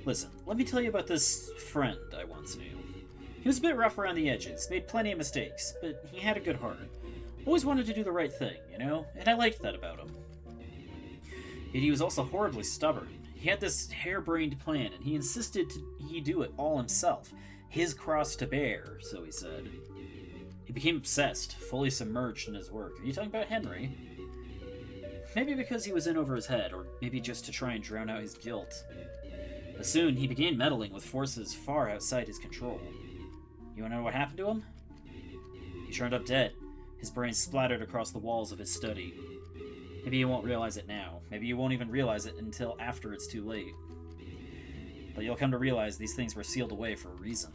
Listen, let me tell you about this friend I once knew. He was a bit rough around the edges, made plenty of mistakes, but he had a good heart. Always wanted to do the right thing, you know? And I liked that about him. Yet he was also horribly stubborn. He had this harebrained plan, and he insisted he do it all himself. His cross to bear, so he said. He became obsessed, fully submerged in his work. Are you talking about Henry? Maybe because he was in over his head, or maybe just to try and drown out his guilt. But soon, he began meddling with forces far outside his control. You wanna know what happened to him? He turned up dead. His brain splattered across the walls of his study. Maybe you won't realize it now. Maybe you won't even realize it until after it's too late. But you'll come to realize these things were sealed away for a reason.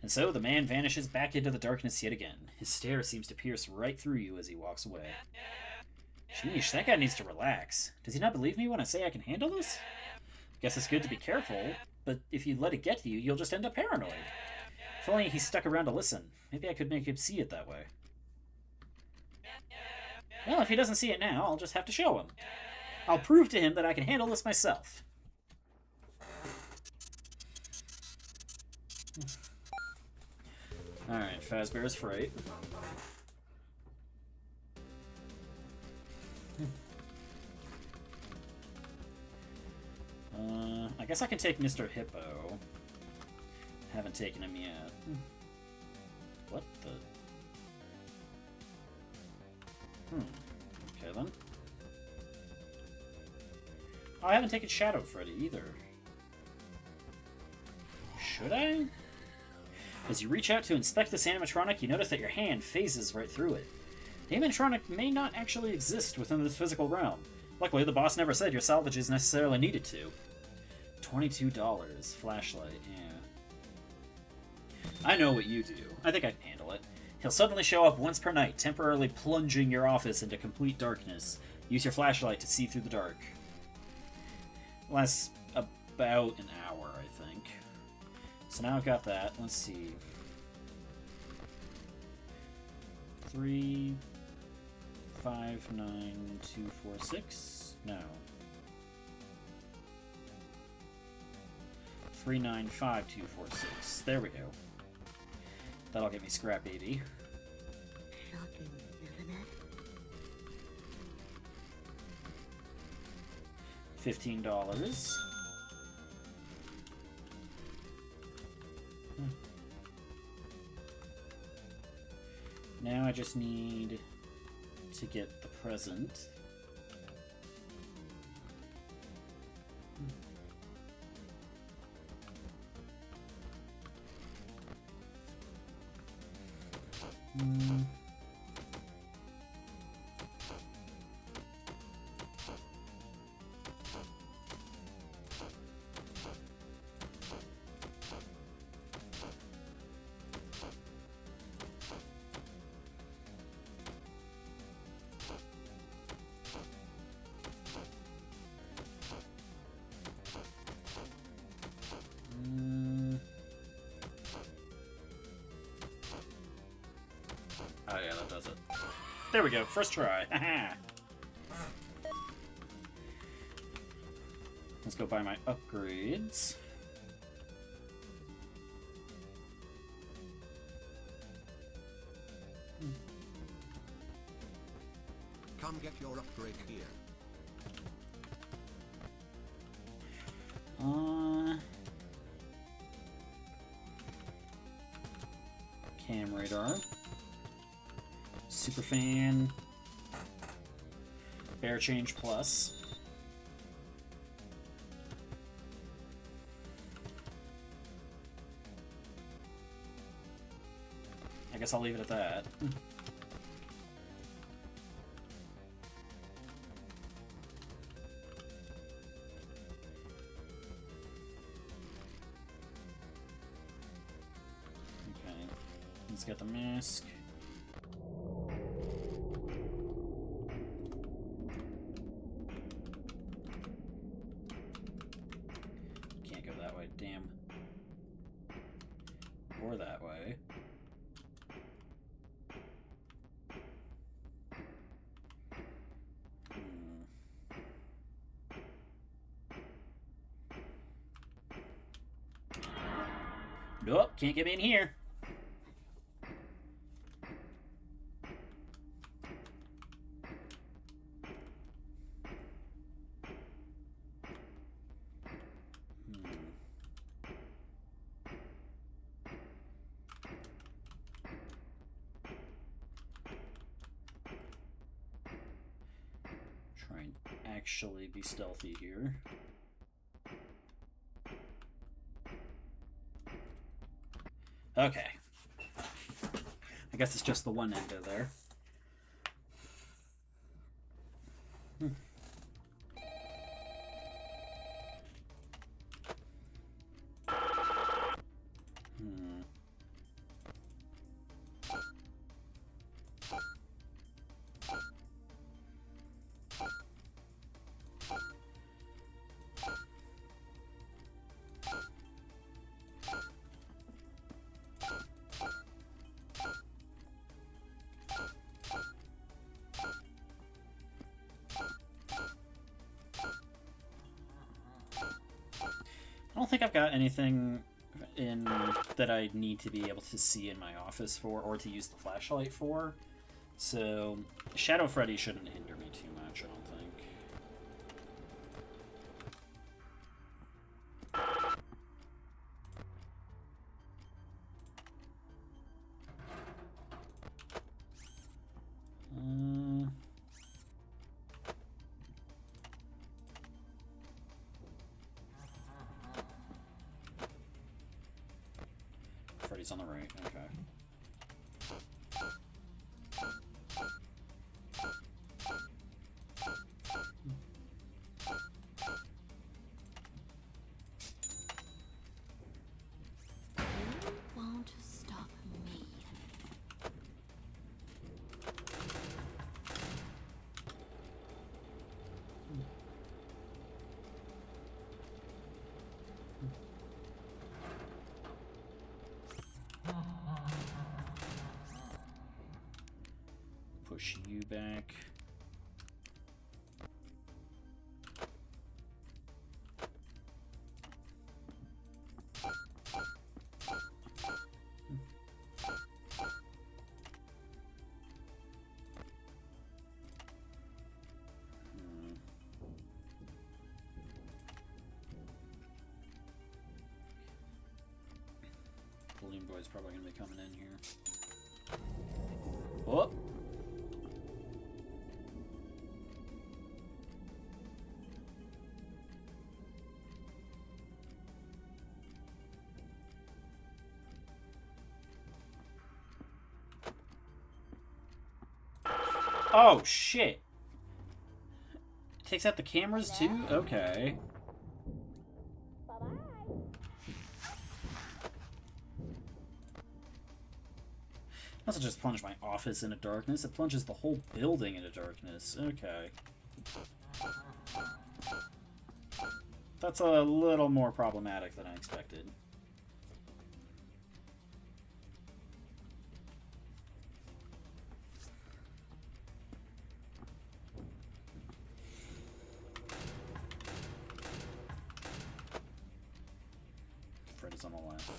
And so the man vanishes back into the darkness yet again. His stare seems to pierce right through you as he walks away. Sheesh, that guy needs to relax. Does he not believe me when I say I can handle this? Guess it's good to be careful, but if you let it get to you, you'll just end up paranoid. If only he stuck around to listen. Maybe I could make him see it that way. Well, if he doesn't see it now, I'll just have to show him. I'll prove to him that I can handle this myself. Alright, Fazbear's Fright. I guess I can take Mr. Hippo. Haven't taken him yet. What the... Okay then. Oh, I haven't taken Shadow Freddy either. Should I? As you reach out to inspect this animatronic, you notice that your hand phases right through it. The animatronic may not actually exist within this physical realm. Luckily, the boss never said your salvages necessarily needed to. $22. Flashlight, yeah. I know what you do. I think I can handle it. He'll suddenly show up once per night, temporarily plunging your office into complete darkness. Use your flashlight to see through the dark. Lasts about an hour, I think. So now I've got that. Let's see. 3, 5, 9, 2, 4, 6? No. 3, 9, 5, 2, 4, 6. There we go. That'll get me scrap 80. Shocking, isn't it? $15. Now I just need to get the present. Oh yeah, that does it. There we go, first try. Let's go buy my upgrades. Come get your upgrade here. Ham radar. Superfan. Bear change plus. I guess I'll leave it at that. Okay, let's get the mask. Can't go that way, damn. Or that way. Nope, can't get me in here. Try and actually be stealthy here. Okay. I guess it's just the one endo there. I don't think I've got anything in that I need to be able to see in my office for, or to use the flashlight for. So Shadow Freddy shouldn't hinder me too much, I don't think. Freddy's on the right, okay. You won't stop me. Push you back. Balloon Boy's probably gonna be coming in here. Oh! Oh, shit! It takes out the cameras, too? Okay. It doesn't just plunge my office into darkness, it plunges the whole building into darkness. Okay. That's a little more problematic than I expected. Freddy's on the left.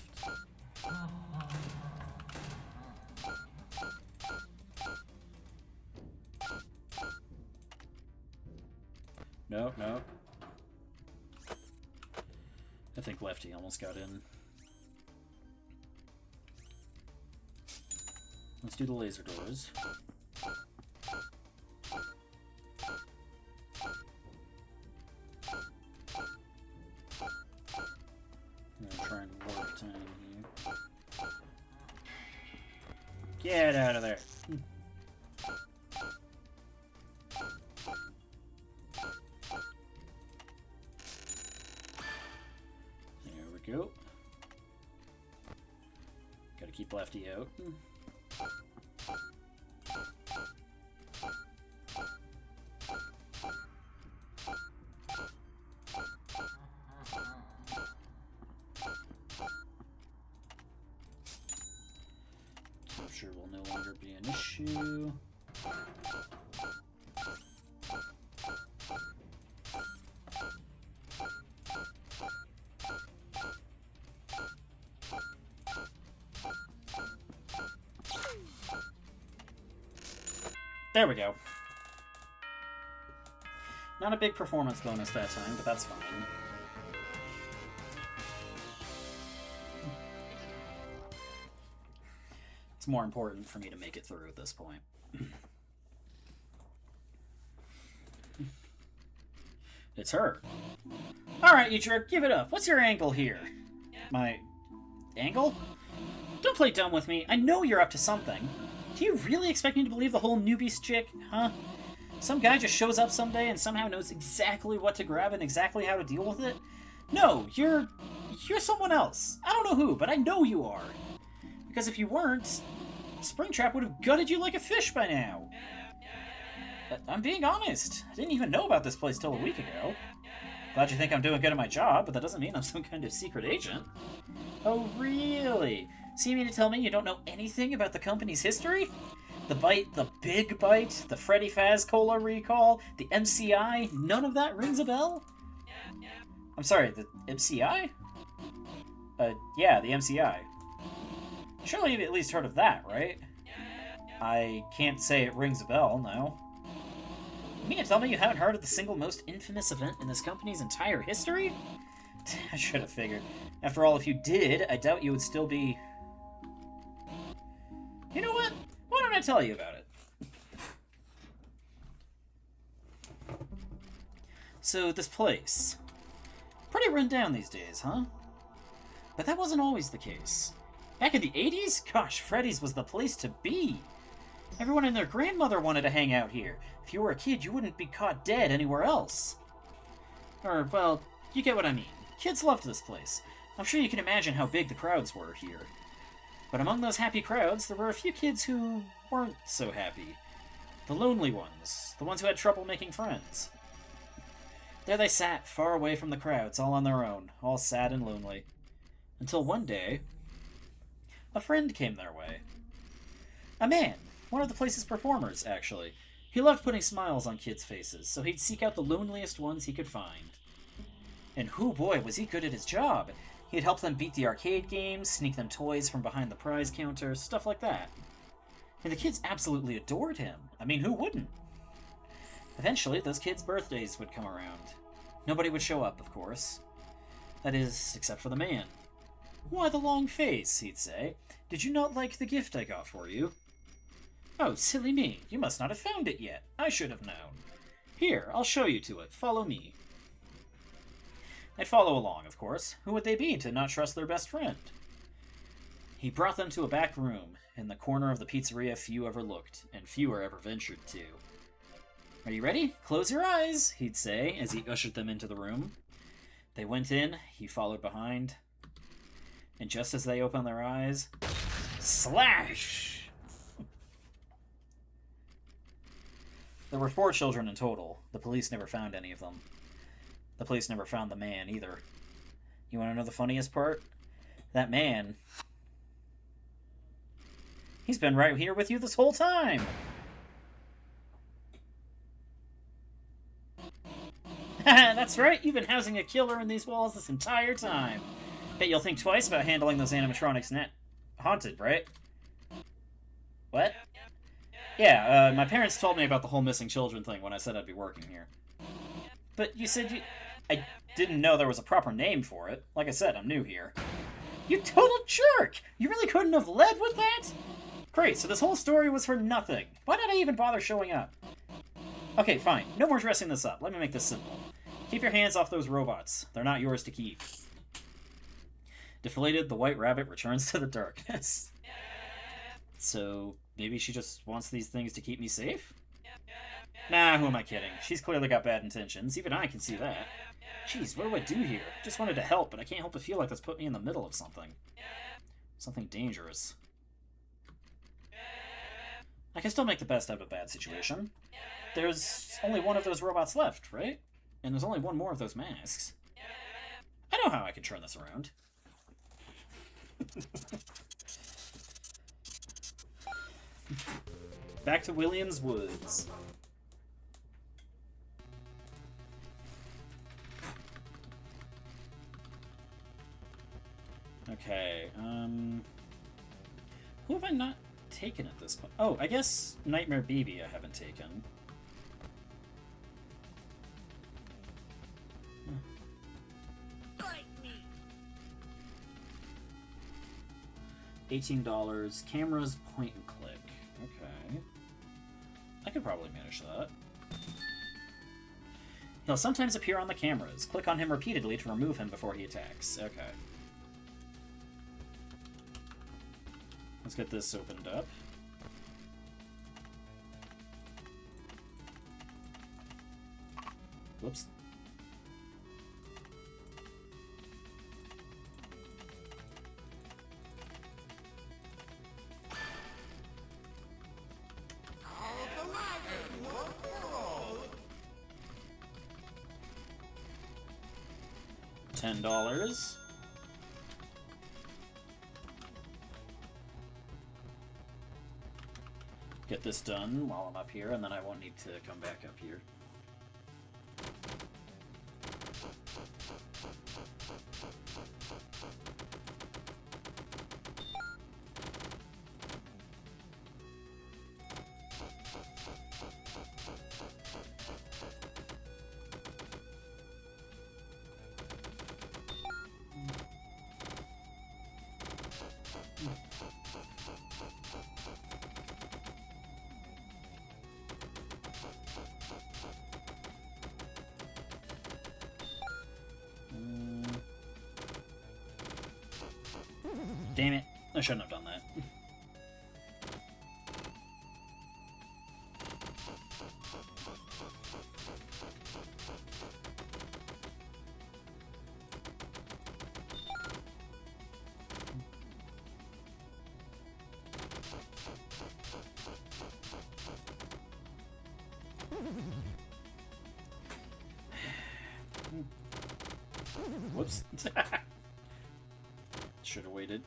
No, no. I think Lefty almost got in. Let's do the laser doors. I'm gonna try and warp time here. Get out of there. There we go. Gotta keep Lefty out. Capture will no longer be an issue. There we go. Not a big performance bonus that time, but that's fine. It's more important for me to make it through at this point. It's her. Alright, you jerk, give it up. What's your angle here? My... angle? Don't play dumb with me. I know you're up to something. Do you really expect me to believe the whole newbie chick, huh? Some guy just shows up someday and somehow knows exactly what to grab and exactly how to deal with it? No, you're someone else. I don't know who, but I know you are. Because if you weren't, Springtrap would have gutted you like a fish by now. I'm being honest. I didn't even know about this place till a week ago. Glad you think I'm doing good at my job, but that doesn't mean I'm some kind of secret agent. Oh, really? So you mean to tell me you don't know anything about the company's history? The Bite, the Big Bite, the Freddy Faz Cola recall, the MCI, none of that rings a bell? I'm sorry, the MCI? Yeah, the MCI. Surely you've at least heard of that, right? I can't say it rings a bell, no. You mean to tell me you haven't heard of the single most infamous event in this company's entire history? I should have figured. After all, if you did, I doubt you would still be... You know what? Why don't I tell you about it? So, this place. Pretty run down these days, huh? But that wasn't always the case. Back in the 80s? Gosh, Freddy's was the place to be. Everyone and their grandmother wanted to hang out here. If you were a kid, you wouldn't be caught dead anywhere else. Or, well, you get what I mean. Kids loved this place. I'm sure you can imagine how big the crowds were here. But among those happy crowds, there were a few kids who weren't so happy. The lonely ones. The ones who had trouble making friends. There they sat, far away from the crowds, all on their own, all sad and lonely. Until one day, a friend came their way. A man. One of the place's performers, actually. He loved putting smiles on kids' faces, so he'd seek out the loneliest ones he could find. And hoo boy, was he good at his job! He'd help them beat the arcade games, sneak them toys from behind the prize counter, stuff like that. And the kids absolutely adored him. I mean, who wouldn't? Eventually, those kids' birthdays would come around. Nobody would show up, of course. That is, except for the man. Why the long face, he'd say. Did you not like the gift I got for you? Oh, silly me. You must not have found it yet. I should have known. Here, I'll show you to it. Follow me. They'd follow along, of course. Who would they be to not trust their best friend? He brought them to a back room, in the corner of the pizzeria few ever looked, and fewer ever ventured to. Are you ready? Close your eyes, he'd say, as he ushered them into the room. They went in, he followed behind, and just as they opened their eyes... Slash! There were 4 children in total. The police never found any of them. The police never found the man, either. You want to know the funniest part? That man... He's been right here with you this whole time! That's right, you've been housing a killer in these walls this entire time. Bet you'll think twice about handling those animatronics haunted, right? What? Yeah, my parents told me about the whole missing children thing when I said I'd be working here. But you said you... I didn't know there was a proper name for it. Like I said, I'm new here. You total jerk! You really couldn't have led with that? Great, so this whole story was for nothing. Why did I even bother showing up? Okay, fine. No more dressing this up. Let me make this simple. Keep your hands off those robots. They're not yours to keep. Deflated, the white rabbit returns to the darkness. So, maybe she just wants these things to keep me safe? Nah, who am I kidding? She's clearly got bad intentions. Even I can see that. Jeez, what do I do here? Just wanted to help, but I can't help but feel like that's put me in the middle of something. Something dangerous. I can still make the best out of a bad situation. There's only one of those robots left, right? And there's only one more of those masks. I know how I can turn this around. Back to Williams Woods. Okay, who have I not taken at this point? Oh, I guess Nightmare Baby I haven't taken. $18. Cameras, point and click. Okay. I could probably manage that. He'll sometimes appear on the cameras. Click on him repeatedly to remove him before he attacks. Okay. Let's get this opened up. Whoops. $10. Get this done while I'm up here, and then I won't need to come back up here. Damn it. I shouldn't have done that. Whoops. Should have waited.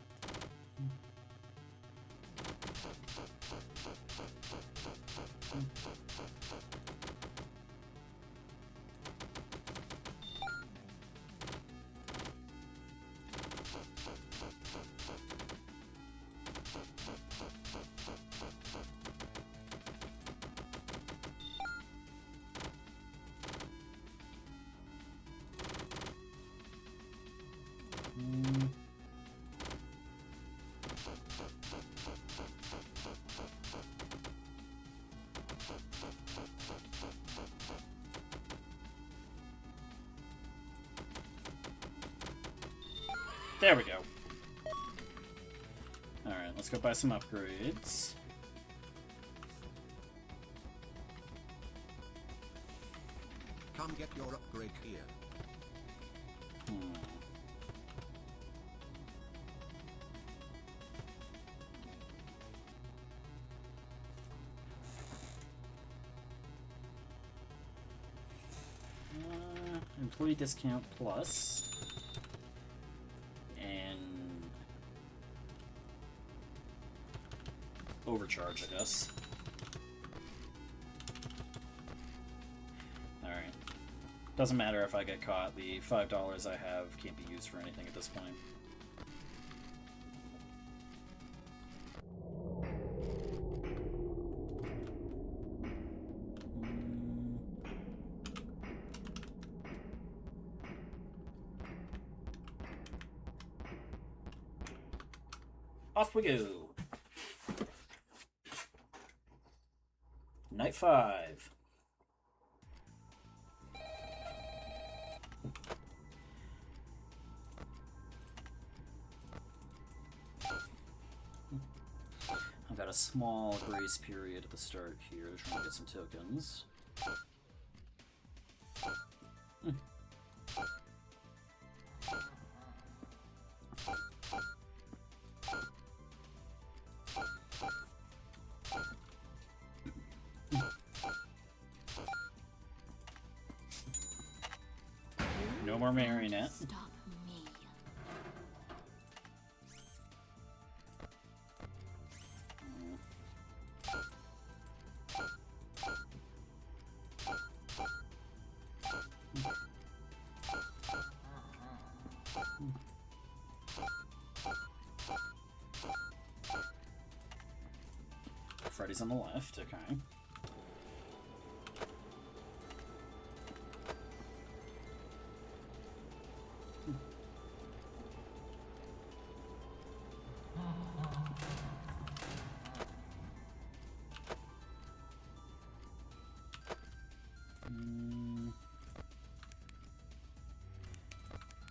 There we go. Alright, let's go buy some upgrades. Come get your upgrade here. Employee discount plus. Overcharge, I guess. Alright. Doesn't matter if I get caught. The $5 I have can't be used for anything at this point. Off we go. Night 5. I've got a small grace period at the start here, trying to get some tokens. No more marionette. Stop me. Freddy's on the left, okay.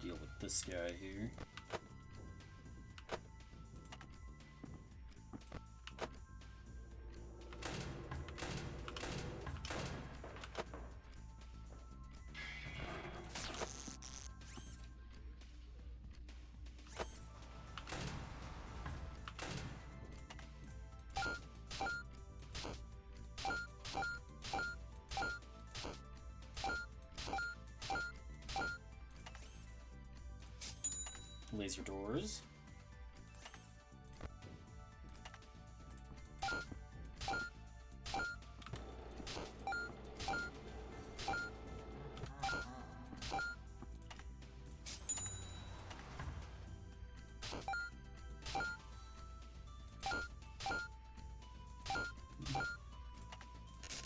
Deal with this guy here. Laser doors.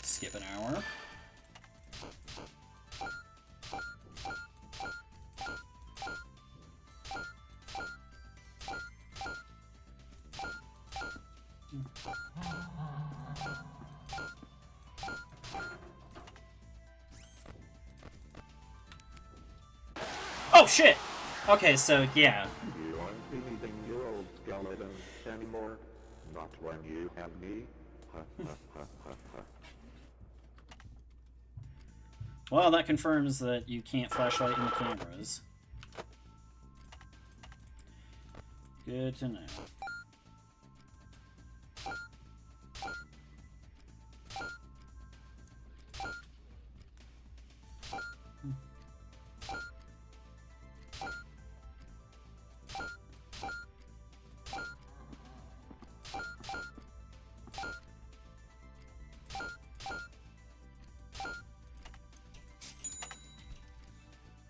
Skip an hour. Oh shit! Okay, so yeah. You aren't feeding your old skeletons anymore. Not when you have me. Well, that confirms that you can't flashlight in the cameras. Good to know.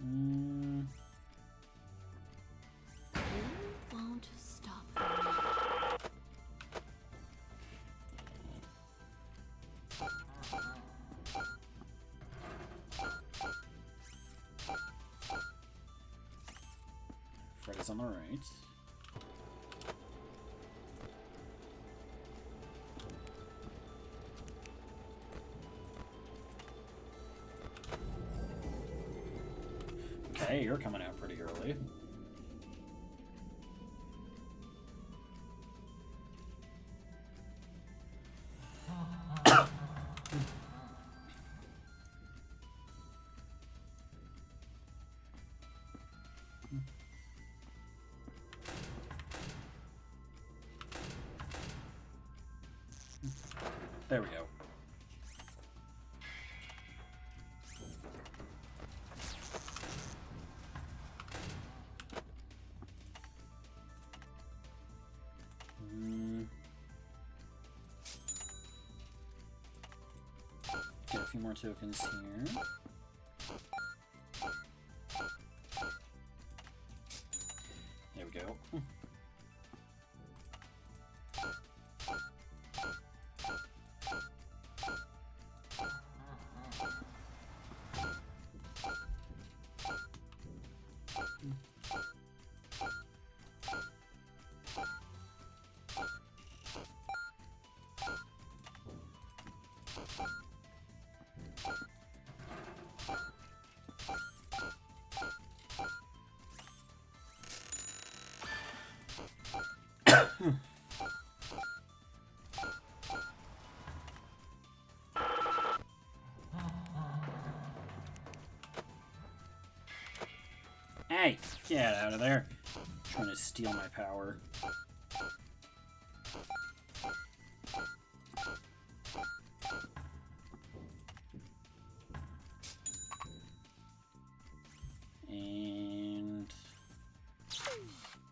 You won't stop me. Freddy's on the right. Okay, you're coming out pretty early. There we go. Get a few more tokens here. There we go. Hey, get out of there. Trying to steal my power. And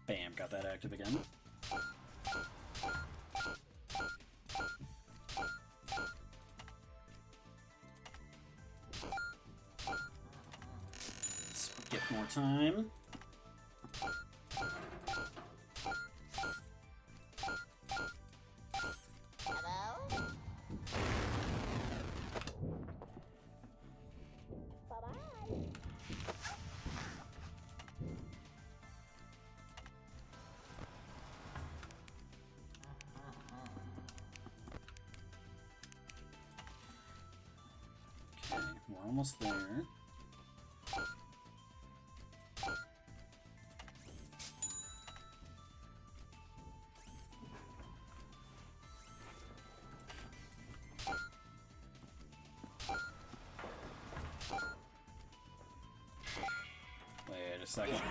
bam, got that active again. Skip more time. Okay, we're almost there. Wait a second.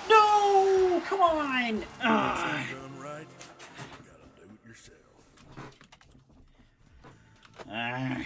No! Come on! Ah. Done right, you gotta do it yourself. Ah.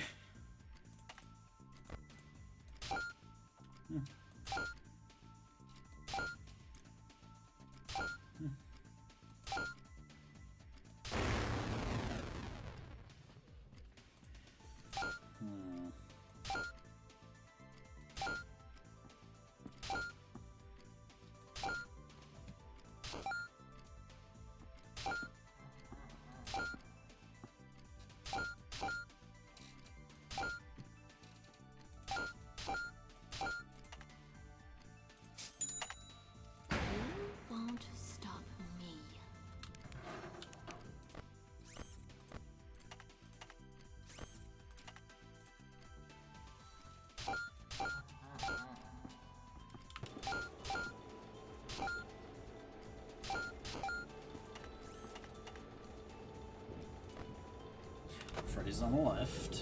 Won't stop me. Freddy's on the left.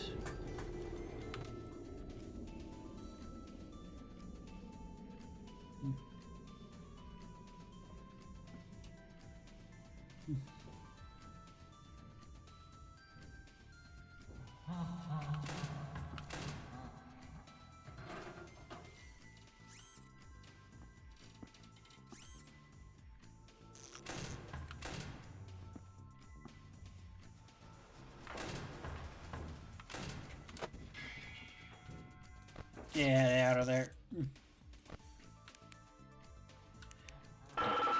Get out of there.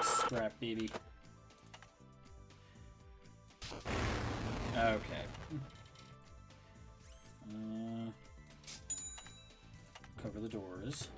Scrap, baby. Okay. Cover the doors.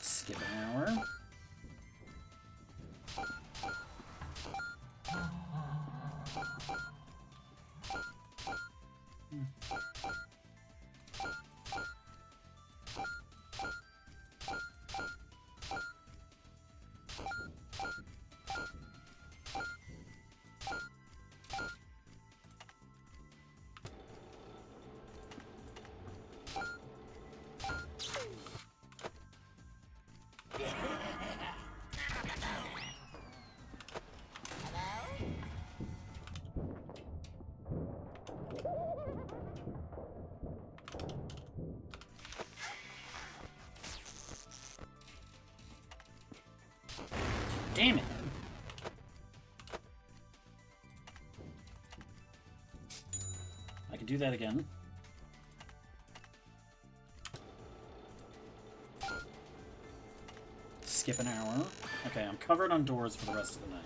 Skip an hour. Damn it. I can do that again. skip an hour. Okay, I'm covered on doors for the rest of the night.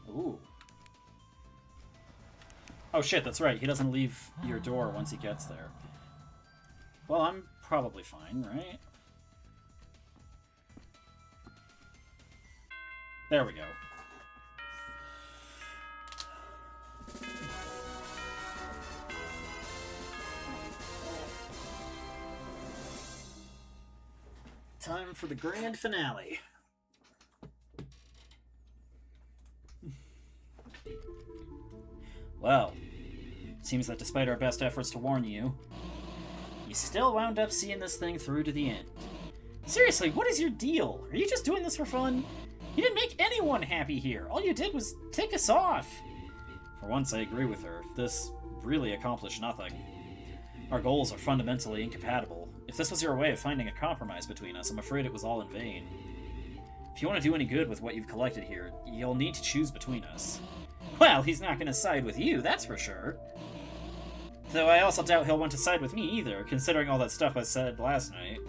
Ooh. Oh shit, that's right. He doesn't leave your door once he gets there. Well, I'm probably fine, right? There we go. Time for the grand finale. Well, seems that despite our best efforts to warn you, you still wound up seeing this thing through to the end. Seriously, what is your deal? Are you just doing this for fun? You didn't make anyone happy here. All you did was tick us off. For once, I agree with her. This really accomplished nothing. Our goals are fundamentally incompatible. If this was your way of finding a compromise between us, I'm afraid it was all in vain. If you want to do any good with what you've collected here, you'll need to choose between us. Well, he's not going to side with you, that's for sure. Though I also doubt he'll want to side with me either, considering all that stuff I said last night.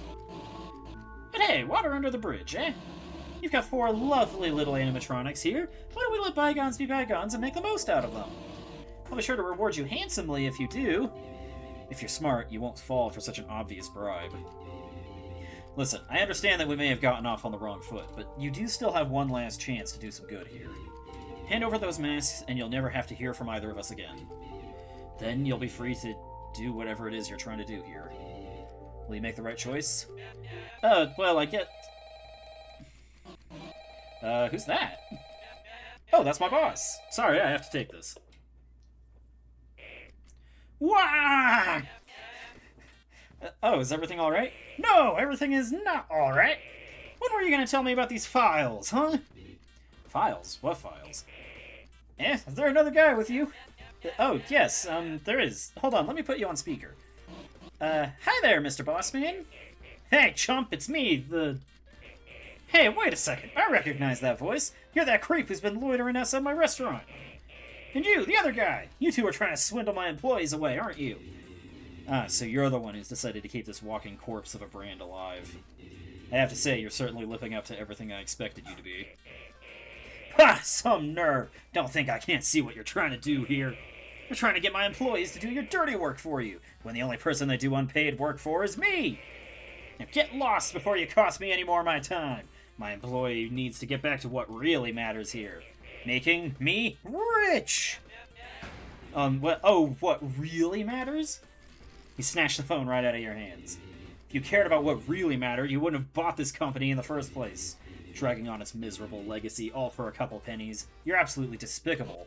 But hey, water under the bridge, eh? You've got 4 lovely little animatronics here. Why don't we let bygones be bygones and make the most out of them? I'll be sure to reward you handsomely if you do. If you're smart, you won't fall for such an obvious bribe. Listen, I understand that we may have gotten off on the wrong foot, but you do still have one last chance to do some good here. Hand over those masks, and you'll never have to hear from either of us again. Then you'll be free to do whatever it is you're trying to do here. Will you make the right choice? Well, I get... who's that? Oh, that's my boss. Sorry, I have to take this. Wah! Oh, is everything alright? No, everything is not alright. When were you going to tell me about these files, huh? Files? What files? Is there another guy with you? Oh, yes, there is. Hold on, let me put you on speaker. Hi there, Mr. Bossman. Hey, chump, it's me, Hey, wait a second. I recognize that voice. You're that creep who's been loitering outside my restaurant. And you, the other guy. You two are trying to swindle my employees away, aren't you? Ah, so you're the one who's decided to keep this walking corpse of a brand alive. I have to say, you're certainly living up to everything I expected you to be. Ha! Some nerve! Don't think I can't see what you're trying to do here. You're trying to get my employees to do your dirty work for you, when the only person they do unpaid work for is me! Now get lost before you cost me any more of my time. My employee needs to get back to what really matters here. Making me rich! What really matters? He snatched the phone right out of your hands. If you cared about what really mattered, you wouldn't have bought this company in the first place. Dragging on its miserable legacy, all for a couple pennies. You're absolutely despicable.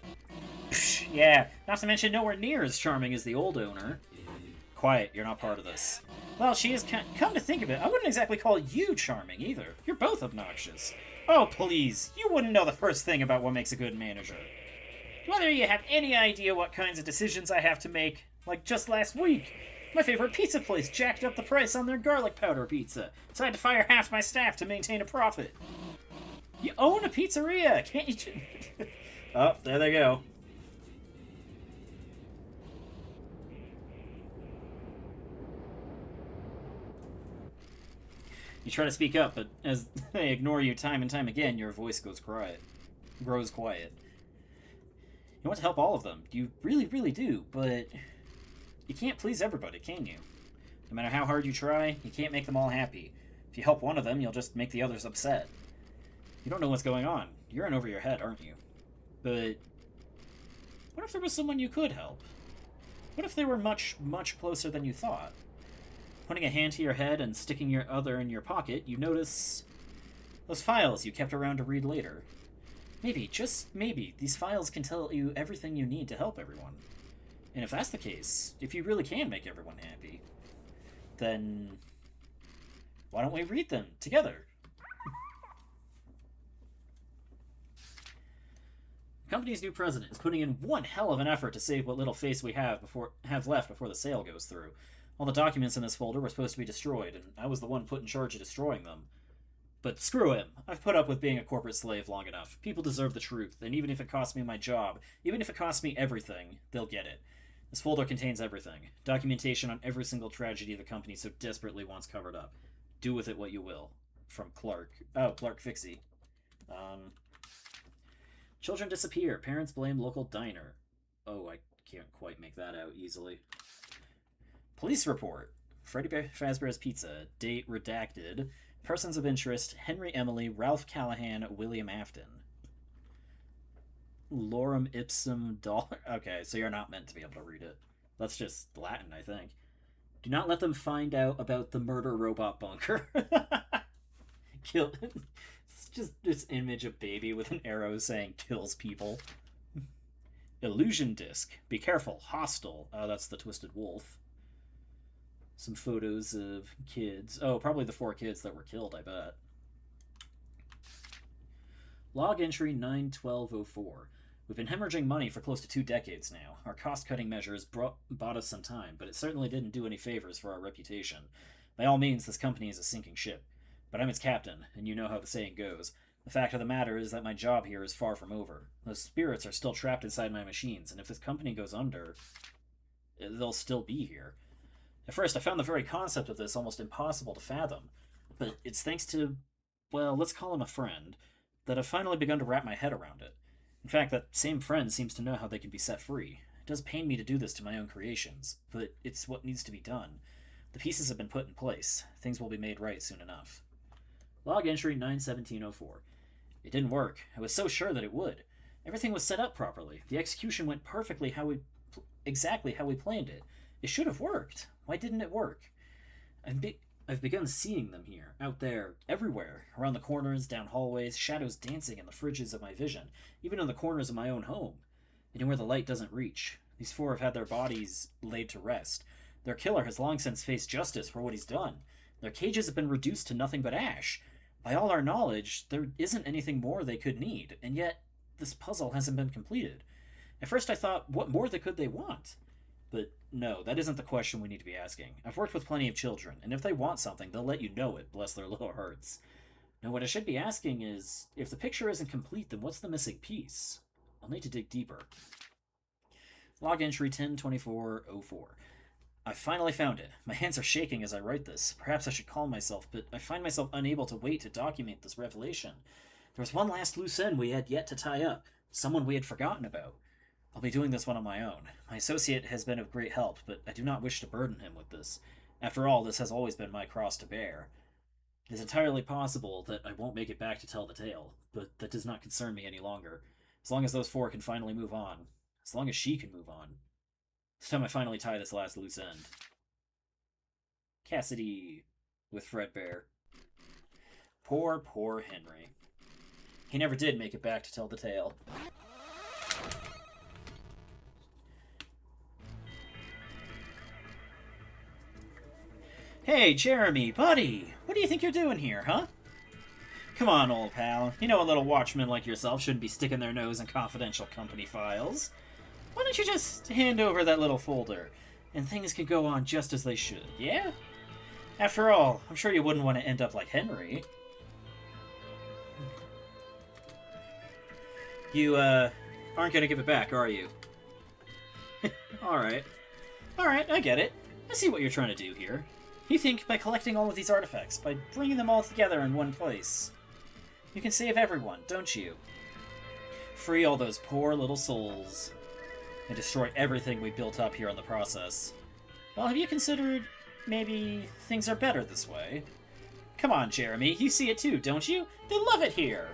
Psh, yeah, not to mention nowhere near as charming as the old owner. Quiet, you're not part of this. Well, she is come to think of it, I wouldn't exactly call you charming either. You're both obnoxious. Oh, please, you wouldn't know the first thing about what makes a good manager. Whether you have any idea what kinds of decisions I have to make, like just last week. My favorite pizza place jacked up the price on their garlic powder pizza, so I had to fire half my staff to maintain a profit. You own a pizzeria, can't you? Oh, there they go. You try to speak up, but as they ignore you time and time again, your voice grows quiet. You want to help all of them. You really, really do, but you can't please everybody, can you? No matter how hard you try, you can't make them all happy. If you help one of them, you'll just make the others upset. You don't know what's going on. You're in over your head, aren't you? But what if there was someone you could help? What if they were much, much closer than you thought? Putting a hand to your head and sticking your other in your pocket, you notice those files you kept around to read later. Maybe, just maybe, these files can tell you everything you need to help everyone. And if that's the case, if you really can make everyone happy, then why don't we read them together? Company's new president is putting in one hell of an effort to save what little face we have left before the sale goes through. All the documents in this folder were supposed to be destroyed, and I was the one put in charge of destroying them. But screw him. I've put up with being a corporate slave long enough. People deserve the truth, and even if it costs me my job, even if it costs me everything, they'll get it. This folder contains everything. Documentation on every single tragedy the company so desperately wants covered up. Do with it what you will. From Clark. Oh, Clark Fixie. Children disappear. Parents blame local diner. Oh, I can't quite make that out easily. Police report. Freddy Fazbear's Pizza. Date redacted. Persons of interest. Henry Emily, Ralph Callahan, William Afton. Lorem ipsum dollar. Okay, so you're not meant to be able to read it. That's just Latin, I think. Do not let them find out about the murder robot bunker. Kill. It's just this image of baby with an arrow saying kills people. Illusion disc. Be careful. Hostile. Oh, that's the Twisted Wolf. Some photos of kids. Oh, probably the 4 kids that were killed, I bet. Log entry 91204. We've been hemorrhaging money for close to 2 decades now. Our cost-cutting measures bought us some time, but it certainly didn't do any favors for our reputation. By all means, this company is a sinking ship. But I'm its captain, and you know how the saying goes. The fact of the matter is that my job here is far from over. Those spirits are still trapped inside my machines, and if this company goes under, they'll still be here. At first, I found the very concept of this almost impossible to fathom, but it's thanks to, well, let's call him a friend, that I've finally begun to wrap my head around it. In fact, that same friend seems to know how they can be set free. It does pain me to do this to my own creations, but it's what needs to be done. The pieces have been put in place. Things will be made right soon enough. Log entry 91704. It didn't work. I was so sure that it would. Everything was set up properly. The execution went perfectly exactly how we planned it. It should have worked. Why didn't it work? I've begun seeing them here, out there, everywhere, around the corners, down hallways, shadows dancing in the fridges of my vision, even in the corners of my own home. Anywhere the light doesn't reach. These 4 have had their bodies laid to rest. Their killer has long since faced justice for what he's done. Their cages have been reduced to nothing but ash. By all our knowledge, there isn't anything more they could need, and yet this puzzle hasn't been completed. At first I thought, what more could they want? But no, that isn't the question we need to be asking. I've worked with plenty of children, and if they want something, they'll let you know it, bless their little hearts. No, what I should be asking is, if the picture isn't complete, then what's the missing piece? I'll need to dig deeper. Log entry 102404. I finally found it. My hands are shaking as I write this. Perhaps I should calm myself, but I find myself unable to wait to document this revelation. There was one last loose end we had yet to tie up, someone we had forgotten about. I'll be doing this one on my own. My associate has been of great help, but I do not wish to burden him with this. After all, this has always been my cross to bear. It is entirely possible that I won't make it back to tell the tale, but that does not concern me any longer. As long as those 4 can finally move on. As long as she can move on. It's time I finally tie this last loose end. Cassidy with Fredbear. Poor, poor Henry. He never did make it back to tell the tale. Hey, Jeremy, buddy! What do you think you're doing here, huh? Come on, old pal. You know a little watchman like yourself shouldn't be sticking their nose in confidential company files. Why don't you just hand over that little folder, and things can go on just as they should, yeah? After all, I'm sure you wouldn't want to end up like Henry. You, aren't gonna give it back, are you? Alright. Alright, I get it. I see what you're trying to do here. You think by collecting all of these artifacts, by bringing them all together in one place, you can save everyone, don't you? Free all those poor little souls, and destroy everything we built up here in the process. Well, have you considered maybe things are better this way? Come on, Jeremy, you see it too, don't you? They love it here!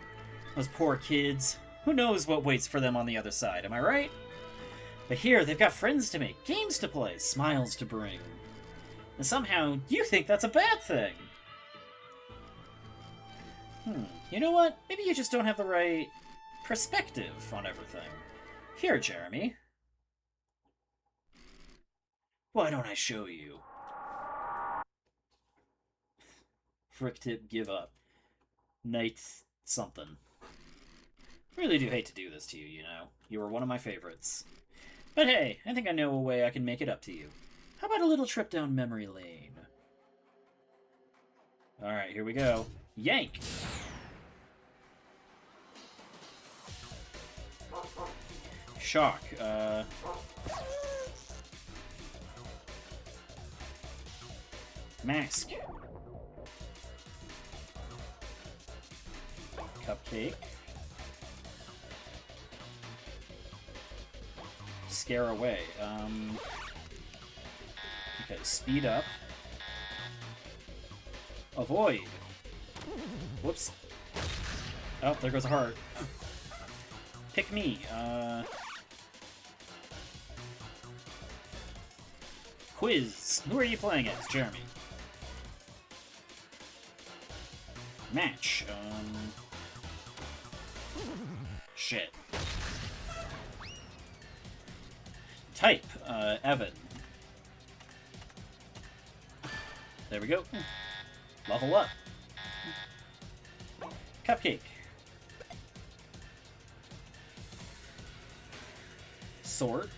Those poor kids. Who knows what waits for them on the other side, am I right? But here, they've got friends to make, games to play, smiles to bring. And somehow, you think that's a bad thing! You know what? Maybe you just don't have the right perspective on everything. Here, Jeremy. Why don't I show you? Fricktip, give up. Night something. Really do hate to do this to you, you know. You were one of my favorites. But hey, I think I know a way I can make it up to you. How about a little trip down memory lane? Alright, here we go. Yank! Shock. Mask. Cupcake. Scare away. Okay, speed up. Avoid. Whoops. Oh, there goes a heart. Pick me. Quiz. Who are you playing as? Jeremy. Match. Shit. Type. Evan. There we go. Level up. Cupcake. Sword.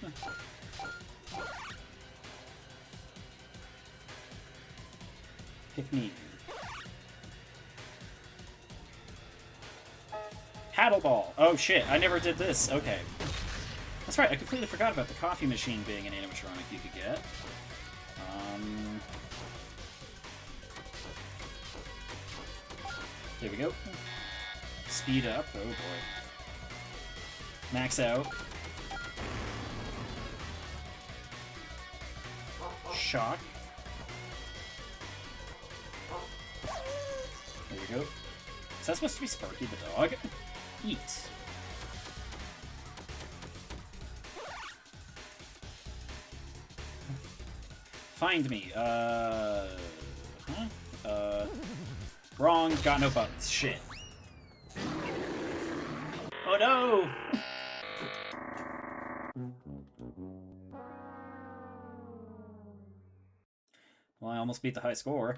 Pick me. Paddle ball. Oh shit, I never did this. Okay. That's right, I completely forgot about the coffee machine being an animatronic you could get. There we go. Speed up. Oh boy. Max out. Shock. There we go. Is that supposed to be Sparky the dog? Eat. Find me. Wrong. Got no buttons. Shit. Oh no! Well, I almost beat the high score.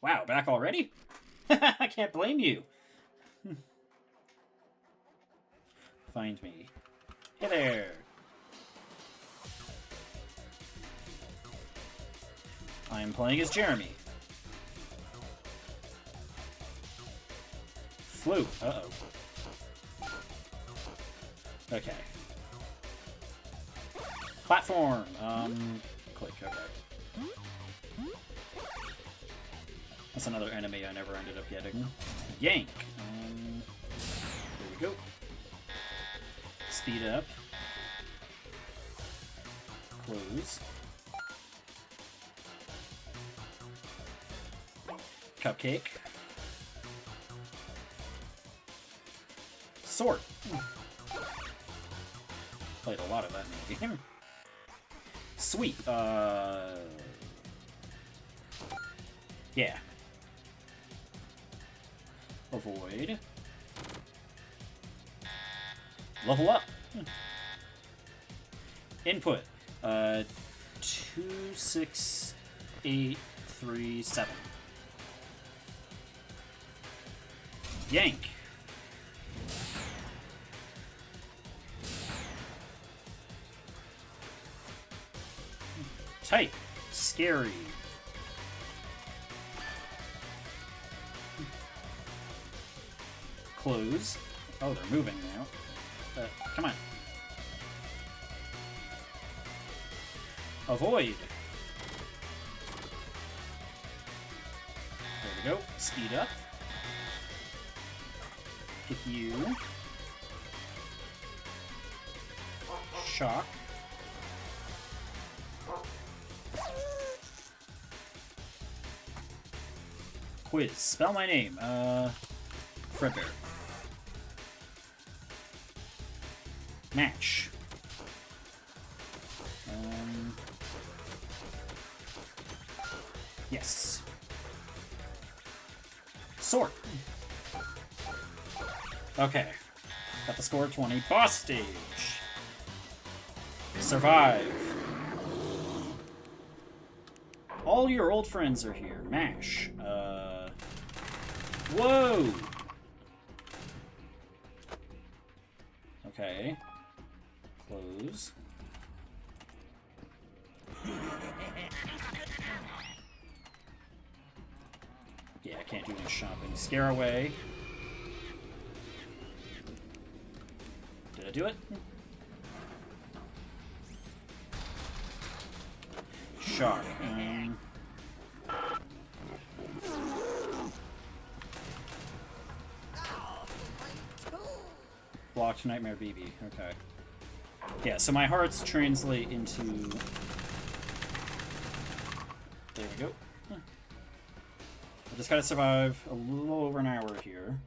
Wow, back already? I can't blame you. Find me. Hey there. I am playing as Jeremy. Flute. Uh-oh. Okay. Platform. Click. Okay. That's another enemy I never ended up getting. Yank. There we go. Speed up. Close. Cupcake. Sword. Played a lot of that in the game. Sweet. Yeah. Avoid. Level up. Input. 26837. Yank. Type. Scary. Close. Oh, they're moving now. Come on. Avoid. There we go. Speed up. Pick you. Shock. Quiz. Spell my name. Fredbear. Match. Yes. Sword. Okay. Got the score of 20. Boss stage. Survive. All your old friends are here. Mash. Whoa! Okay. Close. Yeah, I can't do any shopping. Scare away. Did I do it? Shock. Blocked Nightmare BB. Okay. Yeah, so my hearts translate into... There we go. I just gotta survive a little over an hour here.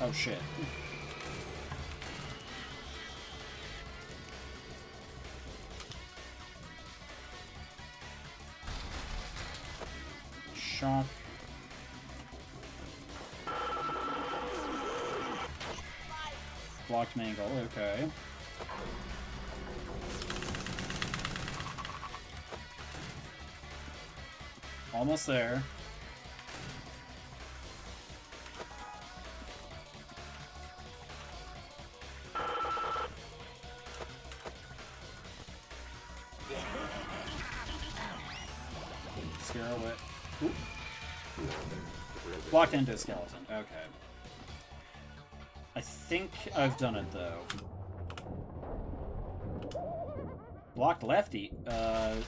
Oh shit. Shock. Blocked Mangle, okay. Almost there. Scare away. Oop. Blocked endoskeleton, okay. I think I've done it, though. Blocked lefty. Am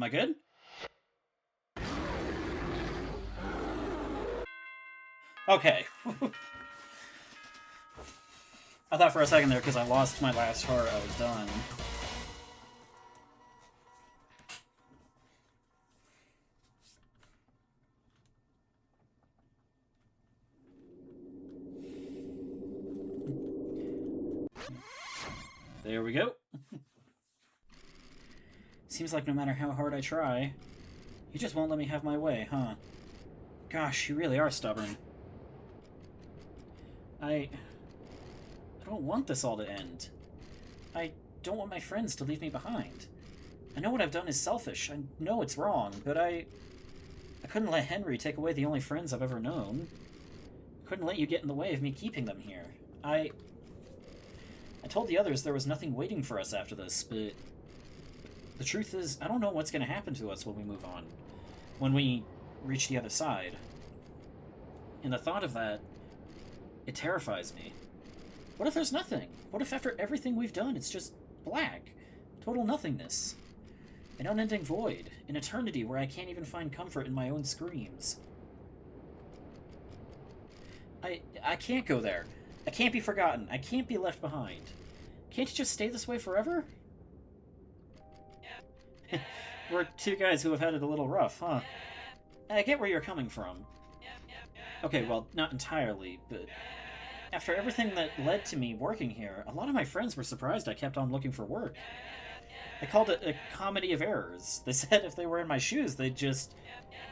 I good? Okay. I thought for a second there, because I lost my last heart, I was done. There we go. Seems like no matter how hard I try, you just won't let me have my way, huh? Gosh, you really are stubborn. I don't want this all to end. I don't want my friends to leave me behind. I know what I've done is selfish. I know it's wrong, but I couldn't let Henry take away the only friends I've ever known. I couldn't let you get in the way of me keeping them here. I told the others there was nothing waiting for us after this, but the truth is, I don't know what's going to happen to us when we move on, when we reach the other side. And the thought of that, it terrifies me. What if there's nothing? What if after everything we've done, it's just black? Total nothingness. An unending void. An eternity where I can't even find comfort in my own screams. I can't go there. I can't be forgotten. I can't be left behind. Can't you just stay this way forever? We're two guys who have had it a little rough, huh? I get where you're coming from. Okay, well, not entirely, but after everything that led to me working here, a lot of my friends were surprised I kept on looking for work. I called it a comedy of errors. They said if they were in my shoes, they'd just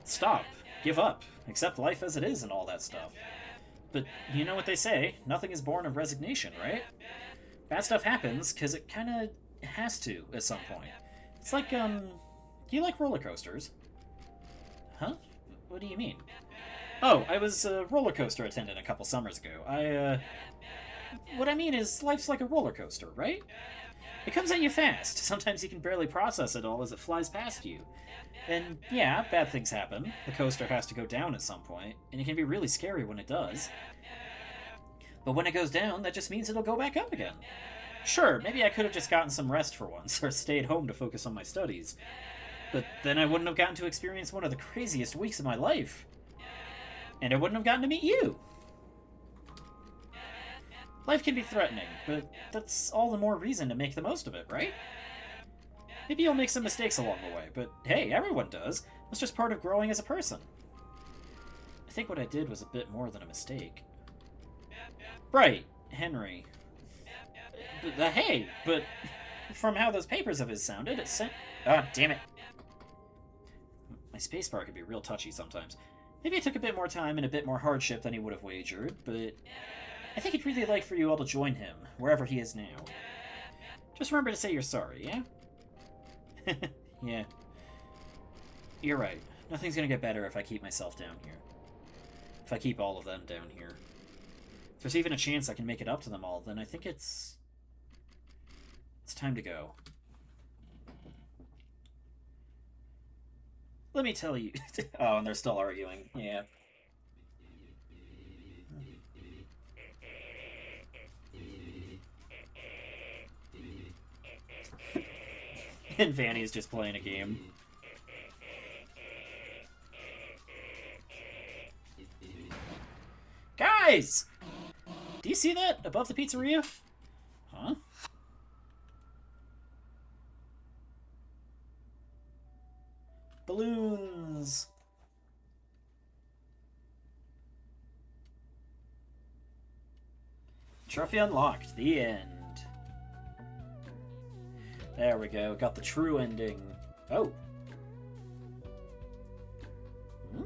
stop, give up, accept life as it is and all that stuff. But you know what they say, nothing is born of resignation, right? Bad stuff happens, because it kind of has to at some point. It's like, do you like roller coasters? Huh? What do you mean? Oh, I was a roller coaster attendant a couple summers ago. What I mean is, life's like a roller coaster, right? It comes at you fast. Sometimes you can barely process it all as it flies past you. And yeah, bad things happen. The coaster has to go down at some point, and it can be really scary when it does. But when it goes down, that just means it'll go back up again. Sure, maybe I could have just gotten some rest for once, or stayed home to focus on my studies. But then I wouldn't have gotten to experience one of the craziest weeks of my life. And I wouldn't have gotten to meet you. Life can be threatening, but that's all the more reason to make the most of it, right? Maybe you'll make some mistakes along the way, but hey, everyone does. It's just part of growing as a person. I think what I did was a bit more than a mistake. Right, Henry. Hey, but from how those papers of his sounded, it sent... Ah, damn it. My spacebar can be real touchy sometimes. Maybe it took a bit more time and a bit more hardship than he would have wagered, but I think he'd really like for you all to join him, wherever he is now. Just remember to say you're sorry, yeah? Yeah. You're right. Nothing's gonna get better if I keep myself down here. If I keep all of them down here. If there's even a chance I can make it up to them all, then I think it's time to go. Let me tell you... Oh, and they're still arguing. Yeah. And Vanny's just playing a game. Guys! Do you see that above the pizzeria? Huh? Balloons! Trophy unlocked. The end. There we go. Got the true ending. Oh. Hmm?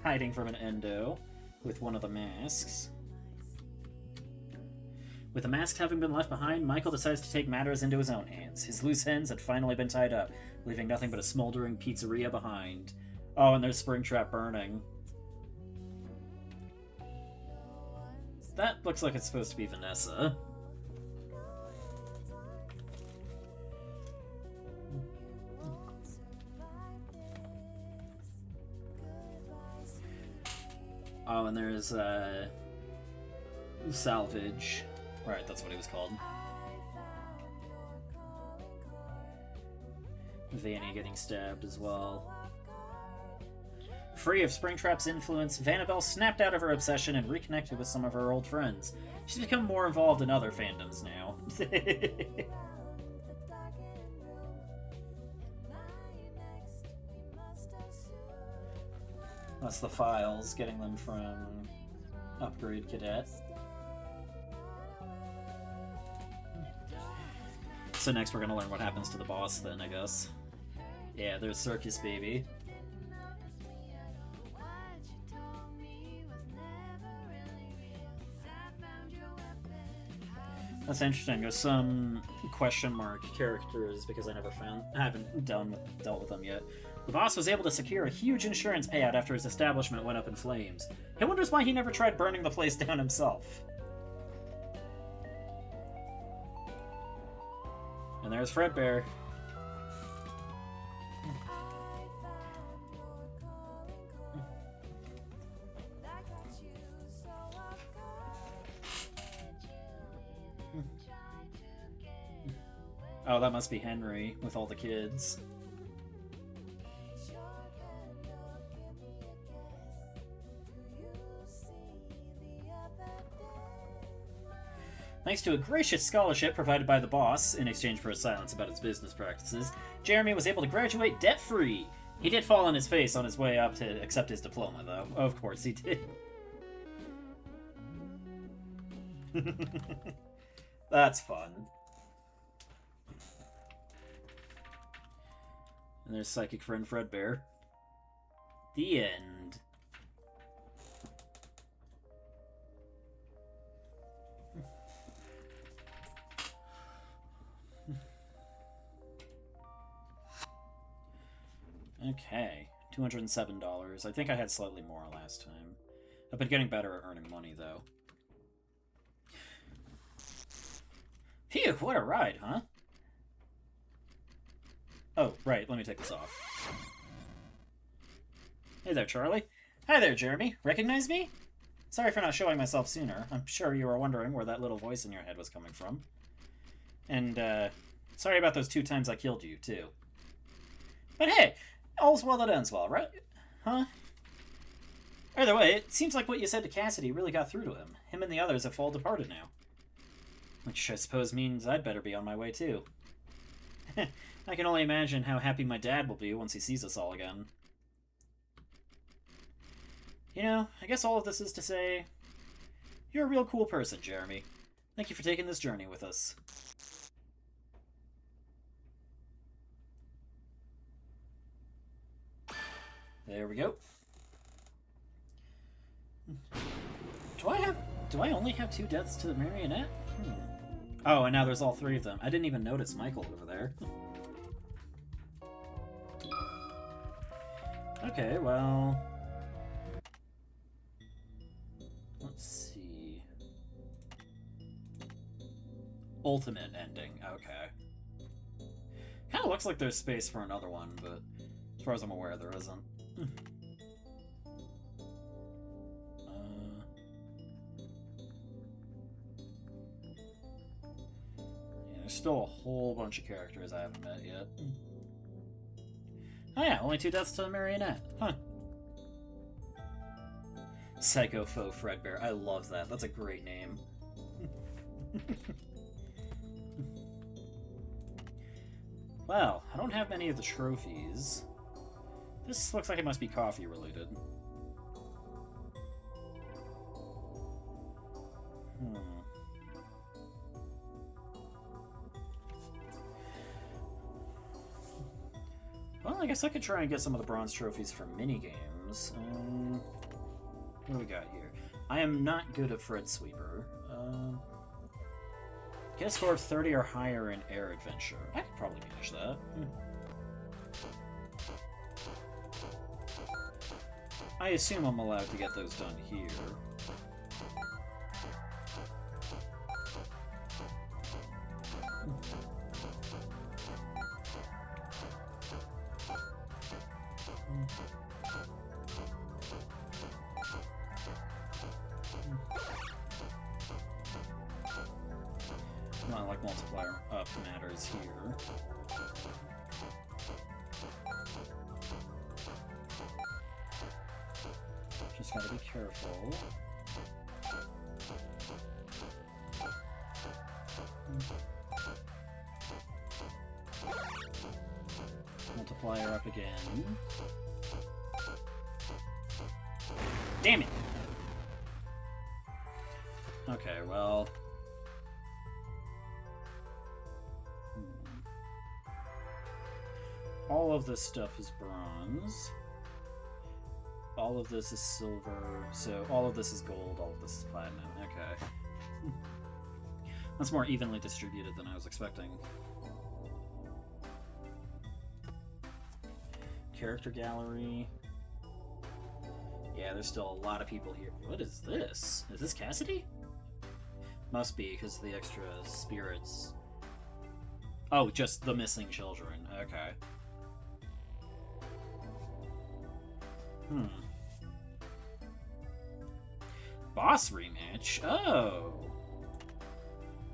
Hiding from an endo with one of the masks. With the masks having been left behind, Michael decides to take matters into his own hands. His loose ends had finally been tied up, leaving nothing but a smoldering pizzeria behind. Oh, and there's Springtrap burning. That looks like it's supposed to be Vanessa. Oh, and there's, Salvage. Right, that's what he was called. Vanny getting stabbed as well. Free of Springtrap's influence, Vanabelle snapped out of her obsession and reconnected with some of her old friends. She's become more involved in other fandoms now. That's the files, getting them from Upgrade Cadet. So next we're gonna learn what happens to the boss then, I guess. Yeah, there's Circus Baby. That's interesting. There's some question mark characters because I haven't dealt with them yet. The boss was able to secure a huge insurance payout after his establishment went up in flames. He wonders why he never tried burning the place down himself. And there's Fredbear. Oh, that must be Henry with all the kids. Thanks to a gracious scholarship provided by the boss, in exchange for his silence about his business practices, Jeremy was able to graduate debt-free. He did fall on his face on his way up to accept his diploma, though. Of course he did. That's fun. And there's Psychic Friend Fredbear. The end. Okay, $207. I think I had slightly more last time. I've been getting better at earning money, though. Phew, what a ride, huh? Oh, right, let me take this off. Hey there, Charlie. Hi there, Jeremy. Recognize me? Sorry for not showing myself sooner. I'm sure you were wondering where that little voice in your head was coming from. And, sorry about those 2 times I killed you, too. But hey, all's well that ends well, right? Huh? Either way, it seems like what you said to Cassidy really got through to him. Him and the others have all departed now. Which I suppose means I'd better be on my way, too. I can only imagine how happy my dad will be once he sees us all again. You know, I guess all of this is to say, you're a real cool person, Jeremy. Thank you for taking this journey with us. There we go. Do I have... Do I only have 2 deaths to the marionette? Oh, and now there's all 3 of them. I didn't even notice Michael over there. Okay, well... Let's see... Ultimate ending, okay. Kinda looks like there's space for another one, but as far as I'm aware, there isn't. There's still a whole bunch of characters I haven't met yet. Oh yeah, only 2 deaths to the marionette. Huh. Psycho Foe Fredbear. I love that. That's a great name. Well, I don't have many of the trophies. This looks like it must be coffee related. Well, I guess I could try and get some of the bronze trophies for minigames. What do we got here? I am not good at Fred Sweeper. Get a score of 30 or higher in Air Adventure. I could probably manage that. I assume I'm allowed to get those done here. Not like multiplier up matters here. Just gotta be careful. Multiplier up again. Damn it! Okay, well... All of this stuff is bronze. All of this is silver. So all of this is gold, all of this is platinum. Okay. That's more evenly distributed than I was expecting. Character gallery. Yeah, there's still a lot of people here. What is this? Is this Cassidy? Must be, because of the extra spirits. Oh, just the missing children. Okay. Boss rematch? Oh!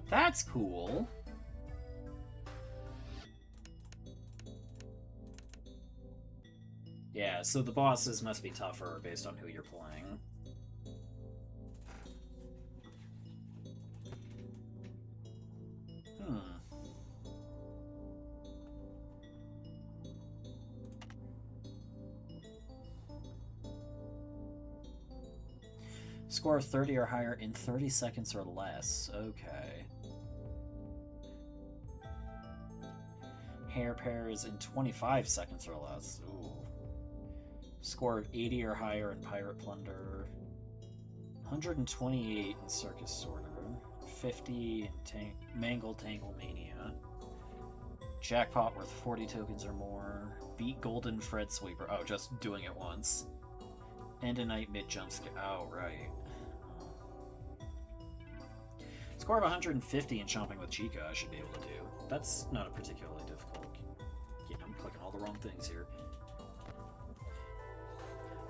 That's cool. Yeah, so the bosses must be tougher based on who you're playing. Score of 30 or higher in 30 seconds or less. Okay. Hair pairs in 25 seconds or less. Ooh. Score of 80 or higher in Pirate Plunder. 128 in Circus Sorter. 50 in Mangle Tangle Mania. Jackpot worth 40 tokens or more. Beat Golden Fred Sweeper. Oh, just doing it once. End a night mid jump scare. Oh, right. Score of 150 in Chomping with Chica I should be able to do. That's not a particularly difficult... Yeah, I'm clicking all the wrong things here.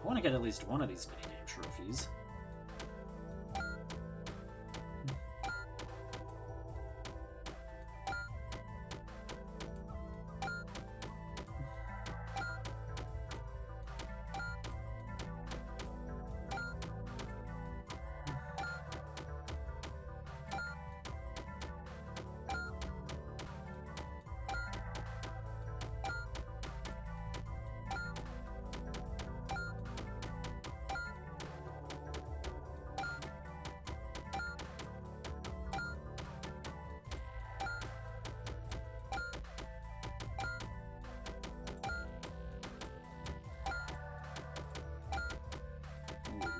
I want to get at least one of these minigame trophies.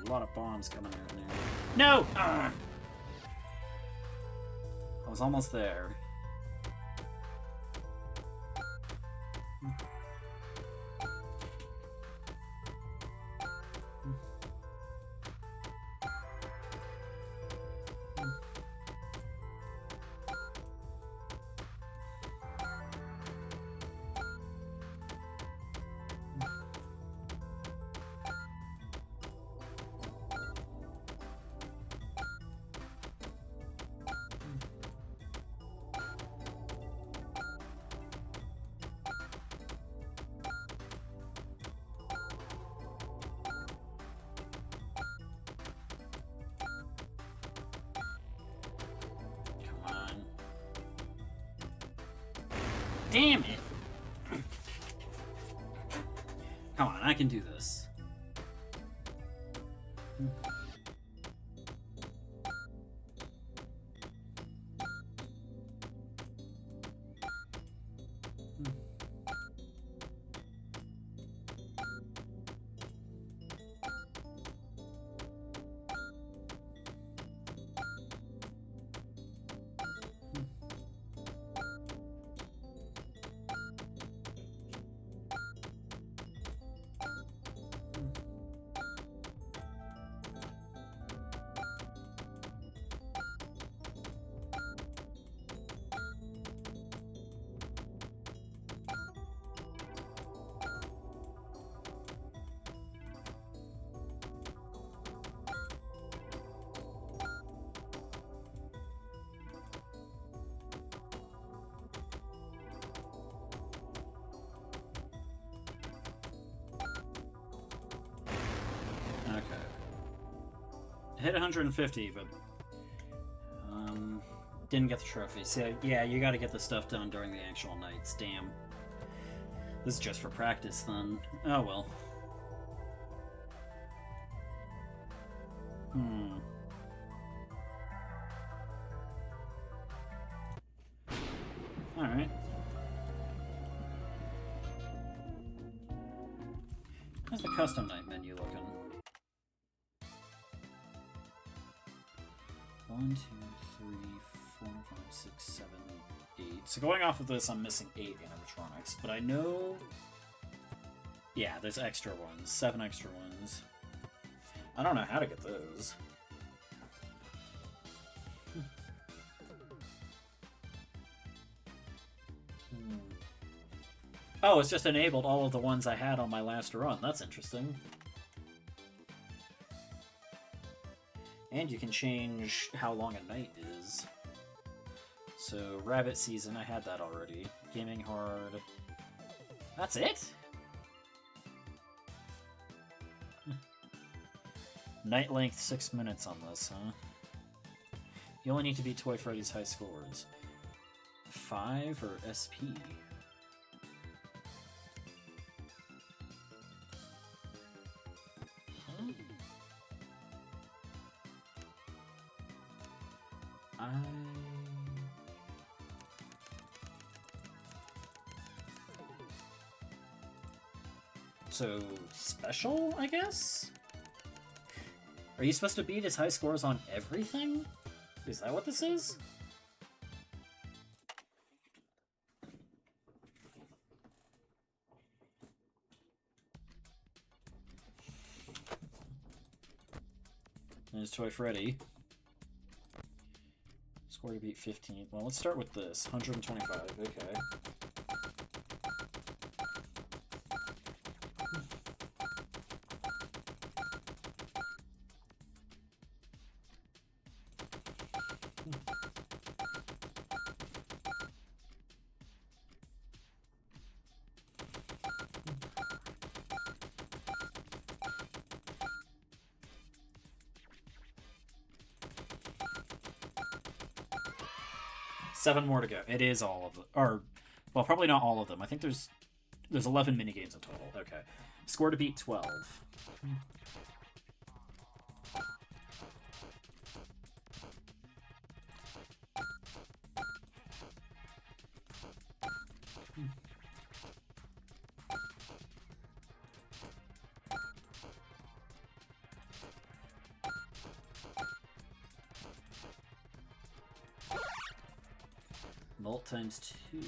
A lot of bombs coming out now. No! Ugh. I was almost there. Damn it! Come on, I can do this. Hit 150, but didn't get the trophy. So yeah, you got to get the stuff done during the actual nights. Damn. This is just for practice, then. Oh well. All right. How's the custom night menu looking? 1, 2, 3, 4, 5, 6, 7, 8. So going off of this, I'm missing 8 animatronics, but I know... Yeah, there's extra ones. 7 extra ones. I don't know how to get those. Oh, it's just enabled all of the ones I had on my last run. That's interesting. And you can change how long a night is. So, Rabbit Season, I had that already. Gaming Hard. That's it? Night length 6 minutes on this, huh? You only need to beat Toy Freddy's high scores. 5 or SP? So, special, I guess? Are you supposed to beat his high scores on everything? Is that what this is? There's Toy Freddy. Score to beat 15. Well, let's start with this. 125, okay. Seven more to go. It is all of them. Or, well, probably not all of them. I think there's 11 minigames in total. Okay. Score to beat 12. Mult times 2.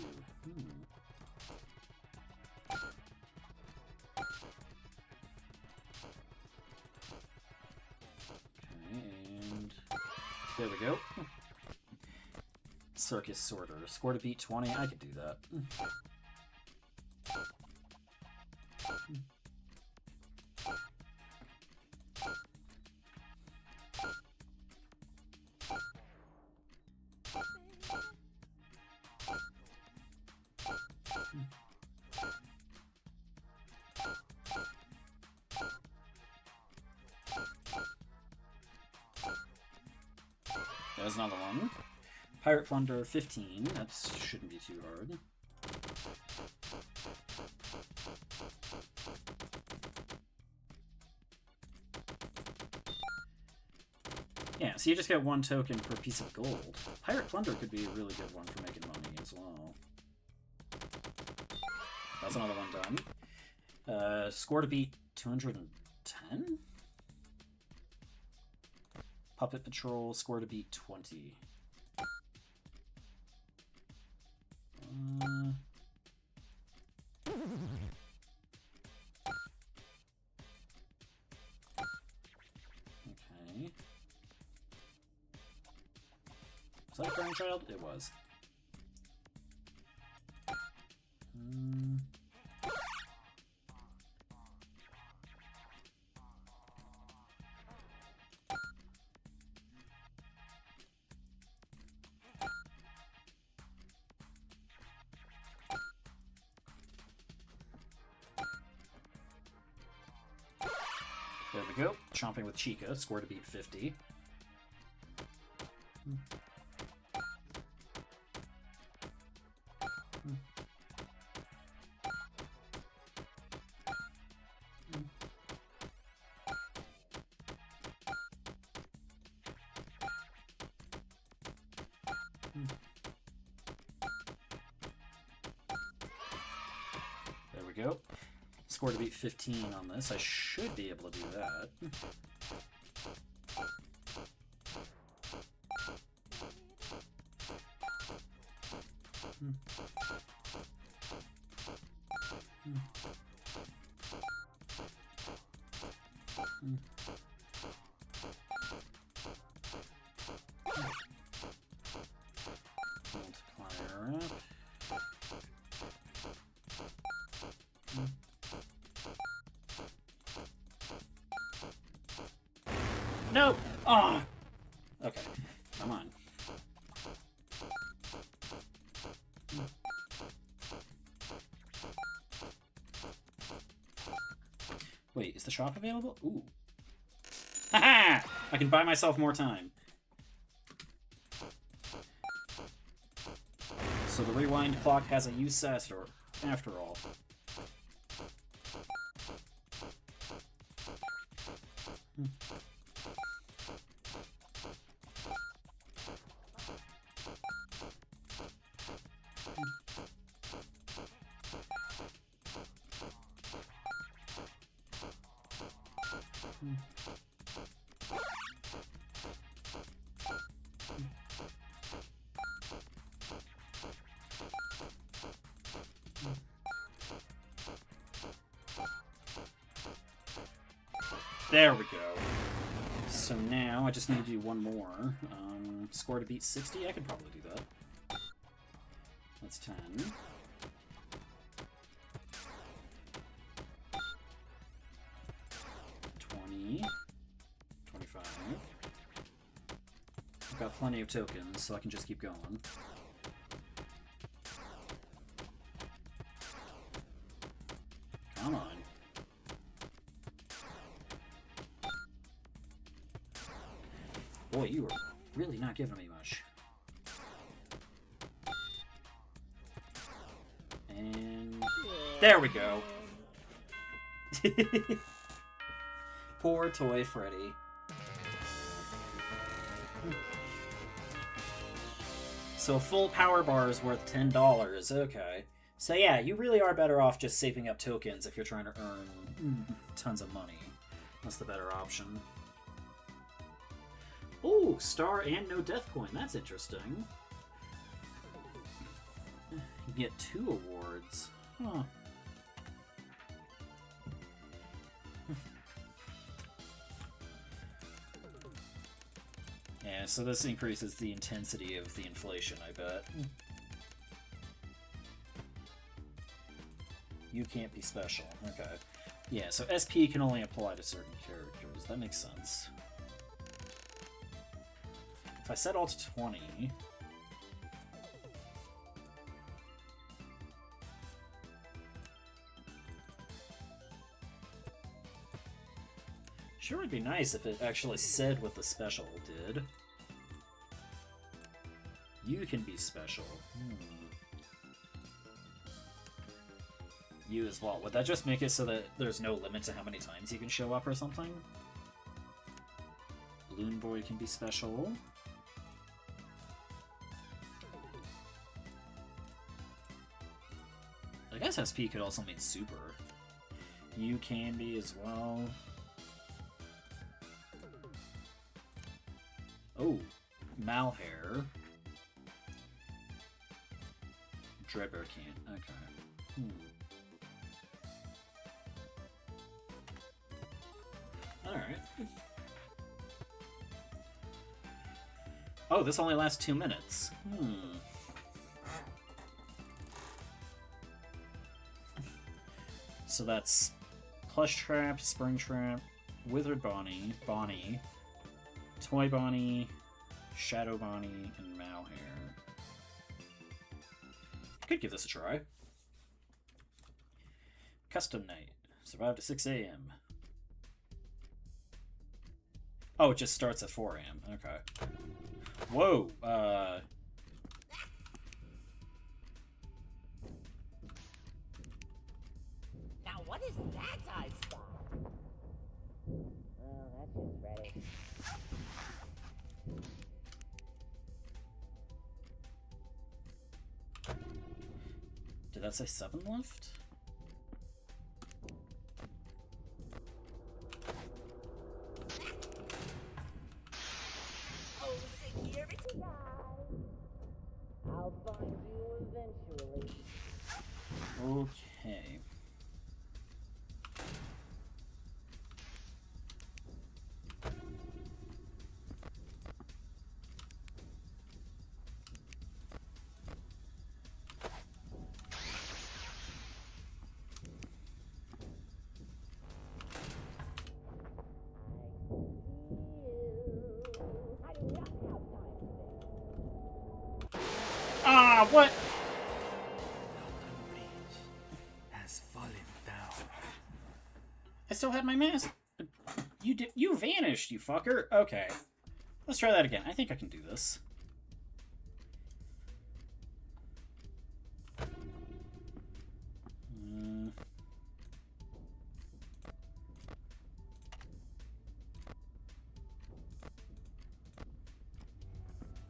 And there we go. Circus Sorter. Score to beat 20. I could do that. There's another one. Pirate Plunder 15. That shouldn't be too hard. Yeah, so you just get 1 token per piece of gold. Pirate Plunder could be a really good one for making money as well. That's another one done. Score to beat 210? Puppet Patrol, score to beat 20. Okay. Was that a crying child? It was. There we go. Chomping with Chica, score to beat 50. There we go. Score to beat 15 on this. I should be able to do that. Multiplier up. No! Ah! Oh. Okay, come on. Wait, is the shop available? Ooh. Haha! I can buy myself more time. So the rewind clock has a use after all. There we go. So now I just need to do one more. Score to beat 60? I could probably do that. That's 10. I've got plenty of tokens, so I can just keep going. Come on. Boy, you are really not giving me much. And there we go. Poor Toy Freddy. So a full power bar is worth $10. Okay. So yeah, you really are better off just saving up tokens if you're trying to earn tons of money. That's the better option. Ooh, star and no death coin. That's interesting. Get 2 awards. Huh. Yeah, so this increases the intensity of the inflation, I bet. You can't be special. Okay. Yeah, so SP can only apply to certain characters. That makes sense. If I set all to 20... Sure would be nice if it actually said what the special did. You can be special. You as well. Would that just make it so that there's no limit to how many times you can show up or something? Balloon Boy can be special. I guess SP could also mean super. You can be as well. Oh, Malhair. Dreadbear can't. Okay. Alright. Oh, this only lasts 2 minutes. So that's Plush Trap, Spring Trap, Withered Bonnie, Toy Bonnie, Shadow Bonnie, and Malhair. Could give this a try. Custom Night. Survive to 6 a.m. Oh, it just starts at 4 a.m. Okay. Whoa, Now what is that I saw? Oh, that's just ready. Did that say 7 left? Oh, security guy! I'll find you eventually. Okay. Ah, what? Has fallen down. I still had my mask. You vanished, you fucker. Okay. Let's try that again. I think I can do this.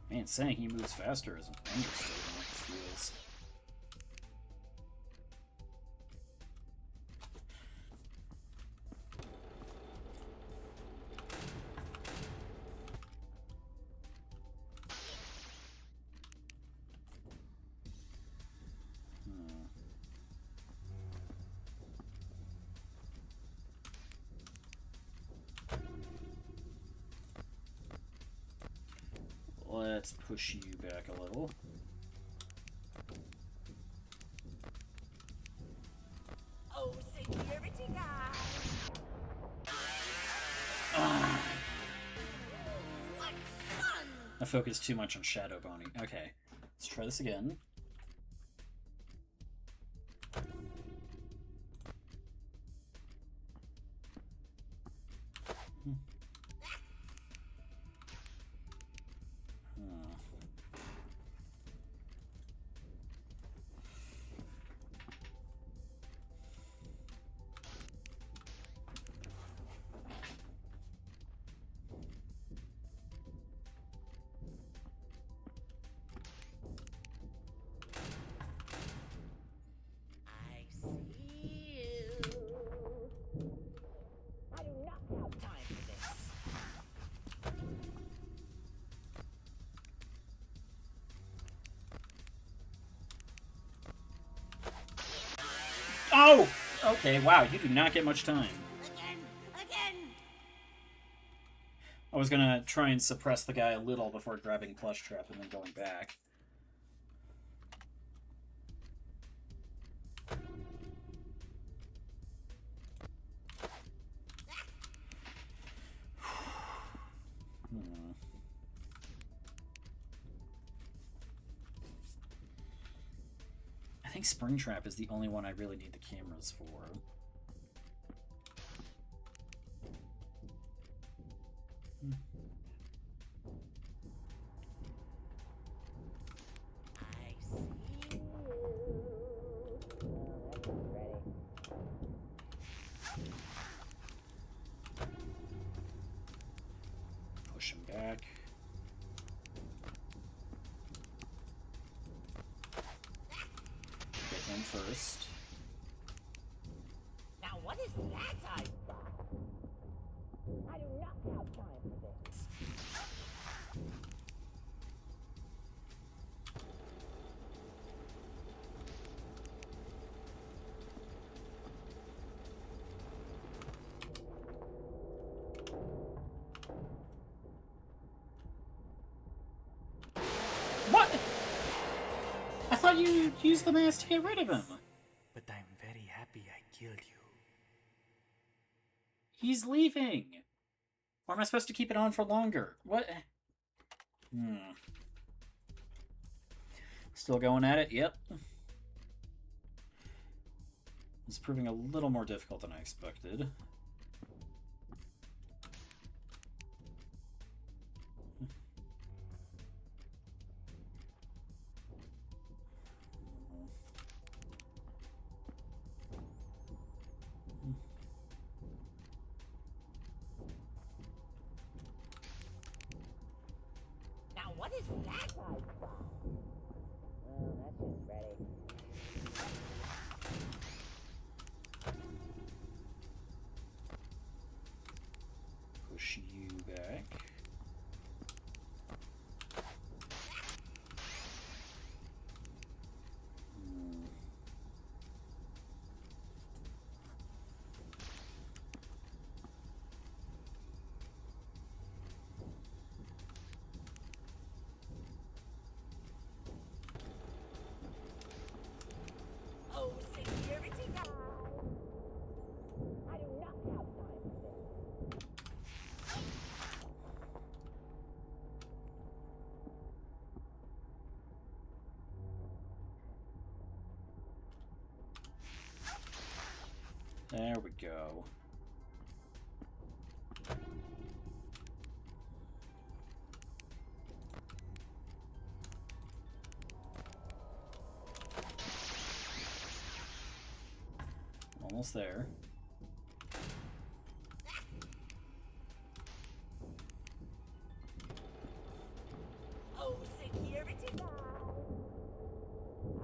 Man, saying he moves faster is an understatement. It feels. Let's push you back a little. Oh, security guy! What fun! I focused too much on Shadow Bonnie. Okay, let's try this again. Oh! Okay, wow, you do not get much time. Again! I was gonna try and suppress the guy a little before grabbing Plush Trap and then going back. I think Springtrap is the only one I really need the cameras for. Push him back. Get him first. Now what is that I got? I do not have time for this. What? I thought you used the mask to get rid of him. But I'm very happy I killed you. He's leaving. Or am I supposed to keep it on for longer? What? Still going at it? Yep. It's proving a little more difficult than I expected. Now what is that I got? Well, that's just ready. Push you back. Oh, security guy! I do not have time for this. There we go. Almost there. Oh, security guy!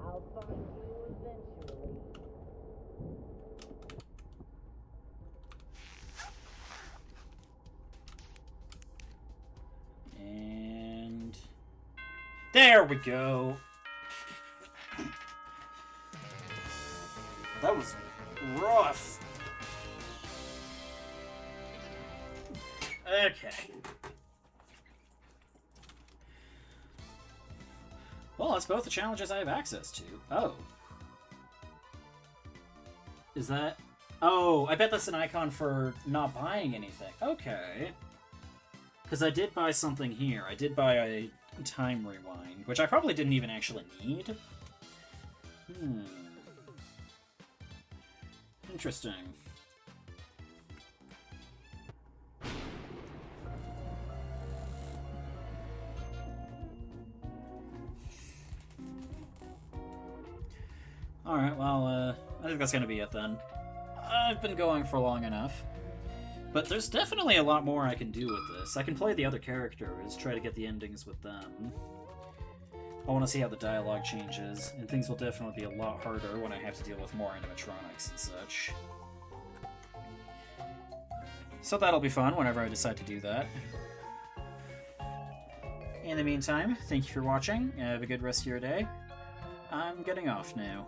I'll find you eventually. And there we go. That was rough. Okay. Well, that's both the challenges I have access to. Oh. Is that... Oh, I bet that's an icon for not buying anything. Okay. Because I did buy something here. I did buy a time rewind, which I probably didn't even actually need. Interesting. Alright, well, I think that's gonna be it then. I've been going for long enough. But there's definitely a lot more I can do with this. I can play the other characters, try to get the endings with them. I want to see how the dialogue changes, and things will definitely be a lot harder when I have to deal with more animatronics and such. So that'll be fun whenever I decide to do that. In the meantime, thank you for watching. Have a good rest of your day. I'm getting off now.